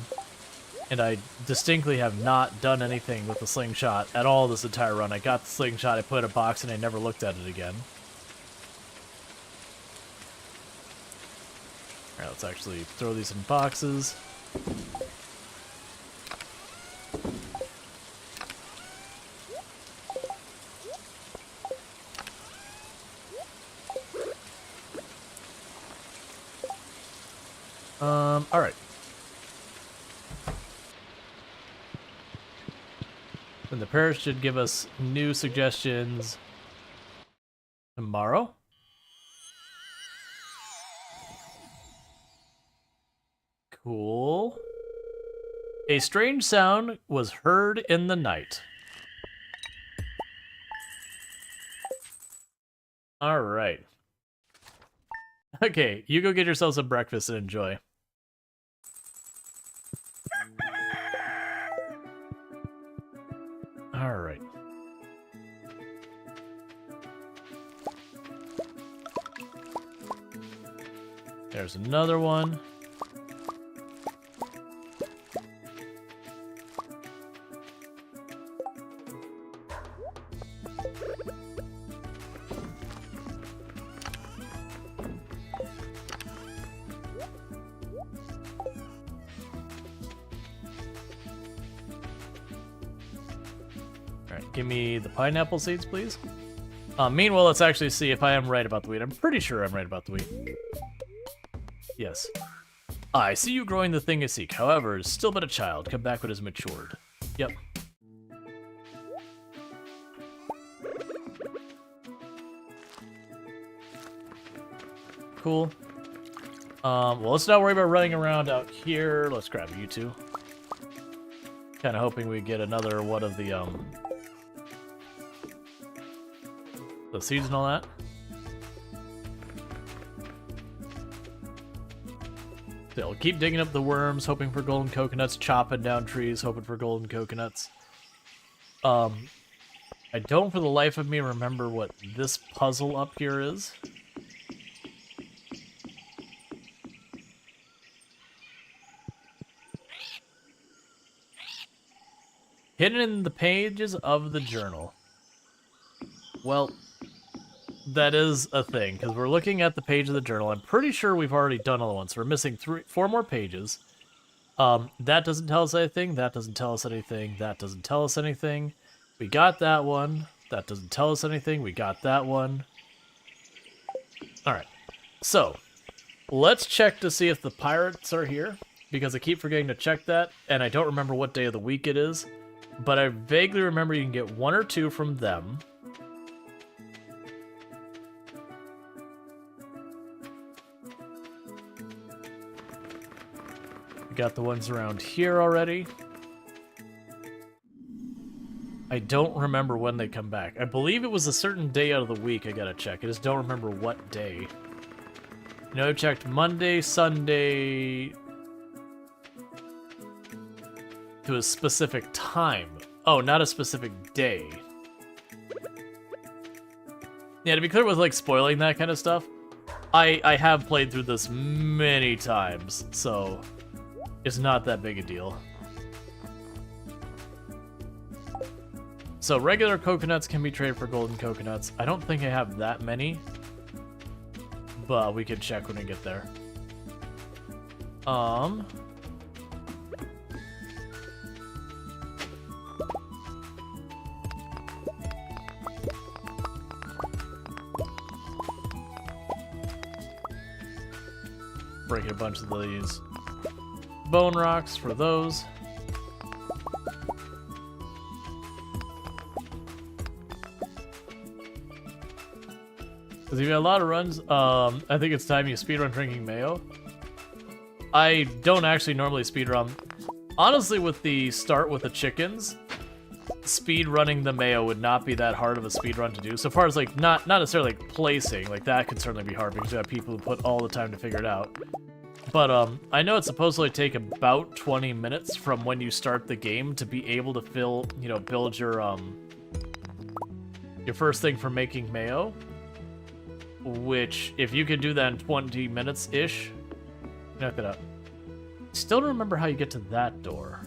and I distinctly have not done anything with the slingshot at all this entire run. I got the slingshot, I put it in a box, and I never looked at it again. Alright, let's actually throw these in boxes. Alright. Then the parish should give us new suggestions tomorrow. Cool. A strange sound was heard in the night. Alright. Okay, you go get yourself some breakfast and enjoy. Alright. There's another one. Give me the pineapple seeds, please. Meanwhile, let's actually see if I am right about the wheat. I'm pretty sure I'm right about the wheat. Yes. I see you growing the thing you seek. However, it's still but a child. Come back when it is matured. Yep. Cool. Well, let's not worry about running around out here. Let's grab you two. Kind of hoping we get another one of the seeds and all that. Still, keep digging up the worms, hoping for golden coconuts, chopping down trees, hoping for golden coconuts. I don't for the life of me remember what this puzzle up here is. Hidden in the pages of the journal. Well, that is a thing, because we're looking at the page of the journal. I'm pretty sure we've already done all the ones. So we're missing 4 more pages. That doesn't tell us anything. That doesn't tell us anything. That doesn't tell us anything. We got that one. That doesn't tell us anything. We got that one. Alright. So, let's check to see if the pirates are here, because I keep forgetting to check that, and I don't remember what day of the week it is. But I vaguely remember you can get 1 or 2 from them. We got the ones around here already. I don't remember when they come back. I believe it was a certain day out of the week I gotta check. I just don't remember what day. You know, I checked Monday, Sunday... to a specific time. Oh, not a specific day. Yeah, to be clear with, like, spoiling that kind of stuff, I have played through this many times, so it's not that big a deal. So regular coconuts can be traded for golden coconuts. I don't think I have that many, but we can check when we get there. Breaking a bunch of these bone rocks for those. Because you've got a lot of runs. I think it's time you speedrun drinking mayo. I don't actually normally speedrun. Honestly, with the start with the chickens, speed running the mayo would not be that hard of a speed run to do. So far as like not necessarily like placing, like that could certainly be hard because you have people who put all the time to figure it out. But I know it's supposedly take about 20 minutes from when you start the game to be able to build your first thing for making mayo. Which, if you could do that in 20 minutes-ish, knock that out. Still don't remember how you get to that door.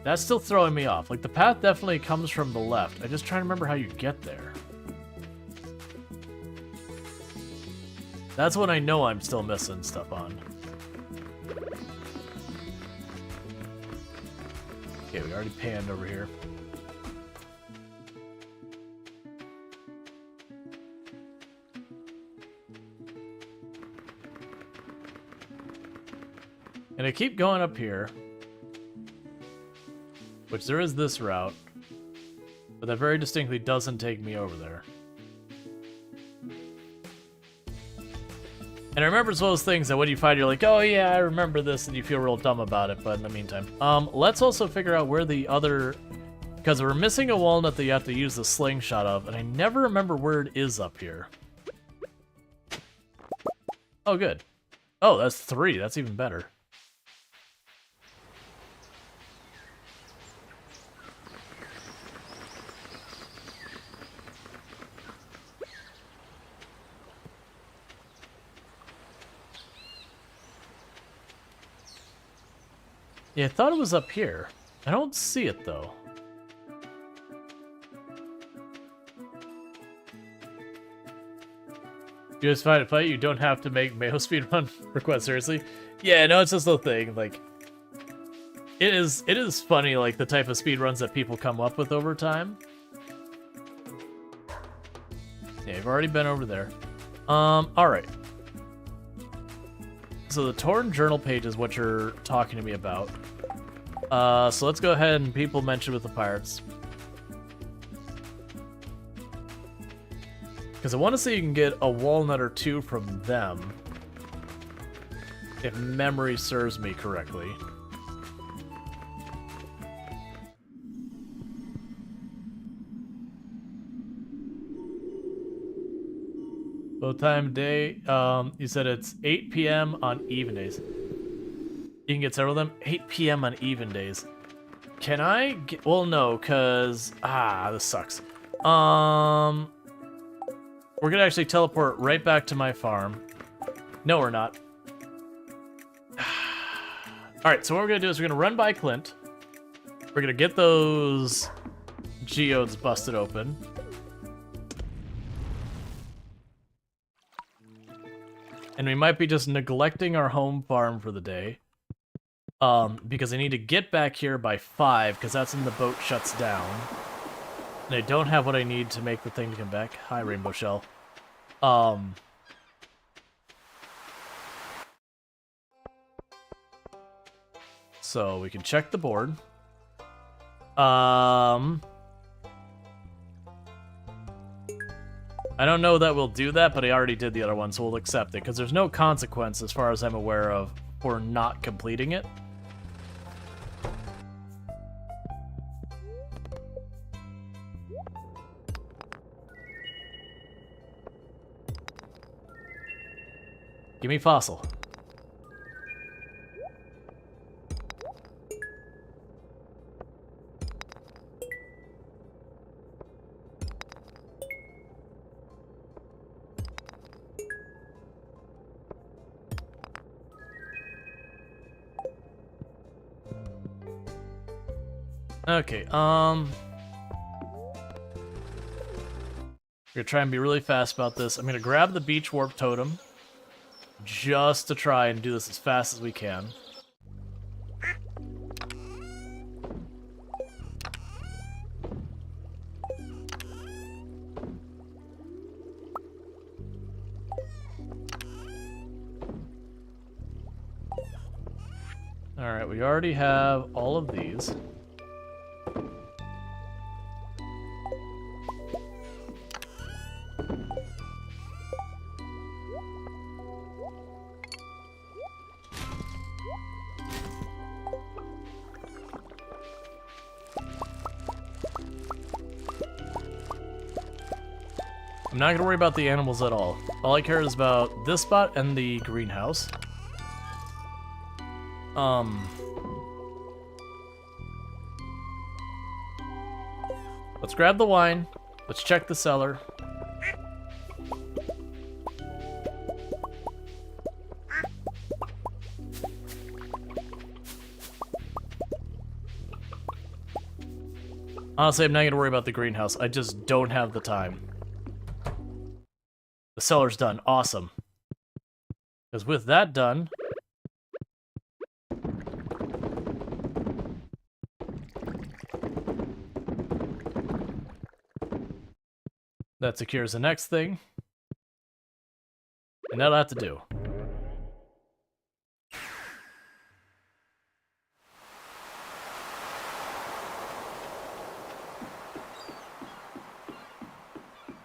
That's still throwing me off. Like, the path definitely comes from the left. I just try to remember how you get there. That's when I know I'm still missing stuff on. Okay, we already panned over here. And I keep going up here, which there is this route, but that very distinctly doesn't take me over there. And I remember it's one of those things that when you find, you're like, oh yeah, I remember this, and you feel real dumb about it, but in the meantime. Let's also figure out where the other, because we're missing a walnut that you have to use the slingshot of, and I never remember where it is up here. Oh, good. Oh, that's 3, that's even better. Yeah, I thought it was up here. I don't see it, though. You just find a fight, you don't have to make Mayo speedrun request, seriously? Yeah, no, it's just a thing, like... It is funny, like, the type of speedruns that people come up with over time. Yeah, you've already been over there. Alright. So the torn journal page is what you're talking to me about. So let's go ahead and people mentioned with the pirates. Because I want to see if you can get a walnut or 2 from them. If memory serves me correctly. What time of day? You said it's 8 p.m. on even days. You can get several of them? 8 p.m. on even days. Can I get... Well, no, because... this sucks. We're gonna actually teleport right back to my farm. No, we're not. Alright, so what we're gonna do is we're gonna run by Clint. We're gonna get those geodes busted open. And we might be just neglecting our home farm for the day. Because I need to get back here by 5, because that's when the boat shuts down. And I don't have what I need to make the thing to come back. Hi, Rainbow Shell. So we can check the board. I don't know that we'll do that, but I already did the other one, so we'll accept it, because there's no consequence, as far as I'm aware of, for not completing it. Give me fossil. Okay, we're gonna try and be really fast about this. I'm gonna grab the beach warp totem just to try and do this as fast as we can. Alright, we already have all of these. I'm not gonna worry about the animals at all. All I care is about this spot and the greenhouse. Let's grab the wine. Let's check the cellar. Honestly, I'm not gonna worry about the greenhouse. I just don't have the time. The cellar's done. Awesome. Because with that done... that secures the next thing. And that'll have to do.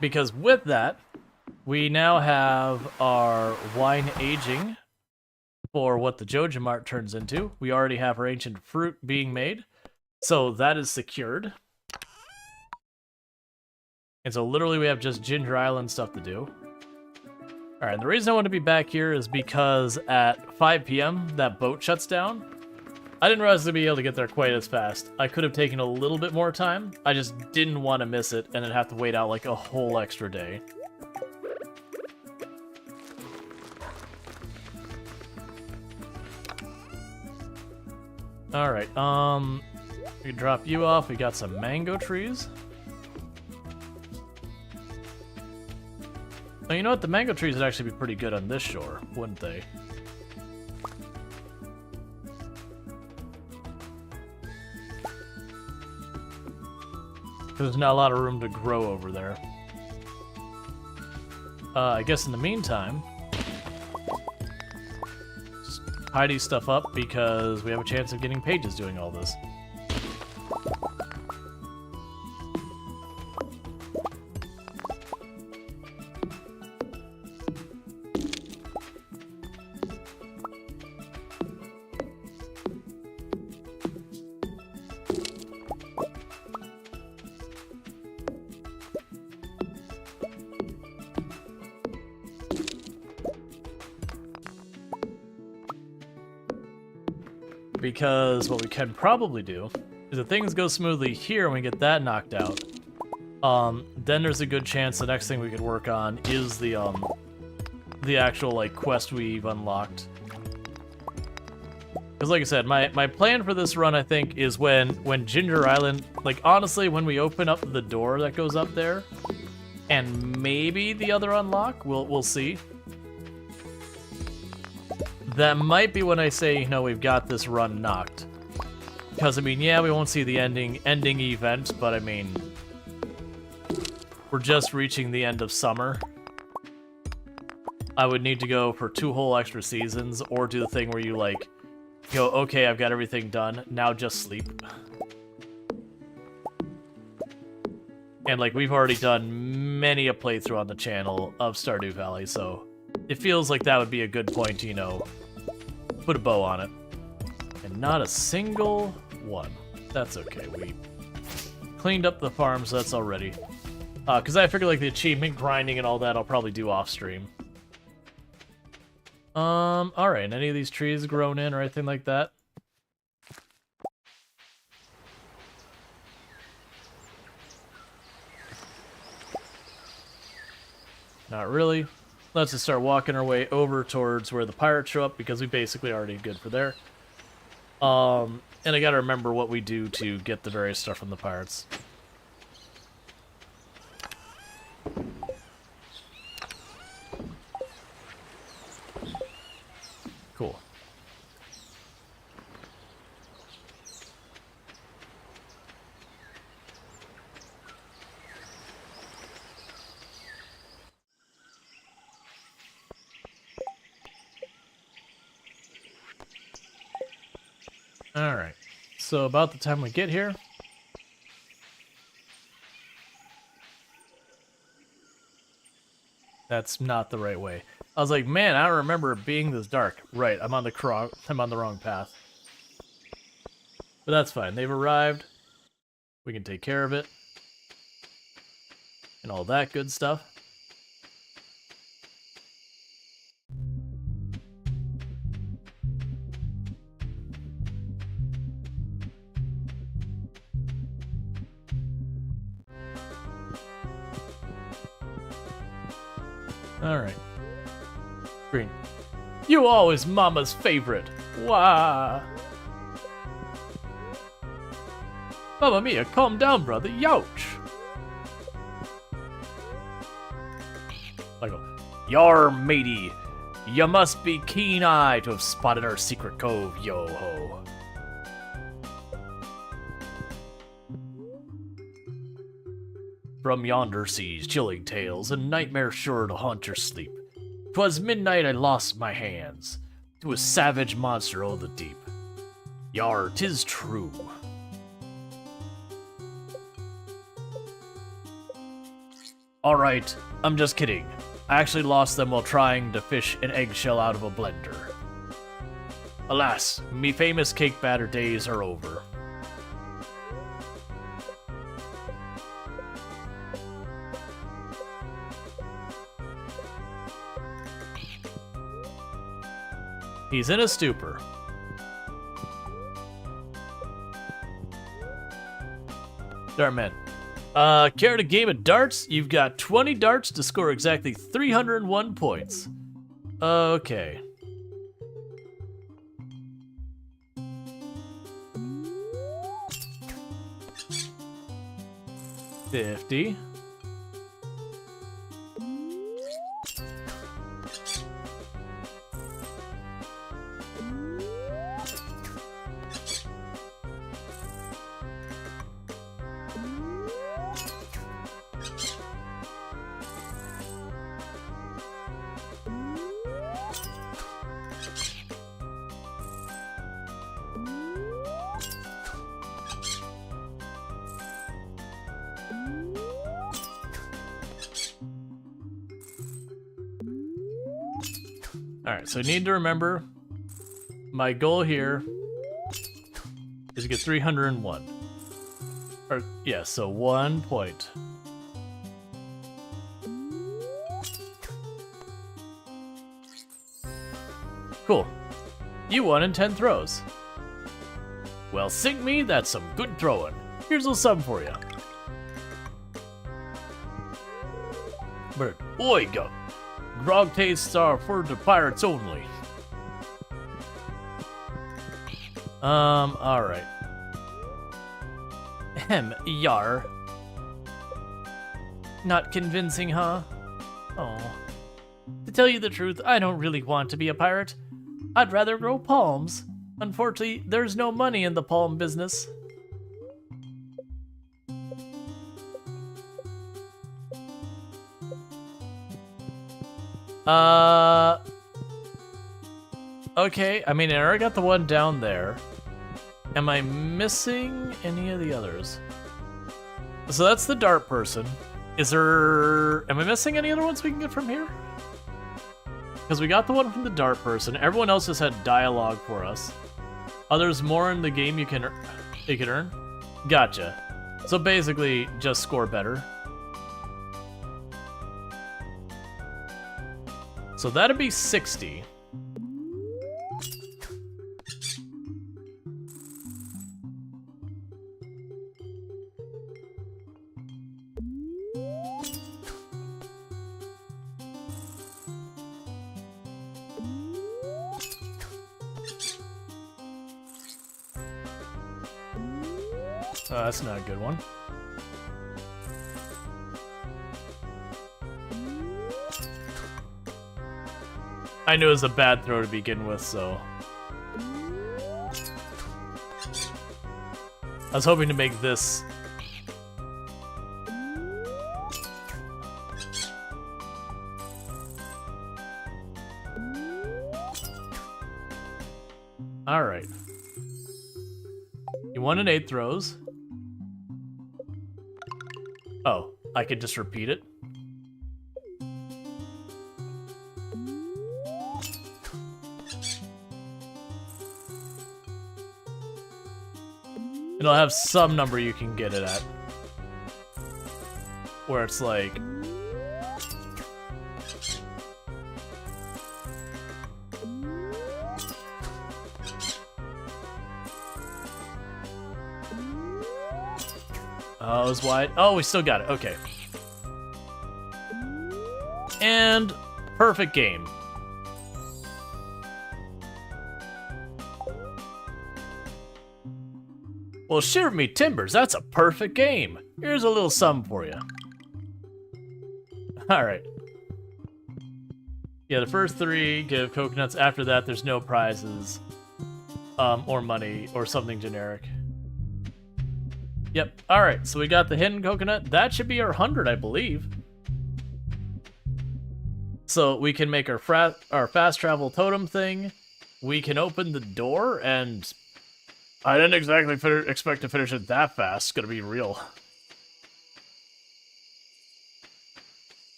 Because with that, we now have our wine aging for what the Joja Mart turns into. We already have our ancient fruit being made. So that is secured. And so literally we have just Ginger Island stuff to do. Alright, and the reason I want to be back here is because at 5 p.m. that boat shuts down. I didn't realize I'd be able to get there quite as fast. I could have taken a little bit more time. I just didn't want to miss it and then have to wait out like a whole extra day. Alright, we can drop you off. We got some mango trees. Oh, you know what? The mango trees would actually be pretty good on this shore, wouldn't they? There's not a lot of room to grow over there. I guess in the meantime, just tidy stuff up because we have a chance of getting Pages doing all this. Because what we can probably do is if things go smoothly here and we get that knocked out, then there's a good chance the next thing we could work on is the actual like quest we've unlocked. Because like I said, my plan for this run I think is when Ginger Island, like honestly when we open up the door that goes up there, and maybe the other unlock, we'll see. That might be when I say, you know, we've got this run knocked. Because, I mean, yeah, we won't see the ending event, but I mean... we're just reaching the end of summer. I would need to go for 2 whole extra seasons, or do the thing where you, like, go, okay, I've got everything done, now just sleep. And, like, we've already done many a playthrough on the channel of Stardew Valley, so... it feels like that would be a good point to, you know, put a bow on it. And not a single one. That's okay. We cleaned up the farm, so that's already. Because I figure like the achievement grinding and all that I'll probably do off stream. Alright, any of these trees grown in or anything like that? Not really. Let's just start walking our way over towards where the pirates show up, because we basically already good for there. And I gotta remember what we do to get the various stuff from the pirates. Cool. Alright, so about the time we get here... that's not the right way. I was like, man, I don't remember it being this dark. Right, I'm on the wrong path. But that's fine, they've arrived. We can take care of it. And all that good stuff. Alright. Green. You always mama's favorite. Wah. Mamma mia, calm down, brother. Youch. Like, yar, matey. You must be keen-eyed to have spotted our secret cove, yo-ho. From yonder seas, chilling tales, and nightmare sure to haunt your sleep. 'Twas midnight I lost my hands to a savage monster o' the deep. Yar, 'tis true. Alright, I'm just kidding. I actually lost them while trying to fish an eggshell out of a blender. Alas, me famous cake batter days are over. He's in a stupor. Dartman. Care to game of darts? You've got 20 darts to score exactly 301 points. Okay. $50. Alright, so I need to remember my goal here is to get 301. Or, yeah, so 1 point. Cool. You won in 10 throws. Well, sink me, that's some good throwing. Here's a sum for you. Bird. Oiga. Grog tastes are for the pirates only. Alright. Yar. Not convincing, huh? Oh. To tell you the truth, I don't really want to be a pirate. I'd rather grow palms. Unfortunately, there's no money in the palm business. Okay, I mean, I already got the one down there. Am I missing any of the others? So that's the dart person. Am I missing any other ones we can get from here? Because we got the one from the dart person. Everyone else just had dialogue for us. Others more in the game you can earn? Gotcha. So basically, just score better. So that'd be 60. Oh, that's not a good one. I knew it was a bad throw to begin with, so... I was hoping to make this... Alright. You won in 8 throws. Oh, I could just repeat it? It'll have some number you can get it at. Where it's like... Oh, it was wide. Oh, we still got it. Okay. And Perfect game. Well, shiver me timbers, that's a perfect game. Here's a little something for you. Alright. Yeah, the first 3 give coconuts. After that, there's no prizes. Or money, or something generic. Yep, alright, so we got the hidden coconut. That should be our 100, I believe. So we can make our fast travel totem thing. We can open the door, and I didn't exactly expect to finish it that fast. It's gonna be real.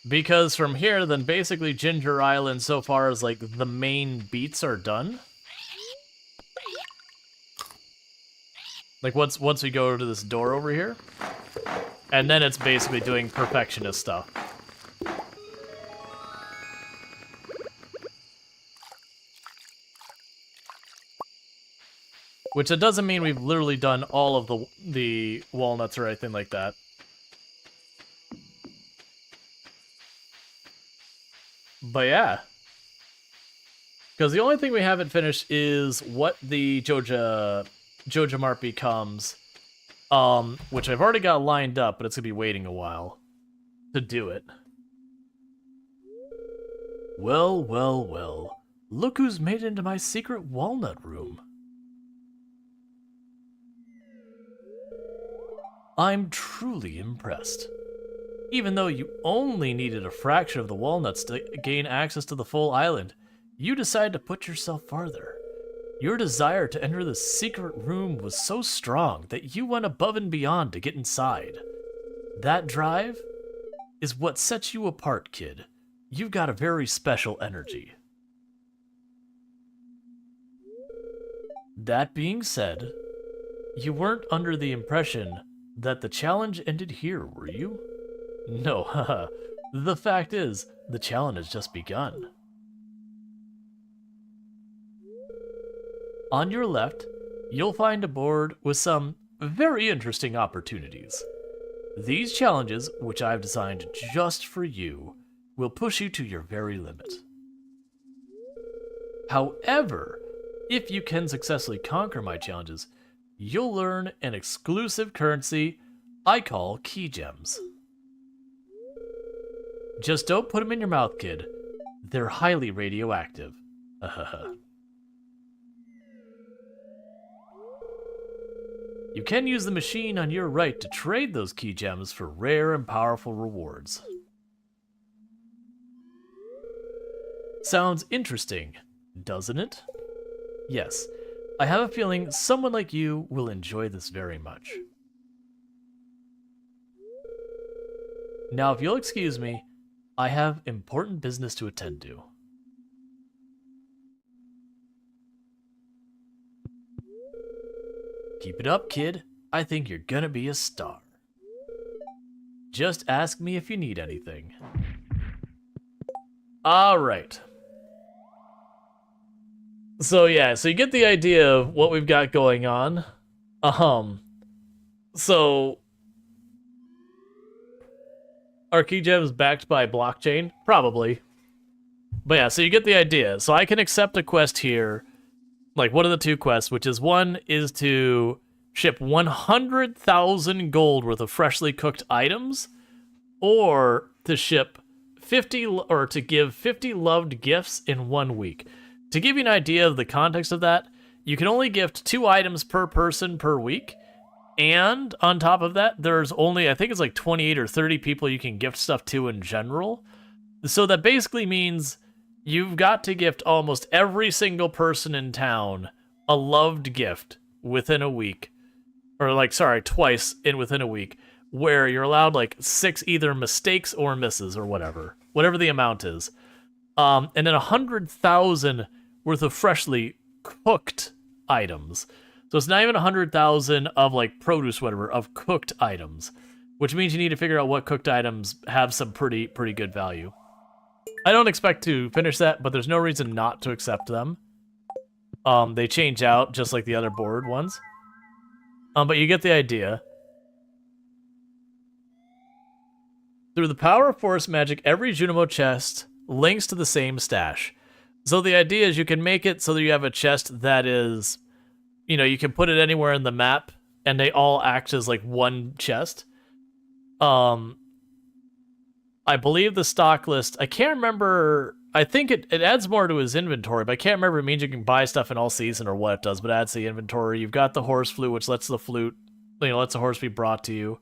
Because from here, then basically Ginger Island, so far as like the main beats are done. Like once we go to this door over here, and then it's basically doing perfectionist stuff. Which it doesn't mean we've literally done all of the walnuts or anything like that. But yeah. Because the only thing we haven't finished is what the Joja Mart becomes. Which I've already got lined up, but it's going to be waiting a while to do it. Well, well, well. Look who's made it into my secret walnut room. I'm truly impressed. Even though you only needed a fraction of the walnuts to gain access to the full island, you decided to put yourself farther. Your desire to enter the secret room was so strong that you went above and beyond to get inside. That drive is what sets you apart, kid. You've got a very special energy. That being said, you weren't under the impression that the challenge ended here, were you? No, haha. The fact is, the challenge has just begun. On your left, you'll find a board with some very interesting opportunities. These challenges, which I've designed just for you, will push you to your very limit. However, if you can successfully conquer my challenges, you'll learn an exclusive currency I call key gems. Just don't put them in your mouth, kid. They're highly radioactive. You can use the machine on your right to trade those key gems for rare and powerful rewards. Sounds interesting, doesn't it? Yes, I have a feeling someone like you will enjoy this very much. Now, if you'll excuse me, I have important business to attend to. Keep it up, kid. I think you're gonna be a star. Just ask me if you need anything. Alright. So yeah, so you get the idea of what we've got going on. So are key gems backed by blockchain? Probably. But yeah, so you get the idea. So I can accept a quest here. Like, one of the two quests, which is one is to ship 100,000 gold worth of freshly cooked items, or to ship 50, or to give 50 loved gifts in 1 week. To give you an idea of the context of that, you can only gift 2 items per person per week, and on top of that, there's only, I think it's like 28 or 30 people you can gift stuff to in general. So that basically means you've got to gift almost every single person in town a loved gift within a week. Or like, sorry, twice within a week, where you're allowed like 6 either mistakes or misses or whatever the amount is. And then 100,000 worth of freshly cooked items. So it's not even 100,000 of like produce, whatever, of cooked items, which means you need to figure out what cooked items have some pretty good value. I don't expect to finish that, but there's no reason not to accept them. They change out just like the other board ones. But you get the idea. Through the power of forest magic, every Junimo chest links to the same stash. So the idea is you can make it so that you have a chest that is, you know, you can put it anywhere in the map and they all act as like one chest. I believe the stock list, I can't remember, I think it adds more to his inventory, but I can't remember if it means you can buy stuff in all season or what it does, but it adds to the inventory. You've got the horse flute, which lets the flute, you know, lets the horse be brought to you.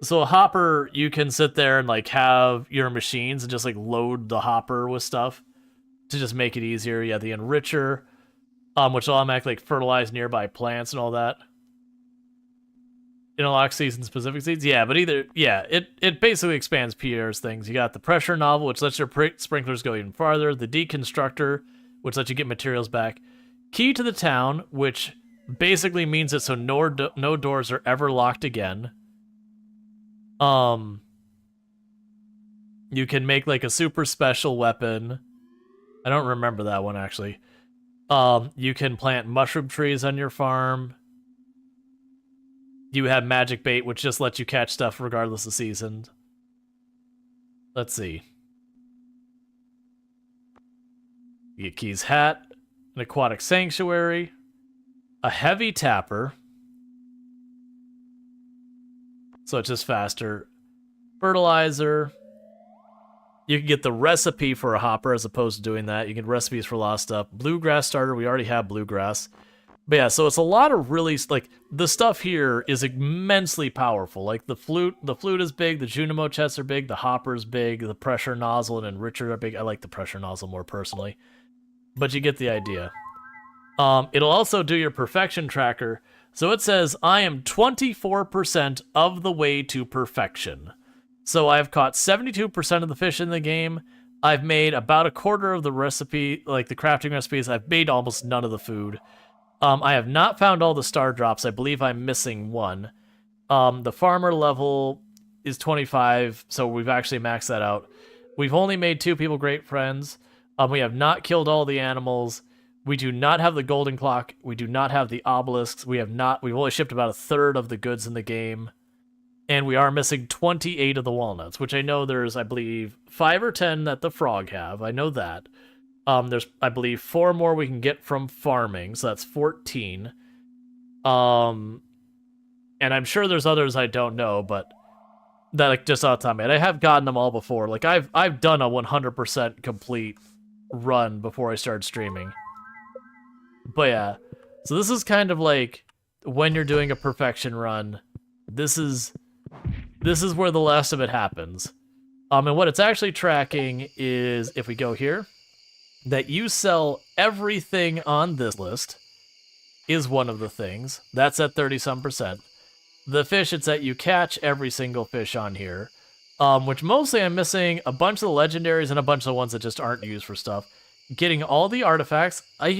So a hopper, you can sit there and like have your machines and just like load the hopper with stuff to just make it easier. Yeah, the enricher, which will automatically like fertilize nearby plants and all that. It unlocks season-specific seeds. Yeah, but it basically expands Pierre's things. You got the pressure novel, which lets your sprinklers go even farther. The deconstructor, which lets you get materials back. Key to the town, which basically means that so no doors are ever locked again. You can make like a super special weapon. I don't remember that one actually. You can plant mushroom trees on your farm. You have magic bait, which just lets you catch stuff regardless of season. Let's see. You get Key's hat, an aquatic sanctuary, a heavy tapper. So it's just faster. Fertilizer. You can get the recipe for a hopper as opposed to doing that. You get recipes for a lot of stuff. Bluegrass starter, we already have bluegrass. But yeah, so it's a lot of really, like, the stuff here is immensely powerful. Like, the flute is big, the Junimo chests are big, the hopper's big, the pressure nozzle and enricher are big. I like the pressure nozzle more personally. But you get the idea. It'll also do your perfection tracker. So it says, I am 24% of the way to perfection. So I've caught 72% of the fish in the game. I've made about a quarter of the recipe, like the crafting recipes. I've made almost none of the food. I have not found all the star drops. I believe I'm missing one. The farmer level is 25, so we've actually maxed that out. We've only made 2 people great friends. We have not killed all the animals. We do not have the golden clock. We do not have the obelisks. We've only shipped about a third of the goods in the game. And we are missing 28 of the walnuts, which I know there's, I believe, 5 or 10 that the frog have. I know that. There's, I believe, 4 more we can get from farming, so that's 14. And I'm sure there's others I don't know, but that, like, just off the top of my head, I have gotten them all before. Like, I've done a 100% complete run before I started streaming. But yeah, so this is kind of like when you're doing a perfection run. This is where the last of it happens. And what it's actually tracking is, if we go here, that you sell everything on this list is one of the things. That's at 30-some%. The fish, it's that you catch every single fish on here, which mostly I'm missing a bunch of the legendaries and a bunch of the ones that just aren't used for stuff. Getting all the artifacts. I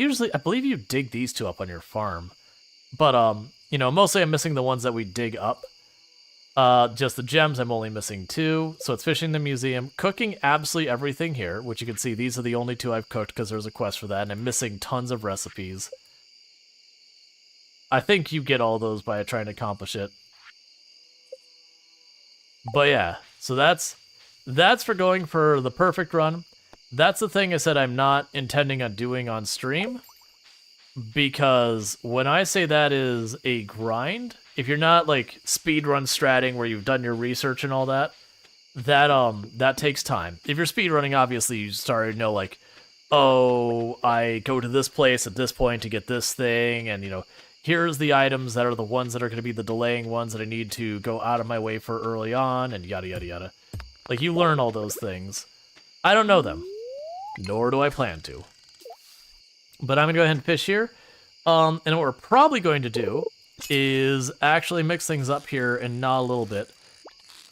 believe you dig these 2 up on your farm. But, you know, mostly I'm missing the ones that we dig up. Just the gems, I'm only missing 2. So it's fishing the museum, cooking absolutely everything here, which you can see these are the only 2 I've cooked because there's a quest for that, and I'm missing tons of recipes. I think you get all those by trying to accomplish it. But yeah, so that's for going for the perfect run. That's the thing I said I'm not intending on doing on stream, because when I say that is a grind, if you're not like speedrun stratting where you've done your research and all that, that takes time. If you're speedrunning, obviously you just already know, like, oh, I go to this place at this point to get this thing, and, you know, here's the items that are the ones that are going to be the delaying ones that I need to go out of my way for early on, and yada yada yada. Like, you learn all those things. I don't know them, nor do I plan to. But I'm going to go ahead and fish here. And what we're probably going to do is actually mix things up here and gnaw a little bit,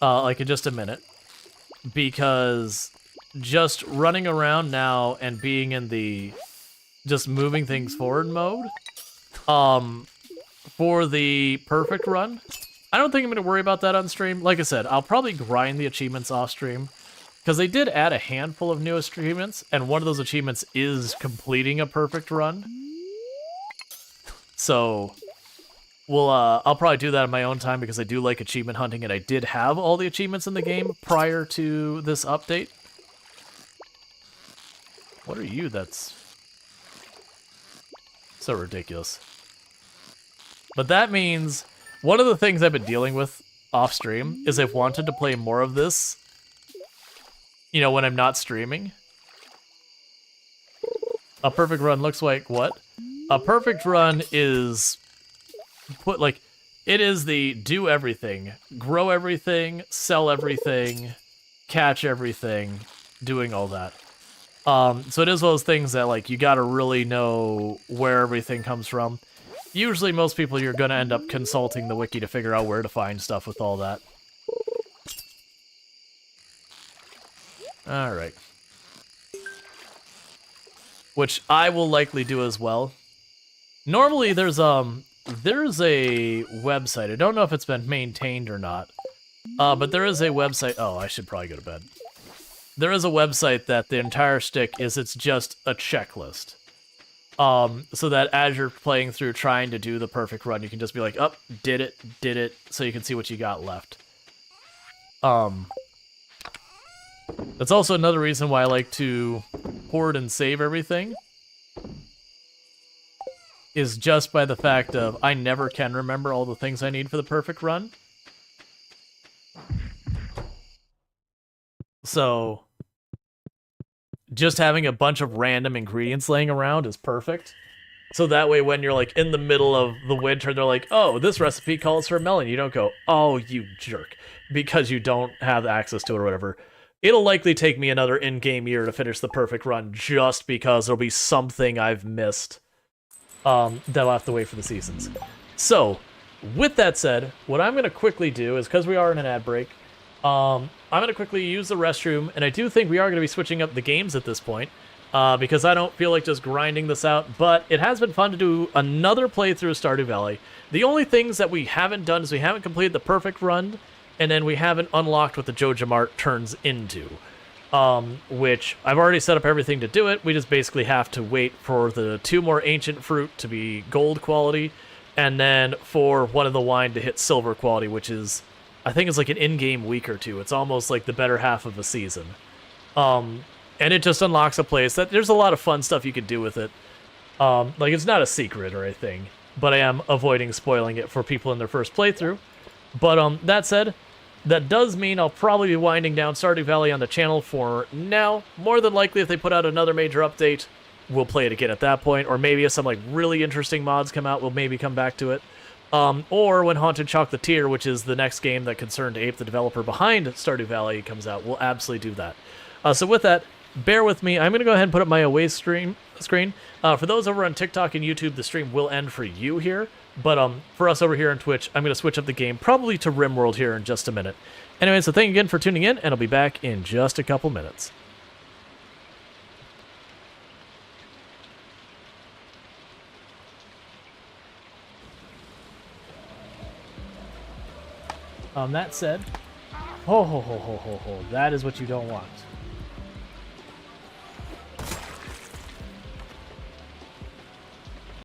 like in just a minute. Because just running around now and being in the just moving things forward mode, for the perfect run, I don't think I'm going to worry about that on stream. Like I said, I'll probably grind the achievements off stream, because they did add a handful of new achievements, and one of those achievements is completing a perfect run. So I'll probably do that in my own time because I do like achievement hunting, and I did have all the achievements in the game prior to this update. What are you? That's so ridiculous. But that means one of the things I've been dealing with off stream is I've wanted to play more of this, you know, when I'm not streaming. A perfect run looks like what? A perfect run is it is the do everything, grow everything, sell everything, catch everything, doing all that. So it is those things that like you gotta really know where everything comes from. Usually most people you're gonna end up consulting the wiki to figure out where to find stuff with all that. Alright. Which I will likely do as well. Normally there's a website. I don't know if it's been maintained or not. But there is a website. Oh, I should probably go to bed. There is a website that the entire stick is it's just a checklist. So that as you're playing through trying to do the perfect run, you can just be like, oh, did it, so you can see what you got left. That's also another reason why I like to hoard and save everything. Is just by the fact of I never can remember all the things I need for the perfect run. So just having a bunch of random ingredients laying around is perfect. So that way when you're like in the middle of the winter, they're like, oh, this recipe calls for a melon. You don't go, oh, you jerk, because you don't have access to it or whatever. It'll likely take me another in-game year to finish the perfect run just because there'll be something I've missed that'll have to wait for the seasons. So, with that said, what I'm going to quickly do is, because we are in an ad break, I'm going to quickly use the restroom, and I do think we are going to be switching up the games at this point, because I don't feel like just grinding this out, but it has been fun to do another playthrough of Stardew Valley. The only things that we haven't done is we haven't completed the perfect run, and then we haven't unlocked what the Joja Mart turns into. Which I've already set up everything to do it. We just basically have to wait for the 2 more ancient fruit to be gold quality, and then for one of the wine to hit silver quality, which is, I think it's like an in-game week or 2. It's almost like the better half of a season. And it just unlocks a place that there's a lot of fun stuff you can do with it. Like, it's not a secret or anything, but I am avoiding spoiling it for people in their first playthrough. But that said, that does mean I'll probably be winding down Stardew Valley on the channel for now. More than likely, if they put out another major update, we'll play it again at that point. Or maybe if some like really interesting mods come out, we'll maybe come back to it. Or when Haunted Chocolatier, which is the next game that Concerned Ape, the developer behind Stardew Valley, comes out, we'll absolutely do that. So with that, bear with me. I'm going to go ahead and put up my away screen. For those over on TikTok and YouTube, the stream will end for you here. But for us over here on Twitch, I'm going to switch up the game, probably to RimWorld here in just a minute. Anyway, so thank you again for tuning in, and I'll be back in just a couple minutes. That said, that is what you don't want.